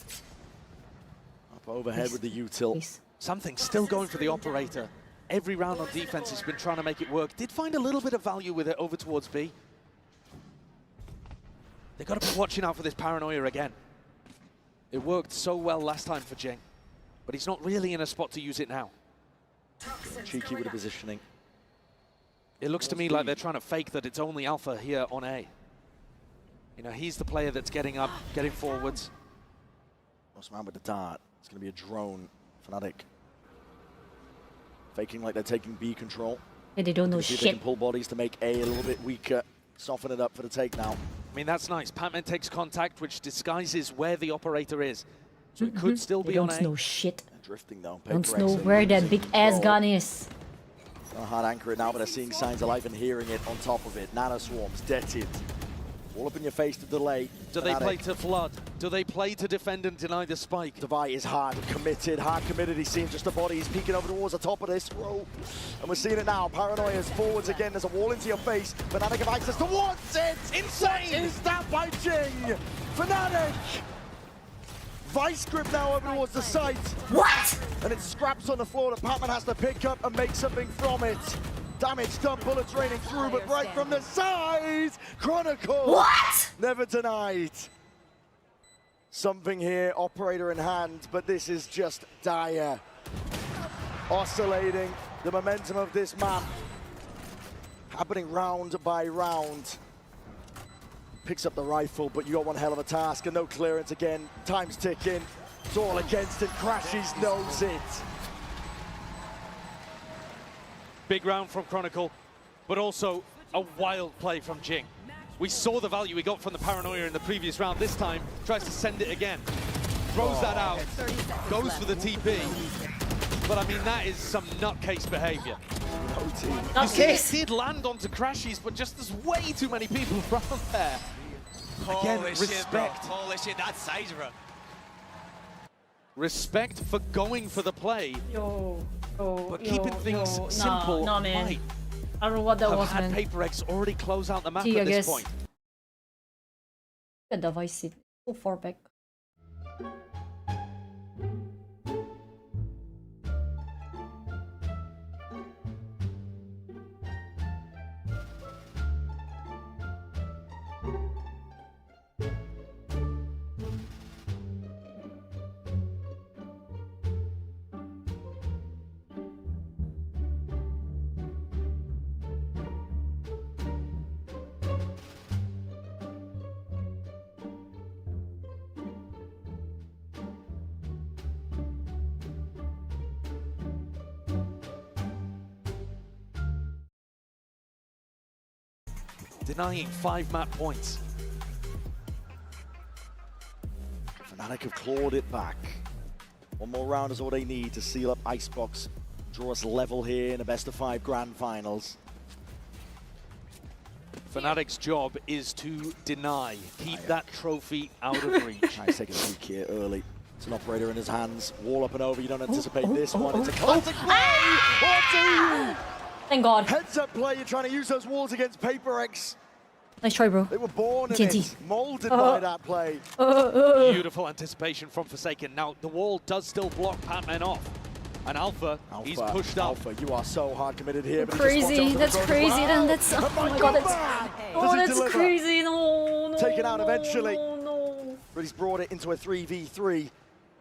Up overhead with the util. Something still going for the operator. Every round on defense has been trying to make it work. Did find a little bit of value with it over towards B. They've got to be watching out for this paranoia again. It worked so well last time for Jing, but he's not really in a spot to use it now. Cheeky with the positioning. It looks to me like they're trying to fake that it's only Alpha here on A. You know, he's the player that's getting up, getting forwards. Lost man with the dart. It's going to be a drone. Fnatic faking like they're taking B control. Yeah, they don't know See if shit. they can pull bodies to make A little bit weaker. Soften it up for the take now. I mean, that's nice. Patman takes contact, which disguises where the operator is. So it could still be on A. They don't know shit. They're drifting though. Don't know where that big ass gun is. Gonna hard anchor it now, but they're seeing signs of life and hearing it on top of it. Nano swarms, deaded. All up in your face to delay. Do they play to flood? Do they play to defend and deny the spike? Devi is hard committed. He's seeing just a body. He's peeking over towards the top of this row. And we're seeing it now. Paranoia is forwards again. There's a wall into your face. Fnatic have access towards it. Insane! Is that by Jing? Fnatic! Vice grip now over towards the site. What? And it scraps on the floor that Patman has to pick up and make something from it. Damage done, bullets raining through, but right from the side, Chronicle. What? Never denied. Something here, operator in hand, but this is just dire. Oscillating the momentum of this map. Happening round by round. Picks up the rifle, but you got one hell of a task and no clearance again. Time's ticking. It's all against it. Crashes knows it. Big round from Chronicle, but also a wild play from Jing. We saw the value we got from the Paranoia in the previous round. This time, tries to send it again. Throws that out, goes for the TP. But I mean, that is some nutcase behavior. You see, it did land onto Crashies, but just there's way too many people around there. Again, Holy respect. shit, bro. Holy shit, that's size, bro. Respect for going for the play. But keeping things simple no, man. might I don't know what that was, have man. had PRX already close out the map T, at I this guess. point. The device seat. So far back. Denying 5 map points. Fnatic have clawed it back. One more round is all they need to seal up Icebox. Draw us level here in a best-of-5 Grand Finals. Fnatic's job is to deny. Keep that trophy out of reach. Nice taking a peek here early. It's an operator in his hands. Wall up and over. You don't anticipate this one. It's a classic play! Thank God. Heads up play. You're trying to use those walls against PRX. Nice try, bro. They were born in TNT. it, molded by that play. Beautiful anticipation from Forsaken. Now, the wall does still block Patman off. And Alpha, he's pushed up. Alpha, you are so hard committed here. But Crazy. That's crazy. Then that's. Oh my God. That's. Oh, that's crazy. No, taken out eventually. No. But he's brought it into a 3v3.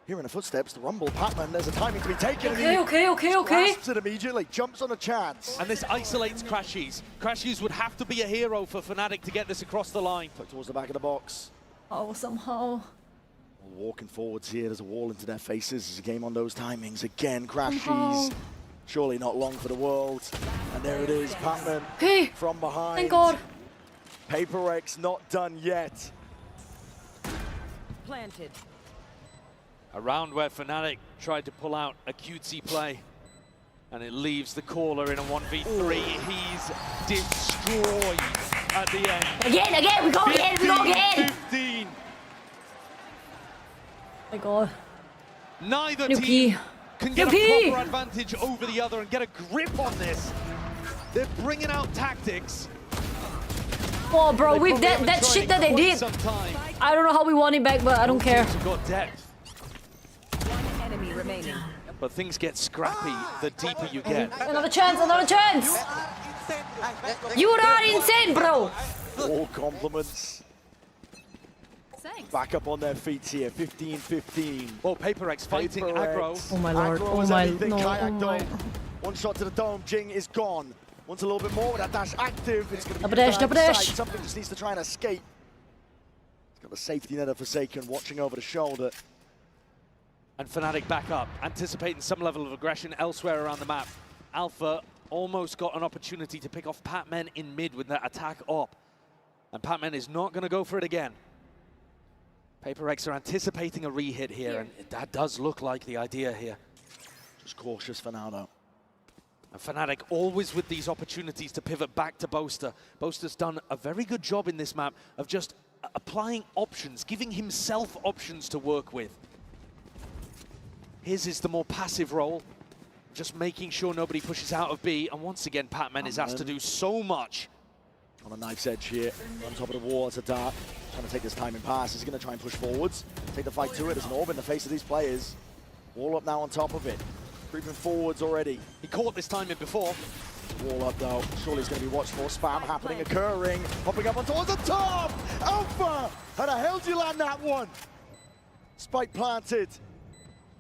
Here in the footsteps, the rumble. Patman, there's a timing to be taken. Okay. Grasps it immediately, jumps on a chance. And this isolates Crashies. Crashies would have to be a hero for Fnatic to get this across the line. Put towards the back of the box. Oh, somehow. Walking forwards here, there's a wall into their faces. There's a game on those timings. Again, Crashies. Surely not long for the world. And there it is, Patman from behind. Thank God. PRX not done yet. Planted. A round where Fnatic tried to pull out a cutesy play. And it leaves the caller in a 1v3. He's destroyed at the end. Again, we go again. 15. My God. Neither Nuki. team can get a proper advantage over the other and get a grip on this. They're bringing out tactics. Oh, bro, with that shit that they did. I don't know how we won it back, but I don't care. Got depth. One enemy remaining. But things get scrappy the deeper you get. Another chance. You are insane, bro. All compliments. Back up on their feet here, 15-15. Oh, PRX fighting aggro. Oh my lord, oh my, no. One shot to the dome, Jing is gone. Wants a little bit more with that dash active. It's going to be double dash. Something just needs to try and escape. He's got the safety net of Forsaken watching over the shoulder. And Fnatic back up, anticipating some level of aggression elsewhere around the map. Alpha almost got an opportunity to pick off Patman in mid with that attack up. And Patman is not going to go for it again. PRX are anticipating a re-hit here, and that does look like the idea here. Just cautious for now, though. And Fnatic always with these opportunities to pivot back to Boaster. Boaster's done a very good job in this map of just applying options, giving himself options to work with. His is the more passive role, just making sure nobody pushes out of B, and once again, Patman is asked to do so much. On a knife's edge here, on top of the wall, it's a dart. Trying to take this timing pass. He's going to try and push forwards. Take the fight to it. There's an orb in the face of these players. Wall up now on top of it. Creeping forwards already. He caught this timing before. Wall up though. Surely it's going to be watched for. Spam happening, occurring. Hopping up on towards the top. Alpha! How the hell did you land that one? Spike planted.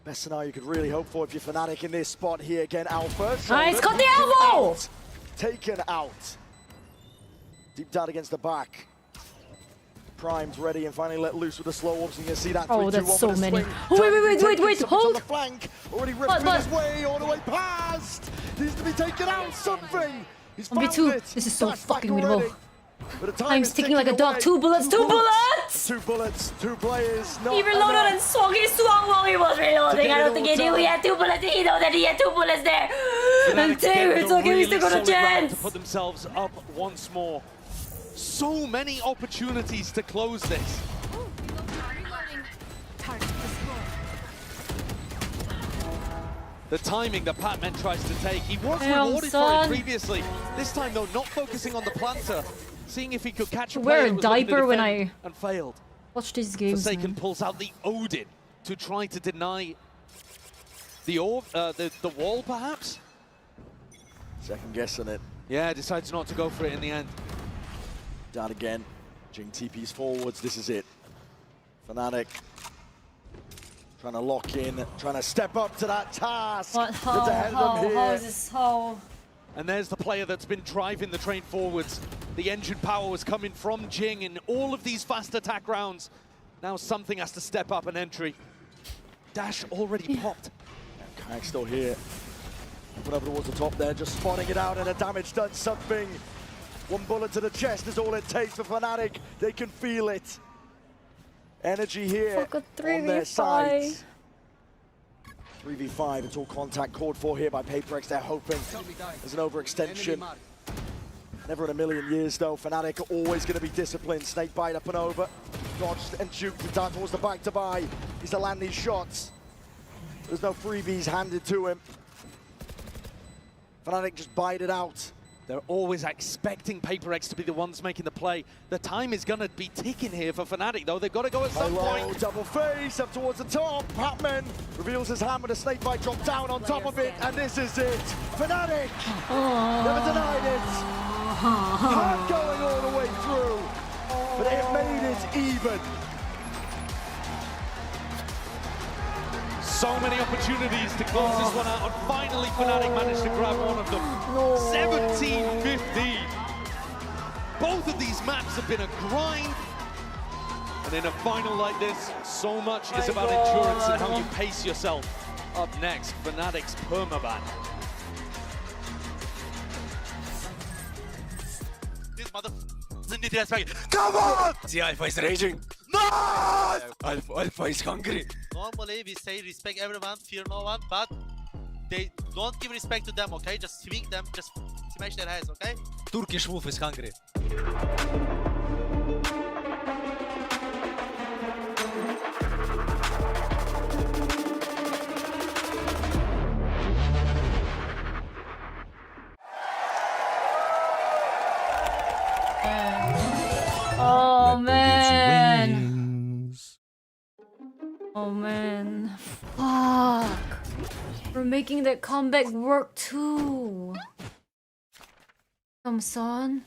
Best scenario you could really hope for if you're Fnatic in this spot here. Again, Alpha. Nice, got the elbow! Taken out. Deep dart against the back. Primed, ready, and finally let loose with the slow orbs. And you can see that 3-2-1 that's so many. swing. Wait, hold! On the flank, already ripped his way all the way past. Needs to be taken out, something. He's found it. This is so fucking winnable. I'm sticking like a dog. Two bullets! Two bullets, two players. He reloaded and swung. He swung while he was reloading. I don't think he knew he had 2 bullets. He know that he had 2 bullets there. And damn, it's okay, we still got a chance. To put themselves up once more. So many opportunities to close this. The timing that Patman tries to take, he was rewarded for it previously. This time though, not focusing on the planter, seeing if he could catch a player wear a diaper when I and failed. Watch these games. Forsaken pulls out the Odin to try to deny the orb, the wall perhaps. Second guessing it. Yeah, decides not to go for it in the end. Down again. Jing TP's forwards. This is it. Fnatic trying to lock in, trying to step up to that task. What? How is this? How? And there's the player that's been driving the train forwards. The engine power was coming from Jing in all of these fast attack rounds. Now something has to step up an entry. Dash already popped. Kayak still here. Went over towards the top there, just spotting it out, and the damage done something. 1 bullet to the chest is all it takes for Fnatic. They can feel it. Energy here on their side. 3v5, it's all contact called for here by PRX. They're hoping there's an overextension. Never in a million years though. Fnatic are always going to be disciplined. Snakebite up and over. Dodged and juked the down towards the back to buy. He's to land these shots. There's no freebies handed to him. Fnatic just bite it out. They're always expecting PRX to be the ones making the play. The time is going to be ticking here for Fnatic, though. They've got to go at some point. Double face up towards the top. Patman reveals his hand with a snakebite drop down on top of it, and this is it. Fnatic never denied it. Heart going all the way through. but it made it even. So many opportunities to close this one out, and finally Fnatic managed to grab one of them. 17-15. Both of these maps have been a grind. And in a final like this, so much is about endurance and how you pace yourself. Up next, Fnatic's permaban. This mother doesn't need respect. Come on! See, Alpha is raging. No! Alpha is hungry. Normally we say respect everyone, fear no one, but they don't give respect to them, okay? Just swing them, just smash their heads, okay? Turkish wolf is hungry. Oh man. Oh man. Fuck. We're making that comeback work too. Come son.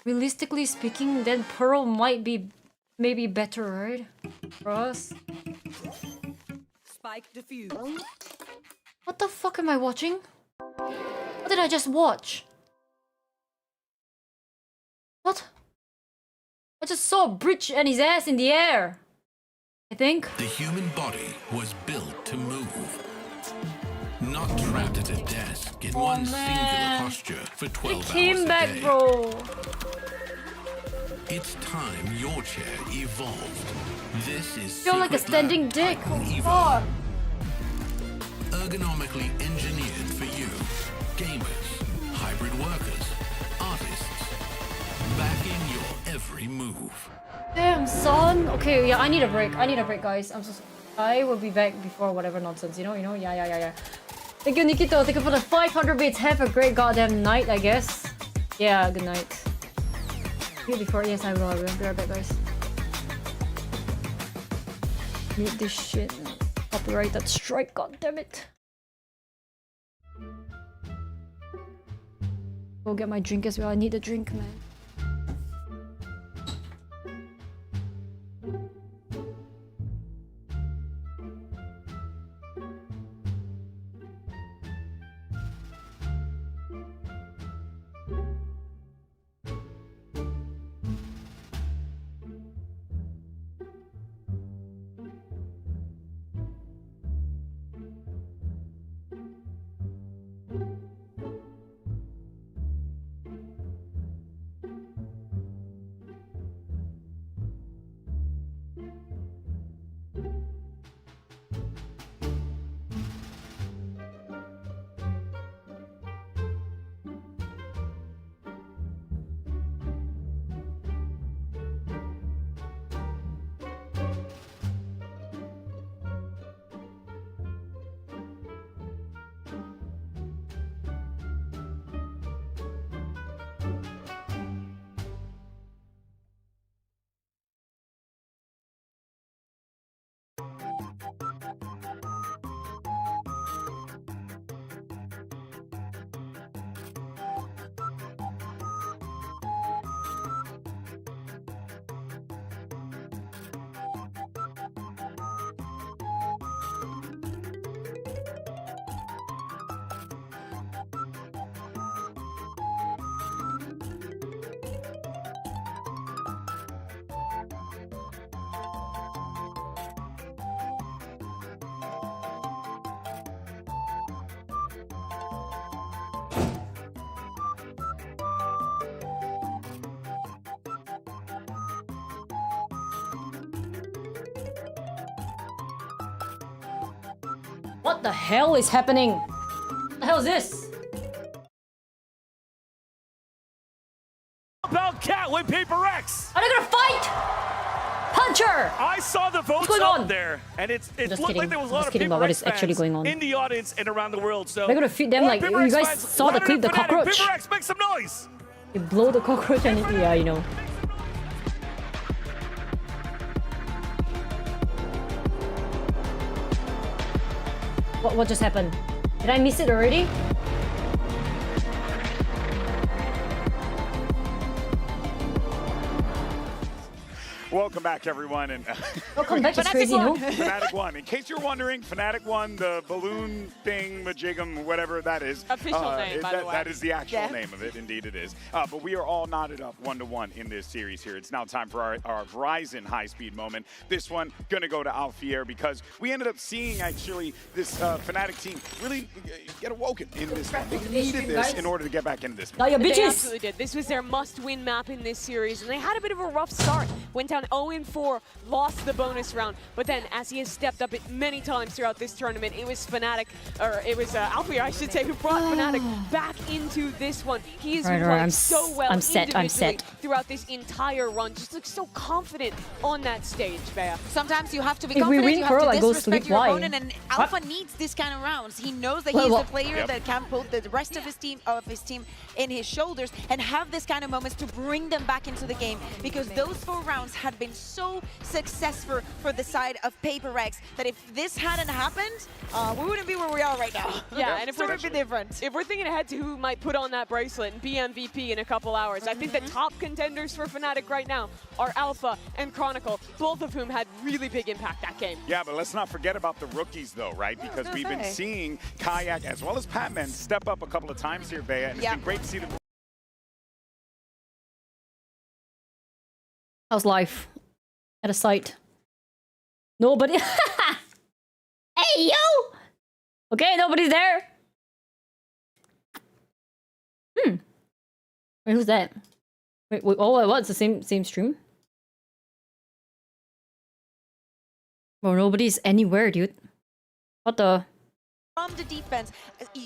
Realistically speaking, then Pearl might be maybe better, right? For us. Spike defused. What the fuck am I watching? What did I just watch? What? I just saw a bridge and his ass in the air. I think. The human body was built to move. Not trapped at a desk in one singular posture for 12 hours a day. It came back, bro. It's time your chair evolved. This is Feel like a standing dick. Oh, ergonomically engineered for you. Gamers, hybrid workers, artists. Backing your every move. damn, son. Okay, yeah, I need a break. I need a break, guys. I'm so sorry. I will be back before whatever nonsense. You know. Yeah. Thank you, Nikito. Thank you for the 500 bits. Have a great goddamn night, I guess. Yeah, good night. See you before. Yes, I will. Be right back, guys. Need this shit. Copyright that strike. God damn it. Go get my drink as well. I need a drink, man. What the hell is happening? What the hell is this? About Cat with PRX. Are they gonna fight? Puncher! I saw the votes up there, and it looked like there was a lot of PRX what is actually fans going on. in the audience and around the world. So They're gonna feed them like you guys saw the clip, the cockroach. PRX, make some noise. You blow the cockroach and yeah, you know. What just happened? Did I miss it already? Welcome back, everyone. And welcome back to crazy, no? Fnatic won. In case you're wondering, Fnatic won the balloon thing, majigum, whatever that is. Official name, by the way. That is the actual name of it. Indeed, it is. But we are all knotted up 1-1 in this series here. It's now time for our Verizon high-speed moment. This one gonna go to Alfier because we ended up seeing actually this Fnatic team really get awoken in this one. They needed this in order to get back into this. Now you bitches. They absolutely did. This was their must-win map in this series, and they had a bit of a rough start. Went down 0-4, lost the bonus round, but then as he has stepped up it many times throughout this tournament, it was Fnatic, or it was Alfier, I should say, who brought Fnatic back into this one. He has played so well individually throughout this entire run. Just looks so confident on that stage, Bea. Sometimes you have to be confident, you have to disrespect your opponent, and Alpha needs this kind of rounds. He knows that he's the player that can put the rest of his team in his shoulders and have this kind of moments to bring them back into the game, because those 4 rounds had been so successful for the side of PRX that if this hadn't happened, we wouldn't be where we are right now. Yeah, and if we're different. If we're thinking ahead to who might put on that bracelet and be MVP in a couple hours, I think the top contenders for Fnatic right now are Alpha and Chronicle, both of whom had really big impact that game. Yeah, but let's not forget about the rookies though, right? Because we've been seeing Kayak as well as Patman step up a couple of times here, Bea, and it's been great to see them. How's life? At a site. Nobody. Hey, yo! Okay, nobody's there. Wait, who's that? Wait, oh, what? It's the same stream? Bro, nobody's anywhere, dude. What the? From the defense,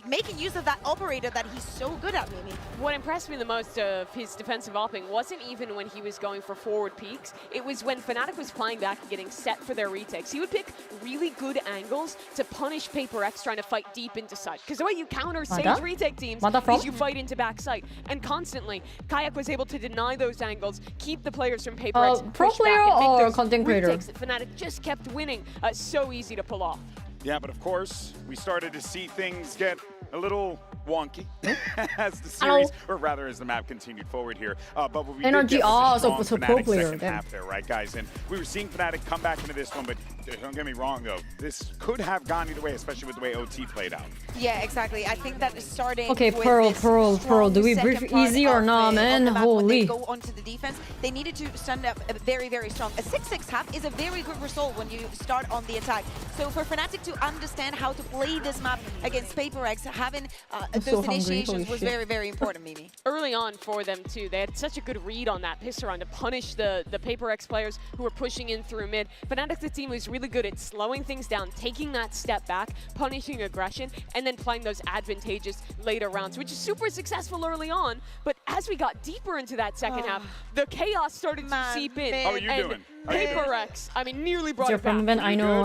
making use of that operator that he's so good at, Mimi. What impressed me the most of his defensive opping wasn't even when he was going for forward peaks. It was when Fnatic was flying back and getting set for their retakes. He would pick really good angles to punish PRX trying to fight deep into site. Because the way you counter Sage retake teams is you fight into backside. And constantly, Kayak was able to deny those angles, keep the players from PRX pro player or content creator? Retakes that Fnatic just kept winning. So easy to pull off. Yeah, but of course, we started to see things get a little wonky as the series, or rather as the map continued forward here. But we did get so pro player second half there, right, guys? And we were seeing Fnatic come back into this one, but don't get me wrong, though. This could have gone either way, especially with the way OT played out. Yeah, exactly. I think that starting okay, with Pearl. Do we brief easy or not, man? Holy. When they go onto the defense, they needed to stand up very, very strong. A 6-6 half is a very good result when you start on the attack. So for Fnatic to understand how to play this map against PRX, having those initiations was very, very important, Mimi. Early on for them, too. They had such a good read on that pistol round to punish the PRX players who were pushing in through mid. Fnatic, the team, was really good at slowing things down, taking that step back, punishing aggression, and then playing those advantageous later rounds, which is super successful early on. But as we got deeper into that second half, the chaos started to seep in. How are you doing? PRX, I mean, nearly brought it back. I know.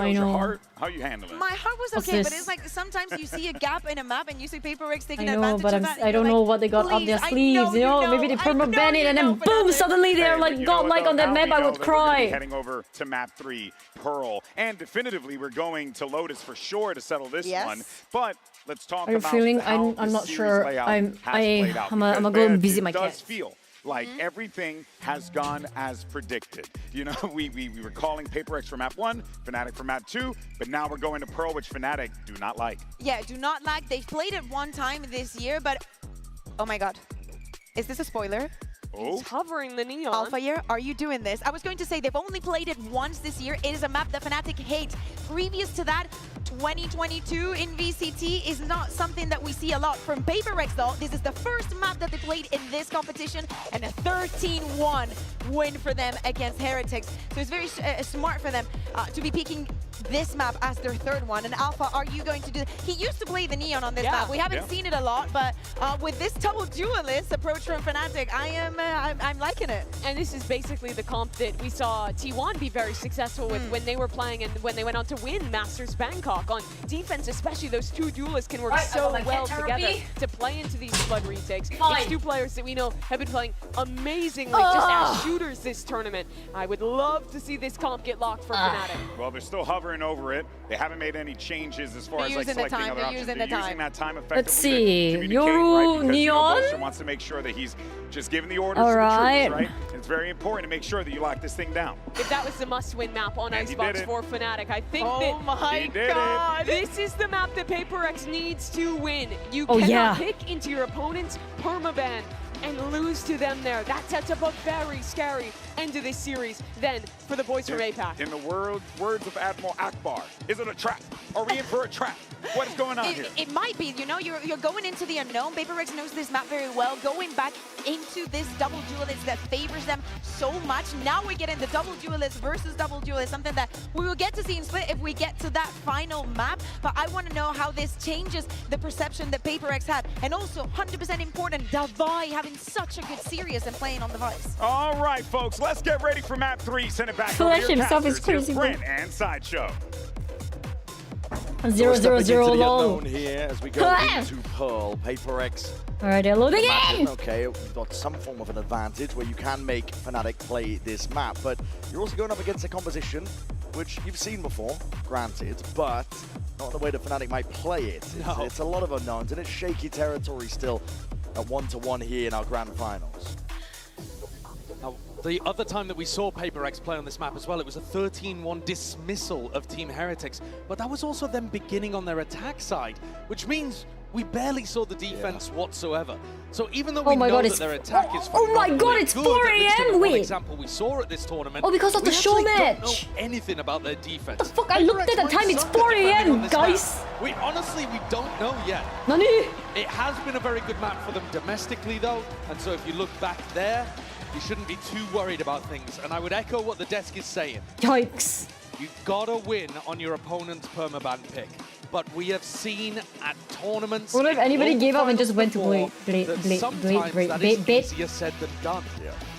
How you handling? My heart was okay, but it's like sometimes you see a gap in a map and you see PRX taking advantage of that. I don't know what they got up their sleeves, you know? Maybe they perma-ban it and then boom, suddenly they're like godlike on that map. I would cry. Heading over to map 3, Pearl, and definitively we're going to Lotus for sure to settle this one. But let's talk about how I'm not sure. I'm gonna go and visit my cat. It does feel like everything has gone as predicted. You know, we were calling PRX for map 1, Fnatic for map 2, but now we're going to Pearl, which Fnatic do not like. Yeah, do not like. They've played it one time this year, but oh my god. Is this a spoiler? He's hovering the neon. Alfier, are you doing this? I was going to say they've only played it once this year. It is a map that Fnatic hates. Previous to that, 2022 in VCT is not something that we see a lot from PRX though. This is the first map that they played in this competition and a 13-1 win for them against Heretics. So it's very smart for them to be picking this map as their third one. And Alpha, are you going to do that? He used to play the Neon on this map. We haven't seen it a lot, but with this double duelist approach from Fnatic, I'm liking it. And this is basically the comp that we saw T1 be very successful with when they were playing and when they went on to win Masters Bangkok. On defense, especially, those two duelists can work so well together to play into these flood retakes. It's two players that we know have been playing amazingly just as shooters this tournament. I would love to see this comp get locked for Fnatic. Well, they're still hovering over it. They haven't made any changes as far as like selecting other options. They're using that time effectively. Let's see. Yoru Neon wants to make sure that he's just giving the orders to the troops, right? And It's very important to make sure that you lock this thing down. If that was the must-win map on Icebox for Fnatic, I think Oh my God. this is the map that PaperX needs to win. You Oh, cannot yeah. pick into your opponent's permaban and lose to them there. That sets up a very scary end of this series then for the boys from APAC. In the words of Admiral Akbar, is it a trap? Are we in for a trap? What is going on here? It might be, you know, you're going into the unknown. PaperX knows this map very well. Going back into this double duelist that favors them so much. Now we get into double duelist versus double duelist, something that we will get to see in Split if we get to that final map. But I want to know how this changes the perception that PaperX had. And also, 100% important, byebye having such a good series and playing on device. All right, folks, let's get ready for map 3. Send it back Flash over to your himself is casters. Here's crazy, GRAN and Sideshow. 0-0-0 low. Here as we go into Pearl. PaperX. Alright, they're loading in! Okay, we've got some form of an advantage where you can make Fnatic play this map, but you're also going up against a composition which you've seen before, granted, but not the way that Fnatic might play it. It's a lot of unknowns, and it's shaky territory still at 1-1 here in our grand finals. Now, the other time that we saw PaperX play on this map as well, it was a 13-1 dismissal of Team Heretics, but that was also them beginning on their attack side, which means we barely saw the defense whatsoever. So even though we know that their attack is phenomenally it's good, 4 at least in the AM, one wait. example we saw at this tournament, Oh, because of the we actually don't know Showmatch. anything about their defense. The fuck, I looked at the time, it's 4 AM, guys. We honestly, we don't know yet. Nani? It has been a very good map for them domestically though, and so if you look back there, you shouldn't be too worried about things. And I would echo what the desk is saying. Yikes. You gotta win on your opponent's permaban pick. But we have seen at tournaments. What if anybody gave up and just went to Sometimes that is Blade? easier said than done.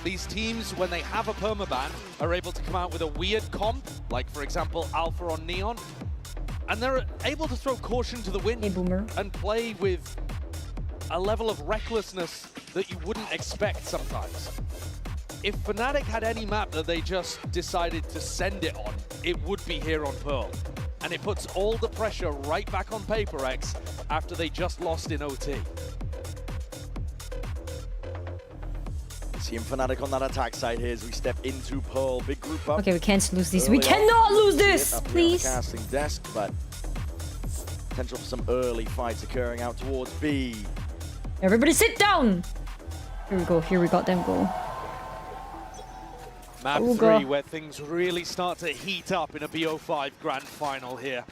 These teams, when they have a permaban, are able to come out with a weird comp, like for example Alpha on Neon, and they're able to throw caution to the wind and play with a level of recklessness that you wouldn't expect sometimes. If Fnatic had any map that they just decided to send it on, it would be here on Pearl. And it puts all the pressure right back on PaperX after they just lost in OT. Seeing Fnatic on that attack side here as we step into Pearl. Big group up. Okay, we can't lose this. We cannot lose this, please. Casting desk, but potential for some early fights occurring out towards B. Everybody sit down. Here we got them goal. Map 3, where things really start to heat up in a BO5 grand final here.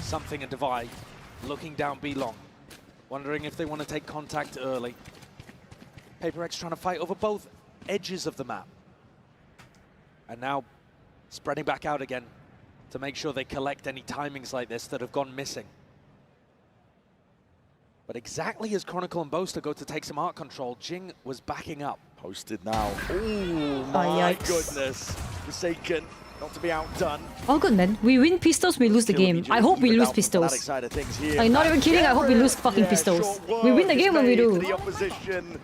Something and Divide looking down B long, wondering if they want to take contact early. PaperX trying to fight over both edges of the map. And now spreading back out again to make sure they collect any timings like this that have gone missing. But exactly as Chronicle and Boaster go to take some art control, Jing was backing up. Posted now. Oh my goodness. Forsaken, not to be outdone. All good, man. We win pistols, we lose the game. I hope we lose pistols. Like, not even kidding, I hope we lose fucking pistols. We win the game when we do. The opposition.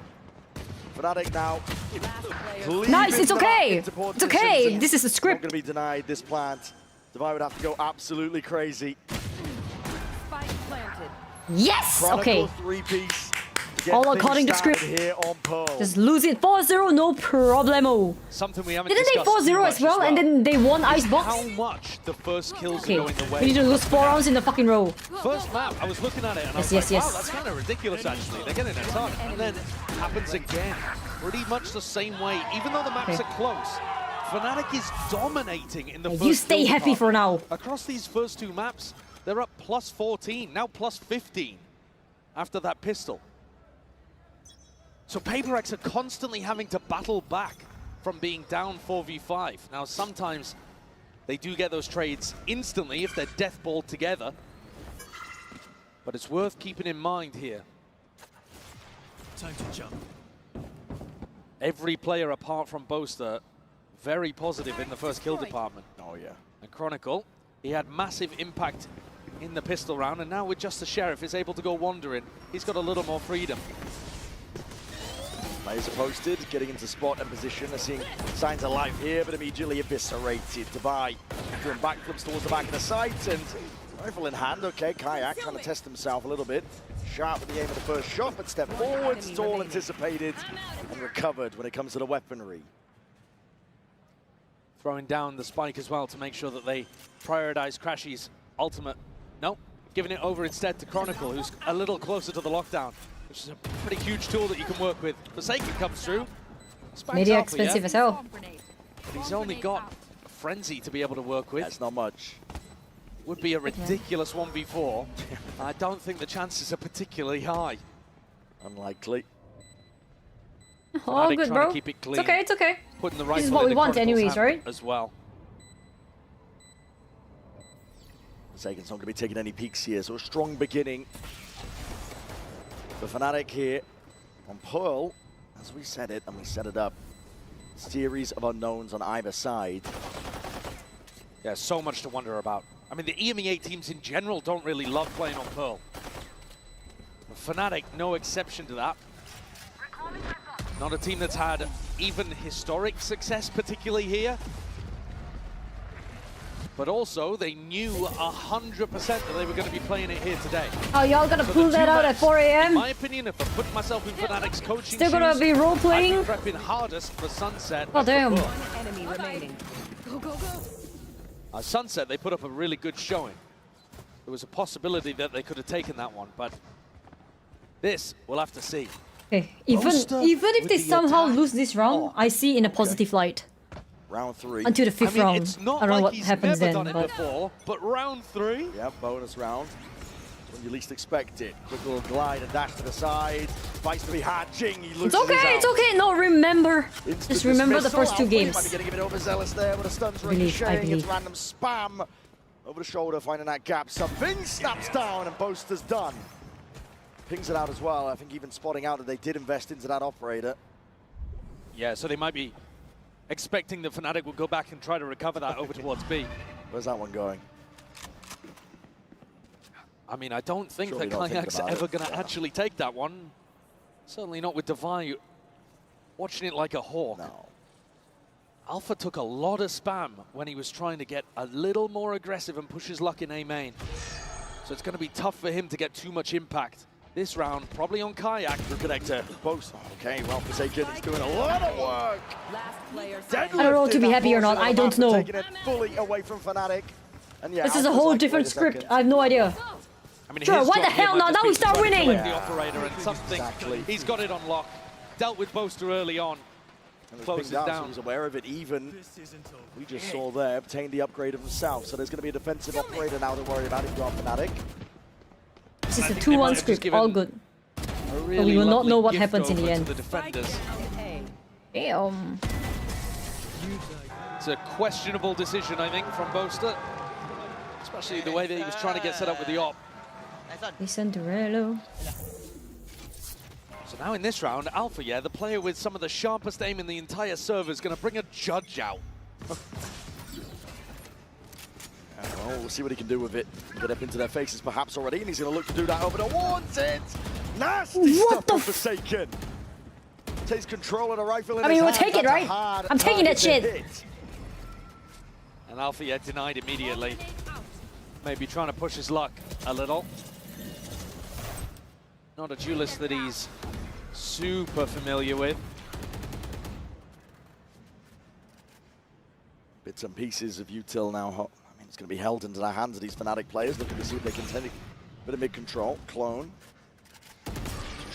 Fnatic now. Nice, it's okay. It's okay. This is a script. Not going to be denied this plant. Divide would have to go absolutely crazy. Yes! Okay. Three-piece. All according to script. Here on Pearl. Just lose it 4-0, no problemo. Something we haven't Didn't they 4-0 as well, and then they won Icebox? How much the first kills are going the way. We need to lose 4 rounds in the fucking row. First map, I was looking at it and I was like, wow, that's kind of ridiculous actually. They're getting a ton. And then it happens again. Pretty much the same way. Even though the maps are close, Fnatic is dominating in the first You stay happy for now. Across these first 2 maps, they're up plus 14, now plus 15 after that pistol. So PaperX are constantly having to battle back from being down 4v5. Now sometimes they do get those trades instantly if they're deathballed together. But it's worth keeping in mind here. Time to jump. Every player apart from Boaster, very positive in the first kill department. Oh yeah. And Chronicle, he had massive impact in the pistol round, and now with just the Sheriff is able to go wandering. He's got a little more freedom. Players are posted, getting into spot and position. They're seeing signs of life here, but immediately eviscerated. Divide doing backflips towards the back of the site, and Rifle in hand, okay, Kayak trying to test himself a little bit. Sharp with the aim of the first shot, but step forward, stall anticipated and recovered when it comes to the weaponry. Throwing down the spike as well to make sure that they prioritize Crashy's ultimate. Nope, giving it over instead to Chronicle, who's a little closer to the lockdown, which is a pretty huge tool that you can work with. Forsaken comes through. Media expensive as hell. But he's only got a Frenzy to be able to work with. That's not much. Would be a ridiculous 1v4. I don't think the chances are particularly high. Unlikely. Oh, good, bro. Keep it clean. It's okay, it's okay. Putting the right This is what we want anyways, right? As well. Forsaken's not going to be taking any peeks here, so a strong beginning. The Fnatic here on Pearl, as we said it and we set it up. Series of unknowns on either side. Yeah, so much to wonder about. I mean, the EMEA teams in general don't really love playing on Pearl. Fnatic, no exception to that. Not a team that's had even historic success, particularly here. But also, they knew 100% that they were going to be playing it here today. Oh, y'all gotta pull that out at 4 In a.m.? my opinion, if I put myself in Fnatic's coaching Still gonna be role-playing? I'd be prepping hardest for Sunset. Oh, damn. One enemy remaining. Go, go, go. Sunset, they put up a really good showing. There was a possibility that they could have taken that one, but this, we'll have to see. Okay, even if they somehow lose this round, I see in a positive light. Round 3. Until the 5th round. It's not I don't know like what he's happens never then. done it before, but round 3? Yeah, bonus round. When you least expect it. Quick little glide and dash to the side. Fights to be had. Jing, he loses It's okay, it's okay. No, remember. Just remember the first 2 games. Might be getting a bit overzealous there with a stuns ricocheting. It's random spam. Over the shoulder, finding that gap. Something snaps down and Boaster's done. Pings it out as well. I think even spotting out that they did invest into that operator. Yeah, so they might be expecting that Fnatic will go back and try to recover that over towards B. Where's that one going? I mean, I don't think Surely that not thinking Kayak's about ever it. going to actually take that one. Certainly not with Divine watching it like a hawk. No. Alpha took a lot of spam when he was trying to get a little more aggressive and push his luck in A main. So it's going to be tough for him to get too much impact. This round, probably on Kayak. Good connector. Both. Okay, well, Forsaken is doing a lot of work. Last player. I don't know to be happy or not. I don't know. Taking it fully away from Fnatic. And yeah, This is a whole different script. I have no idea. I mean, Sure, his what the job here hell might now? just Now be we start trying to winning. collect the operator and something. Exactly. He's got it on lock. Dealt with Boaster early on. And Closes down, down. so he was aware of it even. We just saw there, obtained the upgrade of himself. So there's going to be a defensive operator now to worry about if you are Fnatic. This is a 2-1 script. All good. Really But we will not lovely know what gift happens in over the to end. The defenders. Damn. It's a questionable decision, I think, from Boaster. Especially the way that he was trying to get set up with the op. Listen to Relo. So now in this round, Alpha, yeah, the player with some of the sharpest aim in the entire server is going to bring a judge out. Well, we'll see what he can do with it. Get up into their faces perhaps already, and he's going to look to do that over towards it. Nasty stuff from Forsaken. Takes control of the rifle in I mean, his we'll hand. take it, That's a right? hard I'm taking that target to shit. hit. And Alpha, yeah, denied immediately. Maybe trying to push his luck a little. Not a duelist that he's super familiar with. Bits and pieces of Util now. I mean, it's going to be held into the hands of these Fnatic players, looking to see if they can take a bit of mid-control. Clone.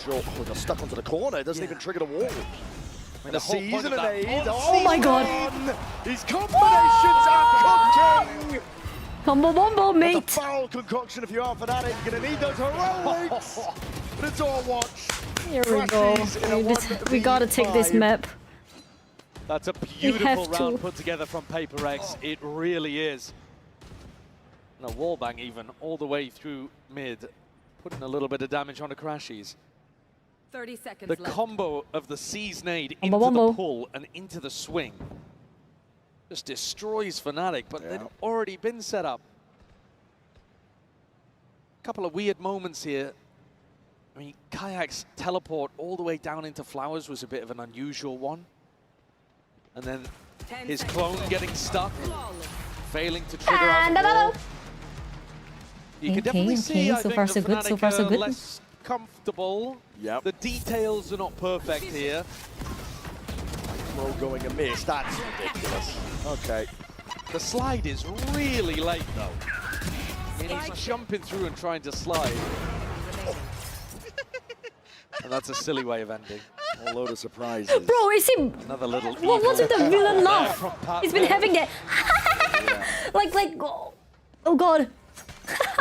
Short. Oh, they're stuck onto the corner. It doesn't even trigger the wall. The whole point of that. Oh my god. These combinations are cooking. Combo bombo, mate. That's a foul concoction if you are Fnatic. You're going to need those heroics. But it's all watch. Here we go. We gotta take this map. That's a beautiful round put together from PRX. It really is. And a wallbang even all the way through mid, putting a little bit of damage on the Crashies. 30 seconds The left. combo of the Seize nade into the pull and into the swing just destroys Fnatic, but they'd already been set up. A couple of weird moments here. I mean, Kayak's teleport all the way down into Flowers was a bit of an unusual one. And then his clone getting stuck, failing to trigger out the wall. You can definitely see, I so think, far the so good, so Fnatic far so are good. less comfortable. Yep. The details are not perfect here. Throw going amiss. That's ridiculous. Okay. The slide is really late, though. I mean, he's jumping through and trying to slide. And that's a silly way of ending. A load of surprises. Bro, is he... Another little... What wasn't the villain laugh? He's been having that... like, oh god.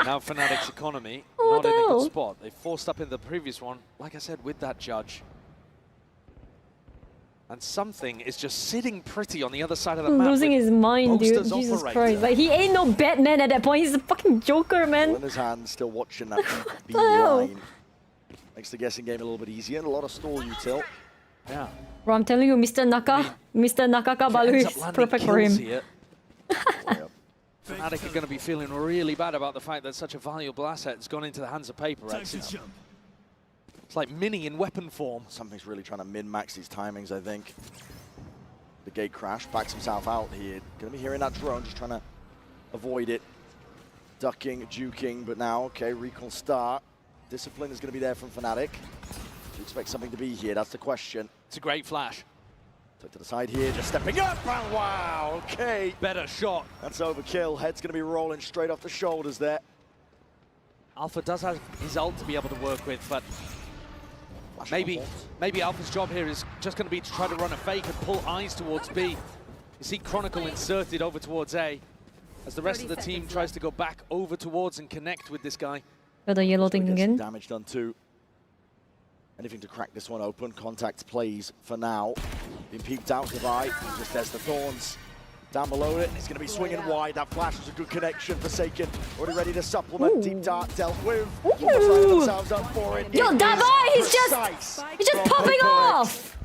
Now Fnatic's economy, What not in a the hell? good spot. They forced up in the previous one, like I said, with that judge. And something is just sitting pretty on the other side of the map. Losing his mind, dude. Boaster's Jesus operator. Christ. Like, he ain't no Batman at that point. He's a fucking Joker, man. In his hand, still watching that B hell? line. Makes the guessing game a little bit easier and a lot of stall util. Yeah. Bro, I'm telling you, Mr. Nakaka Balu Ends up is landing perfect for kills him. here. Fnatic are going to be feeling really bad about the fact that such a valuable asset has gone into the hands of PRX. It's like Mini in weapon form. Something's really trying to min-max these timings, I think. The gate crash, backs himself out here. Gonna be hearing that drone, just trying to avoid it. Ducking, juking, but now, okay, recall start. Discipline is gonna be there from Fnatic. Do you expect something to be here? That's the question. It's a great flash. Took to the side here, just stepping up, and wow, okay. Better shot. That's overkill. Head's gonna be rolling straight off the shoulders there. Alpha does have his ult to be able to work with, but maybe Alpha's job here is just going to be to try to run a fake and pull eyes towards B. You see Chronicle inserted over towards A, as the rest of the team tries to go back over towards and connect with this guy. Got the yellow thing again. Damage done too. Anything to crack this one open. Contact plays for now. Being peeked out to right. Just there's the Thorns. Down below it, it's going to be swinging wide. That flash was a good connection. Forsaken, already ready to supplement. Ooh. Deep Dart dealt with. Signing themselves up for it. Yo, that boy, he's just popping off!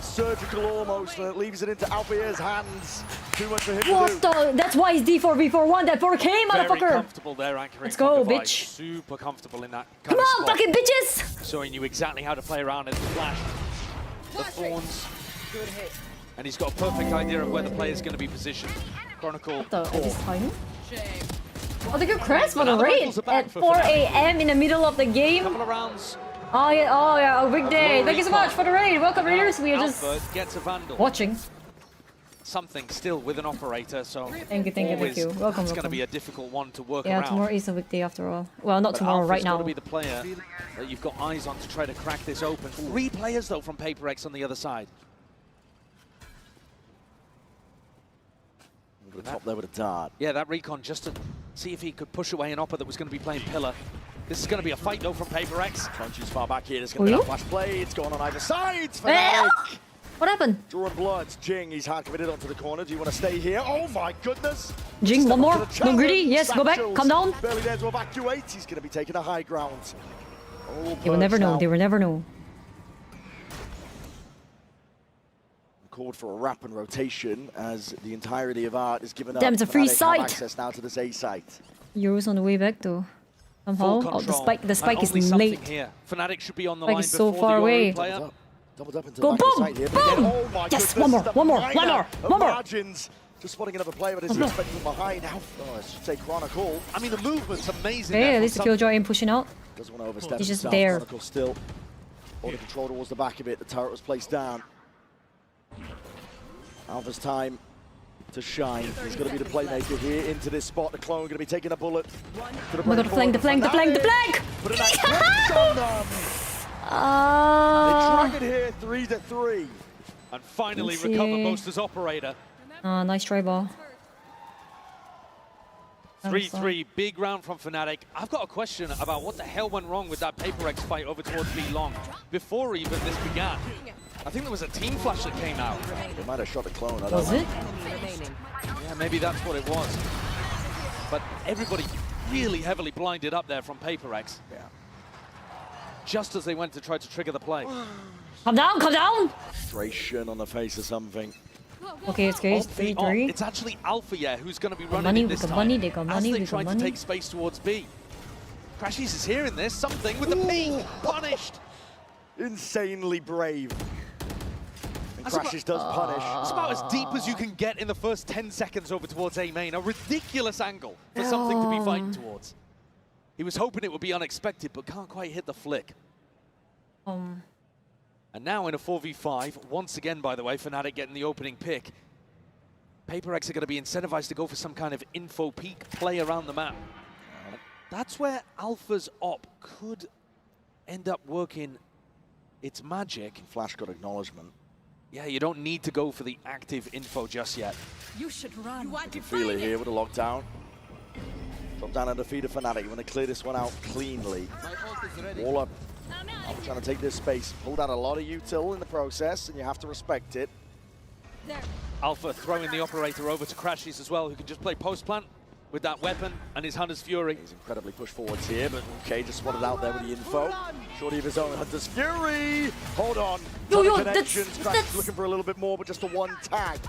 Surgical almost, and it leaves it into Alpier's hands. Too much for him to do. What the? That's why he's D4v41, that 4K, Very motherfucker! comfortable there, anchoring. Let's go, from Device. bitch. Super comfortable in that Come kind of on, spot. fucking bitches! So he knew exactly how to play around it. The flash, the Thorns. Good hit. And he's got a perfect idea of where the player's going to be positioned. Chronicle. At this time? Shame. Oh, they got crashed for the Another raid rifles are back at for 4 Fnatic. a.m. in the middle of the game. Couple of rounds. Oh yeah, a big day. Thank you so much for the raid. Welcome, raiders. We are just Alpha gets a Vandal. watching. Something still with an operator, so Thank you. Welcome, It's going to be a difficult one to work Yeah, around. tomorrow is a weekday after all. Well, not But tomorrow, Alpha's right now. got to be the player that you've got eyes on to try to crack this open. 3 players though from PRX on the other side. Got the top there with a dart. Yeah, that recon just to see if he could push away an Oppa that was going to be playing Pillar. This is going to be a fight though from PRX. Crunches far back here. There's going to be a flash play. It's going on either side. What happened? Drawing blood. Jing, he's hard committed onto the corner. Do you want to stay here? Oh my goodness. Jing, Step one more. up to the No greedy. challenge. Yes, go back. Satchels. Calm down. Barely there to evacuate. He's going to be taking a high ground. They will never know. They will never know. Called for a wrap and rotation as the entirety of Art is given up. Damn, it's a free Fnatic have site. access now to this A site. Euros on the way back though. Somehow. Full Oh, the control. spike And is only something late. here. Fnatic should be on the Spike line is so before far the away. player. Doubled up into Go the back of the boom! site here. But again, Boom! oh my Yes, goodness, one more. of margins. Just spotting another player, but is no. expected from behind. Now, I should say Chronicle. I mean, the movement's amazing. Hey, there at from least the Killjoy ain't pushing out. Doesn't want to overstep He's just himself. there. Chronicle still holding control towards the back of it. The turret was placed down. Alpha's time to shine. He's going to be the playmaker here into this spot. The clone going to be taking a bullet. To the Oh my god, the flank. But a nice hit on them. They drag it here 3-3. And finally Let's recover see. Boaster's operator. Nice try ball. 3-3, big round from Fnatic. I've got a question about what the hell went wrong with that PRX fight over towards B Long before even this began. I think there was a team flash that came out. They might have shot the clone. I don't Was know. it? Yeah, maybe that's what it was. But everybody really heavily blinded up there from PRX. Yeah. Just as they went to try to trigger the play. Calm down, calm down! Frustration on the face of something. Okay, it's good. It's 3-3. It's actually Alpha, yeah, who's going to be running money, it this we got time. money, they got money, as they we got try to money. take space towards B. Crashies is hearing this. Something with the peek. Punished. Insanely brave. And That's Crashes does punish. It's about as deep as you can get in the first 10 seconds over towards A main. A ridiculous angle for something to be fighting towards. He was hoping it would be unexpected, but can't quite hit the flick. And now in a 4v5, once again, by the way, Fnatic getting the opening pick. PRX are going to be incentivized to go for some kind of info peek play around the map. And that's where Alpha's op could end up working its magic. Flash got acknowledgement. Yeah, you don't need to go for the active info just yet. You should run. You can feel it here with a lockdown. Drop down and defeat a Fnatic. You want to clear this one out cleanly. Wall up. I'm trying to take this space. Pulled out a lot of util in the process, and you have to respect it. Alpha throwing the operator over to Crashies as well, who can just play post-plant with that weapon and his Hunter's Fury. He's incredibly pushed forwards here, but okay, just spotted out there with the info. Shorty of his own, Hunter's Fury! Hold on. Connections. Crashies looking for a little bit more, but just a one tag.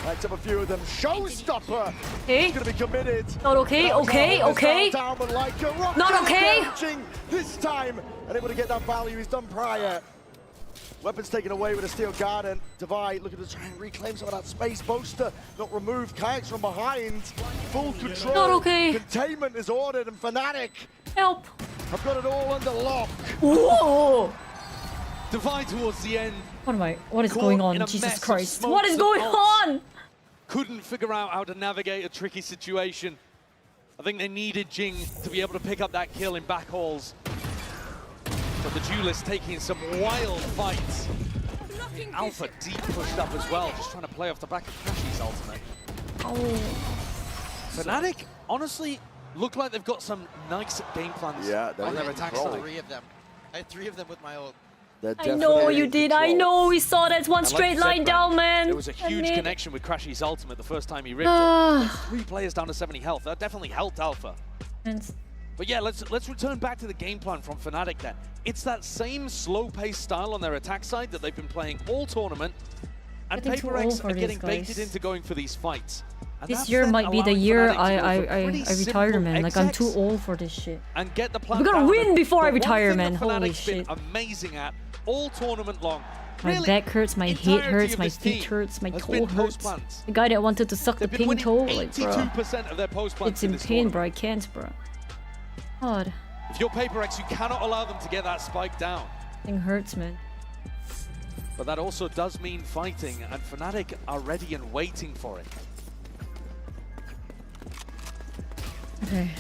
Lights up a few of them. Showstopper! He's going to be committed. Not okay, okay. Not okay! This time, and able to get that value he's done prior. Weapons taken away with a steel garden. Divide looking to try and reclaim some of that space. Boaster not removed. Kayaks from behind. Full control. Not okay. Containment is ordered, and Fnatic. Help. I've got it all under lock. Whoa! Divide towards the end. What is going on? Jesus Christ. What is going on? Couldn't figure out how to navigate a tricky situation. I think they needed Jing to be able to pick up that kill in backhauls. But the duelist taking some wild fights. Alpha deep pushed up as well, just trying to play off the back of Crashies' ultimate. Fnatic, honestly, look like they've got some nice game plans on their attack side. I had 3 of them with my ult. I know you did. I know we saw that one straight line down, man. There was a huge connection with Crashies' ultimate the first time he ripped it. 3 players down to 70 health. That definitely helped Alpha. But yeah, let's return back to the game plan from Fnatic then. It's that same slow-paced style on their attack side that they've been playing all tournament, and PRX are getting baited into going for these fights. And this year might be the year I retire, man. Like, I'm too old for this shit. And get the plan. We're gonna win before I retire, man. Holy shit. Amazing at all tournament long. My back hurts, my head hurts, my feet hurts, my toe hurts. The guy that wanted to suck the pink toe, like, bro. It's in pain, bro. I can't, bro. God. If you're PRX, you cannot allow them to get that spike down. Thing hurts, man. But that also does mean fighting, and Fnatic are ready and waiting for it. Okay.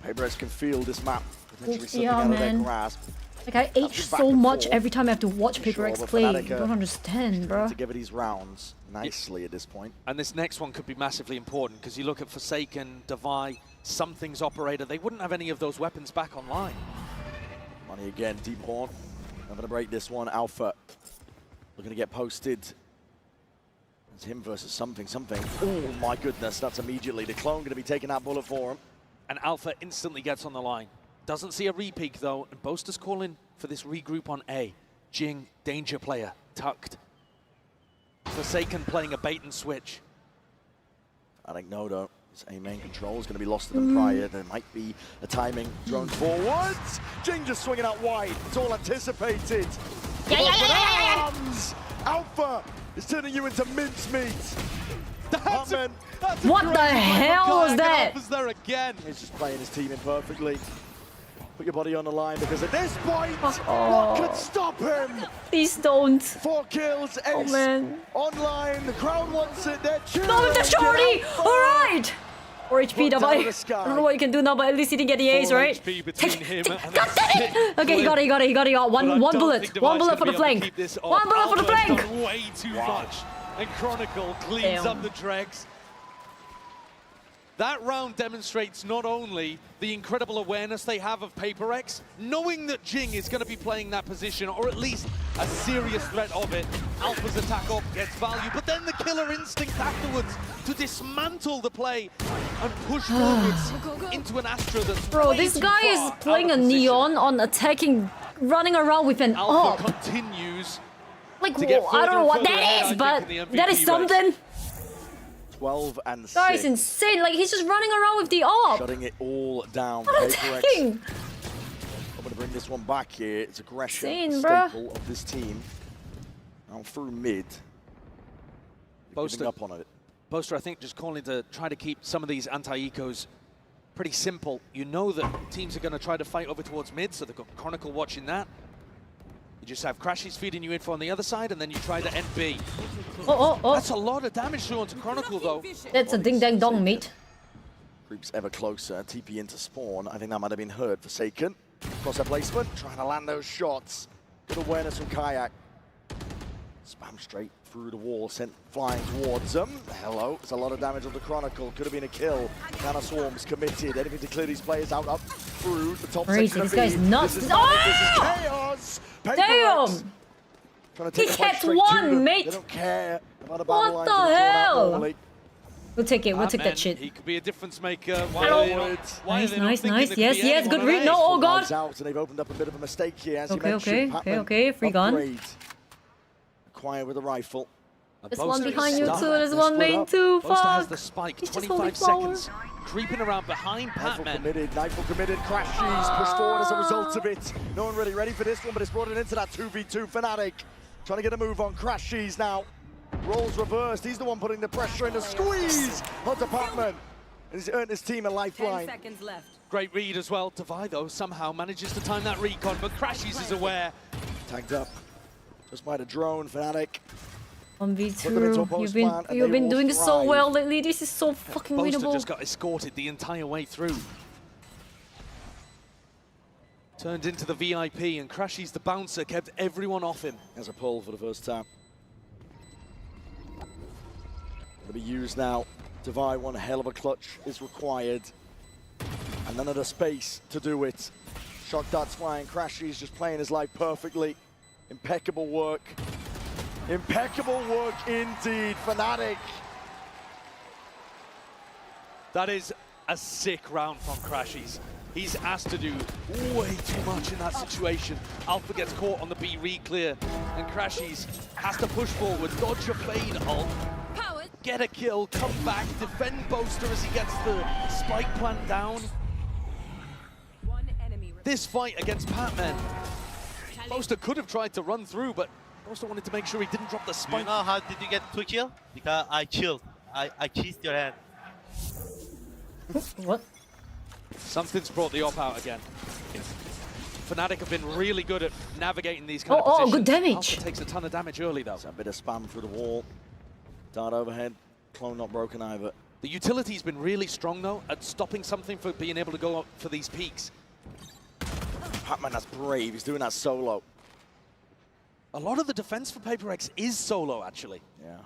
PRX can feel this map potentially slipping out of their grasp. Like, I age so much every time I have to watch PRX play. I don't understand, bro. To give it these rounds nicely at this point. And this next one could be massively important, because you look at Forsaken, Divide, Something's operator, they wouldn't have any of those weapons back online. Money again, Deep Horn. I'm going to break this one. Alpha looking to get posted. It's him versus something. Oh my goodness, that's immediately. The clone going to be taking that bullet for him. And Alpha instantly gets on the line. Doesn't see a re-peek though, and Boaster's calling for this regroup on A. Jing, danger player, tucked. Forsaken playing a bait and switch. I think Nodo. His A main control is going to be lost to them prior. There might be a timing drone forwards. Jing just swinging out wide. It's all anticipated. Alpha is turning you into mincemeat. What the hell was that? Alpha's there again. He's just playing his team in perfectly. Put your body on the line, because at this point, what could stop him? Please don't. 4 kills, Ace man. online. The crowd wants it. They're cheering. No, the shorty! Alright! 4 HP, Davai. I don't know what you can do now, but at least he didn't get the ace, right? HP between him and okay, he got it. One bullet. One bullet for the flank. One bullet for the flank! Way too much. And Chronicle cleans up the dregs. That round demonstrates not only the incredible awareness they have of PRX, knowing that Jing is going to be playing that position, or at least a serious threat of it. Alpha's attack up gets value, but then the killer instinct afterwards to dismantle the play and push forwards into an Astra that's Bro, this guy is playing a Neon on attacking, running around with an Alpha continues. Like, I don't know what that is, but that is something. 12 and 6. That is insane. Like, he's just running around with the AWP. Shutting it all down. What attacking? I'm going to bring this one back here. It's aggression, insane, staple of this team. Now through mid. Boaster up on it. Boaster, I think, just calling to try to keep some of these anti-ecos pretty simple. You know that teams are going to try to fight over towards mid, so they've got Chronicle watching that. You just have Crashies feeding you info on the other side, and then you try to end B. Oh. That's a lot of damage doing to Chronicle, though. That's a ding-dang-dong, mate. Creeps ever closer, TP into spawn. I think that might have been heard. Forsaken. Cross their placement, trying to land those shots. Good awareness from Kayak. Spam straight through the wall, sent flying towards them. Hello, there's a lot of damage on the Chronicle. Could have been a kill. Nano Swarm's committed. Anything to clear these players out up through the top. Crazy, this guy's nuts. This is chaos. Damn! He kept one, mate! They don't care about a battle What the hell? We'll take it, we'll take that shit. He could be a difference maker. Hello. Nice. Yes, good read. No, oh god. Out, and they've opened up a bit of a mistake here, as Okay, free gun. Acquire with a rifle. There's one behind you too, there's one main too, fuck. Boaster has the spike, 25 seconds. Creeping around behind Patman. Nightfall committed, Crashies pushed forward as a result of it. No one really ready for this one, but it's brought it into that 2v2. Fnatic trying to get a move on Crashies now. Roles reversed, he's the one putting the pressure in the squeeze onto Patman. And he's earned his team a lifeline. 10 seconds left. Great read as well. Devi, though, somehow manages to time that recon, but Crashies is aware. Tagged up just by the drone, Fnatic. 1v2, you've been doing this so well lately, this is so fucking Boaster winnable. just got escorted the entire way through. Turned into the VIP, and Crashies, the bouncer, kept everyone off him. As a pull for the first time. Going to be used now. Devi, one hell of a clutch is required. And none of the space to do it. Shock darts flying, Crashies just playing his life perfectly. Impeccable work. Impeccable work indeed, Fnatic. That is a sick round from Crashies. He's asked to do way too much in that situation. Alpha gets caught on the B re-clear, and Crashies has to push forward, dodge a fade ult, get a kill, come back, defend Boaster as he gets the spike plant down. This fight against Patman, Boaster could have tried to run through, but Boaster wanted to make sure he didn't drop the spike. You know how did you get 2 kills? Because I killed. I kissed your hand. What? Something's brought the op out again. Fnatic have been really good at navigating these kind of positions. Good damage. Alpha takes a ton of damage early though. A bit of spam through the wall. Dart overhead. Clone not broken either. The utility's been really strong though at stopping something for being able to go up for these peaks. Patman, that's brave. He's doing that solo. A lot of the defense for PRX is solo actually. Yeah.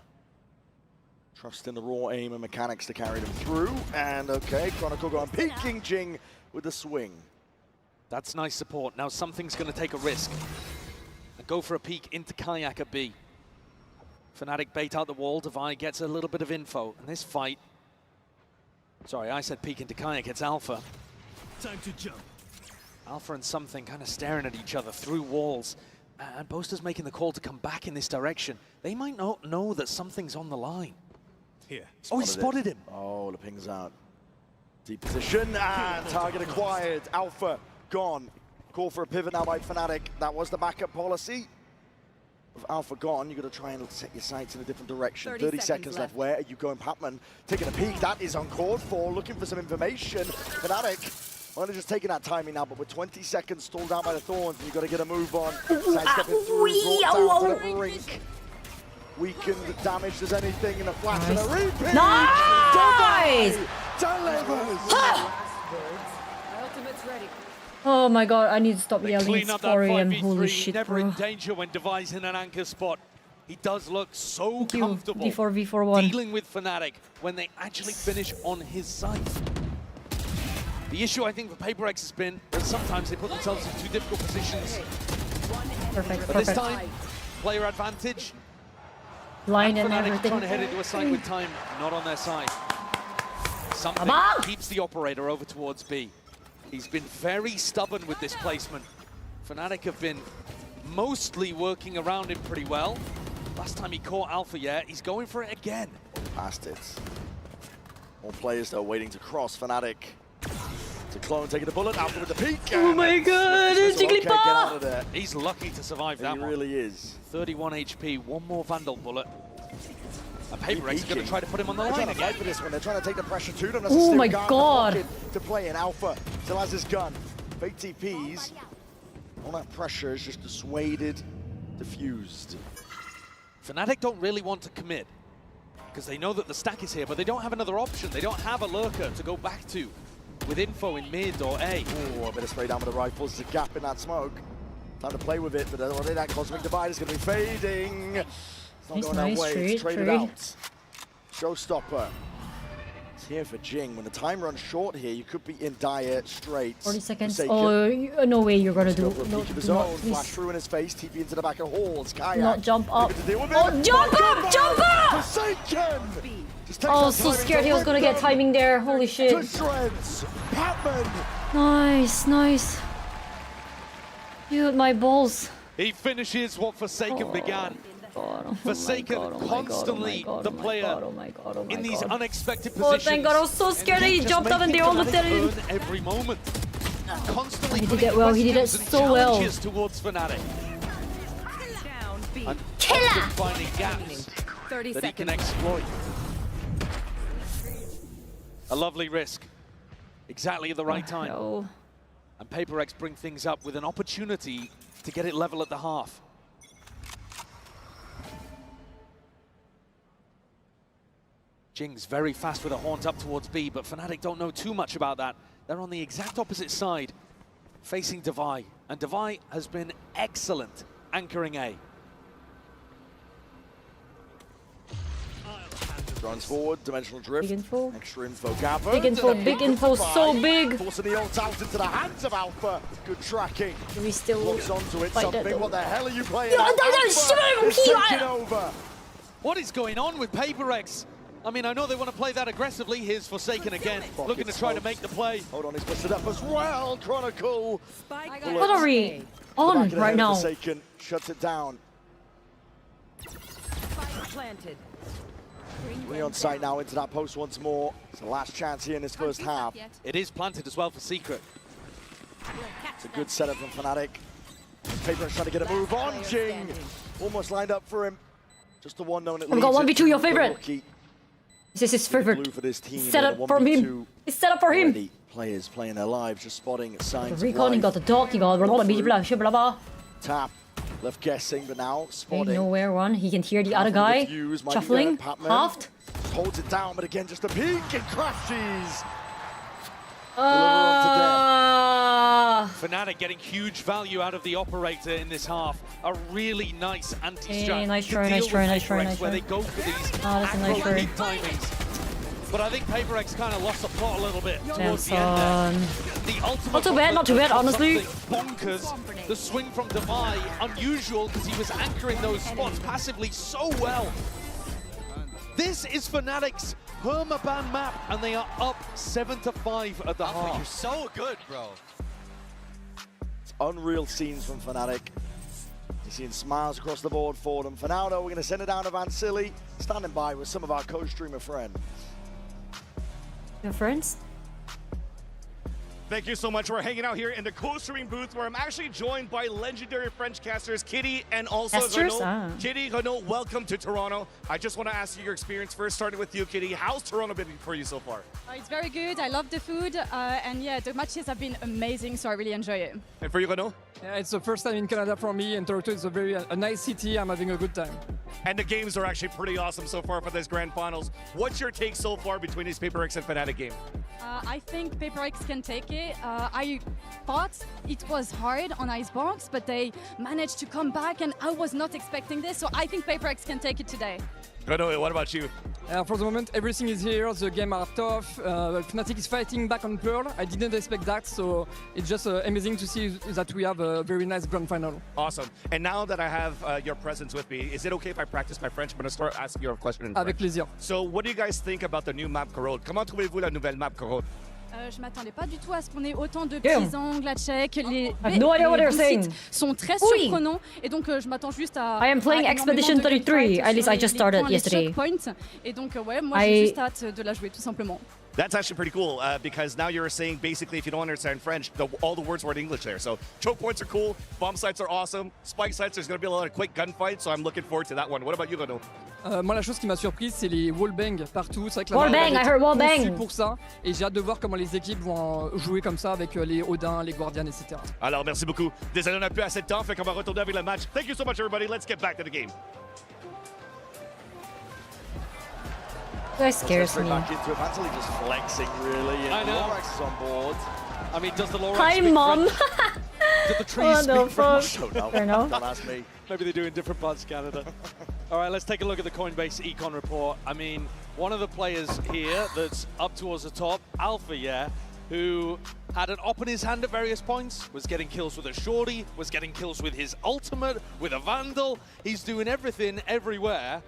Trust in the raw aim and mechanics to carry them through. And okay, Chronicle going peeking Jing with the swing. That's nice support. Now something's going to take a risk. And go for a peek into Kayak at B. Fnatic bait out the wall. Devi gets a little bit of info. And this fight... Sorry, I said peek into Kayak. It's Alpha. Time to jump. Alpha and something kind of staring at each other through walls. And Boaster's making the call to come back in this direction. They might not know that something's on the line. Here. Oh, he spotted him. Oh, the ping's out. Deep position and target acquired. Alpha gone. Call for a pivot now by Fnatic. That was the backup policy. With Alpha gone, you've got to try and set your sights in a different direction. 30 seconds left. Where are you going, Patman? Taking a peek. That is uncalled for. Looking for some information. Fnatic only just taking that timing now, but with 20 seconds stalled out by the Thorns, and you've got to get a move on. Sidestepping through, brought down to the brink. Weakened, damaged as anything in a flash and a repeat. Nice! Delivers! Ultimate's ready. Oh my god, I need to stop yelling. It's 4 AM. Holy shit, never bro. in danger when Devi's in an anchor spot. He does look so comfortable V4v4-1. dealing with Fnatic when they actually finish on his side. The issue, I think, for PRX has been that sometimes they put themselves in too difficult positions. Perfect, But this time, player advantage. Line and Fnatic everything. trying to head into a site with time not on their side. Something keeps the operator over towards B. He's been very stubborn with this placement. Fnatic have been mostly working around him pretty well. Last time he caught Alpha, yeah, he's going for it again. Past it. More players though waiting to cross. Fnatic to clone, taking the bullet. Alpha with the peek. Oh my god, it's Jigglypuff! Get out of there. He's lucky to survive that he one. He really is. 31 HP, one more Vandal bullet. And PRX is going to try to put him on the line again. again. For this one. They're trying to take the pressure to them. Oh my god. to play in. Alpha still has his gun. Fake TPs. All that pressure is just dissuaded, diffused. Fnatic don't really want to commit because they know that the stack is here, but they don't have another option. They don't have a lurker to go back to with info in mid or A. Oh, a bit of spray down with the rifles. There's a gap in that smoke. Time to play with it, but already that cosmic divide is going to be fading. It's not going that way. It's traded out. Showstopper. It's here for Jing. When the time runs short here, you could be in dire straits. 40 seconds. Oh, no way you're gonna do. No, flash through in his face. TP into the back of halls. Kayak. Not jump up. Oh, jump up! Jump up! Forsaken! Oh, so scared he was gonna get timing there. Holy shit. To shreds. Patman. Nice, nice. Dude, my balls. He finishes what Forsaken began. Forsaken constantly the player in these unexpected positions. Oh, thank God, I was so scared that he jumped up and they all looked at him. Every moment. Constantly he did that well, he did it so well. Towards Fnatic. And Killer! finding gaps that he can exploit. A lovely risk. Exactly at the right time. No. And PRX bring things up with an opportunity to get it level at the half. Jing's very fast with a haunt up towards B, but Fnatic don't know too much about that. They're on the exact opposite side, facing Devi. And Devi has been excellent anchoring A. Runs forward, dimensional drift. Big info. Extra info gathered. Big info, so big. Forcing the ult out into the hands of Alpha. Good tracking. Do we still looks onto it. fight Something. that, What the hell are you playing? Taking over. What is going on with PRX? I mean, I know they want to play that aggressively. Here's Forsaken again, looking to try to make the play. Hold on, he's busted up as well. Chronicle. What are we on right now? Forsaken shuts it down. Planted. We're on site now into that post once more. It's the last chance here in this first half. It is planted as well for Secret. It's a good setup from Fnatic. PRX trying to get a move on. Jing almost lined up for him. Just the one known at least. I've got 1v2, your favorite. This is his favorite. For this team, set up for him. It's set up for him. Players playing their lives, just spotting signs. The recon, he got the dog, he got blah blah. Tap. Left guessing, but now spotting. Okay, nowhere one. He can hear the other guy shuffling. Halved. Holds it down, but again, just a peek and crashes. Fnatic getting huge value out of the operator in this half. A really nice anti-strat. Nice try, nice try, nice try, nice try. Where they go for these that's a nice try. timings. But I think PRX kind of lost the plot a little bit towards the end there. The ultimate not too bad, honestly. Bonkers. The swing from Devi, unusual because he was anchoring those spots passively so well. This is Fnatic's permaban map, and they are up 7-5 at the half. You're so good, bro. It's unreal scenes from Fnatic. You're seeing smiles across the board for them. For now, though, we're going to send it down to Vansili, standing by with some of our co-streamer friends. Your friends? Thank you so much. We're hanging out here in the co-streaming booth where I'm actually joined by legendary French casters Kitty and also Renault. Kitty, Renault, welcome to Toronto. I just want to ask you your experience first, starting with you, Kitty. How's Toronto been for you so far? It's very good. I love the food. And yeah, the matches have been amazing, so I really enjoy it. And for you, Renault? Yeah, it's the first time in Canada for me, and Toronto is a nice city. I'm having a good time. And the games are actually pretty awesome so far for this grand finals. What's your take so far between this PRX and Fnatic game? I think PRX can take it. I thought it was hard on Icebox, but they managed to come back, and I was not expecting this, so I think PRX can take it today. Renault, what about you? For the moment, everything is here. The game are tough. Fnatic is fighting back on Pearl. I didn't expect that, so it's just amazing to see that we have a very nice grand final. Awesome. And now that I have your presence with me, is it okay if I practice my French? I'm going to start asking you a question in French. Avec plaisir. So, what do you guys think about the new map Corrode? Comment trouvez-vous la nouvelle map Corrode? Je m'attendais pas du tout à ce qu'on ait autant de petits angles à check. Les sites sont très surprenants et donc je m'attends juste à. I am playing Expedition 33. At least I just started yesterday. Et donc ouais, moi j'ai juste hâte de la jouer tout simplement. That's actually pretty cool because now you're saying basically if you don't understand French, all the words were in English there. So choke points are cool, bomb sites are awesome, spike sites, there's going to be a lot of quick gunfights, so I'm looking forward to that one. What about you, Renault? Moi, la chose qui m'a surprise, c'est les wallbang partout. C'est vrai que Wallbang, I heard wallbang. pour ça. Et j'ai hâte de voir comment les équipes vont jouer comme ça avec les Odin, les Guardians, etc. Alors, merci beaucoup. Désolé, on n'a plus assez de temps, fait qu'on va retourner avec le match. Thank you so much, everybody. Let's get back to the game. That scares me. Back into it. Vantley just flexing, really. And I know. Lorax is on board. I mean, does the Lorax Hi, speak Mom. French? Do the trees What the speak French? fuck? No, Fair enough. don't ask me. Maybe they do in different parts of Canada. All right, let's take a look at the Coinbase econ report. I mean, one of the players here that's up towards the top, Alpha, yeah, who had an op in his hand at various points, was getting kills with a shorty, was getting kills with his ultimate, with a vandal. He's doing everything everywhere.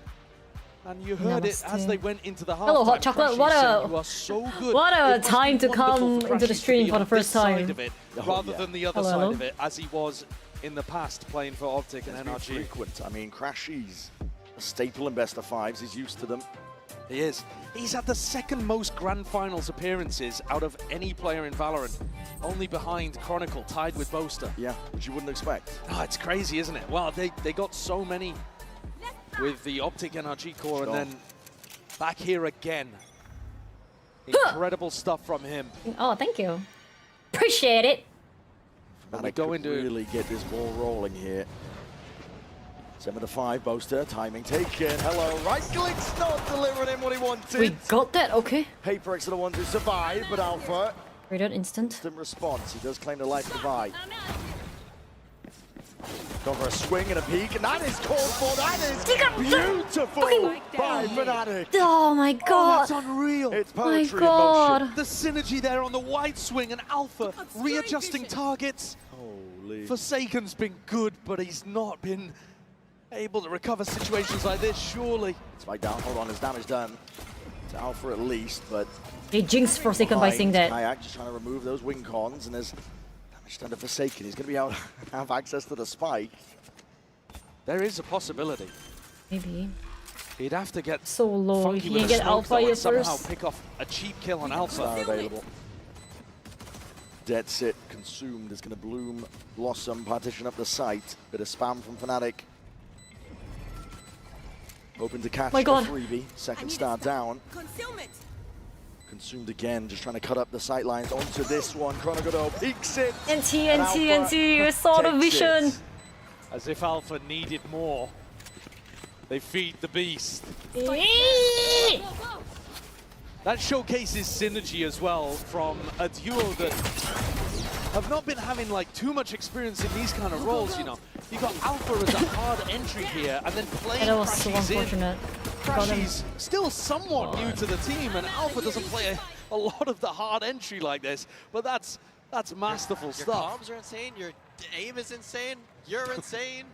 And you heard it as they went into the half. Hello, Hot Chocolate. What you are so good. what a It must time be to come wonderful for into the Crashy stream to be for the on first this time. side of it, rather than the other Hello, side hello. of it, as he was in the past playing for Optic and NRG. Frequent. I mean, Crashy's a staple in best of fives. He's used to them. He is. He's had the second most Grand Finals appearances out of any player in Valorant, only behind Chronicle, tied with Boaster. Yeah, which you wouldn't expect. Oh, it's crazy, isn't it? Well, they got so many with the Optic NRG core, and then back here again. Incredible stuff from him. Oh, thank you. Appreciate it. And they go into really get this ball rolling here. 7-5, Boaster, timing taken. Hello, right click's not delivering him what he wanted. We got that, okay. PRX are the ones who survive, but Alpha. Rated instant. Instant response. He does claim the life divide. Go for a swing and a peek, and that is called for. That is beautiful by Fnatic. Oh my god. Oh, that's unreal. It's My poetry in god. motion. The synergy there on the wide swing and Alpha readjusting targets. Holy. Forsaken's been good, but he's not been able to recover situations like this, surely. Spike down, hold on, his damage done. To Alpha at least, but... They jinxed Forsaken by saying that. Kayak just trying to remove those wing cons, and there's damage done to Forsaken. He's going to be able to have access to the spike. There is a possibility. Maybe. He'd have to get so low. funky He with can a get smoke, Alpha though, here and somehow first. pick off a cheap kill on Alpha. Are available. Dead Sit consumed is going to bloom, blossom, partition up the site. Bit of spam from Fnatic. Hoping to catch My the god. freebie. Second star down. Consumed again, just trying to cut up the sight lines onto this one. Chronogodo peeks it. NT, you saw the vision. It. As if Alpha needed more. They feed the beast. That showcases synergy as well from a duo that have not been having like too much experience in these kind of roles, you know. You got Alpha as a hard entry here, and then playing That was so Crashy's in. unfortunate. Crashy's still somewhat new to the team, and Alpha doesn't play a lot of the hard entry like this, but that's masterful Your stuff. comms are insane, your aim is insane, you're insane.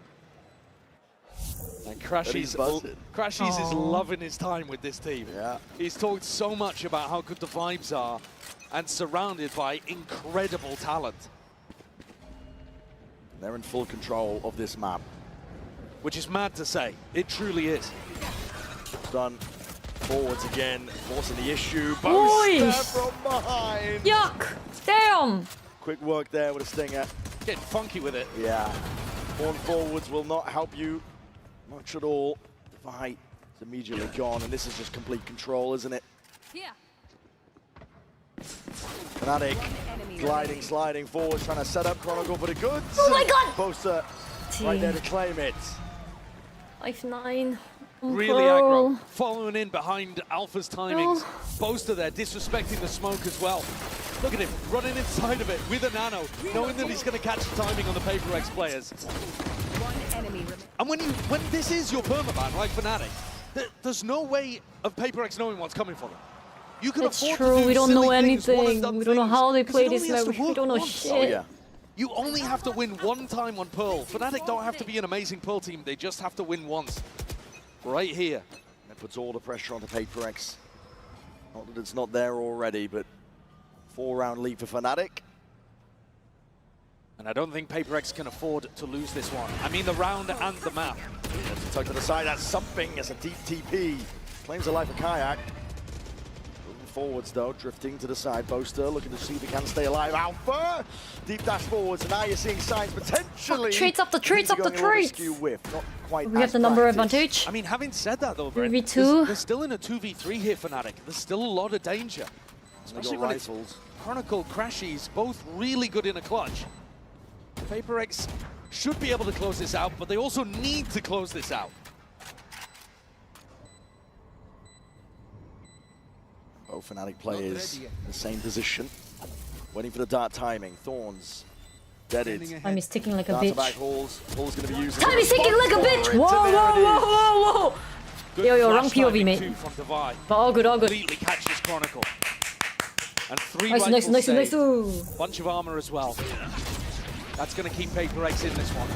And Crashy's is loving his time with this team. Yeah. He's talked so much about how good the vibes are and surrounded by incredible talent. They're in full control of this map. Which is mad to say. It truly is. Done. Forwards again, forcing the issue. Boaster from behind. Yuck! Damn! Quick work there with a stinger. Getting funky with it. Yeah. One forwards will not help you much at all. The fight is immediately gone, and this is just complete control, isn't it? Yeah. Fnatic gliding, sliding forward, trying to set up Chronicle for the goods. Oh my god! Boaster right there to claim it. 5-9. Really aggro. Following in behind Alpha's timings. Boaster there disrespecting the smoke as well. Look at him running inside of it with a nano, knowing that he's going to catch the timing on the PRX players. And when this is your permaban, like Fnatic, there's no way of PRX knowing what's coming for them. You can It's afford true, to do we don't know silly things, anything. one-and-done We don't know things, how they 'cause play it this only has to map. We work don't know once. shit. Oh, yeah. You only have to win one time on Pearl. Fnatic don't have to be an amazing Pearl team. They just have to win once. Right here. That puts all the pressure onto PRX. Not that it's not there already, but 4-round lead for Fnatic. And I don't think PRX can afford to lose this one. I mean the round and the map. That's a tug to the side, that's something as a deep TP. Claims the life of Kayak. Moving forwards though, drifting to the side. Boaster looking to see if he can stay alive. Alpha! Deep dash forwards, and now you're seeing signs potentially. Treats up the treats up the treats! Not quite we have the number advantage. I mean, having said that though, Brent, 3v2. they're still in a 2v3 here, Fnatic. There's still a lot of danger. Especially when it's Chronicle, Crashies, both really good in a clutch. PRX should be able to close this out, but they also need to close this out. Both Fnatic players in the same position, waiting for the dart timing. Thorns, deaded. Time is ticking like a bitch. Hall's going to be using. Time is ticking like a bitch! Whoa, whoa, whoa, whoa, whoa! Yo, wrong POV, mate. But all good, all good. Completely catches Chronicle. And 3 nice, rifles nice, saved. nice. Bunch of armor as well. That's going to keep PRX in this one.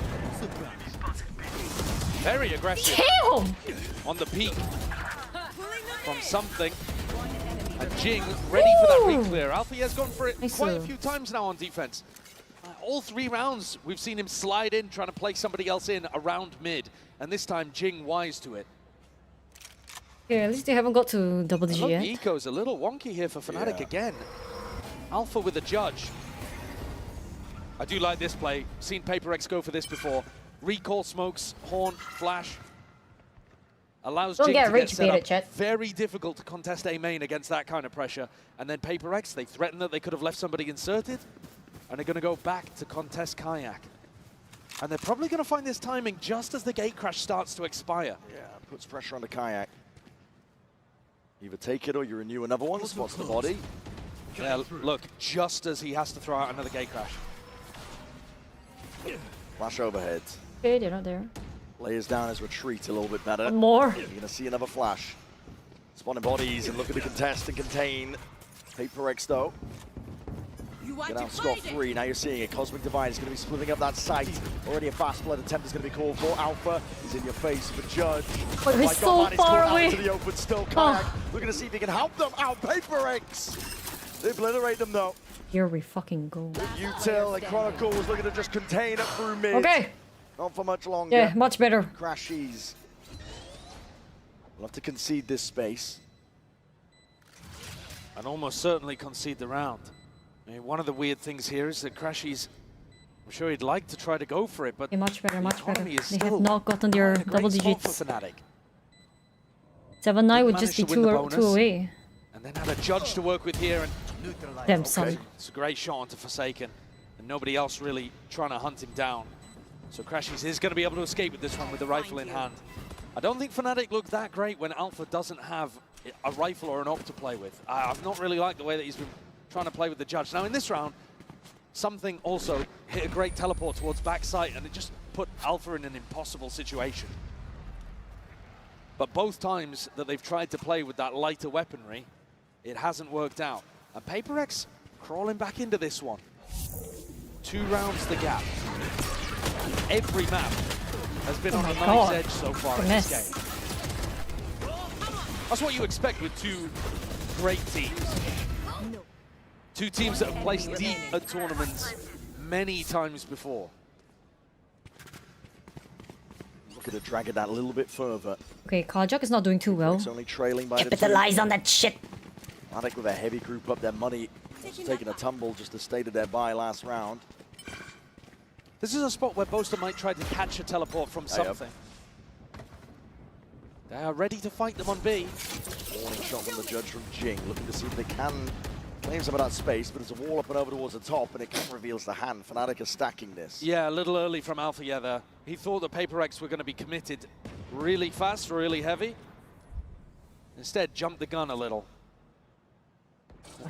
Very aggressive. Damn! On the peak. From something. And Jing ready for that re-clear. Alfie has gone for it quite a few times now on defense. All 3 rounds, we've seen him slide in, trying to play somebody else in around mid. And this time, Jing wise to it. Yeah, at least they haven't got to double digit yet. The eco's a little wonky here for Fnatic again. Alpha with the judge. I do like this play. Seen PRX go for this before. Recall smokes, horn, flash. Allows Jing to get set up. Chat. Very difficult to contest A main against that kind of pressure. And then PRX, they threaten that they could have left somebody inserted. And they're going to go back to contest Kayak. And they're probably going to find this timing just as the gate crash starts to expire. Yeah, puts pressure on the Kayak. Either take it or you renew another one. Spots the body. Yeah, look, just as he has to throw out another gate crash. Flash overhead. Okay, they're not there. Layers down his retreat a little bit better. One more. You're going to see another flash. Spawning bodies and looking to contest and contain. PRX though. Get out scot-free. Now you're seeing it. Cosmic Divide is going to be splitting up that site. Already a fast blood attempt is going to be called for. Alpha is in your face for Judge. But he's so far away. To the open still. Kayak looking to see if he can help them out. PRX. They obliterate them though. Here we fucking go. Util and Chronicle was looking to just contain it through mid. Okay. Not for much longer. Yeah, much better. Crashies. We'll have to concede this space. And almost certainly concede the round. I mean, one of the weird things here is that Crashies, I'm sure he'd like to try to go for it, but much better, much better. They have not gotten their double digits. 7-9 would just be two away. And then have a judge to work with here. And damn son. It's a great shot onto Forsaken. And nobody else really trying to hunt him down. So Crashies is going to be able to escape with this one with the rifle in hand. I don't think Fnatic look that great when Alpha doesn't have a rifle or an op to play with. I've not really liked the way that he's been trying to play with the judge. Now in this round, something also hit a great teleport towards backside and it just put Alpha in an impossible situation. But both times that they've tried to play with that lighter weaponry, it hasn't worked out. And PRX crawling back into this one. 2 rounds the gap. Every map has been on a nice edge so far in this game. That's what you expect with 2 great teams. 2 teams that have placed deep at tournaments many times before. Look at it dragging that a little bit further. Okay, Kajak is not doing too well. It's only trailing by Capitalize on that shit. Fnatic with a heavy group up, their money taking a tumble just as stated their bye last round. This is a spot where Boaster might try to catch a teleport from something. They are ready to fight them on B. Warning shot from the judge from Jing, looking to see if they can claim some of that space, but it's a wall up and over towards the top, and it kind of reveals the hand. Fnatic are stacking this. Yeah, a little early from Alpha, yeah, there. He thought that PRX were going to be committed really fast, really heavy. Instead, jumped the gun a little.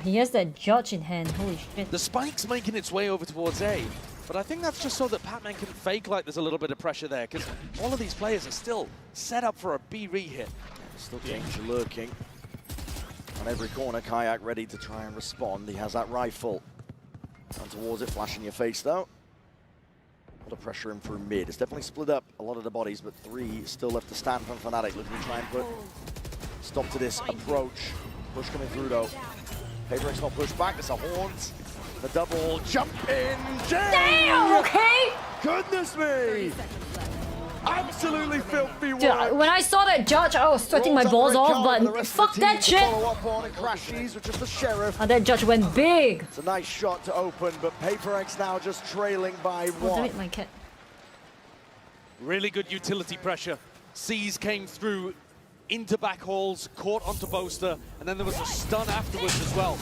He has that judge in hand, holy shit. The spike's making its way over towards A, but I think that's just so that Pac-Man can fake like there's a little bit of pressure there, because all of these players are still set up for a B re-hit. Still danger lurking. On every corner, Kayak ready to try and respond. He has that rifle. Down towards it, flash in your face though. A lot of pressure in through mid. It's definitely split up a lot of the bodies, but 3 still left to stand from Fnatic, looking to try and put stop to this approach. Push coming through though. PRX not pushed back, it's a Horns. The double jump in. Damn, okay! Goodness me! Absolutely filthy work. Dude, when I saw that judge, I was sweating my balls off, but fuck that shit! And that judge went big! It's a nice shot to open, but PRX now just trailing by one. Damn it, my cat. Really good utility pressure. C's came through into back halls, caught onto Boaster, and then there was a stun afterwards as well.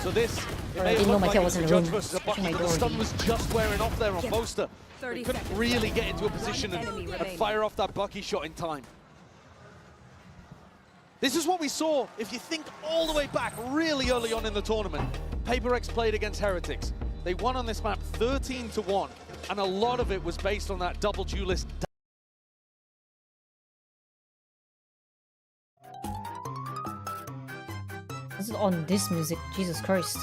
So this, it may have looked like it was a judge versus a Bucky, but the stun was just wearing off there on Boaster. They couldn't really get into a position and fire off that Bucky shot in time. This is what we saw, if you think all the way back really early on in the tournament. PRX played against Heretics. They won on this map 13-1, and a lot of it was based on that double duelist. This is on this music, Jesus Christ.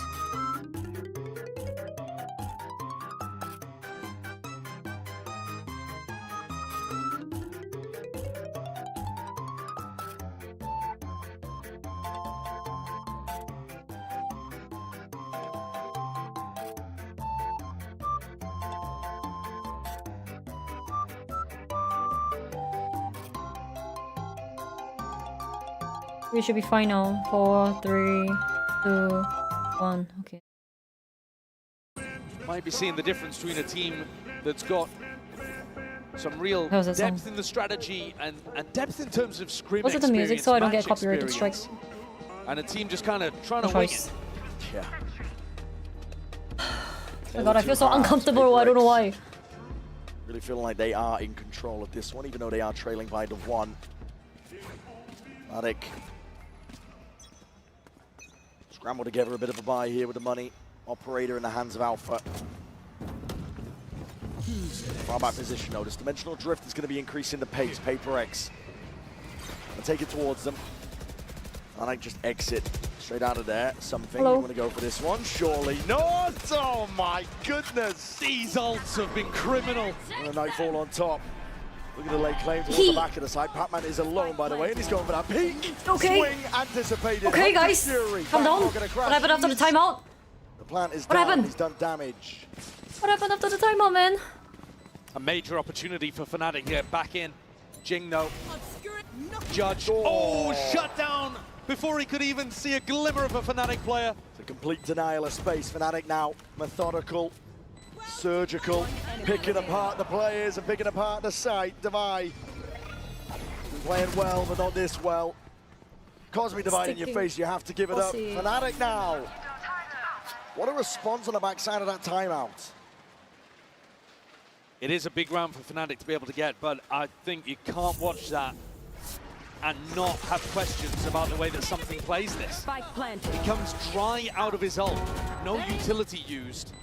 We should be fine now. 4, 3, 2, 1. Okay. Might be seeing the difference between a team that's got some real How's that depth song? in the strategy and depth in terms of scrim Was it the music so I don't get copyrighted experience, strike? and a team just kind of trying No to wing choice. it. Yeah. Oh my god, I feel so uncomfortable. I don't know why. Really feeling like they are in control of this one, even though they are trailing by the one. Fnatic scramble together a bit of a buy here with the money. Operator in the hands of Alpha. Far back position though. This dimensional drift is going to be increasing the pace. PRX. I'll take it towards them. Fnatic just exit straight out of there. Something. Hello. You want to go for this one? Surely not. Oh my goodness. These ults have been criminal. And a Nightfall on top. Look at the late claim towards the back of the side. Pac-Man is alone, by the way, and he's going for that peak. Okay. Swing anticipated. Okay, guys. Calm down. What happened after the timeout? The plant is What down. happened? He's done damage. What happened after the timeout, man? A major opportunity for Fnatic here. Back in. Jing though. Judge. Oh, shut down before he could even see a glimmer of a Fnatic player. It's a complete denial of space. Fnatic now methodical, surgical, picking apart the players and picking apart the site. Divide. Been playing well, but not this well. Cosmic Divide in your face, you have to give it up. Fnatic now. What a response on the backside of that timeout. It is a big round for Fnatic to be able to get, but I think you can't watch that and not have questions about the way that something plays this. He comes dry out of his ult, no utility used,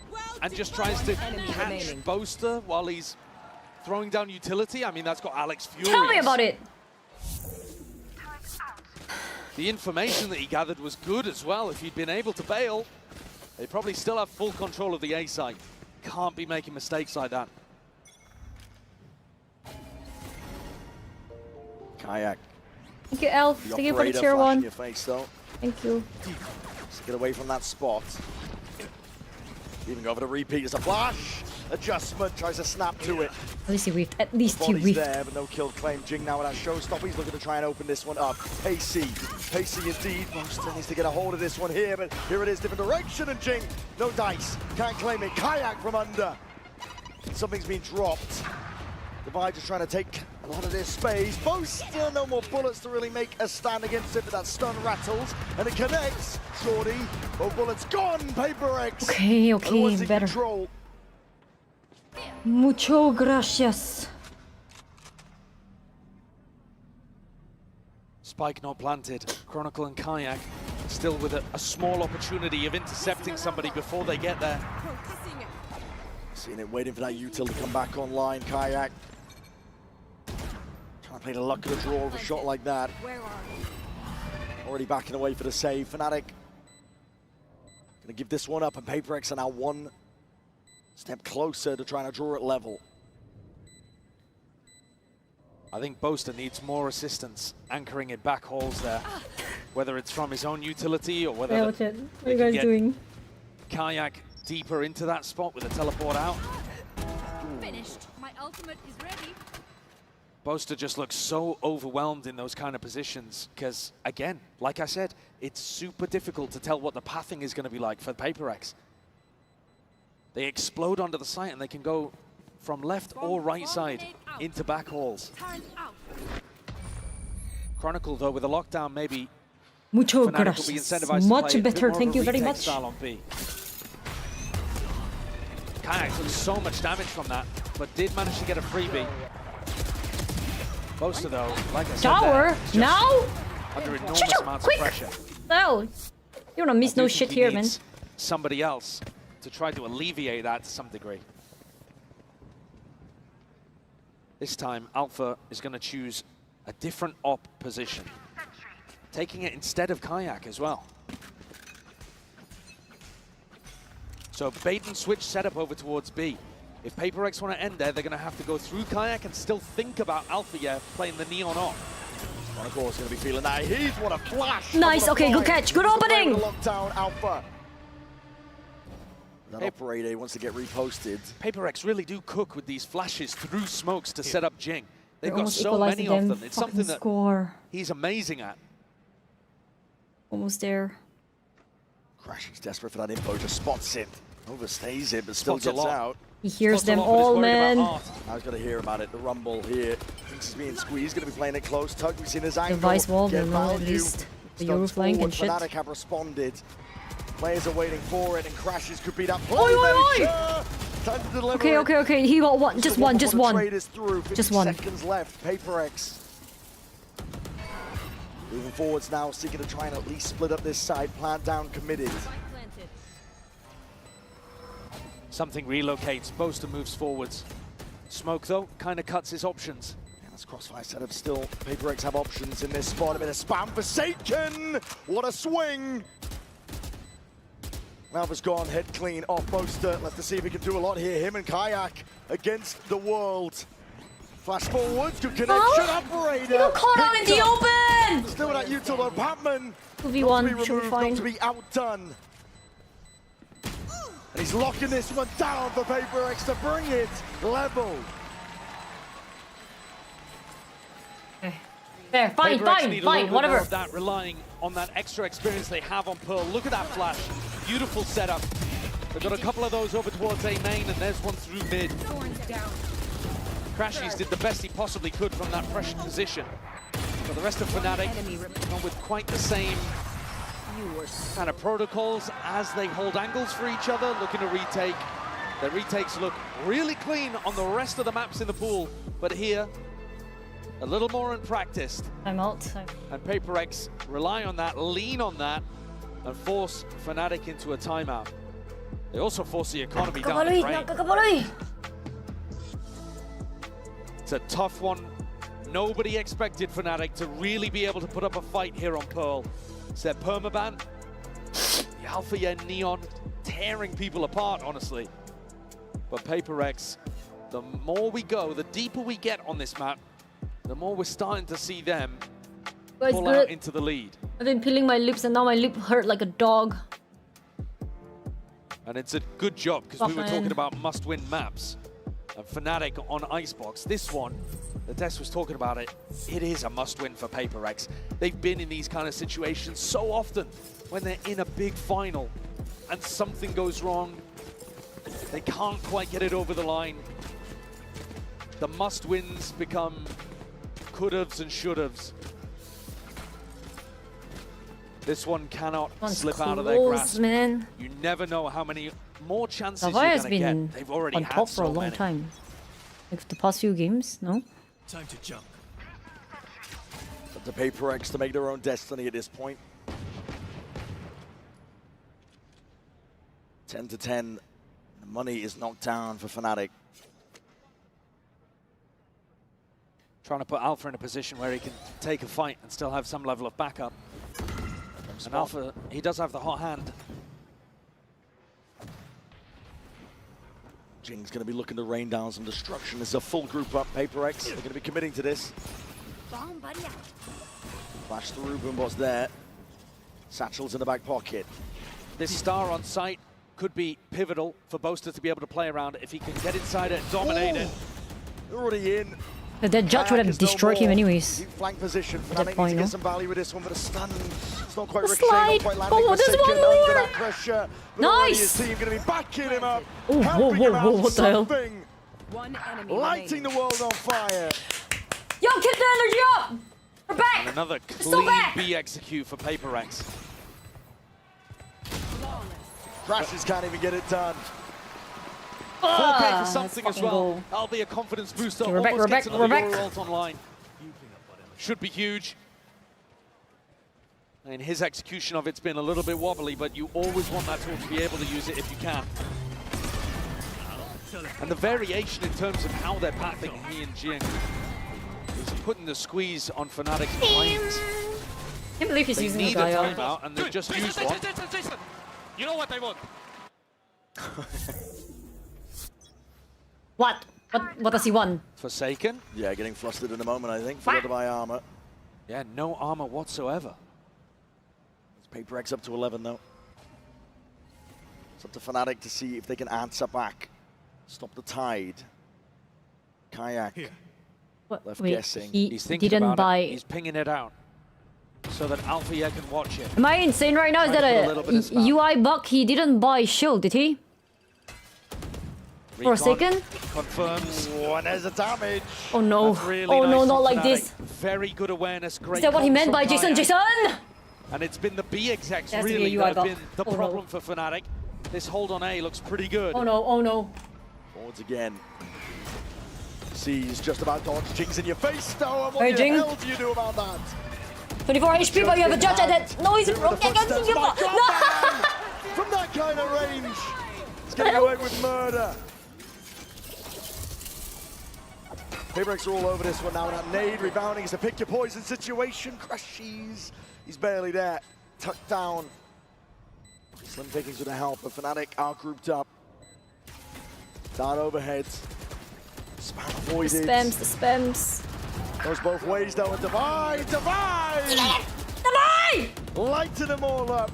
and just tries to catch Boaster while he's throwing down utility. I mean, that's got Alex furious. Tell me about it! The information that he gathered was good as well. If he'd been able to bail, they probably still have full control of the A site. Can't be making mistakes like that. Kayak. Thank you, Elf. Thank you for the tier 1. Your face, though. Thank you. Let's get away from that spot. Even go for the repeat. It's a flash. Adjustment. Tries to snap to it. At least he weaved. At least he Body's weaved. there, but no kill claim. Jing now with that showstopper. He's looking to try and open this one up. Pacey. Pacey indeed. Boaster needs to get a hold of this one here, but here it is. Different direction, and Jing. No dice. Can't claim it. Kayak from under. Something's been dropped. Divide just trying to take a lot of this space. Boaster, no more bullets to really make a stand against it, but that stun rattles, and it connects. Shorty, both bullets gone. PRX. Okay, better. Control. Mucho gracias. Spike not planted. Chronicle and Kayak still with a small opportunity of intercepting somebody before they get there. Seeing it, waiting for that util to come back online. Kayak trying to play the luck of the draw with a shot like that. Already backing away for the save. Fnatic gonna give this one up, and PRX are now one step closer to trying to draw it level. I think Boaster needs more assistance anchoring in back halls there, whether it's from his own utility or whether What are you guys doing? Kayak deeper into that spot with a teleport out. Finished. My ultimate is ready. Boaster just looks so overwhelmed in those kind of positions because, again, like I said, it's super difficult to tell what the pathing is going to be like for PRX. They explode onto the site and they can go from left or right side into back halls. Chronicle, though, with a lockdown, maybe Mucho Fnatic will be gracias. incentivized Much to play better, a bit more thank of you a very retake much. style on B. Kayak took so much damage from that, but did manage to get a freebie. Boaster, though, like I said, Tower? Now? under enormous amounts quick. of pressure. No. You don't miss no shit here, man. Somebody else to try to alleviate that to some degree. This time, Alpha is going to choose a different op position, taking it instead of Kayak as well. So bait and switch setup over towards B. If PRX want to end there, they're going to have to go through Kayak and still think about Alpha playing the Neon off. Chronicle's going to be feeling that heat. What a flash! Nice, okay, good catch, good opening! Lockdown Alpha. That operator wants to get reposted. PRX really do cook with these flashes through smokes to set up Jing. They've got almost so many of equalizing them. them. It's something that Score. he's amazing at. Almost there. Crashing's desperate for that info, just spots it. Overstays it, but still Spots a gets lot. out. He hears Spots a them lot, but he's all, worried man. about Art. I was going to hear about it. The rumble here. Thinks he's being squeezed. Going to be playing it close. Tug, we've seen his angle. Device wall, Get they'll know at value. least. The Stunts Euro flank forward. and shit. Fnatic have responded. Players are waiting for it, and Crashes could be that Oi, oi, oi! Time to deliver Okay, it. okay, okay. He got one. Just one, just one. Just one. Seconds left. PRX. Moving forwards now, seeking to try and at least split up this side. Plant down, committed. Something relocates. Boaster moves forwards. Smoke, though, kind of cuts his options. And this crossfire setup still. PRX have options in this spot. A bit of spam Forsaken. What a swing. Alpha's gone, head clean off Boaster. Let's see if he can do a lot here. Him and Kayak against the world. Flash forwards, good connection, operator. He got caught out in the open! Still without util though, Patman. 2v1, should be fine. Not to be outdone. And he's locking this one down for PRX to bring it level. There, fine, fine, whatever. Of that, relying on that extra experience they have on Pearl. Look at that flash. Beautiful setup. They've got a couple of those over towards A main, and there's one through mid. Crashies did the best he possibly could from that fresh position. But the rest of Fnatic gone with quite the same kind of protocols as they hold angles for each other, looking to retake. Their retakes look really clean on the rest of the maps in the pool, but here, a little more unpracticed. I'm out. And PRX rely on that, lean on that, and force Fnatic into a timeout. They also force the economy down the drain. It's a tough one. Nobody expected Fnatic to really be able to put up a fight here on Pearl. It's their permaban. The Alpha Neon tearing people apart, honestly. But PRX, the more we go, the deeper we get on this map, the more we're starting to see them pull out into the lead. I've been peeling my lips and now my lip hurt like a dog. And it's a good job because we were talking about must-win maps. And Fnatic on Icebox, this one, the Des was talking about it, it is a must-win for PRX. They've been in these kind of situations so often when they're in a big final and something goes wrong. They can't quite get it over the line. The must-wins become could-haves and should-haves. This one cannot slip out of their grasp. Man. You never know how many more chances you're Savai's going to been get. They've already on had top for so a long many. time. Like the past few games, no? Time to jump. Up to PRX to make their own destiny at this point. 10 to 10. The money is knocked down for Fnatic. Trying to put Alpha in a position where he can take a fight and still have some level of backup. And Alpha, he does have the hot hand. Jing's going to be looking to rain down some destruction. There's a full group up. PRX, they're going to be committing to this. Flash through, Boombot's there. Satchel's in the back pocket. This star on site could be pivotal for Boaster to be able to play around if he can get inside it, dominate it. They're already in. The judge would have destroyed him anyways. Flank position. At that point, get no? some value with this one, but a stun. It's not quite slide. not quite landing. Oh, there's one under more. that pressure. But Nice. His team going to be backing him up. Oh, whoa, whoa, whoa, what the hell? One enemy Lighting the world on fire. Yo, keep the energy up! We're back! And another so clean back. B execute for PRX. Crashes can't even get it done. 4K for something as well. That'll be a confidence booster. Okay, we're back, Almost we're gets back, another we're back. Euro ult online. Should be huge. And his execution of it's been a little bit wobbly, but you always want that tool to be able to use it if you can. And the variation in terms of how they're pathing he and Jing is putting the squeeze on Fnatic's minds. I can't believe he's They using the need a dial. timeout, and they've just used one. You know what I want? What? What does he want? Forsaken? Yeah, getting flustered in a moment, I think. Followed by armor. Yeah, no armor whatsoever. It's PRX up to 11, though. It's up to Fnatic to see if they can answer back. Stop the tide. Kayak. What? Left Wait, guessing. He's thinking didn't about buy. it. He's pinging it out so that Alpha yeah can watch it. Am I insane right now? Is that a UI bug? He didn't buy shield, did he? For a second? Confirms. Oh, and there's a damage. Oh no. Really Oh no, nice not from like Fnatic. this. Very good awareness. Great. Is that what he comms meant from by Jason? Kayak. Jason! And it's been the B execs Has to be a really UI that have bug. been the Oh, no. problem for Fnatic. This hold on A looks pretty good. Oh no, oh no. Forwards again. C's just about dodge. Jing's in your face, though. And what Hey, the Jing. hell do you do about that? 24 HP, but you have a judge at that. No, he's wrong. From that kind of range. He's getting away with murder. PRX are all over this one now. That nade rebounding is a pick your poison situation. Crashes. He's barely there. Tucked down. Slim pickings with the help, but Fnatic are grouped up. Down overhead. Spam avoided. The spams. Goes both ways though, and Divide! Lighting them all up.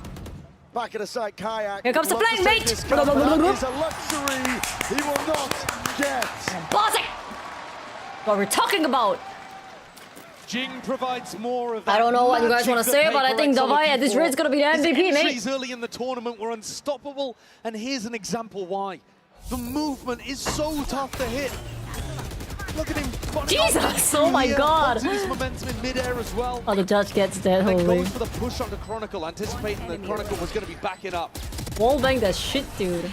Back at the side, Kayak. Here comes the flank, mate! That is a luxury he will not get. Boss it! What we're talking about. Jing provides more of that. I don't know what you guys want to say, but I think Davai at this rate is going to be the MVP, mate. His entries early in the tournament were unstoppable, and here's an example why. The movement is so tough to hit. Look at him. Jesus! Oh my god! His momentum in midair as well. Oh, the judge gets dead, And then holy. goes for the push onto Chronicle, anticipating that Chronicle was going to be backing up. Wallbang that shit, dude.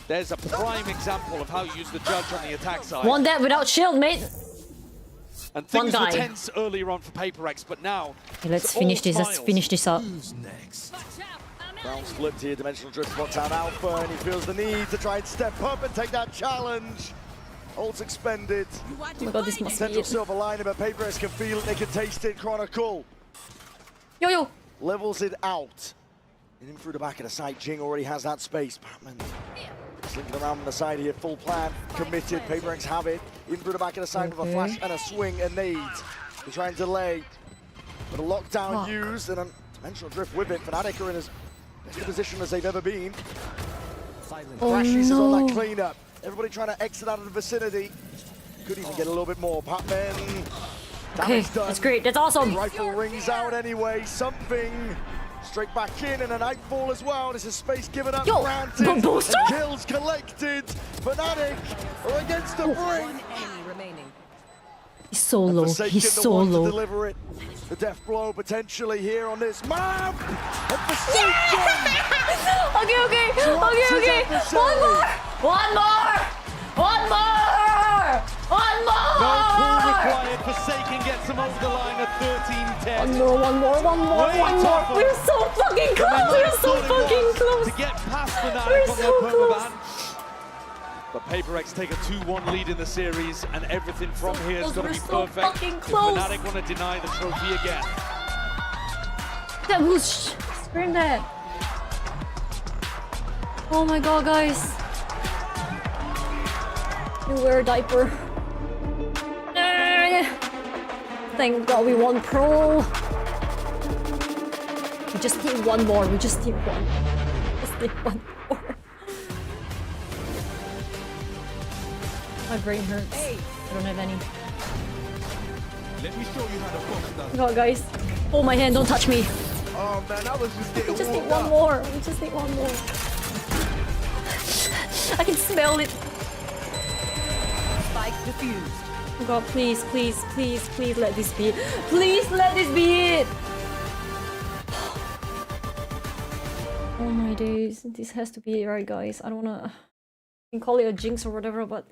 There's a prime example of how you use the judge on the attack side. One dead without shield, mate. And things One were guy. tense earlier on for PRX, but now Okay, let's finish this. Let's finish this up. Round flipped here, Dimensional Drift spots out Alpha, and he feels the need to try and step up and take that challenge. Ult's expended. Oh my god, this must be Central it. silver lining, but PRX can feel it, they can taste it. Chronicle Yo. levels it out. And in through the back of the site, Jing already has that space. Batman slinking around on the side here, full plan, committed. PRX have it. In through the back of the side with a flash and a swing, a nade. They try and delay. But a lockdown used and a Dimensional Drift with it. Fnatic are in as best a position as they've ever been. Crashes is on that cleanup. Everybody trying to exit out of the vicinity. Could even get a little bit more. Patman. Okay, that's great. That's awesome. Rifle rings out anyway. Something. Straight back in and a nightfall as well. This is space given up. Yo, granted. booster? And kills collected. Fnatic are against the brink. He's so low. He's so To low. deliver it. The death blow potentially here on this map. And Forsaken. Okay. One more. No pull required. Forsaken gets him over the line at 13-10. One more. We're so fucking close. To get past Fnatic We're on so their close. permaban. But PRX take a 2-1 lead in the series, and everything from here is going to be perfect. fucking close. If Fnatic want to deny the trophy again. That was scream that. Oh my god, guys. You wear a diaper. Thank god we won pro. We just need one more. Just need one more. My brain hurts. I don't have any. Let me show you how the fox does. God, guys. Hold my hand, don't touch me. Oh man, I was just getting We just need warmed one up. more. We just need one more. I can smell it. Spike defused. Oh God, please, please, please, please let this be it. Please let this be it. Oh my days. This has to be it, right, guys? I don't wanna... You can call it a jinx or whatever, but...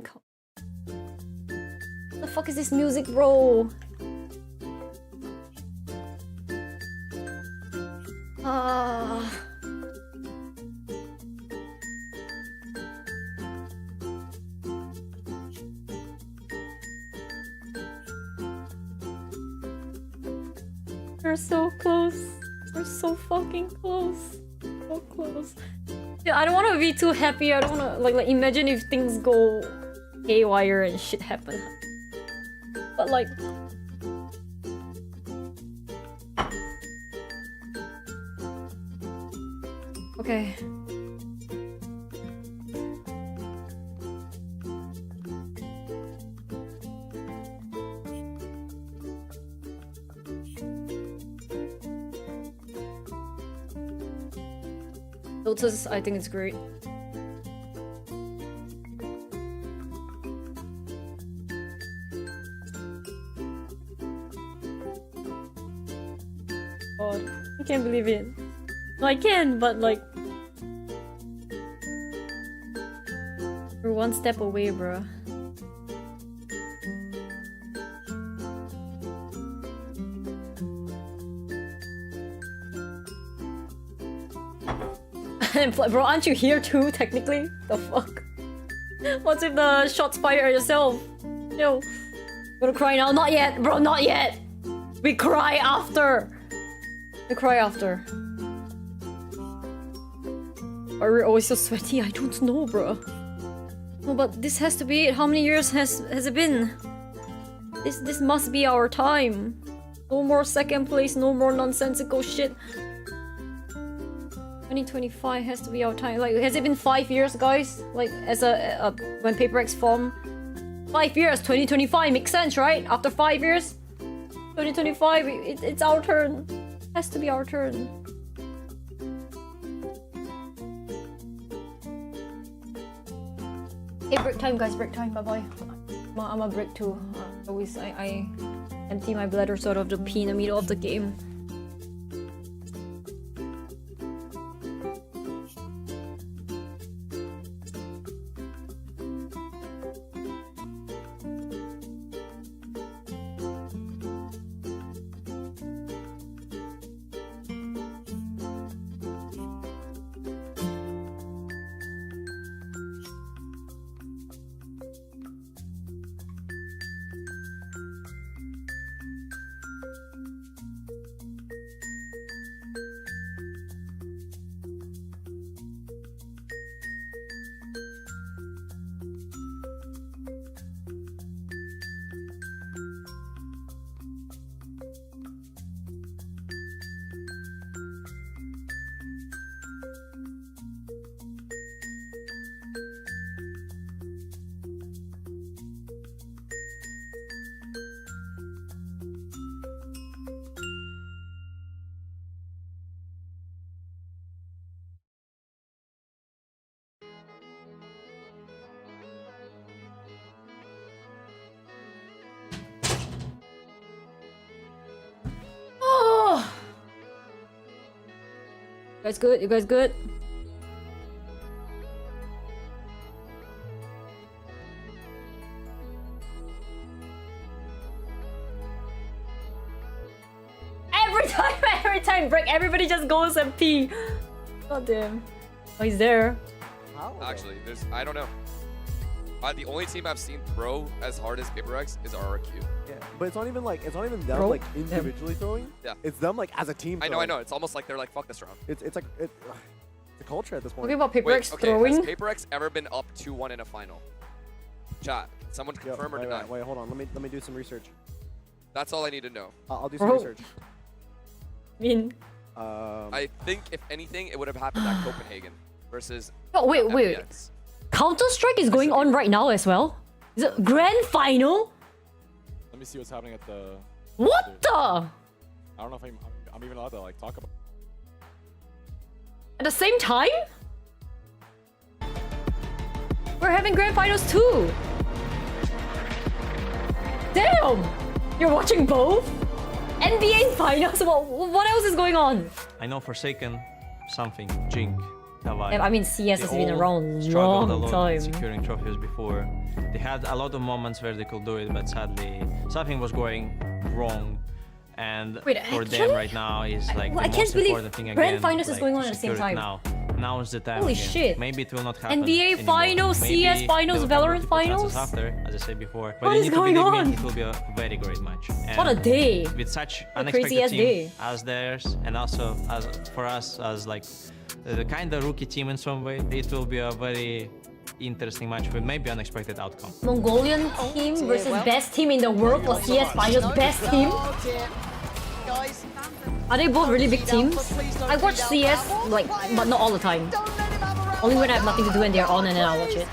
What the fuck is this music, bro? Ah... We're so close. We're so fucking close. So close. Yeah, I don't want to be too happy. I don't want to like imagine if things go haywire and shit happen. But like, okay. Lotus, I think it's great. God, I can't believe it. No, I can, but like... We're one step away, bro. Bro, aren't you here too, technically? The fuck? What's if the shots fire at yourself? Yo. Gonna cry now? Not yet, bro, not yet! We cry after! We cry after. Are we always so sweaty? I don't know, bro. No, but this has to be it. How many years has it been? This must be our time. No more second place, no more nonsensical shit. 2025 has to be our time. Like, has it been 5 years, guys? Like, as when PRX formed? 5 years, 2025 makes sense, right? After 5 years? 2025, it's our turn. Has to be our turn. Hey, break time, guys, break time, bye-bye. I'm a break too. I empty my bladder sort of to pee in the middle of the game. You guys good? You guys good? Every time break, everybody just goes and pee. God damn. Oh, he's there. Actually, I don't know. The only team I've seen throw as hard as PRX is RRQ. Yeah, but it's not even them Bro. like individually throwing. Yeah. It's them like as a team. I know. It's almost like they're like, fuck this round. It's like it's a culture at this point. Okay, about PRX Okay, throwing. has PRX ever been up 2-1 in a final? Chat, someone confirm or deny. Wait, hold on. Let me do some research. That's all I need to know. I'll do some research. I think if anything, it would have happened at Copenhagen versus. Oh wait. FNC. Counter-Strike is going on right now as well. Is it Grand Final? Let me see what's happening at the What the? I don't know if I'm even allowed to like talk about. At the same time? We're having grand finals too. Damn! You're watching both? NBA finals? What else is going on? I know Forsaken, something, Jink, Tavai. Yeah, I mean, CS has been around a struggled long a lot time. with securing trophies before. They had a lot of moments where they could do it, but sadly, something was going wrong. And Wait, for actually? them right now is like I the can't most believe important thing again. grand finals is like, going to on at the same secure it time. Now is the time. Holy again. shit. Maybe it will not happen NBA anymore. finals, Maybe CS finals, they'll have Valorant multiple chances finals? After, as I said before. But What you is need going to believe on? me, it will be a very great match. What a And day. with such A unexpected crazy-ass team day. as theirs, and also as for us as like the kind of rookie team in some way, it will be a very interesting match with maybe unexpected outcome. Mongolian team versus best team in the world for CS finals, best team. Are they both really big teams? I watch CS like, but not all the time. Only when I have nothing to do and they're on, and then I'll watch it.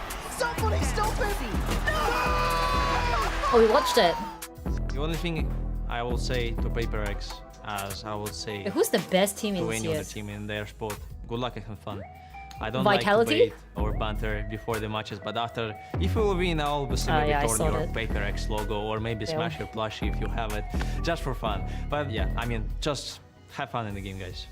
Oh, we watched it. The only thing I will say to PRX, as I will say Wait, who's the best team to in any other CS? team in their sport, good luck and have fun. I don't Vitality? like to bait or banter before the matches, but after, if you will win, I'll obviously maybe yeah, I turn saw your that. PRX logo or maybe Yeah. smash your plushie if you have it, just for fun. But yeah, I mean, just have fun in the game, guys.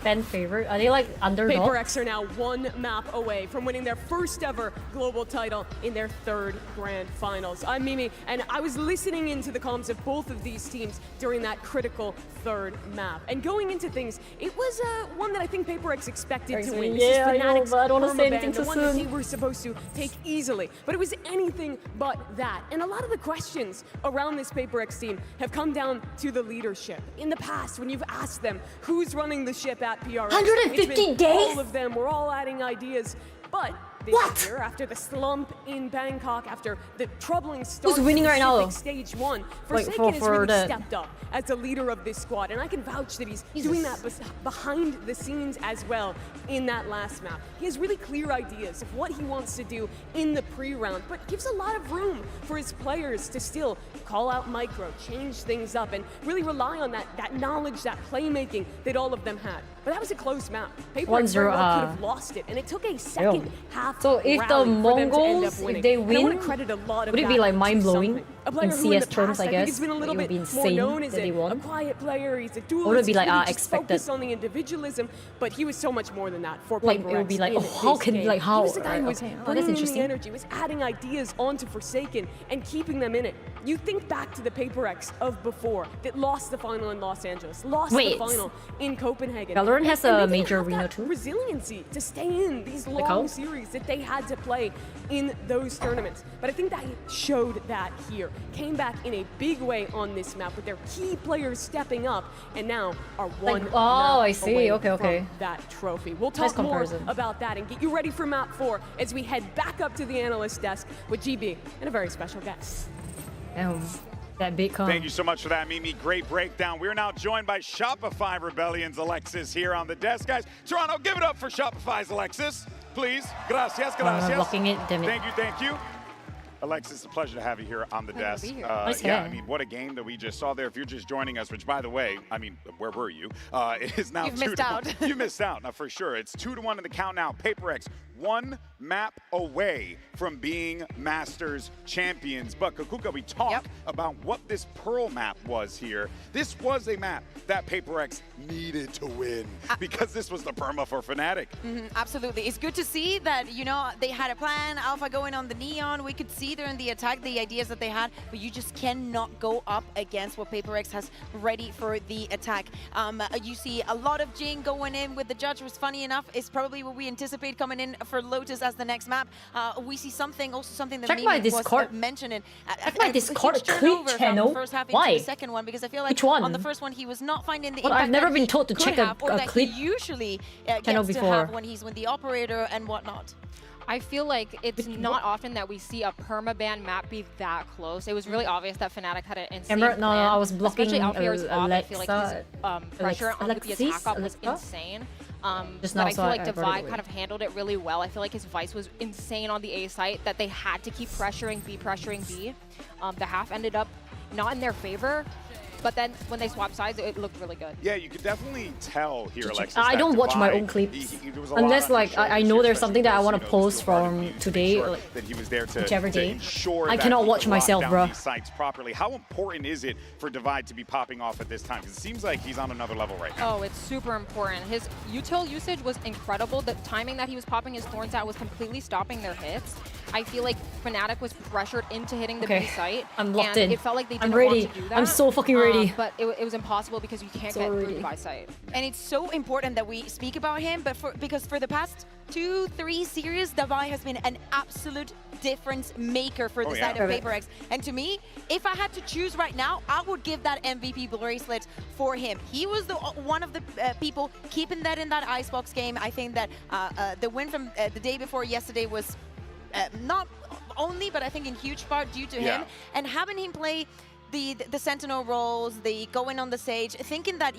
Fan favorite? Are they like underdog? PRX are now one map away from winning their first ever global title in their third grand finals. I'm Mimi, and I was listening into the comms of both of these teams during that critical third map. And going into things, it was one that I think PRX expected to win. Yeah, I know, Fnatic's but I don't want to say permaban, anything the too one that they soon. were supposed to take easily. But it was anything but that. And a lot of the questions around this PRX team have come down to the leadership. In the past, when you've asked them who's running the ship at PRX, 150 it's been days? all of them. We're all adding ideas. But this year, after the slump in Bangkok, after the troubling start Who's winning to right now, Pacific Stage 1, Wait, Forsaken has for really the- stepped up as the leader of this squad. And I can vouch that he's doing that behind the scenes as well in that last map. He has really clear ideas of what he wants to do in the pre-round, but gives a lot of room for his players to still call out micro, change things up, and really rely on that knowledge, that playmaking that all of them had. But that was a close map. PRX 1-0, very well could have lost it, and it took a second half So if the rally for them to end up Mongols, winning. if they And I wanna win, credit a lot of would it be that like to mind-blowing something. A player in who CS the terms, past, I think guess? has been a little It would bit be more insane known as that they a won. quiet player. He's a Or duelist. would it be He's like, really just expected? focused on the individualism, but he was so much more than that for Like, it PRX would be like, in oh, how this can- game. like, how- He was the guy who was okay. Oh, that's bringing in the interesting. energy, was adding ideas onto Forsaken and keeping them in it. You think back to the PRX of before that lost the final in Los Angeles, lost Wait. the final in Copenhagen. Valorant has And a they didn't major have arena that too? resiliency to stay in these Like how? long series that they had to play in those tournaments. But I think that showed that here. Came back in a big way on this map with their key players stepping up and now are one Like, oh, map I see. away Okay, okay. from that trophy. We'll Nice talk more comparison. about that and get you ready for map 4 as we head back up to the analyst desk with GB and a very special guest. That big con. Thank you so much for that, Mimi. Great breakdown. We're now joined by Shopify Rebellion's Alexis here on the desk. Guys, Toronto, give it up for Shopify's Alexis, please. Gracias, gracias. Blocking it, damn it. Thank you, thank you. Alexis, it's a pleasure to have you here on the desk. Nice Yeah, hair. I mean, what a game that we just saw there. If you're just joining us, which, by the way, I mean, where were you? It is now You've 2 missed to out. 1. You missed out, now for sure. It's 2-1 in the count now. PRX, one map away from being Masters champions. But Kakuka, we talked about what this Pearl map was here. This was a map that PRX needed to win because this was the perma for Fnatic. Absolutely. It's good to see that, you know, they had a plan. Alpha going on the Neon. We could see during the attack the ideas that they had, but you just cannot go up against what PRX has ready for the attack. You see a lot of Jing going in with the Judge, which funny enough is probably what we anticipate coming in for Lotus as the next map. We see something that Check my Mimi was Discord. mentioning. Check my Discord huge clip turnover from channel. the first half Why? into the second one, because I feel like Which one? on the first one he was not finding the Well, impact I've never that been he told to could check a- have, or a that clip he usually channel gets to before. have when he's with the operator and whatnot. I feel like it's not often that we see a permaban map be that close. It was really obvious that Fnatic had an insane Remember, no, plan. I was blocking Especially Alfier's off. I feel like Alexa. his pressure on the Alexis? attack up was Alexa? insane. Just but now, I so feel like I brought it Divide away. kind of handled it really well. I feel like his Vice was insane on the A site, that they had to keep pressuring B. The half ended up not in their favor, but then when they swapped sides, it looked really good. Yeah, you could definitely tell here, Alexis. I don't watch my own clips unless like I know there's something that I want to post from today, like that he was there to, whichever day. ensure I that cannot he watch could lock myself, down bro. these sites properly. How important is it for Divide to be popping off at this time? Because it seems like he's on another level right now. Oh, it's super important. His util usage was incredible. The timing that he was popping his thorns at was completely stopping their hits. I feel like Fnatic was pressured into hitting the B site. I'm locked and in. It felt like they I'm didn't ready. want to do that. I'm so fucking ready. But it was impossible because you can't get through the B site. And it's so important that we speak about him, but because for the past 2-3 series, Davai has been an absolute difference maker for the side of PaperX. And to me, if I had to choose right now, I would give that MVP bracelet for him. He was one of the people keeping that in that Icebox game. I think that the win from the day before yesterday was not only, but I think in huge part due to him. And having him play the Sentinel roles, the going on the stage, thinking that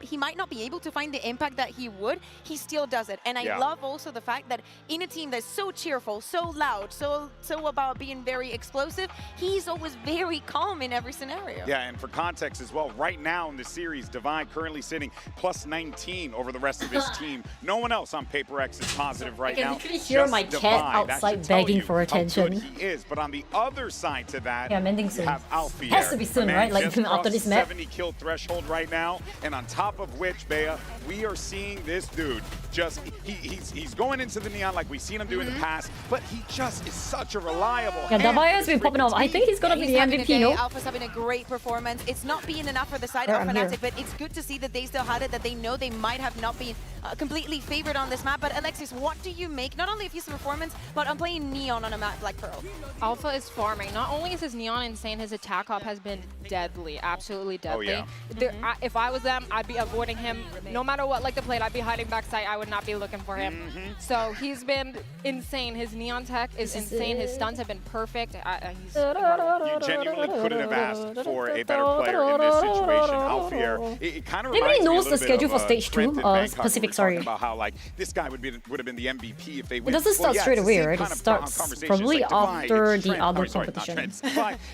he might not be able to find the impact that he would, he still does it. And I love also the fact that in a team that's so cheerful, so loud, so about being very explosive, he's always very calm in every scenario. Yeah, and for context as well, right now in the series, Divide currently sitting plus 19 over the rest of his team. No one else on PaperX is positive right now. I can literally hear my cat outside begging for attention. How good he is, but on the other side to that, I'm ending you soon. have Alfie. Has to be soon, right? Like after this map. 70 kill threshold right now, and on top of which, Bea, we are seeing this dude just he's going into the neon like we've seen him do in the past, but he just is such a reliable. Yeah, Davai has been popping off. I think he's gonna be the MVP, no? Alpha's having a great performance. It's not being enough for the side of Fnatic, but it's good to see that they still had it, that they know they might have not been completely favored on this map. But Alexis, what do you make not only of his performance, but on playing Neon on a map like Pearl? Alpha is farming. Not only is his Neon insane, his attack op has been deadly, absolutely deadly. Oh, yeah. If I was them, I'd be avoiding him. No matter what, like the plate, I'd be hiding backside. I would not be looking for him. So he's been insane. His Neon tech is insane. His stuns have been perfect. He's You genuinely couldn't have asked for a better player in this situation. Alfier, it kind of Anybody reminds me a knows little the schedule bit of, for stage 2 Trent and of Bangkok Pacific, were sorry. talking about how like this guy would have been the MVP if they win. It doesn't start straight away, right? It starts probably after the other competition.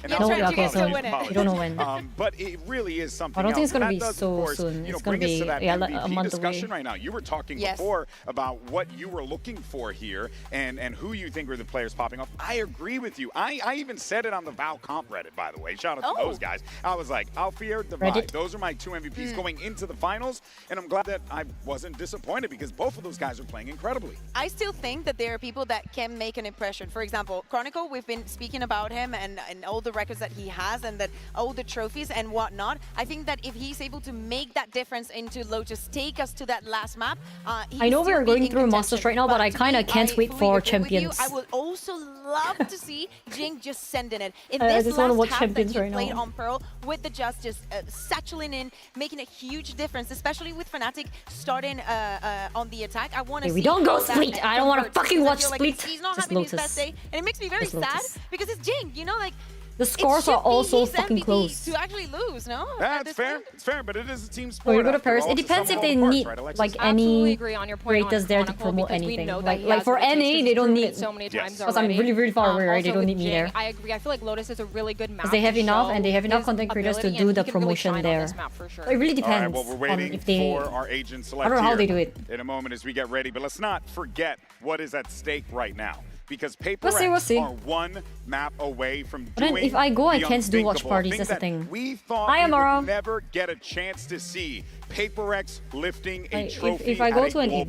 No, okay, so you don't know when. But it really is something I don't think it's gonna else. be That does, so of course, soon. you know, It's gonna bring us be to that like a MVP month discussion away. right now. You were talking before about what you were looking for here and who you think were the players popping off. I agree with you. I even said it on the Val Comp Reddit, by the way. Shout out to those guys. I was like, Alfier, Divide. Those are my two MVPs going into the finals, and I'm glad that I wasn't disappointed because both of those guys are playing incredibly. I still think that there are people that can make an impression. For example, Chronicle, we've been speaking about him and all the records that he has and that all the trophies and whatnot. I think that if he's able to make that difference into Lotus, take us to that last map. I know we're going through Masters right now, but I kind of can't wait for Champions. I would also love to see Jing just sending it. In I this just want to watch last half Champions that he right played now. on Pearl with the just satcheling in, making a huge difference, especially with Fnatic starting on the attack. I want to see we don't go how that split. I don't want to converts, fucking because I watch feel like split. he's not Just having his Lotus. best day, and it makes me very Just sad Lotus. because it's Jing. You know, like The scores are also fucking close. to actually lose. No, That's fair. It's fair, but it is a team Or sport. you go to after Paris. all. It It's depends a if sum they of parts, need right, Alexis? like Absolutely any agree on your point on creators there to Chronicle, promote because we anything. know that he Like has for what it takes, NA, 'cause they he's don't proven need it so many times because I'm already. really really far away, right? They Also don't with need me Jing, there. I agree. I feel like Lotus is a really good map. Because they have to enough show and they have enough his content creators to ability, do and the he can really promotion shine on there. this map for sure. It really All depends right, well, we're on waiting if they. for our agent select I don't know how here they do it. in a moment as we get ready, but let's not forget what is at stake right now. Because We'll see. PaperX are one map away from But then doing if I go, I the can't do watch unthinkable. parties, Thing that's the that thing. We thought Hi, we Amara. would never get a chance to see PaperX lifting a Like, trophy if I go at a to an global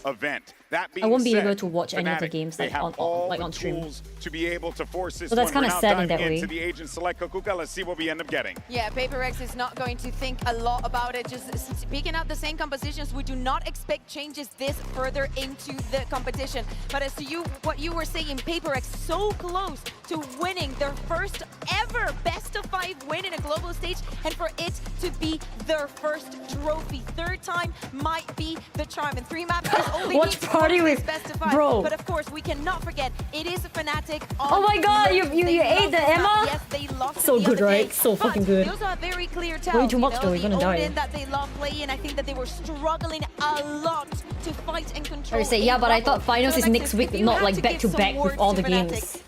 event. That being I won't be said, able to watch any of the Fnatic, games they like have on like the on stream. tools to be able to force this So that's one. kinda We're now sad in diving that way. into the agent select Kukuka. Let's see what we end up getting. Yeah, PaperX is not going to think a lot about it. Just picking out the same compositions. We do not expect changes this further into the competition. But as to what you were saying, PaperX so close to winning their first ever best of 5 win in a global stage, and for it to be their first trophy. Third time might be the charm. And 3 maps is only Watch party with best of 5. bro. But of course, we cannot forget it is a Fnatic. Oh my god, you ate the Emma? Yes, they lost So the good, other right? day, So but fucking good. Those are very clear tells. Way too much though, you're gonna die. Odin that they love playing, I think that they were struggling a lot to fight and control. I say, yeah, but I thought finals is next week, not like back to back with all the games.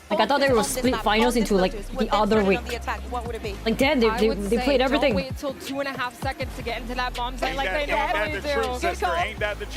Like I thought they were split finals into like the other week. Like damn, they played everything. Don't wait till 2.5 seconds to get into that bomb site like they normally do.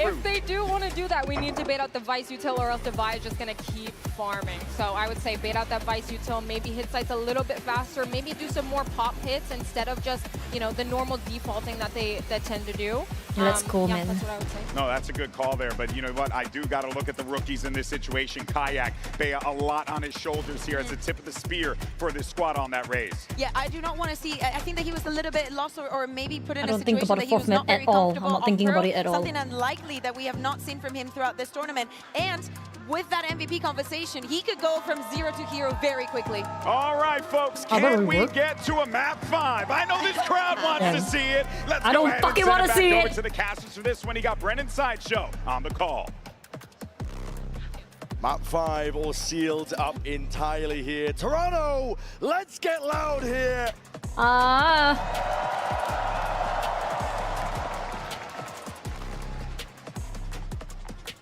If they do want to do that, we need to bait out the Vice util, or else Devi is just gonna keep farming. So I would say bait out that Vice util, maybe hit sites a little bit faster, maybe do some more pop hits instead of just, you know, the normal defaulting that they tend to do. That's cool, yeah, man. That's what I would say. No, that's a good call there. But you know what? I do got to look at the rookies in this situation. Kayak, Bea, a lot on his shoulders here as the tip of the spear for this squad on that raise. Yeah, I do not want to see. I think that he was a little bit lost, or maybe put in I a don't situation think about that a he was fourth not map very at all. comfortable I'm not thinking on about Pearl. it at all. Something unlikely that we have not seen from him throughout this tournament. And with that MVP conversation, he could go from 0 to hero very quickly. All right, folks, can we get to a map 5? I know this crowd wants to see it. Let's I go don't ahead fucking and wanna send it see back over it. to the casters for this one. You got Brennan Sideshow on the call. Map 5 all sealed up entirely here. Toronto, let's get loud here.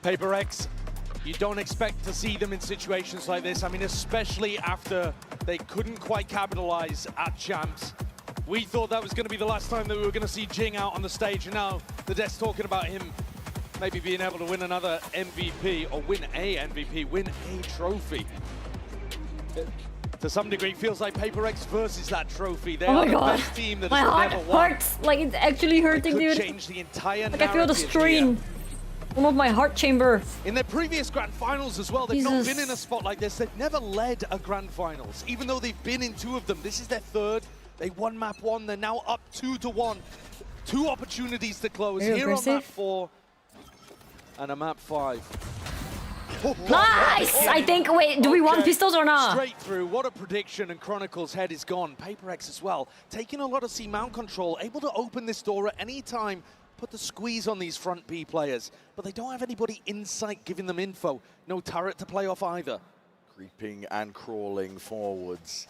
PRX, you don't expect to see them in situations like this. I mean, especially after they couldn't quite capitalize at Champs. We thought that was going to be the last time that we were going to see Jing out on the stage, and now the dev's talking about him maybe being able to win another MVP, or win a MVP, win a trophy. To some degree, feels like PRX versus that trophy. They are the best team that My has heart never won. hurts. Like it's actually hurting, Could dude. change the entire Like I feel the narrative strain. here. One of my heart chamber. In their previous Grand Finals as well, they've not been in a spot like this. They've never led a Grand Finals, even though they've been in 2 of them. This is their 3rd. They won map 1. They're now up 2-1. 2 opportunities to close. Very Here aggressive. on map 4 and a map 5. Nice! I think, wait, do we want pistols or not? Straight through, what a prediction, and Chronicle's head is gone. PRX as well, taking a lot of C-mount control, able to open this door at any time, put the squeeze on these front B players, but they don't have anybody in sight giving them info. No turret to play off either. Creeping and crawling forwards.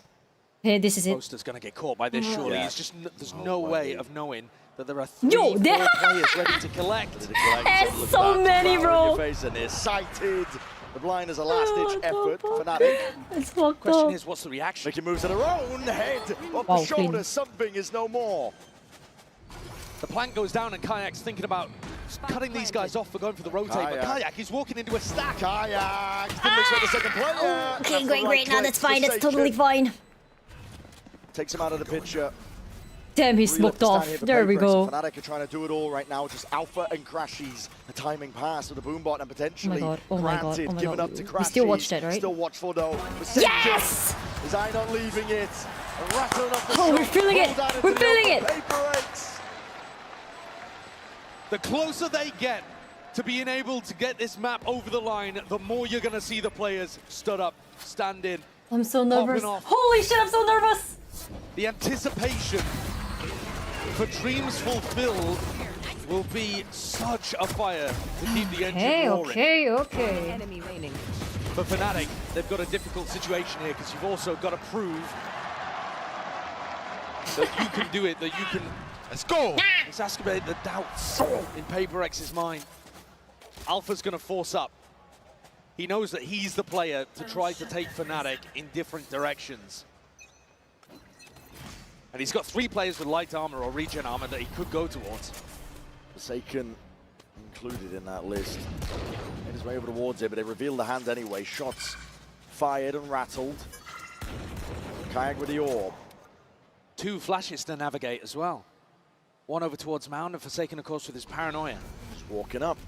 Hey, this is it. Poster's going to get caught by this, surely. Yeah. It's just, there's no way of knowing that there are 3-4 players ready to collect. There's so many, bro. And they're sighted. The blind is a last-ditch effort. Fnatic. It's fucked Question up. is, what's the reaction? Making moves of their own. Head off the shoulder. Something is no more. The plank goes down, and Kayak's thinking about cutting these guys off for going for the rotate. But Kayak is walking into a stack. Kayak looks like the second player. Okay, great. Now that's fine. That's totally fine. Takes him out of the picture. Damn, he smoked off. There we go. Fnatic are trying to do it all right now. Just Alpha and Crashies. A timing pass with the boombot and potentially granted. Given up to Crashies. We still watched that, right? Still watchful though. Yes! Is I not leaving it? Rattling off the Oh, we're feeling it. We're feeling it. The closer they get to being able to get this map over the line, the more you're going to see the players stood up, stand in. I'm so nervous. Off. Holy shit, I'm so nervous. The anticipation for dreams fulfilled will be such a fire to keep the engine roaring. Okay. Enemy reigning. For Fnatic, they've got a difficult situation here because you've also got to prove that you can do it, that you can... Let's go! Exacerbate the doubts in PRX's mind. Alpha's going to force up. He knows that he's the player to try to take Fnatic in different directions. And he's got 3 players with light armor or regen armor that he could go towards. Forsaken included in that list. Made his way over towards it, but they revealed the hand anyway. Shots fired and rattled. Kayak with the orb. 2 flashes to navigate as well. 1 over towards Mound, and Forsaken, of course, with his paranoia. Just walking up.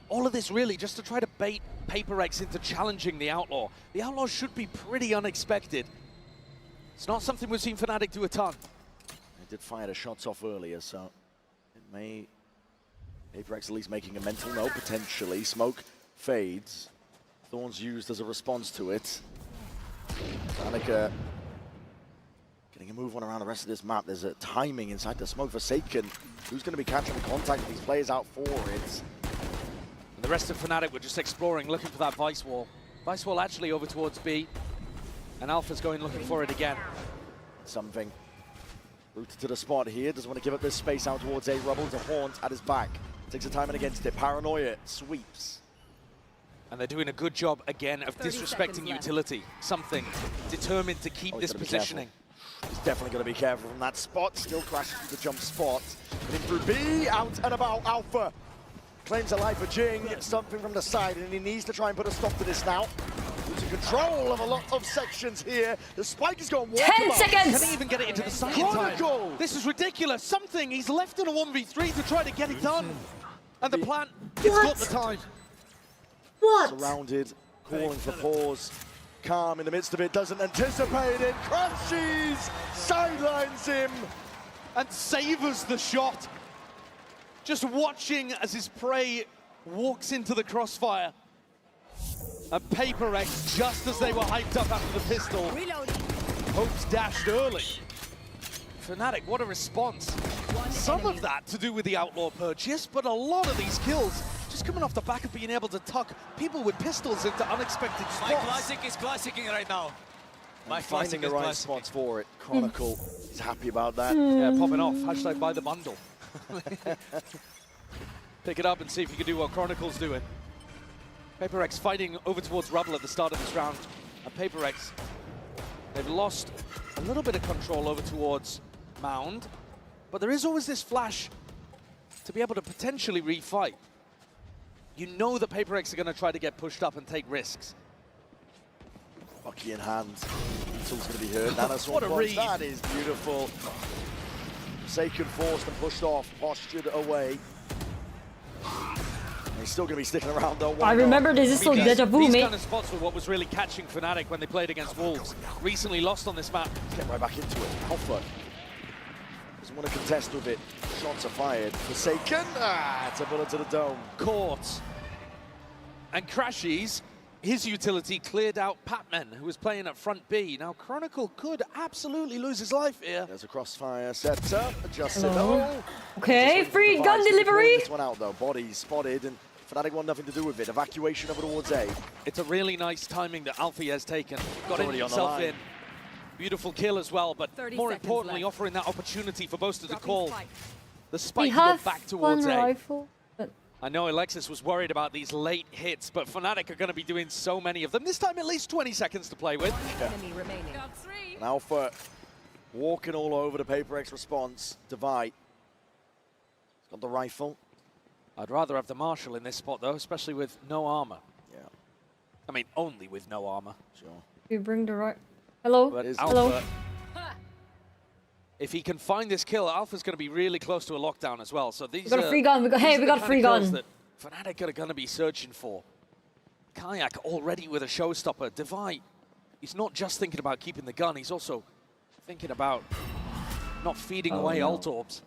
All of this really just to try to bait PRX into challenging the Outlaw. The Outlaw should be pretty unexpected. It's not something we've seen Fnatic do a ton. They did fire the shots off earlier, so it may... PRX at least making a mental note, potentially. Smoke fades. Thorns used as a response to it. Danica getting a move on around the rest of this map. There's a timing inside the smoke. Forsaken, who's going to be catching the contact with these players out for it? And the rest of Fnatic were just exploring, looking for that Vice Wall. Vice Wall actually over towards B. And Alpha's going looking for it again. Something. Rooted to the spot here. Doesn't want to give up this space out towards A. Rubble to Haunt at his back. Takes the time and against it. Paranoia sweeps. And they're doing a good job again of disrespecting utility. Something determined to keep this positioning. He's definitely going to be careful from that spot. Still crashes through the jump spot. In through B, out and about. Alpha claims a life for Jing. Something from the side, and he needs to try and put a stop to this now. Losing control of a lot of sections here. The spike is going 10 seconds! Can he even get it into the side in time? This is ridiculous. Something. He's left in a 1v3 to try to get it done. And the plant, it's got the time. What? Surrounded, calling for pause. Calm in the midst of it, doesn't anticipate it. Crashes, sidelines him. And savors the shot. Just watching as his prey walks into the crossfire. And PRX, just as they were hyped up after the pistol, hopes dashed early. Fnatic, what a response. Some of that to do with the Outlaw purchase, but a lot of these kills just coming off the back of being able to tuck people with pistols into unexpected spots. My classic is classicing right now. My finding the right spots for it. Chronicle is happy about that. Yeah, popping off. Hashtag buy the bundle. Pick it up and see if you can do what Chronicle's doing. PRX fighting over towards Rubble at the start of this round. And PRX, they've lost a little bit of control over towards Mound. But there is always this flash to be able to potentially refight. You know that PRX are going to try to get pushed up and take risks. Bucky in hand. Beetle's going to be hurt. Nanoswarm What a read. That is beautiful. Forsaken forced and pushed off, postured away. And he's still going to be sticking around though. I remember this is so deja vu, These mate. kind of spots were what was really catching Fnatic when they played against Wolves. Recently lost on this map. Get right back into it. Alpha doesn't want to contest with it. Shots are fired. Forsaken. It's a bullet to the dome. Caught. And Crashies, his utility cleared out Patman, who was playing at front B. Now Chronicle could absolutely lose his life here. There's a crossfire set up. Adjusted. Hello. Okay, free gun delivery. This one out though. Body spotted, and Fnatic want nothing to do with it. Evacuation over towards A. It's a really nice timing that Alfie has taken. Got Already on the himself line. in. Beautiful kill as well, but 30 more seconds importantly, left. offering that opportunity for Boaster to call. The We spike have got back one towards A. rifle, but I know Alexis was worried about these late hits, but Fnatic are going to be doing so many of them. This time at least 20 seconds to play with. Enemy remaining. And Alpha walking all over the PRX response. Divide. He's got the rifle. I'd rather have the Marshal in this spot though, especially with no armor. Yeah. I mean, only with no armor. Sure. we bring the right. Hello. But Hello. Alpha, if he can find this kill, Alpha's going to be really close to a lockdown as well. So these We got a are- free gun. We got. these Hey, are we the got a kind free of kills gun. that Fnatic are going to be searching for. Kayak already with a showstopper. Divide, he's not just thinking about keeping the gun, he's also thinking about not feeding away ult orbs.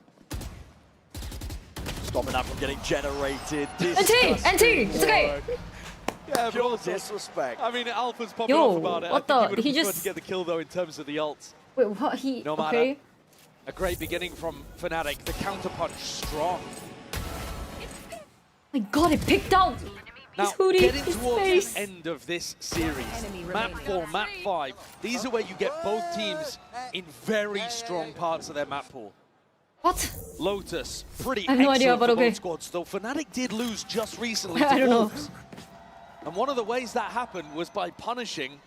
Stopping that from getting generated. NT, it's okay. Yeah, Pure disrespect. I mean, Alpha's popping Yo, off about it. what I think the- he would have he preferred just- to get the kill though in terms of the ults. Wait, what? He No matter. okay? A great beginning from Fnatic. The counterpunch strong. My God, it picked out Now, his hoodie, getting his towards face. the end of this series, map 4, map 5, these are where you get both teams in very strong parts of their map pool. What? Lotus, pretty I have no excellent idea, but for okay. both squads, though Fnatic did lose just recently I to don't know. Wolves. And one of the ways that happened was by punishing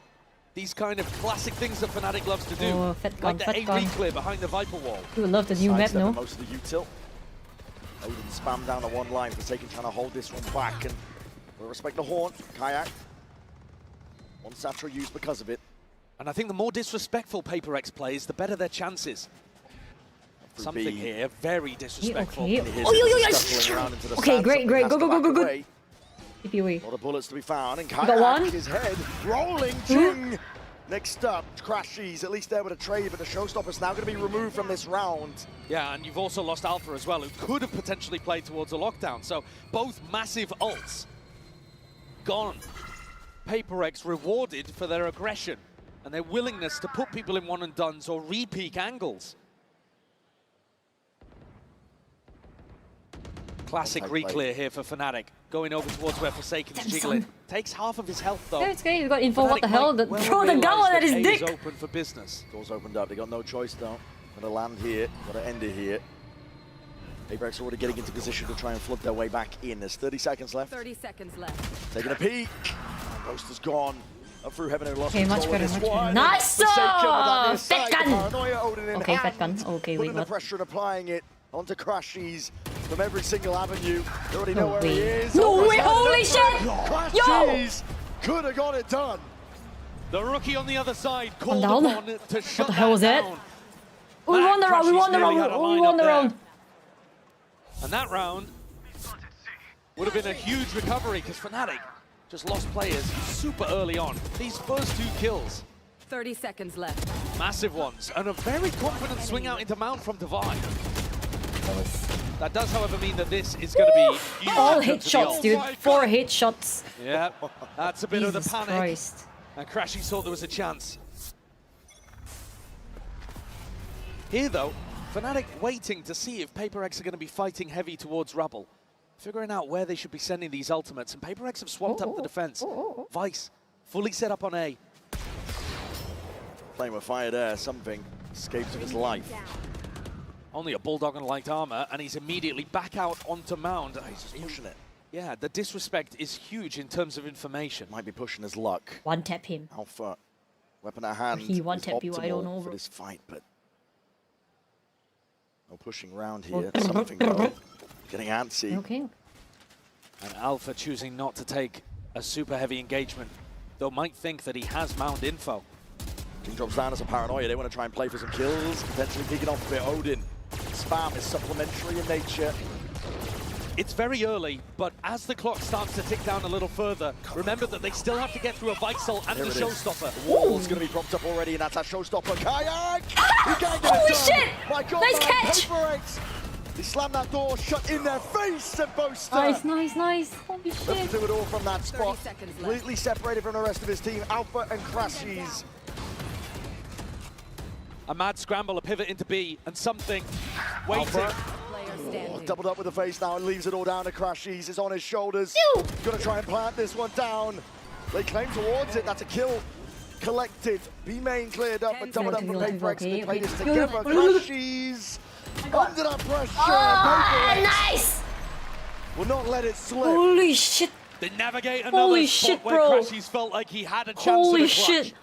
these kind of classic things that Fnatic loves to do, Oh, fat gun, like the fat A gun. reclear behind the Viper wall. You would love the new map, Sidestepping no? most of the util. Odin spam down the one line. Forsaken trying to hold this one back, and we'll respect the Haunt. Kayak. One Satra used because of it. And I think the more disrespectful PRX plays, the better their chances. Through Something B. here, very disrespectful. Okay. And here's Oh, yo, yo, it, yo. scuttling around into the Okay, sand. great, Something great. has Go, to go, go, back go, go. away. If you wait. A lot of bullets to be found, and got one. Kayak, his head rolling. Jing. Next up, Crashies, at least there with a trade, but the showstopper's now going to be removed from this round. Yeah, and you've also lost Alpha as well, who could have potentially played towards a lockdown. So both massive ults gone. PRX rewarded for their aggression. and their willingness to put people in one and dones or re-peak angles. Classic re-clear here for Fnatic, going over towards where Forsaken's jiggling. Takes half of his health though. Yeah, it's great. We've got info. What the hell? Throw the gun at his dick. Open for business. Doors opened up. They got no choice though. Gotta land here. Gotta end it here. PRX already getting into position to try and flood their way back in. There's 30 seconds left. 30 seconds left. Taking a peek. Ghost is gone. Up through heaven and lost Okay, control much better, of this much better. one. Nice! Fat gun! Okay, fat gun. Okay, wait, putting the what? pressure and applying it onto Crashies from every single avenue. They already know where he is. No way! Holy shit! Crashies could have got it done. The rookie on the other side called down. upon to shut What the hell was that? down. We won the round, we won the round, we won the round. And that round would have been a huge recovery because Fnatic just lost players super early on. These first 2 kills. 30 seconds left. Massive ones. And a very confident swing out into Mount from Divine. That does, however, mean that this is going to be huge. All hit shots, dude. 4 hit shots. Yeah, that's a bit of the Jesus panic. Christ. And Crashy thought there was a chance. Here, though, Fnatic waiting to see if PRX are going to be fighting heavy towards Rubble. Figuring out where they should be sending these ultimates. And PRX have swapped up the defense. Vice, fully set up on A. Playing with fire there, something escapes of his life. Only a Bulldog and light armor, and he's immediately back out onto Mound. He's just pushing it. Yeah, the disrespect is huge in terms of information. Might be pushing his luck. One tap him. Alpha, weapon at hand. He one tap you, I don't know, for bro. this fight, but no pushing around here. Something though. Getting antsy. Okay. And Alpha choosing not to take a super heavy engagement, though might think that he has Mound info. King drops down as a paranoia. They want to try and play for some kills, potentially picking off a bit. Odin. Spam is supplementary in nature. It's very early, but as the clock starts to tick down a little further, remember that they still have to get through a Vixel and Here the it is. Showstopper. The wall's going to be propped up already, and that's that Showstopper. Kayak! He can't get Holy it done. shit! My God, Nice man, catch! PRX. He slammed that door shut in their face, said Boaster. Nice, nice, nice. Holy Looking shit. to do it all from that spot. 30 seconds left. Completely separated from the rest of his team. Alpha and Crashies. A mad scramble, a pivot into B, and something waiting. Doubled up with the face now and leaves it all down to Crashies. It's on his shoulders. Gonna try and plant this one down. They claim towards it. That's a kill collected. B main cleared up, but doubled up from PRX. They play this together. Crashies under that pressure. Nice! Will not let it slip. Holy shit. They navigate another Holy spot shit, where bro. Crashies felt like he had a chance Holy of a clutch. shit.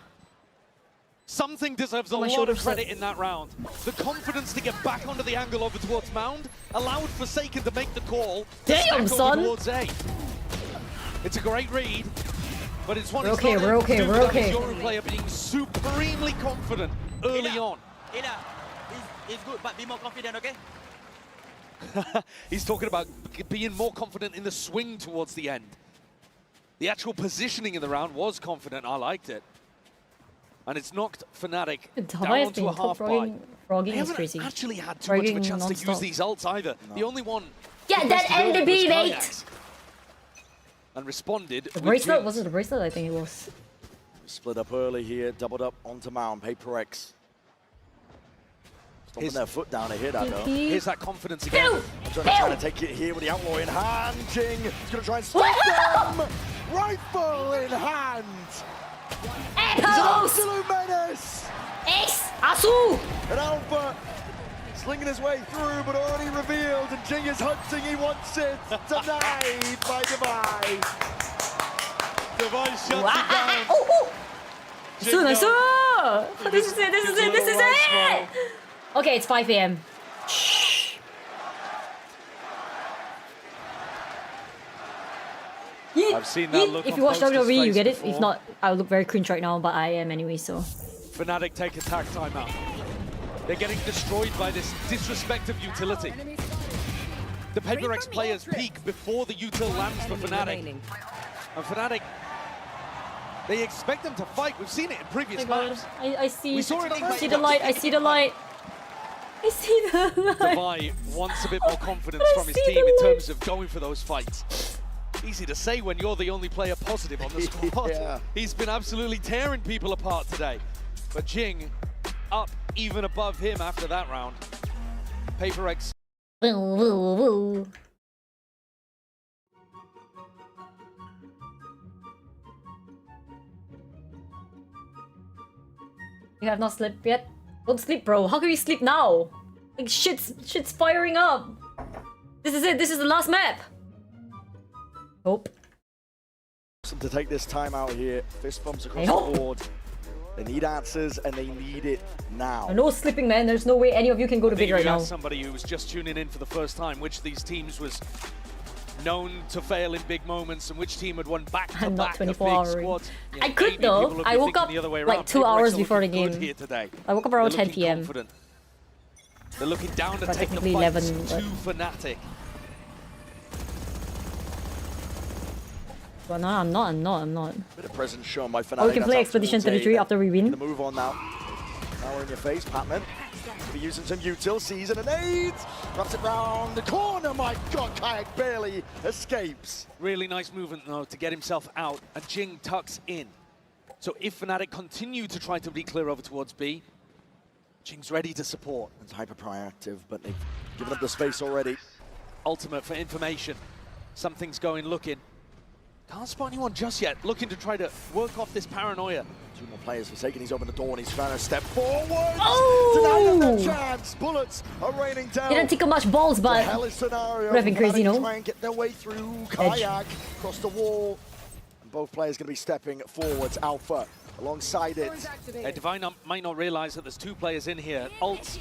Something deserves a My lot shoulder of credit in that round. The confidence to get back onto the angle over towards Mound allowed Forsaken to make the call. Damn, to son. Towards A. It's a great read, but it's one We're okay, we're okay, we're okay. Your player being supremely confident early on. It's good, but be more confident, okay? He's talking about being more confident in the swing towards the end. The actual positioning in the round was confident. I liked it. And it's knocked Fnatic down to a half buy. Frogging They is haven't crazy. actually had too much of a Frogging chance to use non-stop. these ults either. No. The only one... Get that end to be, mate! Kayaks and responded The with bracelet? Jinx. Was it the bracelet? I think it was. Split up early here, doubled up onto Mound. PRX. Stomping their foot down to hit that though. Here's that confidence again. Trying to take it here with the outlaw in hand. Jing is going to try and stop them. Rifle in hand. He's an absolute menace. Ace! Asu! And Alpha slinging his way through, but already revealed. And Jing is hunting. He wants it. Denied by byebye. Device shuts Wow. it down. Nice, nice! This is it, this is it, this is it! Okay, it's 5 a.m. I've seen that look If on you watch Boaster's WWE, you face get it. before. If not, I look very cringe right now, but I am anyway, so. Fnatic take attack timeout. They're getting destroyed by this disrespect of utility. The PRX players peak before the util lands for Fnatic. And Fnatic, they expect them to fight. We've seen it in previous Oh my God, maps. I see. We saw it in I see the light. I see the light. I see the light. Divine wants a bit more confidence I from his see team the in light. terms of going for those fights. Easy to say when you're the only player positive on the squad. Yeah. He's been absolutely tearing people apart today. But Jing up even above him after that round. PRX. Woo, woo, woo. You have not slept yet? Don't sleep, bro. How can you sleep now? Like shit's firing up. This is it. This is the last map. Hope. To take this time out here, fist bumps across the board. They need answers and they need it now. No sleeping, man. There's no way any of you can go to bed right now. Somebody who was just tuning in for the first time, which of these teams was known to fail in big moments and which team had won back-to-back of big squads. Yeah, I could though. I woke up like 2 hours before the game. I woke up around 10 p.m. They're looking down to take the fight 11, to Fnatic. Well, no, I'm not. Bit of presence shown by Fnatic. Oh, we can play Expedition 33 after we win. The move on now. Now we're in your face, Patman. Be using some util, season and aids. Wraps it round the corner. My God, Kayak barely escapes. Really nice movement though to get himself out, and Jing tucks in. So if Fnatic continue to try to re-clear over towards B, Jing's ready to support. It's hyper proactive, but they've given up the space already. Ultimate for information. Something's going looking. Can't spot anyone just yet. Looking to try to work off this paranoia. 2 more players forsaken. He's opened the door and he's trying to step forward. Oh! Denied him chance. Bullets are raining down. Didn't tickle much balls, but scenario. Would have been crazy, you know. Try and get their way through. Kayak across the wall. And both players going to be stepping forwards. Alpha alongside it. Hey, Divine might not realize that there's 2 players in here. Ults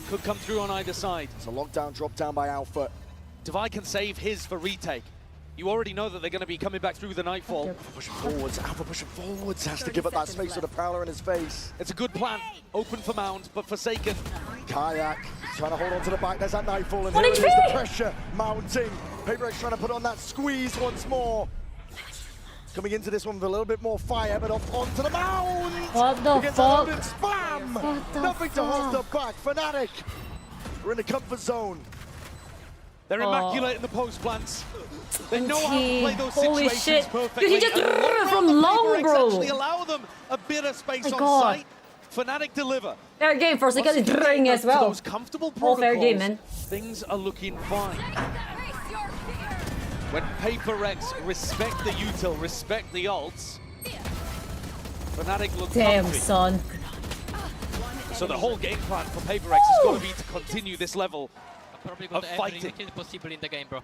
could come through on either side. It's a lockdown drop down by Alpha. Divine can save his for retake. You already know that they're going to be coming back through the Nightfall. Alpha pushing forwards. Alpha pushing forwards. Has to give up that space with a Prowler in his face. It's a good plan. Open for Mound, but Forsaken. Kayak trying to hold on to the back. There's that Nightfall, and here it is, the pressure mounting. PRX trying to put on that squeeze once more. Coming into this one with a little bit more fire, but off onto the Mound. What the fuck? Spam! Nothing to hold them back. Fnatic. We're in the comfort zone. They're immaculate in the post plants. They know how to play those Holy situations shit. perfectly. Dude, he just threw it from long, bro. Actually allow them a bit of space on site. Fnatic deliver. Fair game for Forsaken is drawing as well. Those comfortable all fair game, man. Things are looking fine. When PRX respect the util, respect the ults, Fnatic look comfy. Son. So the whole game plan for PRX is going to be to continue this level of fighting. Possible in the game, bro.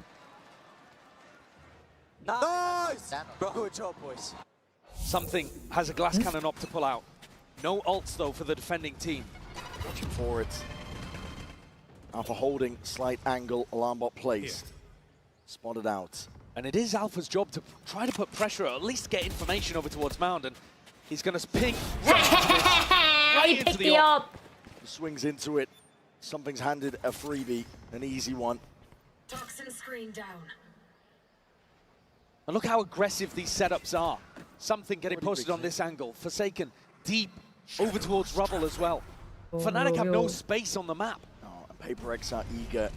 Nice! Good job, boys. Something has a glass cannon up to pull out. No ults, though, for the defending team. Watching for it. Alpha holding, slight angle, alarm bot placed. Spotted out. And it is Alpha's job to try to put pressure, or at least get information over towards Mound, and he's going to ping right into the up. Swings into it. Something's handed a freebie, an easy one. Toxin screen down. And look how aggressive these setups are. Something getting posted on this angle. Forsaken deep over towards Rubble as well. Fnatic have no space on the map. Oh, and PRX are eager.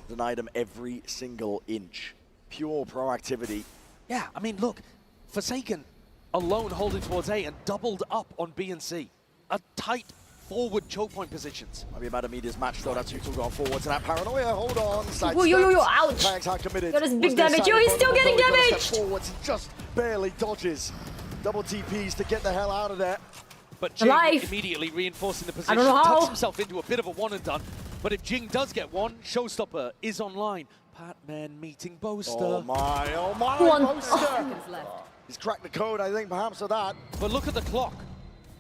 Denied them every single inch. Pure proactivity. Yeah, I mean, look, Forsaken alone holding towards A and doubled up on B and C. A tight forward choke point positions. Might be about a meter's match though. That's Util going forwards. And that paranoia, hold on. Ouch. Kayak's hard committed. Got his big damage. Yo, he's still getting damaged. Forwards, he just barely dodges. Double TPs to get the hell out of there. But Jing immediately reinforcing the position. I don't know how. Tucks himself into a bit of a one and done. But if Jing does get one, Showstopper is online. Patman meeting Boaster. Oh my, Boaster. He's cracked the code, I think, perhaps, of that. But look at the clock.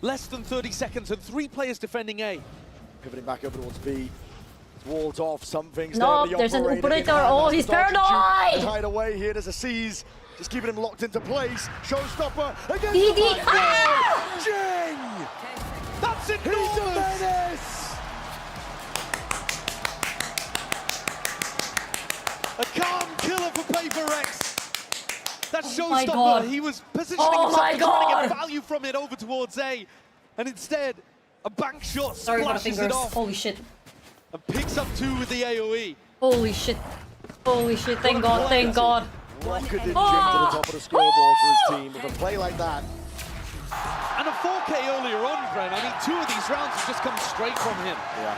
Less than 30 seconds and 3 players defending A. Pivoting back over towards B. Walled off, something's no, there. There's an operator. Oh, he's paranoid. Hide away here, there's a seize. Just keeping him locked into place. Showstopper against Jing! That's it. He's a menace! A calm killer for PRX. That Showstopper, God. he was positioning himself to try to get value from it over towards A. And instead, a bank shot splashes it off. Holy shit. And picks up 2 with the AoE. Holy shit. Holy shit, thank God, thank God. Rocketed Jing to the top of the scoreboard for his team with a play like that. And a 4K earlier on, Gren. I mean, 2 of these rounds have just come straight from him. Yeah.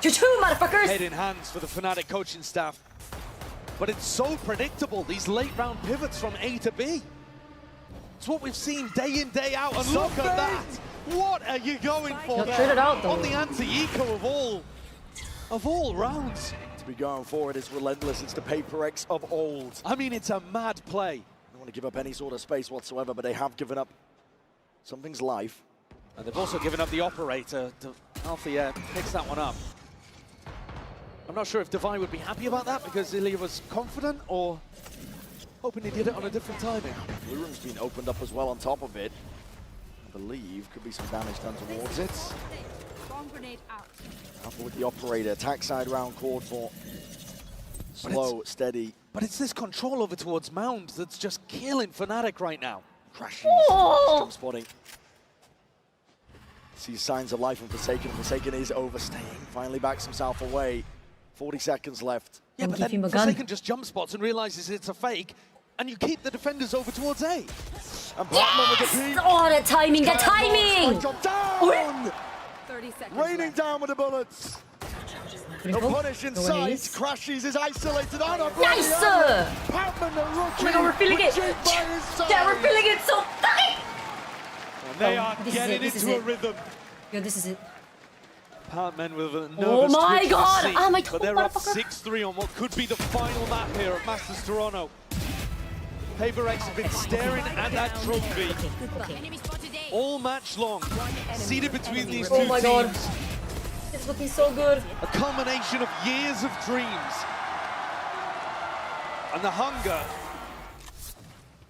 You too, motherfuckers! Head in hands for the Fnatic coaching staff. But it's so predictable, these late round pivots from A to B. It's what we've seen day in, day out, and look at that! What are you going for there? On the anti-eco of all rounds. To be going forward is relentless. It's the PRX of old. I mean, it's a mad play. Don't want to give up any sort of space whatsoever, but they have given up something's life. And they've also given up the operator. Althea picks that one up. I'm not sure if Devi would be happy about that because Ilya was confident or hoping he did it on a different timing. Blue room's been opened up as well on top of it. I believe could be some damage done towards it. Bomb grenade out. Careful with the operator. Attack side round called for. Slow, steady. But it's this control over towards Mound that's just killing Fnatic right now. Crashes. Jump spotting. Sees signs of life from Forsaken. Forsaken is overstaying. Finally backs himself away. 40 seconds left. Yeah, but then Forsaken just jump spots and realizes it's a fake, and you keep the defenders over towards A. And Blackman with the peak. Oh, the timing, the timing! Down! 30 seconds Raining left. down with the bullets. No punish inside. Crashes is isolated on a Nice! Patman, the rookie. Oh my god, we're feeling it! Yeah, we're feeling it so tight! And they are getting into a rhythm. Yo, this is it. Patman with a nervous Oh my twitch god! to see, Ah, my but they're up motherfucker. 6-3 on what could be the final map here at Masters Toronto. PRX have been staring at that trophy all match long, seated between these two Oh my god. teams. It's looking so good. A culmination of years of dreams. And the hunger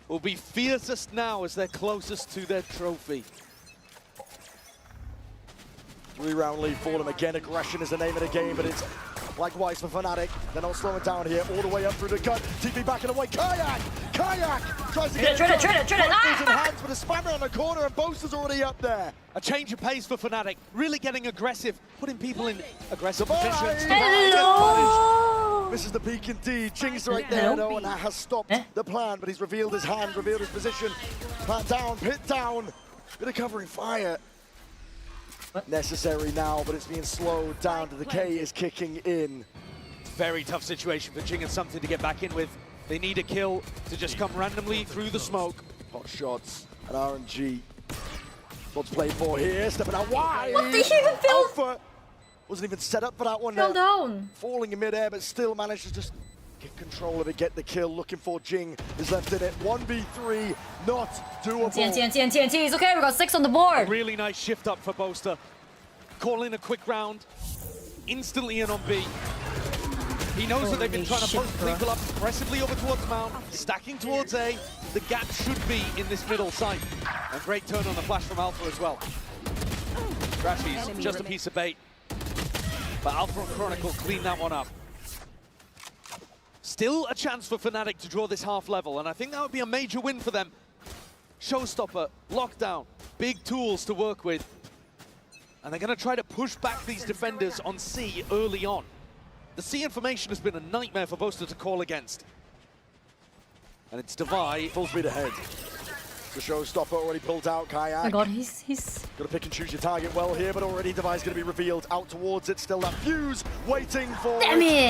will be fiercest now as they're closest to their trophy. 3-round lead for them again. Aggression is the name of the game, but it's likewise for Fnatic. They're not slowing down here. All the way up through the gun. TP backing away. Kayak tries to get Trade it. in hands with a spammer on the corner, and Boaster's already up there. A change of pace for Fnatic, really getting aggressive, putting people in aggressive Goodbye. positions. Hello! This is the peak indeed. Ching's right there, though, and that has stopped the plan, but he's revealed his hand, revealed his position. Plant down, pit down. Bit of covering fire. Necessary now, but it's being slowed down. The decay is kicking in. Very tough situation for Ching and something to get back in with. They need a kill to just come randomly through the smoke. Hot shots and RNG. What's played for here? Stepping out wide. What the even fell? Alpha wasn't even set up for that one. Fell down. Falling in midair, but still managed to just get control of it, get the kill. Looking for Jing is left in it. 1v3, not doable. TNT. It's okay. We got 6 on the board. A really nice shift up for Boaster. Calling a quick round. Instantly in on B. He knows that they've been trying to post people up aggressively over towards Mount, stacking towards A. The gap should be in this middle site. And great turn on the flash from Alpha as well. Crashies, just a piece of bait. But Alpha and Chronicle clean that one up. Still a chance for Fnatic to draw this half level, and I think that would be a major win for them. Showstopper, lockdown, big tools to work with. And they're going to try to push back these defenders on C early on. The C information has been a nightmare for Boaster to call against. And it's Devi. Full speed ahead. The Showstopper already pulled out. Kayak. Oh my god, he's... Got to pick and choose your target well here, but already Devi's going to be revealed out towards it. Still that fuse, waiting for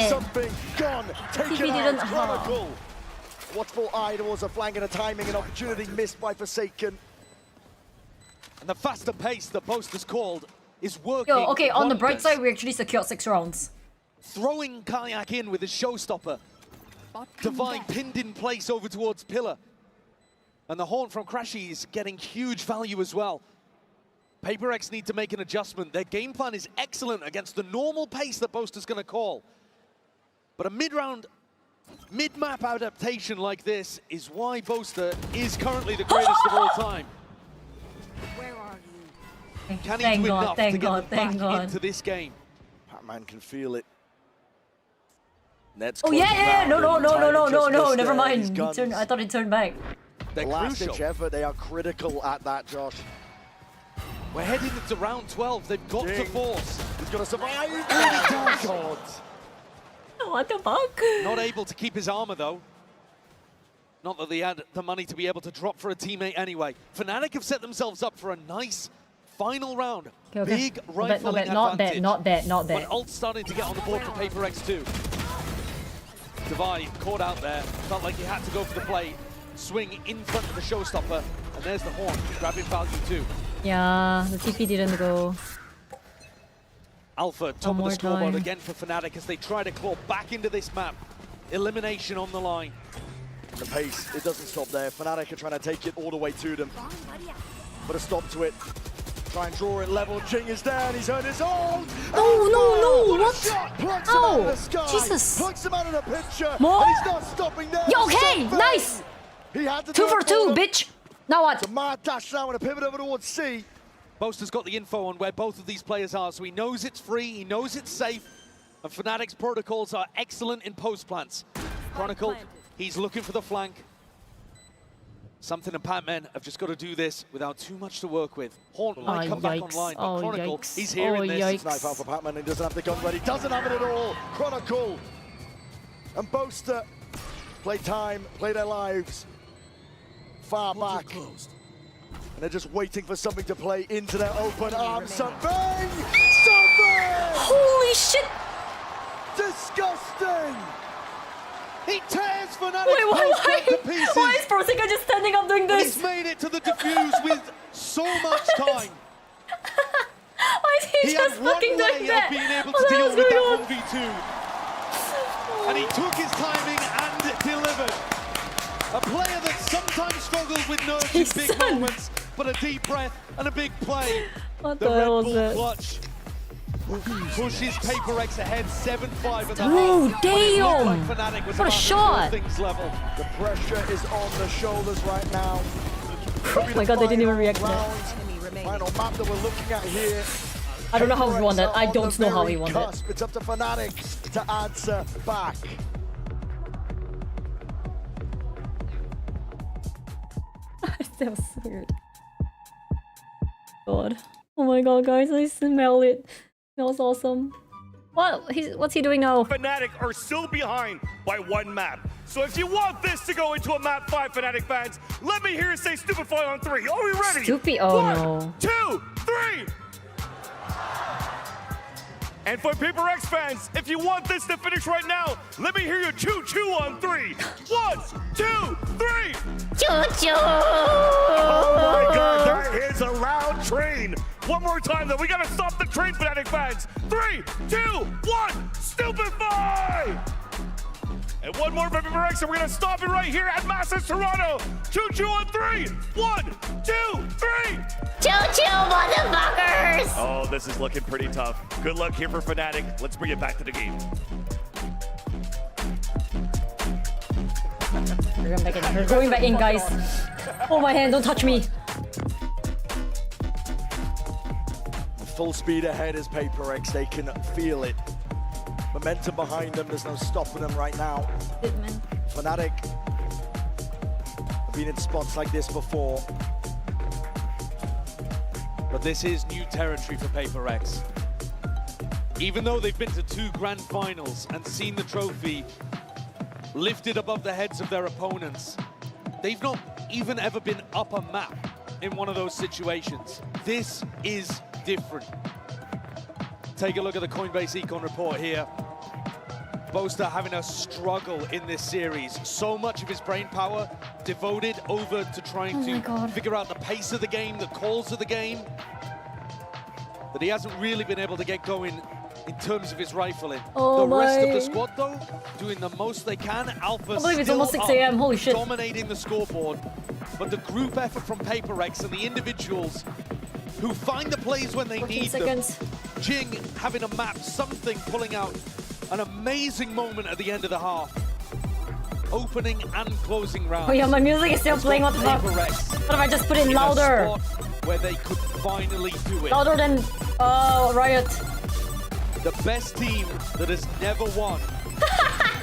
something. Gone. Taken out. Chronicle. Watchful eye towards a flank and a timing and opportunity missed by Forsaken. And the faster pace that Boaster's called is working. Yo, okay, on the bright wonders. side, we actually secured 6 rounds. Throwing Kayak in with his Showstopper. Devi pinned in place over towards Pillar. And the Horn from Crashy is getting huge value as well. PRX need to make an adjustment. Their game plan is excellent against the normal pace that Boaster's going to call. But a mid-round, mid-map adaptation like this is why Boaster is currently the greatest of all time. Where are you? Can he do enough to get them back into this game? Pac-Man can feel it. Net's Oh yeah, no, never mind. I thought he turned back. They're last-ditch effort, they are critical at that, Josh. We're heading into round 12, they've got to force. He's got to survive! Oh God! What the fuck? Not able to keep his armor though. Not that they had the money to be able to drop for a teammate anyway. Fnatic have set themselves up for a nice final round. Okay. Big rifling advantage. Not that. But ult's starting to get on the board for PRX too. Divide caught out there. Felt like he had to go for the play. Swing in front of the showstopper. And there's the horn, grabbing value too. Yeah, the TP didn't go. Alpha, top of the scoreboard again for Fnatic as they try to claw back into this map. Elimination on the line. The pace, it doesn't stop there. Fnatic are trying to take it all the way to them. Put a stop to it. Try and draw it level. Jing is down. He's earned his own. Oh, no. What? Shot. Plucks him out of the sky. Jesus. Plucks him out of the picture. More? And he's not stopping there. Yeah, okay, nice. He had to 2 for 2, bitch. Now what? It's a mad dash now and a pivot over towards C. Boaster's got the info on where both of these players are, so he knows it's free, he knows it's safe, and Fnatic's protocols are excellent in post plants. Chronicle, he's looking for the flank. Something and Pac-Man have just got to do this without too much to work with. Horn might come back online, but Chronicle, he's hearing this. Knife out for Pac-Man, he doesn't have the gun ready, doesn't have it at all. Chronicle and Boaster play time, play their lives far back. And they're just waiting for something to play into their open arms. Something! Holy shit! Disgusting! He tears Fnatic Wait, to pieces. why is Prosika just standing up doing this? He's made it to the defuse with so much time. Why is he just fucking doing that? Being able to deal with that 1v2. And he took his timing and delivered. A player that sometimes struggles with nerves in big moments, but a deep breath and a big play. What the hell Red was Bull it? clutch pushes PRX ahead 7-5 at the Ooh, half. damn! Fnatic was What a shot! things level. The pressure is on the shoulders right now. Oh my god, they didn't even react to that. Final map that we're looking at here. I don't know how he won that. I don't know how he won that. It's up to Fnatic to answer back. That was so weird. God. Oh my god, guys, I smell it. That was awesome. What's he doing now? Fnatic are still behind by 1 map. So if you want this to go into a map 5, Fnatic fans, let me hear you say stupefy on 3. Are we ready? Stupid? Oh 1, no. 2, 3! And for PRX fans, if you want this to finish right now, let me hear you choo-choo on 3. 1, 2, 3! Choo-choo! Oh my god, that is a loud train! One more time though, we gotta stop the train, Fnatic fans! 3, 2, 1, stupefy! And one more for PRX, and we're gonna stop it right here at Masters Toronto! Choo-choo on 3! 1, 2, 3! Choo-choo, motherfuckers! Oh, this is looking pretty tough. Good luck here for Fnatic. Let's bring it back to the game. We're going back in, guys. Oh, my hand, don't touch me. Full speed ahead is PRX. They can feel it. Momentum behind them. There's no stopping them right now. Fnatic have been in spots like this before. But this is new territory for PRX. Even though they've been to 2 grand finals and seen the trophy lifted above the heads of their opponents, they've not even ever been up a map in one of those situations. This is different. Take a look at the Coinbase Econ report here. Boaster having a struggle in this series. So much of his brain power devoted over to trying to figure out the pace of the game, the calls of the game, that he hasn't really been able to get going in terms of his rifling. Oh the rest of the squad, though, doing the most they can. Alpha I believe it's still almost 6 a.m. Holy shit. dominating the scoreboard. But the group effort from PRX and the individuals who find the plays when they need them. Jing having a map, something pulling out an amazing moment at the end of the half. Opening and closing rounds. Oh yeah, my music is still playing. What the fuck? What if I just put it louder? Where they could finally do it. Louder than Riot. The best team that has never won.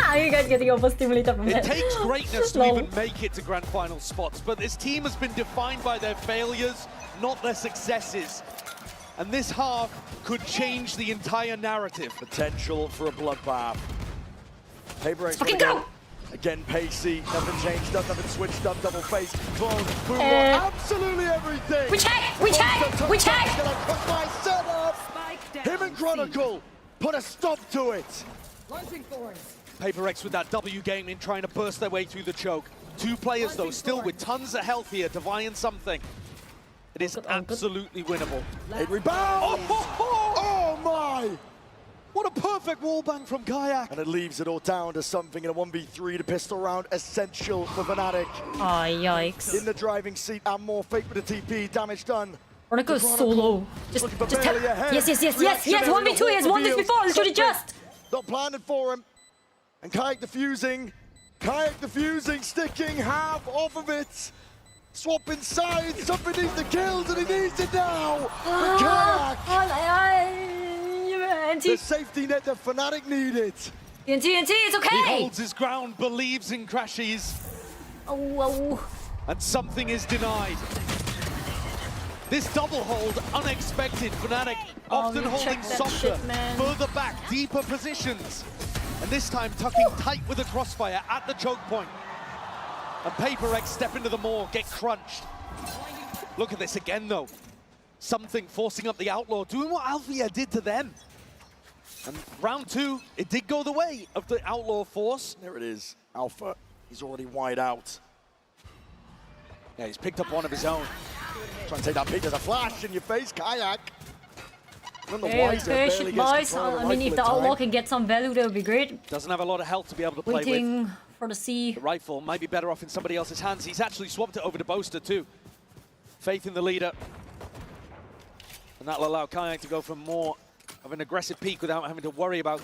Are you guys getting overstimulated from that? It takes greatness to even make it to grand final spots, but this team has been defined by their failures, not their successes. And this half could change the entire narrative. Potential for a bloodbath. PRX fucking go! Again, pacey, nothing changed up, nothing switched up, double face, clone, boom, absolutely everything! We check! We check! We check! Gonna cut my setup! Him and Chronicle put a stop to it! PaperX with that W game in trying to burst their way through the choke. Two players though, still with tons of health here, Divine something. It is absolutely winnable. Late rebound! Oh my! What a perfect wallbang from Kayak! And it leaves it all down to something in a 1v3, the pistol round, essential for Fnatic. Oh, yikes. In the driving seat, and more fake with the TP, damage done. Chronicle is so low. Just yes, 1v2, he has won this before, literally just! Not planted for him. And Kayak defusing, sticking half off of it. Swapping sides, something needs the kills, and he needs it now! For Kayak! The safety net that Fnatic needed. TNT, it's okay! He holds his ground, believes in Crashies. Oh. And something is denied. This double hold, unexpected. Fnatic often holding softer, further back, deeper positions. And this time tucking tight with a crossfire at the choke point. And PaperX step into the maw, get crunched. Look at this again though. Something forcing up the Outlaw, doing what Althea did to them. And round two, it did go the way of the Outlaw force. There it is, Alpha. He's already wide out. Yeah, he's picked up one of his own. Trying to take that peek as a flash in your face, Kayak. Patient, boys. I mean, if the Outlaw can get some value, that would be great. Doesn't have a lot of health to be able to play Waiting with. For the C. The rifle might be better off in somebody else's hands. He's actually swapped it over to Boaster too. Faith in the leader. And that'll allow Kayak to go for more of an aggressive peak without having to worry about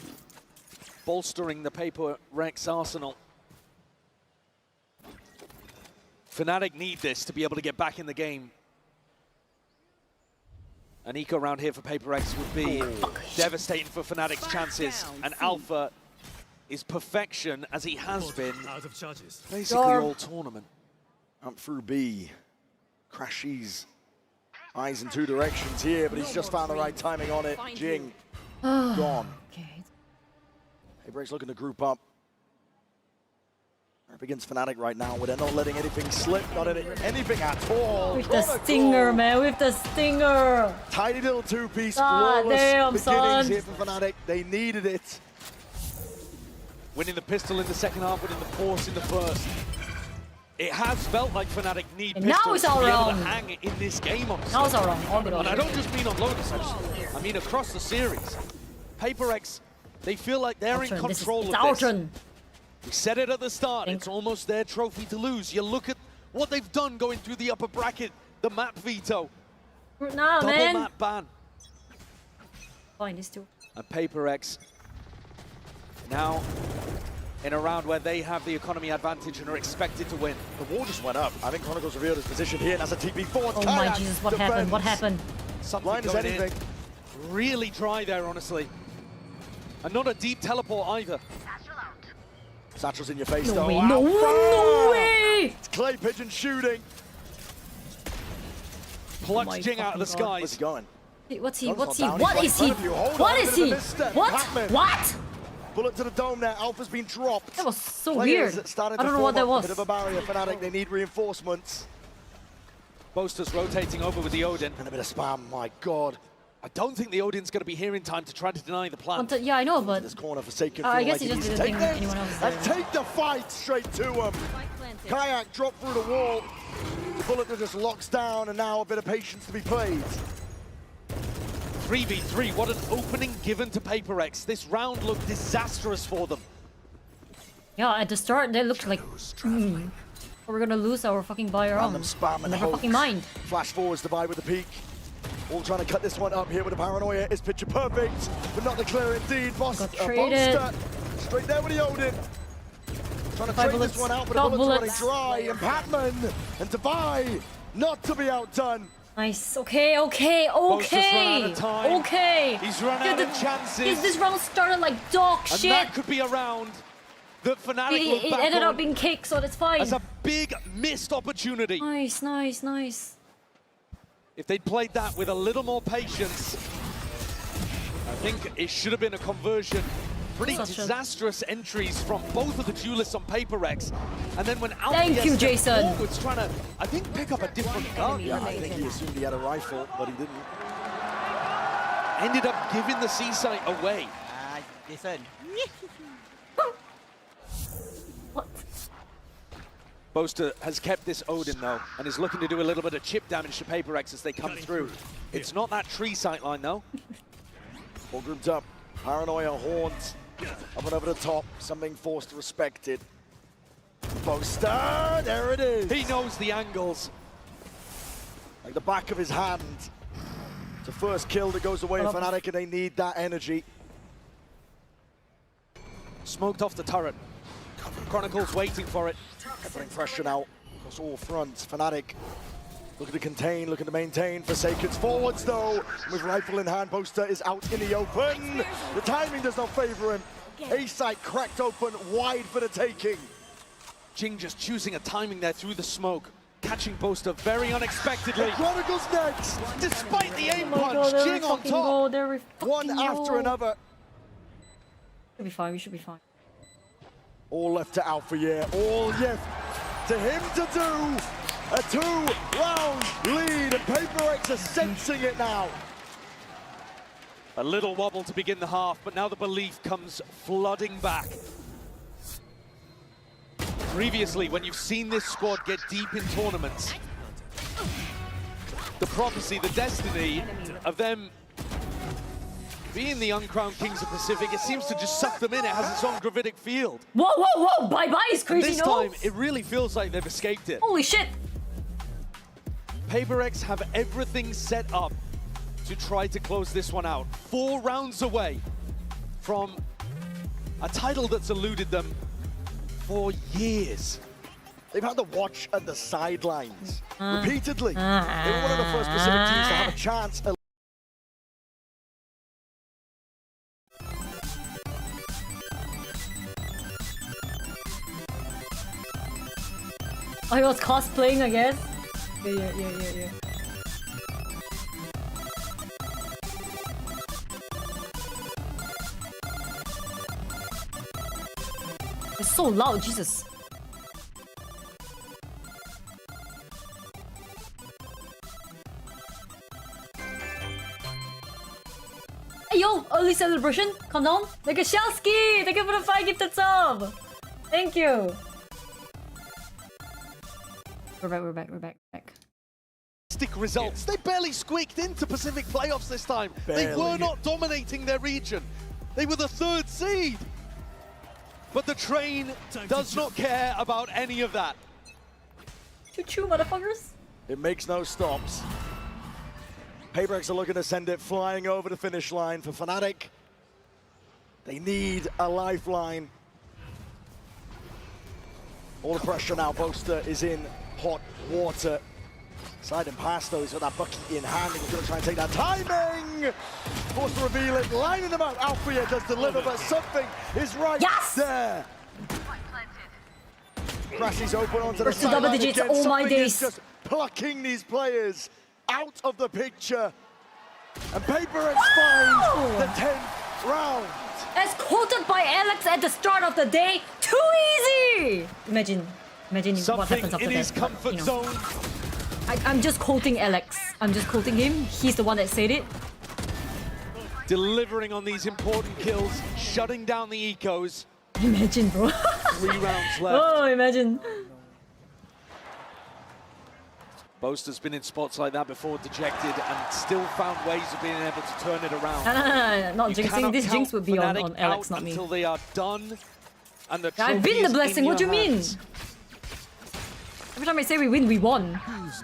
bolstering the PaperX arsenal. Fnatic need this to be able to get back in the game. An eco round here for PaperX would be devastating for Fnatic's chances. And Alpha is perfection as he has been basically all tournament. Up through B. Crashies. Eyes in two directions here, but he's just found the right timing on it. Jing, gone. Okay. PaperX looking to group up. Up against Fnatic right now, where they're not letting anything slip, not anything at all. With the stinger, man, with the stinger. Tiny little two-piece, flawless beginnings here for Fnatic. They needed it. Winning the pistol in the second half, winning the force in the first. It has felt like Fnatic need pistols to be able to hang in this game on. Now it's all wrong. All good. And I don't just mean on Lotus, I mean across the series. PaperX, they feel like they're in control of this. Our turn. We said it at the start, it's almost their trophy to lose. You look at what they've done going through the upper bracket, the map veto. Now, double man. map ban. Fine, these two. And PaperX now in a round where they have the economy advantage and are expected to win. The wall just went up. I think Chronicles revealed his position here, and that's a TP forward. Oh my Jesus, what happened? What happened? Blind as anything. Really dry there, honestly. And not a deep teleport either. Satchel's in your face, no though. Way, no way! It's Clay Pigeon shooting. Plucks Jing out of the skies. Where's he going? What's he? What is he? What? Bullet to the dome there. Alpha's been dropped. That was so Players weird. I don't know what that was. A bit of a barrier for Fnatic. They need reinforcements. Boaster's rotating over with the Odin. And a bit of spam. My God. I don't think the Odin's going to be here in time to try to deny the plan. Yeah, I know, but this corner Forsaken. I guess he just didn't think anyone else and take the fight straight to him. Kayak dropped through the wall. The bullet that just locks down, and now a bit of patience to be played. 3v3, what an opening given to PaperX. This round looked disastrous for them. Yeah, at the start they looked like we're gonna lose our fucking buyer on. Never fucking mind. Flash forwards to buy with the peak. All trying to cut this one up here with the paranoia. Is picture perfect, but not the clear indeed. Boster straight there with the Odin. Trying to trade this one out, but the bullets running dry. And Patman and Dubai not to be outdone. Nice. Okay. He's run out of chances. This round started like dog shit. And that could be a round that Fnatic it ended up being kicked, so that's fine. As a big missed opportunity. Nice. If they'd played that with a little more patience, I think it should have been a conversion pretty disastrous entries from both of the duelists on PaperX. And then when Thank you, Jason. was trying to, I think, pick up a different gun. Yeah, I think he assumed he had a rifle, but he didn't. Ended up giving the C site away. Jason. What? Boaster has kept this Odin though, and is looking to do a little bit of chip damage to PaperX as they come through. It's not that tree sight line though. All grouped up. Paranoia, Horns. Up and over the top. Something forced respected. Boaster, there it is. He knows the angles. Like the back of his hand. It's a first kill that goes away, Fnatic, and they need that energy. Smoked off the turret. Chronicles waiting for it. Putting pressure now across all fronts. Fnatic looking to contain, looking to maintain. Forsaken's forwards though. With rifle in hand, Boaster is out in the open. The timing does not favor him. A-site cracked open, wide for the taking. Jing just choosing a timing there through the smoke. Catching Boaster very unexpectedly. Chronicles next. Despite the aim Oh my punch, God, Jing on top. One after another. Should be fine, we should be fine. All left to Alpha, yeah. All left to him to do. A 2-round lead, and PaperX are sensing it now. A little wobble to begin the half, but now the belief comes flooding back. Previously, when you've seen this squad get deep in tournaments, the prophecy, the destiny of them being the uncrowned kings of Pacific, it seems to just suck them in. It has its own gravitic field. Whoa, whoa, whoa! Bye-bye is crazy, This time, it really feels like they've escaped it. Holy shit! PaperX have everything set up to try to close this one out. 4 rounds away from a title that's eluded them for years. They've had to watch at the sidelines repeatedly. They were one of the first Pacific teams to have a chance. Oh, he was cosplaying, I guess. Yeah. It's so loud, Jesus. Hey yo, early celebration. Calm down. Like a Shelsky. Thank you for the 5 gifted sub. Thank you. We're back. Results. They barely squeaked into Pacific playoffs this time. Barely. They were not dominating their region. They were the 3rd seed. But the train does not care about any of that. Choo-choo, motherfuckers. It makes no stops. PaperX are looking to send it flying over the finish line for Fnatic. They need a lifeline. All the pressure now. Boaster is in hot water. Sliding past though, he's got that bucket in hand. He's going to try and take that timing. Forced to reveal it, lining them out. Alfia does deliver, but something is right there. Crassy's open onto the sideline double digits, again. all my Something days. is just plucking these players out of the picture. And PaperX finds the 10th round. As quoted by Alex at the start of the day, too easy! Imagine what happens after in that. his comfort zone. I'm just quoting Alex. I'm just quoting him. He's the one that said it. Delivering on these important kills, shutting down the ecos. Imagine, bro. 3 rounds left. Oh, imagine. Boaster's been in spots like that before, dejected, and still found ways of being able to turn it around. No, not You jinxing. cannot This jinx would be Fnatic on Alex, out not me. until they are done, and the I've trophy been the is blessing. in What do you your mean? hands. Every time I say we win, we won.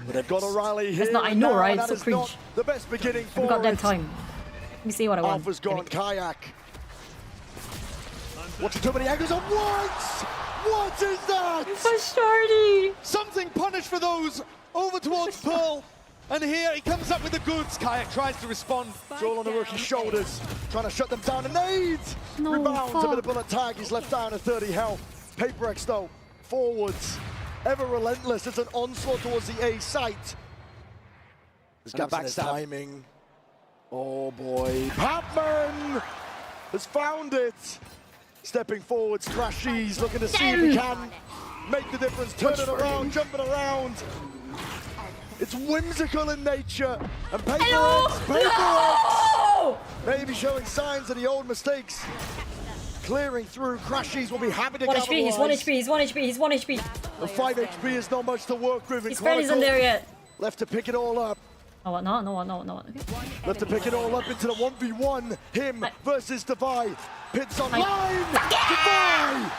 But they've got a rally here. That's not. I know, now, right? that So is cringe. not the best beginning for Every goddamn it. time. Let me see what I want. Alpha's gone, Kayak. Watching too many angles at once! What is that? Shardy. Something punished for those over towards Pearl. And here he comes up with the goods. Kayak tries to respond. It's all on the rookie's shoulders. Trying to shut them down. A nade! No, Rebounds, a fuck. bit of bullet tag. He's left down to 30 health. PaperX though, forwards. Ever relentless. It's an onslaught towards the A site. There's gaps in his timing. Oh boy. Papman has found it. stepping forwards. Crashies looking to see if he can make the difference. Turning around, jumping around. It's whimsical in nature. And PRX, maybe showing signs of the old mistakes. Clearing through. Crashies will be happy to capitalize. 1 HP, he's 1 HP, he's 1 HP. The 5 HP is not much to work with. His friend isn't there yet. Left to pick it all up. No. Okay. Left to pick it all up into the 1v1. Him versus Divide. Pits online. Divide!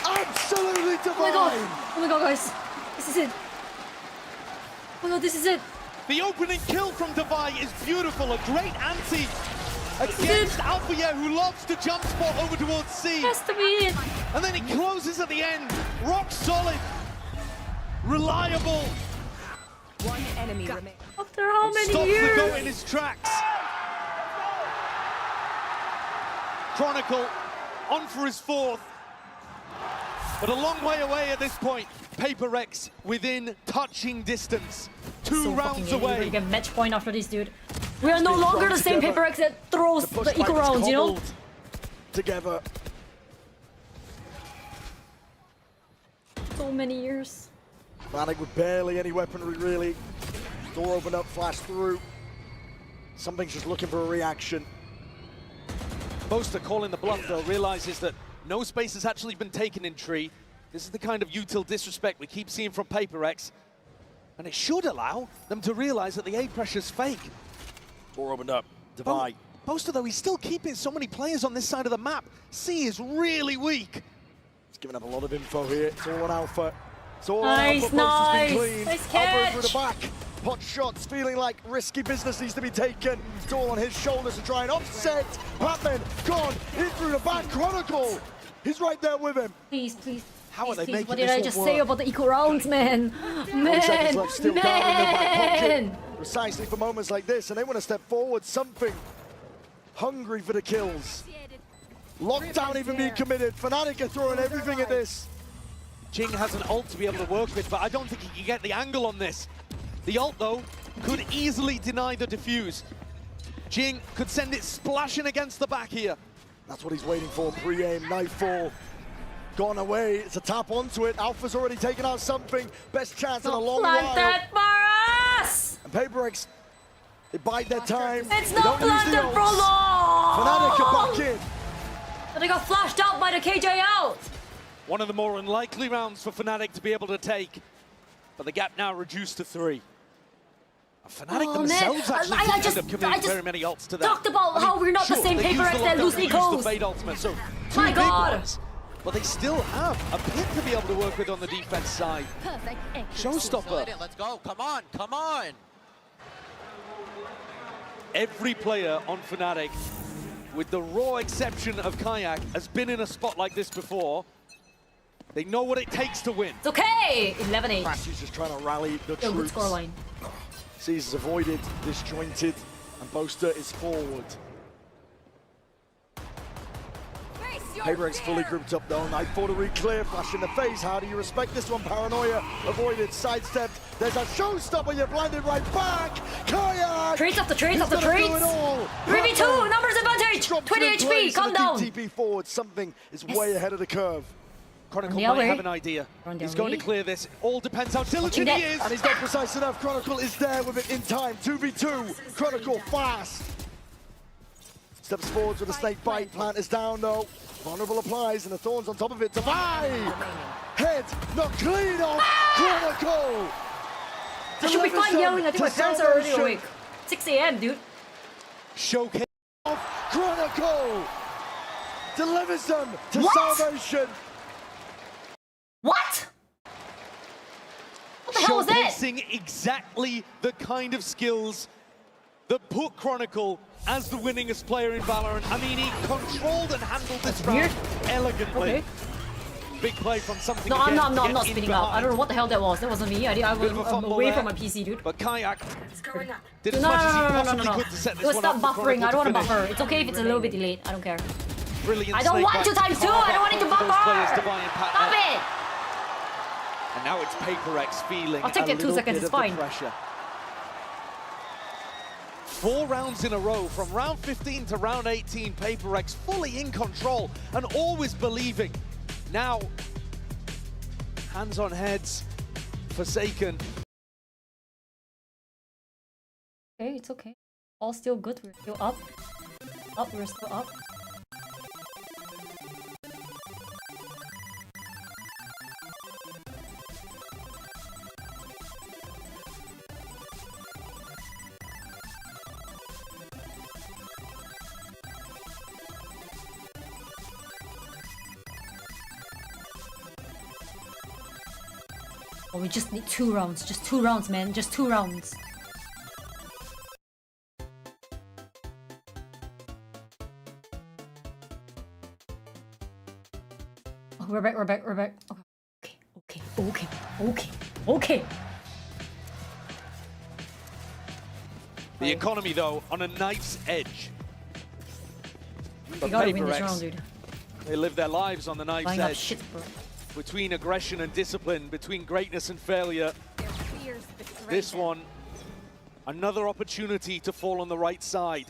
Absolutely Divide! Oh my god, guys. This is it. Oh my god, this is it. The opening kill from Divide is beautiful. A great anti against Alpha, who loves to jump spot over towards C. Has to be it. And then he closes at the end. Rock solid. Reliable. One enemy remains. After how many Stops years? the go in his tracks. Chronicle on for his 4th. But a long way away at this point. PRX within touching distance. 2 rounds away. We're gonna get match point after this, dude. We are no longer the same PRX that throws the eco rounds, you know? Together. So many years. Fnatic with barely any weaponry, really. Door opened up, flash through. Something's just looking for a reaction. Boaster calling the bluff, though, realizes that no space has actually been taken in Tree. This is the kind of util disrespect we keep seeing from PRX. And it should allow them to realize that the A pressure's fake. Door opened up. Divide. Boaster, though, he's still keeping so many players on this side of the map. C is really weak. He's giving up a lot of info here. It's all on Alpha. It's all nice, on Alpha. Boaster's been clean. Nice catch. Alpha through the back. Pot shots, feeling like risky business needs to be taken. It's all on his shoulders to try and offset. Batman gone in through the back. Chronicle, he's right there with him. Please. How are they making What did this I just all say work? about the eco rounds, man? 20 seconds left, still down in the back pocket. Man! Precisely for moments like this, and they want to step forward. Something hungry for the kills. Lockdown even being committed. Fnatic are throwing everything at this. Jing has an ult to be able to work with, but I don't think he can get the angle on this. The ult, though, could easily deny the defuse. Jing could send it splashing against the back here. That's what he's waiting for. Pre-aim, nightfall. Gone away. It's a tap onto it. Alpha's already taken out something. Best chance in a long while. Planted for us! And PRX, they bide their time. It's They not don't use the planted ults. for long! Fnatic are back in. But they got flashed out by the KJ out. One of the more unlikely rounds for Fnatic to be able to take. But the gap now reduced to 3. Fnatic themselves actually didn't end up committing very many ults to that. Talked about how we're not the same PRX that lose ecos. So My God! Ones, but they still have a pit to be able to work with on the defense side. Showstopper. Let's go. Come on. Every player on Fnatic, with the raw exception of Kayak, has been in a spot like this before. They know what it takes to win. It's okay! 11-8. Crassy's just trying to rally the Good troops. scoreline. Caesar's avoided, disjointed, and Boaster is forward. PRX fully grouped up though. Nightfall to re-clear, flash in the face. How do you respect this one? Paranoia avoided, sidestepped. There's a showstopper, you're blinded right back. Kayak! Trades off the trades, off the trades. 3v2, numbers advantage. 20 HP, calm down. TP forward, something is way ahead of the curve. Chronicle might have an idea. He's going to clear this. All depends how diligent he is. And he's not precise enough. Chronicle is there with it in time. 2v2. Chronicle fast. Steps forwards with a snake bite. Plant is down though. Vulnerable applies and the thorns on top of it. Divide! Head not clean off. Chronicle! I should be fine yelling. I think my parents are already awake. 6 AM, dude. Showcase. Chronicle! Delivers them to salvation. What? What the hell was that? Showcasing exactly the kind of skills that put Chronicle as the winningest player in Valorant. I mean, he controlled and handled this round elegantly. Okay. Big play from something. No, I'm not spinning out. I don't know what the hell that was. That wasn't me. I was away from my PC, dude. But Kayak did No, as much as he possibly could to set this Let's one stop up for buffering. I don't want to Chronicle buffer. It's okay if it's a little bit delayed. I don't care. Brilliant. I don't want to times 2. I don't want it to buffer. Stop it. And now it's PRX feeling I'll take it 2 seconds. It's fine. 4 rounds in a row, from round 15 to round 18, PRX fully in control and always believing. Now, hands on heads, Forsaken. Okay, it's okay. All still good, we're still up. We're still up. Oh, we just need 2 rounds. Just 2 rounds, man. Just 2 rounds. Oh, we're back. Okay. The economy, though, on a knife's edge. We gotta win this round, dude. They live their lives on the knife's Buying up edge. shit, bro. Between aggression and discipline, between greatness and failure. This one, another opportunity to fall on the right side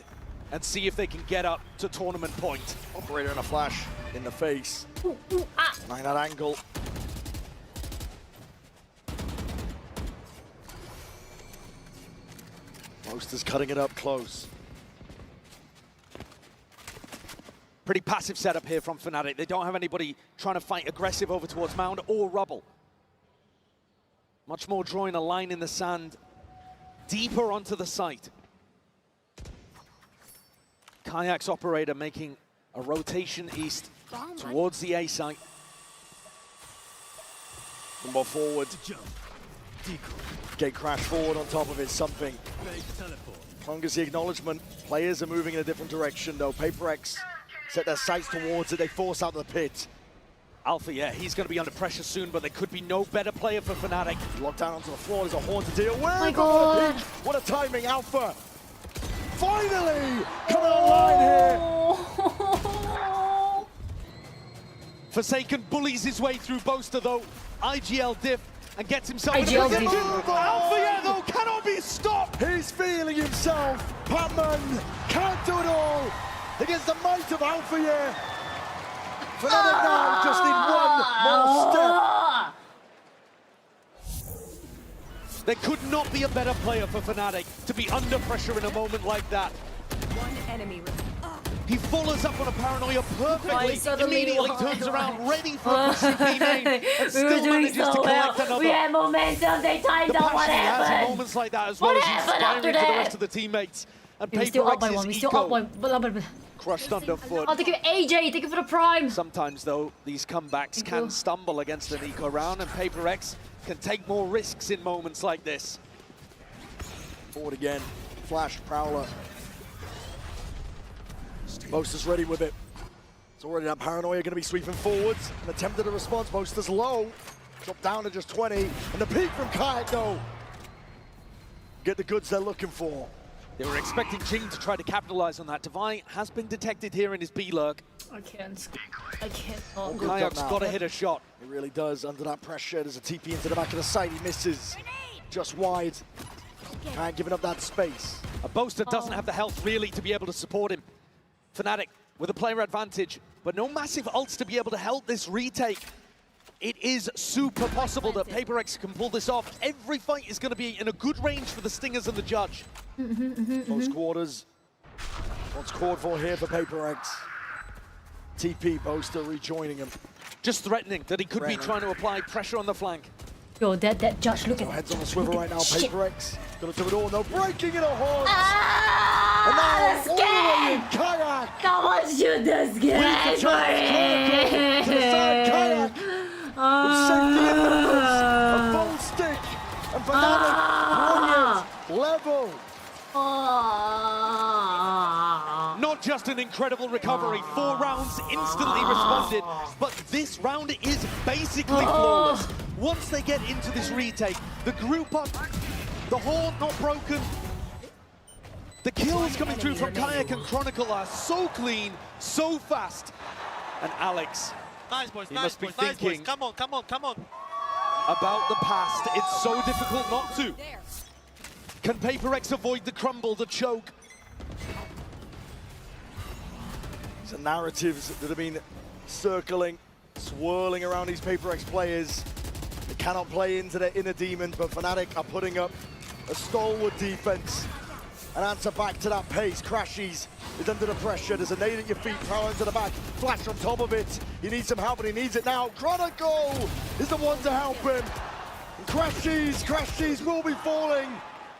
and see if they can get up to tournament point. Operator and a flash in the face. Nine at angle. Roasters cutting it up close. Pretty passive setup here from Fnatic. They don't have anybody trying to fight aggressive over towards Mound or Rubble. Much more drawing a line in the sand, deeper onto the site. Kayak's operator making a rotation east towards the A site. One more forward. Gate crash forward on top of it, something. As the acknowledgement, players are moving in a different direction though. PRX set their sights towards it, they force out the pit. Alpha, yeah, he's going to be under pressure soon, but there could be no better player for Fnatic. Locked down onto the floor, there's a horn to deal with. My God. What a timing, Alpha! Finally! Coming online here! Forsaken bullies his way through Boaster, though. IGL diff and gets himself IGL in a position. diff. Alpha, yeah, though, cannot be stopped! He's feeling himself. Patman can't do it all against the might of Alpha, yeah. Fnatic now just need one more step. There could not be a better player for Fnatic to be under pressure in a moment like that. One enemy remaining. He follows up on a paranoia perfectly, suddenly immediately turns around, ready for a pushing B-main, and still manages to collect another. We had momentum, they timed up, what He has in happened? moments like that as well as inspiring to the rest of the teammates. And We're still up by PRX's one, we're still up by one. crushed underfoot. I'll take it, AJ, thank you for the prime. Sometimes, though, these comebacks can stumble against an eco round, and PRX can take more risks in moments like this. Forward again, flash, Prowler. Boaster's ready with it. It's already that paranoia going to be sweeping forwards. An attempt at a response, Boaster's low. Drop down to just 20, and the peak from Kayak though. Get the goods they're looking for. They were expecting Jing to try to capitalize on that. Divine has been detected here in his B-lurk. I can't. Kayak's got to hit a shot. He really does, under that pressure. There's a TP into the back of the site, he misses. Just wide. Kayak giving up that space. A Boaster doesn't have the health really to be able to support him. Fnatic with a player advantage, but no massive ults to be able to help this retake. It is super possible that PRX can pull this off. Every fight is going to be in a good range for the Stingers and the Judge. Close quarters. What's called for here for PRX? TP, Boaster rejoining him. Just threatening that he could be trying to apply pressure on the flank. Yo, that Judge, look at Heads on the swivel right now, PRX. Gonna do it all, no breaking in a horse. And now, all Kayak. Come on, shoot this guy for it. To the side, Kayak. With safety in the middle. A full stick. And Fnatic, brilliant. Level. Not just an incredible recovery, 4 rounds instantly responded, but this round is basically flawless. Once they get into this retake, the group up, the horn not broken, the kills coming through from Kayak and Chronicle are so clean, so fast. And Alex, Nice boys, he nice must be boys, nice boys. thinking Come on, come on, come on. about the past. It's so difficult not to. Can PRX avoid the crumble, the choke? These are narratives that have been circling, swirling around these PaperX players. They cannot play into their inner demons, but Fnatic are putting up a stalwart defense. An answer back to that pace. Crashies is under the pressure. There's a nade at your feet, power into the back, flash on top of it. He needs some help, and he needs it now. Chronicle is the one to help him. And Crashies will be falling,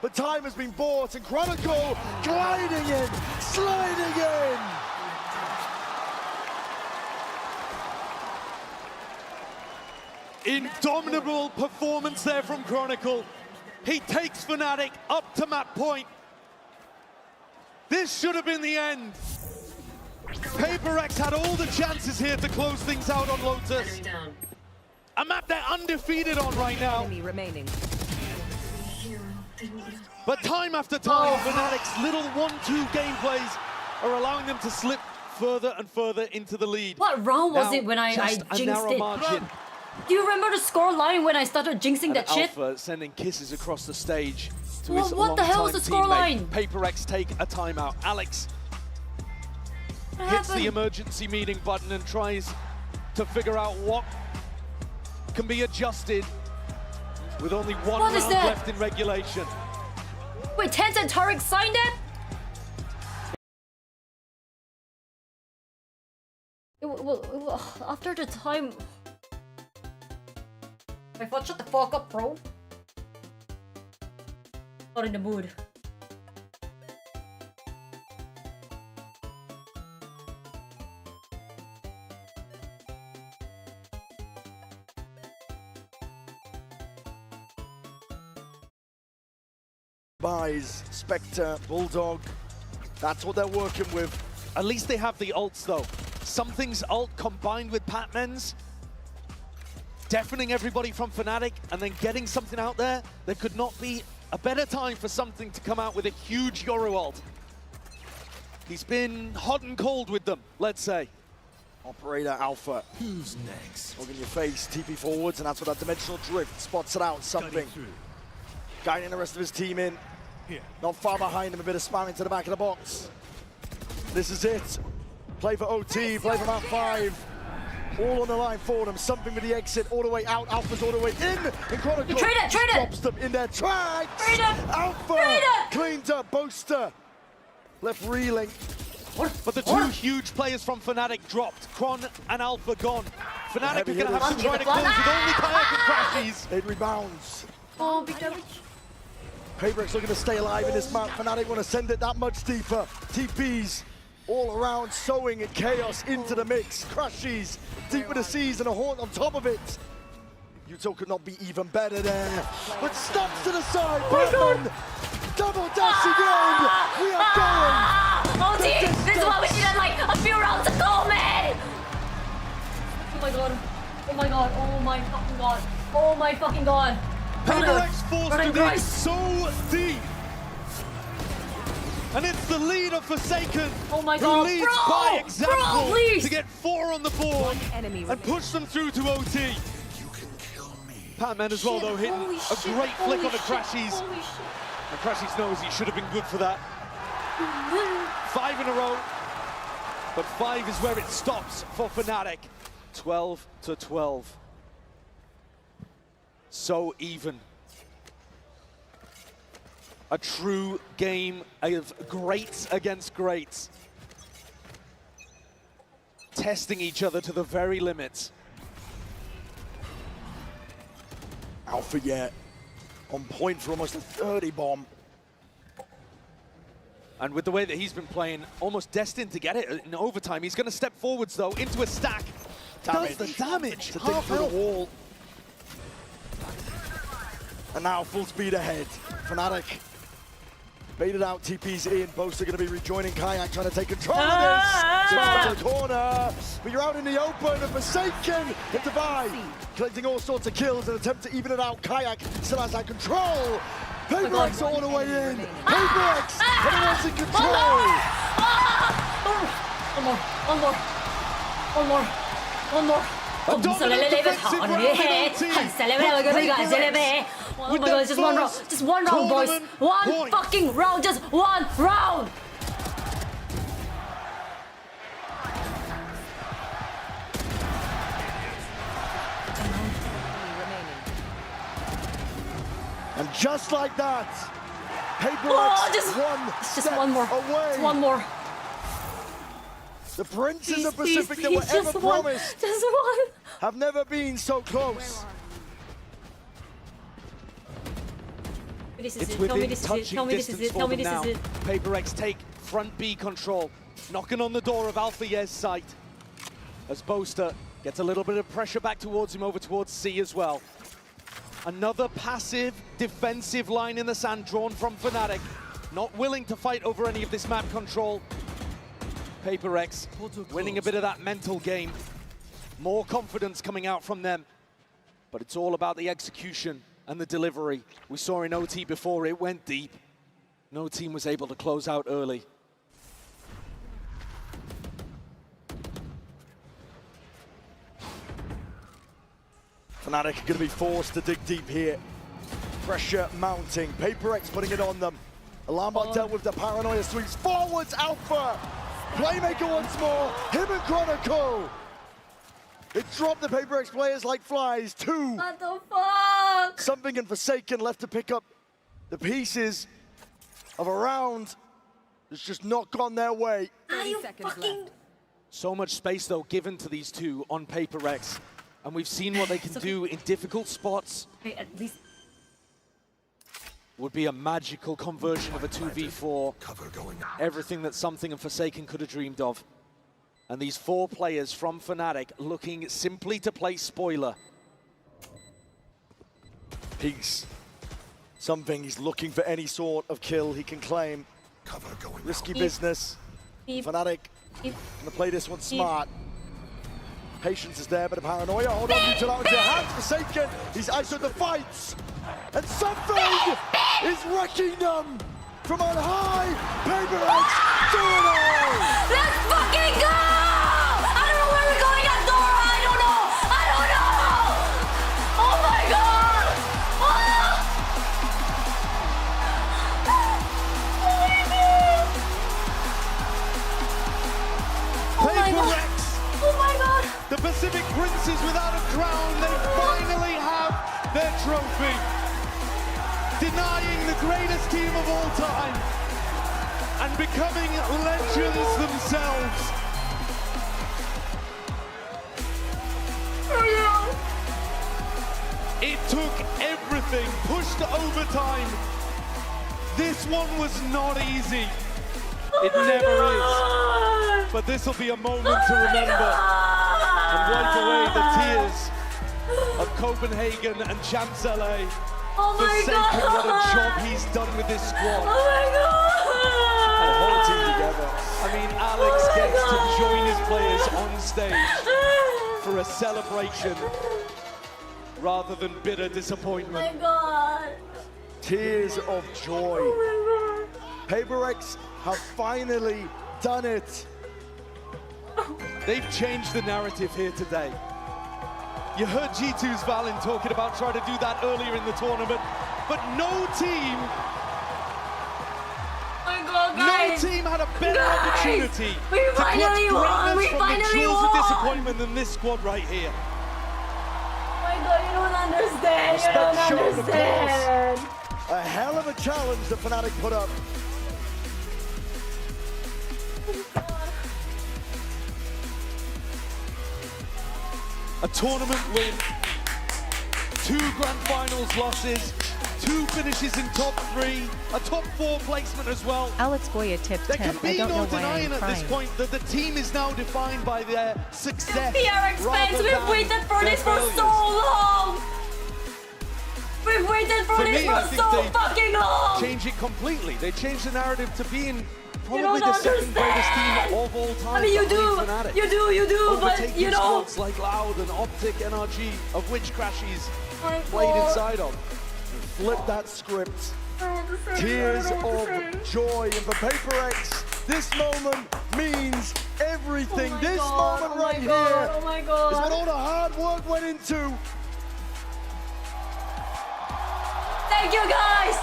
but time has been bought, and Chronicle gliding in, sliding in. Indomitable performance there from Chronicle. He takes Fnatic up to map point. This should have been the end. PaperX had all the chances here to close things out on Lotus. A map they're undefeated on right now. Remaining. But time after time, Fnatic's little 1-2 gameplays are allowing them to slip further and further into the lead. What round was Now, it when I just a jinxed narrow it? margin. Do you remember the score line when I started jinxing that shit? Alpha sending kisses across the stage to Well, his what the hell is the longtime score line? teammate. PaperX take a timeout. Alex What hits the happened? emergency meeting button and tries to figure out what can be adjusted with only one What is round that? left in regulation. Wait, Tens and Tariq signed it? Well, after the time... I thought, shut the fuck up, bro. Not in the mood. Buys, Spectre, Bulldog. That's what they're working with. At least they have the ults though. Something's ult combined with Patman's, deafening everybody from Fnatic and then getting something out there. There could not be a better time for something to come out with a huge Yoru ult. He's been hot and cold with them, let's say. Operator Alpha. Who's next? Looking in your face, TP forwards, and that's what that dimensional drift spots it out, something. Guiding the rest of his team in. Not far behind him, a bit of spam into the back of the box. This is it. Play for OT, play for map 5. All on the line for them. Something with the exit, all the way out. Alpha's all the way in. And Chronicle Trade it! drops them in their tracks. Trade it! Alpha Trade it! cleaned up. Boaster left reeling. But the two huge players from Fnatic dropped. Kron and Alpha gone. Fnatic are going to have to try to close with only Kayak and Crashies. It rebounds. Oh, big damage. PaperX looking to stay alive in this map. Fnatic want to send it that much deeper. TPs all around, sowing chaos into the mix. Crashies deep with the seas and a haunt on top of it. Yuto could not be even better there. But stops to the side. Batman double dashing in. We are going. Oh, team, this is what we did like a few rounds ago, man. Oh my god. Oh my god. Oh my fucking god. Oh my fucking god. PaperX forced to dig Christ. so deep. And it's the leader Forsaken my who God, leads bro, by example please. to get 4 on the board and push them through to OT. Patman as well though hitting a great flick on the Crashies. And Crashies knows he should have been good for that. 5 in a row, but 5 is where it stops for Fnatic. 12-12. So even. A true game of greats against greats. Testing each other to the very limits. Alpha yet on point for almost a 30 bomb. And with the way that he's been playing, almost destined to get it in overtime. He's going to step forwards though into a stack. Does the damage. To dig through the wall. And now full speed ahead. Fnatic baited out, TP's in. Both are going to be rejoining Kayak, trying to take control of this. Smash to the corner. But you're out in the open. And Forsaken and Divide collecting all sorts of kills and attempt to even it out. Kayak still has that control. PaperX all the way in. PaperX has in control. One more. Oh my god, just one round. Just one round, boys. One fucking round. Just one round. And just like that, Oh, just one more. away. Just one more. The princes of Pacific that were ever promised Just one. have never been so close. It's within touching distance for them now. PRX take front B control, knocking on the door of Alpha Ye's site. As Boaster gets a little bit of pressure back towards him, over towards C as well. Another passive defensive line in the sand drawn from Fnatic. Not willing to fight over any of this map control. PRX winning a bit of that mental game. More confidence coming out from them. But it's all about the execution and the delivery. We saw in OT before, it went deep. No team was able to close out early. Fnatic are going to be forced to dig deep here. Pressure mounting. PRX putting it on them. Alarmbot dealt with the paranoia sweeps. Forwards, Alpha! Playmaker once more. Him and Chronicle. It dropped the PRX players like flies. Two. What the fuck? Something and Forsaken left to pick up the pieces of a round that's just not gone their way. Are you fucking... So much space, though, given to these two on PRX. And we've seen what they can do in difficult spots. Okay, at least... Would be a magical conversion of a 2v4. Everything that Something and Forsaken could have dreamed of. And these four players from Fnatic looking simply to play spoiler. Peace. Something he's looking for any sort of kill he can claim. Risky business. Fnatic gonna play this one smart. Patience is there, but a paranoia. Hold on, you out with your hands. Forsaken. He's ISO'd the fights. And Something is wrecking them from on high. PRX do it all. Let's fucking go! I don't know where we're going at Dora. I don't know. Oh my god! PRX! Oh my god! The Pacific Princes without a crown, they finally have their trophy. Denying the greatest team of all time and becoming legends themselves. It took everything, pushed to overtime. This one was not easy. It never is. But this will be a moment to remember and wipe away the tears of Copenhagen and Champs LA. Oh my Forsaken, god! what a job he's done with this squad. Oh my god! And the whole team together. I mean, Alex gets to join his players on stage for a celebration rather than bitter disappointment. Oh my god! Tears of joy. Oh my god! PRX have finally done it. They've changed the narrative here today. You heard G2's Valen talking about trying to do that earlier in the tournament, but no team had a better opportunity We to finally clutch won! We greatness from finally the jaws of won! disappointment than this squad right here. Oh my god, you don't understand! You Respect don't shown, of understand! A hell of a challenge that Fnatic put up. A tournament win, 2 Grand Finals losses, 2 finishes in top 3, a top 4 placement as well. Alex Boya tipped There 10. can be I don't no know why denying I'm at crying. this point that the team is now defined by their success. PRX fans, rather we've than waited for their this for failures. so long! We've waited for this I for think so they fucking long! change it completely. They changed the narrative to being You probably don't the second greatest understand. team of all time. I mean, you do, behind Fnatic. you do, but Overtaking you know. squads like Loud and Optic, NRG, of which Crashies My played God. inside of. Flip that script. Tears of joy. And for PRX, this moment means everything. Oh my this God, moment oh my right God, here oh my God. is what all the hard work went into. Thank you guys!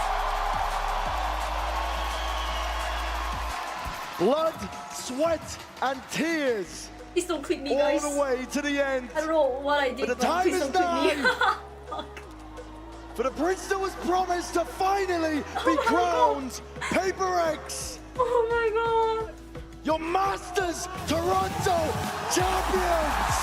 Blood, sweat, and tears. Please don't clip me, all guys. the way to the end. I don't know what I did, But the time please is don't clip me. done. But a prince that was promised to finally be crowned PaperX. Oh my god. Your Masters Toronto champions.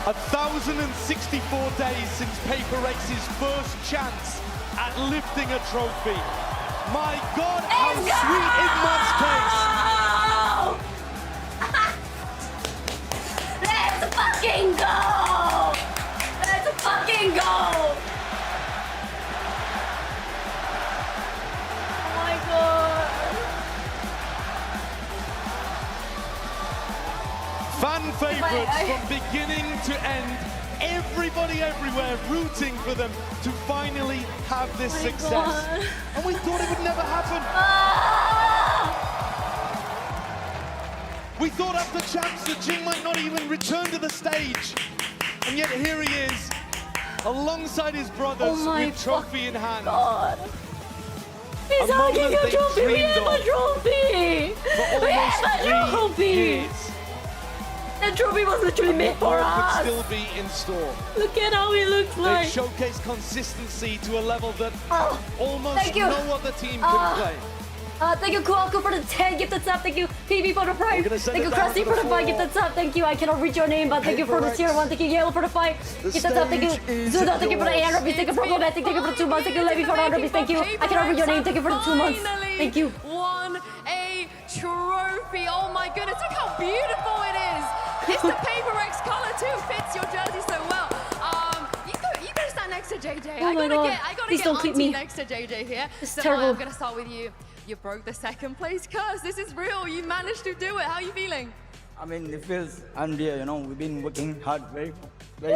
A 1,064 days since PaperX's first chance at lifting a trophy. My God, how sweet is Matt's case! Let's fucking go! Let's fucking go! Oh my god. Fan favorites from beginning to end. Everybody everywhere rooting for them to finally have this success. God. And we thought it would never happen. We thought after champs that Jing might not even return to the stage. And yet here he is, alongside his brothers with trophy in hand. God. He's hugging a trophy! We have a trophy! We have a trophy! That trophy was literally made for us! Could still be in store. Look at how he looks like! They showcase consistency to a level that almost you. no other team can play. Thank you, Kuaku, for the 10 gifted sub. Thank you, PB, for the prime. Thank you, Krusty, for the 5 gifted sub. Thank you, I cannot read your name, but thank you for the tier 1. Thank you, Yale, for the 5 gifted sub. Thank you, Zuda, thank you for the 8 rupees. Thank you, Problematic, thank you for the 2 months. Thank you, Levy, for the 100 rupees. Thank you, I cannot read your name. Thank you for the 2 months. Thank you. Won a trophy. Oh my goodness, look how beautiful it is. It's the PaperX color too, fits your jersey so well. You gotta stand next to JJ. Oh my God. I gotta Please get don't clip Auntie me. next to JJ here. This is So terrible. I'm gonna start with you. You broke the second place curse. This is real. You managed to do it. How are you feeling? I mean, it feels unreal, you know. We've been working hard, very hard. Oh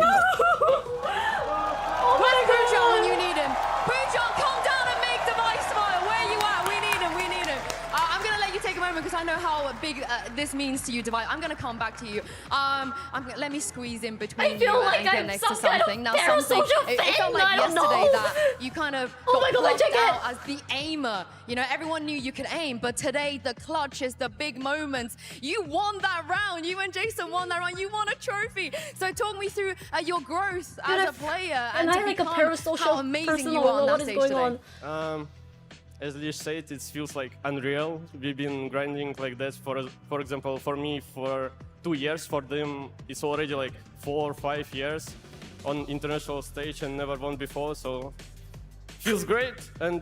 my Where's Pujon God. when you need him? Pujon, come down and make Device smile. Where you at? We need him. We need him. I'm gonna let you take a moment because I know how big this means to you, Device. I'm gonna come back to you. Let me squeeze in between I feel you like and get I'm next to some kind of something. Now, parasocial it fan, felt like I don't yesterday know. that you kind of Oh my got God, my plucked jacket. out as the aimer. You know, everyone knew you could aim, but today the clutches, the big moments. You won that round. You and Jason won that round. You won a trophy. So talk me through your growth as a player And to I like a become parasocial how amazing person you or are on what that is stage going today. on? As Lish said, it feels like unreal. We've been grinding like that for example, for me for 2 years. For them, it's already like 4 or 5 years on international stage and never won before. So feels great. And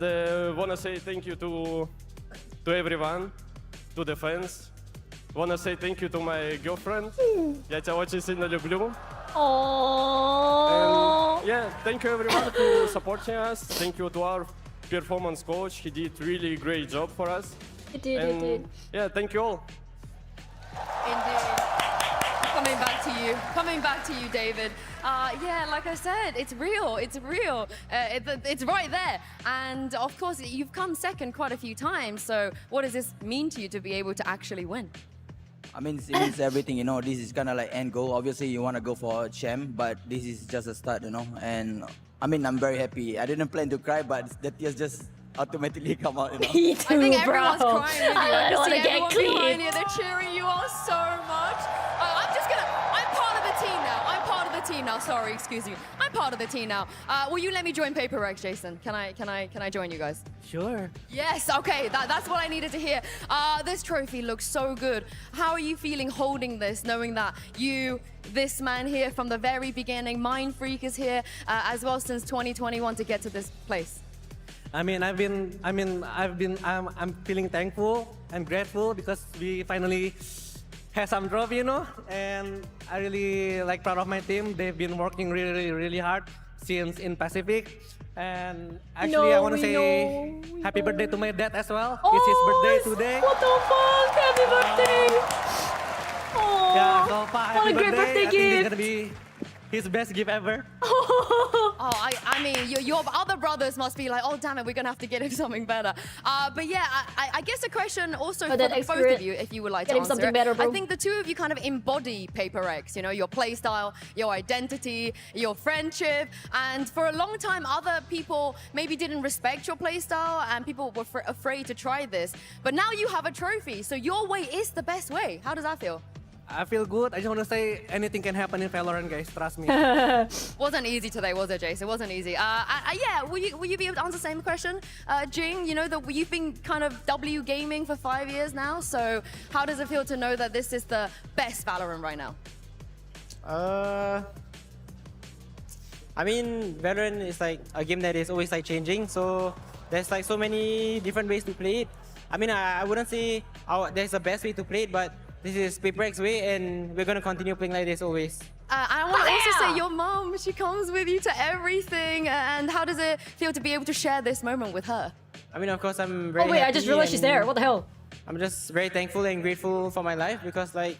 wanna say thank you to everyone, to the fans. Wanna say thank you to my girlfriend. Я тебя очень сильно люблю. Aww. And yeah, thank you everyone for supporting us. Thank you to our performance coach. He did really great job for us. He did, and he did. Yeah, thank you all. Indeed. Coming back to you, David. Yeah, like I said, it's real. It's real. It's right there. And of course, you've come second quite a few times. So what does this mean to you to be able to actually win? I mean, it means everything, you know. This is kind of like end goal. Obviously, you want to go for a champ, but this is just a start, you know. And I mean, I'm very happy. I didn't plan to cry, but the tears just automatically come out, you know. Me too, I think bro. everyone's crying with you. I don't want to get clean. clean. They're cheering you on so much. I'm part of the team now. I'm part of the team now. Sorry, excuse me. I'm part of the team now. Will you let me join PaperX, Jason? Can I join you guys? Sure. Yes, okay, that's what I needed to hear. This trophy looks so good. How are you feeling holding this, knowing that this man here from the very beginning, Mind Freak is here as well since 2021 to get to this place? I'm feeling thankful and grateful because we finally had some trophy, you know, and I really proud of my team. They've been working really hard since in Pacific. And actually, I want to say happy birthday to my dad as well. It's his birthday today. What the fuck? Happy birthday! Yeah, so Pa, What happy a great birthday I think it's gift. gonna be his best gift ever. I mean, your other brothers must be like, oh, damn it, we're going to have to get him something better. But yeah, I guess a question also for the both of you, if you would like to answer something better, bro. I think the two of you kind of embody Paper X, you know, your play style, your identity, your friendship. And for a long time, other people maybe didn't respect your play style and people were afraid to try this. But now you have a trophy, so your way is the best way. How does that feel? I feel good. I just want to say anything can happen in Valorant, guys. Trust me. Wasn't easy today, was it, Jace? It wasn't easy. Yeah, will you be able to answer the same question? Jing, you know that you've been kind of W gaming for 5 years now, so how does it feel to know that this is the best Valorant right now? I mean, Valorant is like a game that is always like changing, so there's like so many different ways to play it. I mean, I wouldn't say there's a best way to play it, but this is Paper X way, and we're gonna continue playing like this always. I want to also say your mom, she comes with you to everything, and how does it feel to be able to share this moment with her? I mean, of course, I'm very Oh wait, happy I just realized she's there. What the hell? I'm just very thankful and grateful for my life because like,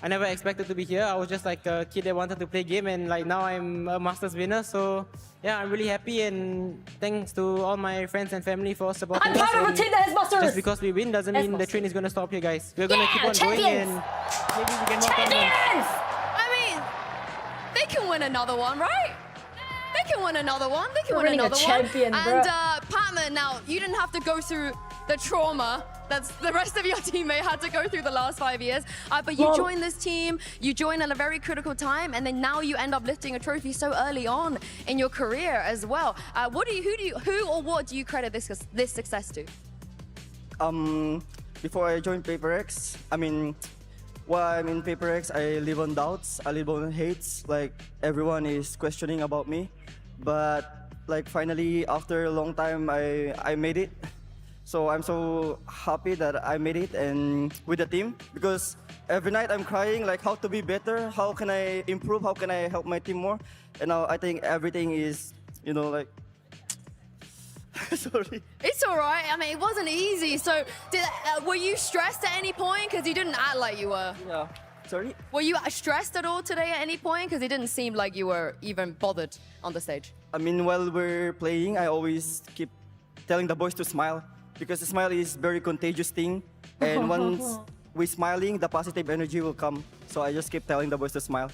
I never expected to be here. I was just like a kid that wanted to play game, and like now I'm a Masters winner. So yeah, I'm really happy, and thanks to all my friends and family for supporting us. I'm proud of the team that has Masters. Just because we win doesn't mean the train is gonna stop here, guys. We're gonna keep on going, and maybe we can Champions! I mean, they can win another one, right? They can win another one. They can win another champion, one. bro. And Patman, now you didn't have to go through the trauma that's the rest of your teammate had to go through the last 5 years. But you joined this team, you joined at a very critical time, and then now you end up lifting a trophy so early on in your career as well. Who or what do you credit this success to? Before I joined Paper X, I mean, while I'm in Paper X, I live on doubts, I live on hates. Like everyone is questioning about me, but like finally after a long time, I made it. So I'm so happy that I made it and with the team, because every night I'm crying like how to be better, how can I improve, how can I help my team more, and now I think everything is, you know, like. Sorry. It's all right. I mean, it wasn't easy. So, were you stressed at any point? Because you didn't act like you were. Yeah. Sorry? Were you stressed at all today at any point? Because it didn't seem like you were even bothered on the stage. I mean, while we're playing, I always keep telling the boys to smile, because the smile is very contagious thing. And once we're smiling, the positive energy will come. So I just keep telling the boys to smile.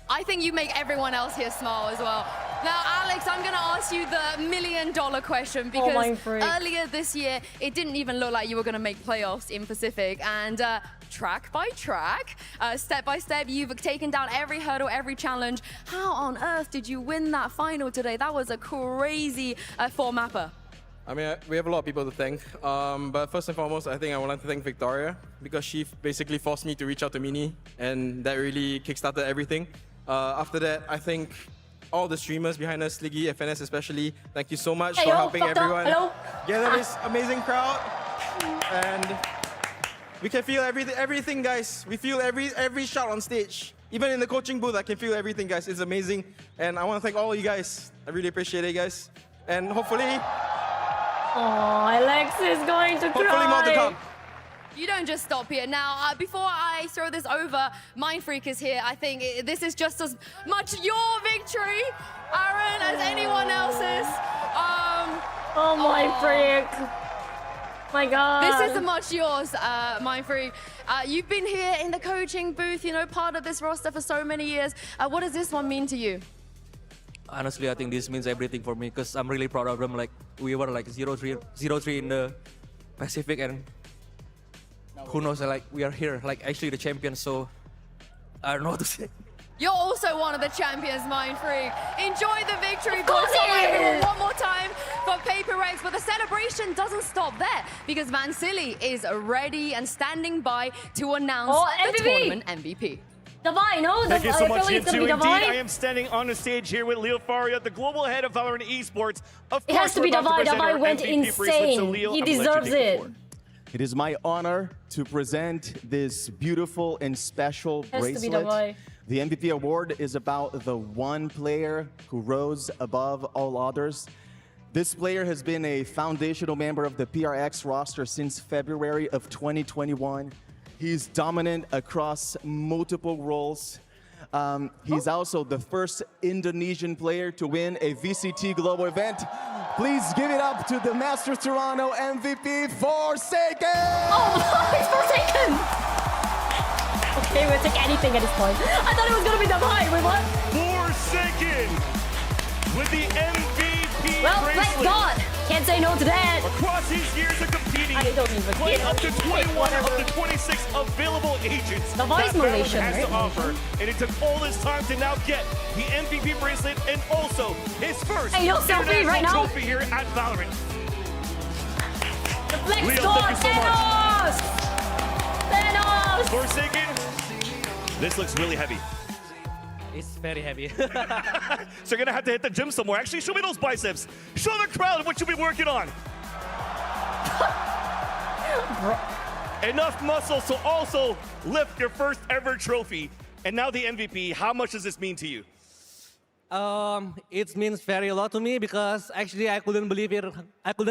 I think you make everyone else here smile as well. Now, Alex, I'm going to ask you the $1 million question, because earlier this year, it didn't even look like you were going to make playoffs in Pacific. And track by track, step by step, you've taken down every hurdle, every challenge. How on earth did you win that final today? That was a crazy four-mapper. I mean, we have a lot of people to thank. But first and foremost, I think I want to thank Victoria, because she basically forced me to reach out to Mini, and that really kickstarted everything. After that, I think all the streamers behind us, Liggy, FNS especially, thank you so much for helping everyone gather this amazing crowd. And we can feel everything, guys. We feel every shot on stage. Even in the coaching booth, I can feel everything, guys. It's amazing. And I want to thank all of you guys. I really appreciate it, guys. And hopefully... Oh, Alex is going to cry. Hopefully more to come. You don't just stop here. Now, before I throw this over, Mindfreak is here. I think this is just as much your victory, Aaron, as anyone else's. Oh, Mindfreak. My God. This is as much yours, Mindfreak. You've been here in the coaching booth, you know, part of this roster for so many years. What does this one mean to you? Honestly, I think this means everything for me, because I'm really proud of them. Like, we were like 0-3 in the Pacific, and who knows, like, we are here, like, actually the champions, so I don't know what to say. You're also one of the champions, Mindfreak. Enjoy the victory. Of course it is. One more time for Paper X, but the celebration doesn't stop there, because Vansili is ready and standing by to announce the tournament MVP. Davai, no? Thank you so much, Indeed, Indeed, I am standing on the stage here with Leo Faria, the global head of Valorant Esports. Of it has to be Davai. Davai went insane. He deserves it. It is my honor to present this beautiful and special bracelet. The MVP award is about the one player who rose above all others. This player has been a foundational member of the PRX roster since February of 2021. He's dominant across multiple roles. He's also the first Indonesian player to win a VCT global event. Please give it up to the Masters Toronto MVP, Forsaken! Oh, it's Forsaken! Okay, we'll take anything at this point. I thought it was gonna be that high. Wait, what? Forsaken with the MVP Well, bracelet. thank God. Can't say no to that. Across his years of competing, I don't even playing care. up to 21 of the 26 available agents The voice that Valorant modulation, has right? to offer. And it took all this time to now get the MVP bracelet and also his first Hey, no selfie right now. trophy here at Valorant. The Flex Leo, God, thank you so Thanos! Thanos! Forsaken, this looks really heavy. It's very heavy. So you're gonna have to hit the gym somewhere. Actually, show me those biceps. Show the crowd what you'll be working on. Enough muscle to also lift your first ever trophy. And now the MVP, how much does this mean to you? It means very a lot to me because actually I couldn't believe it. I couldn't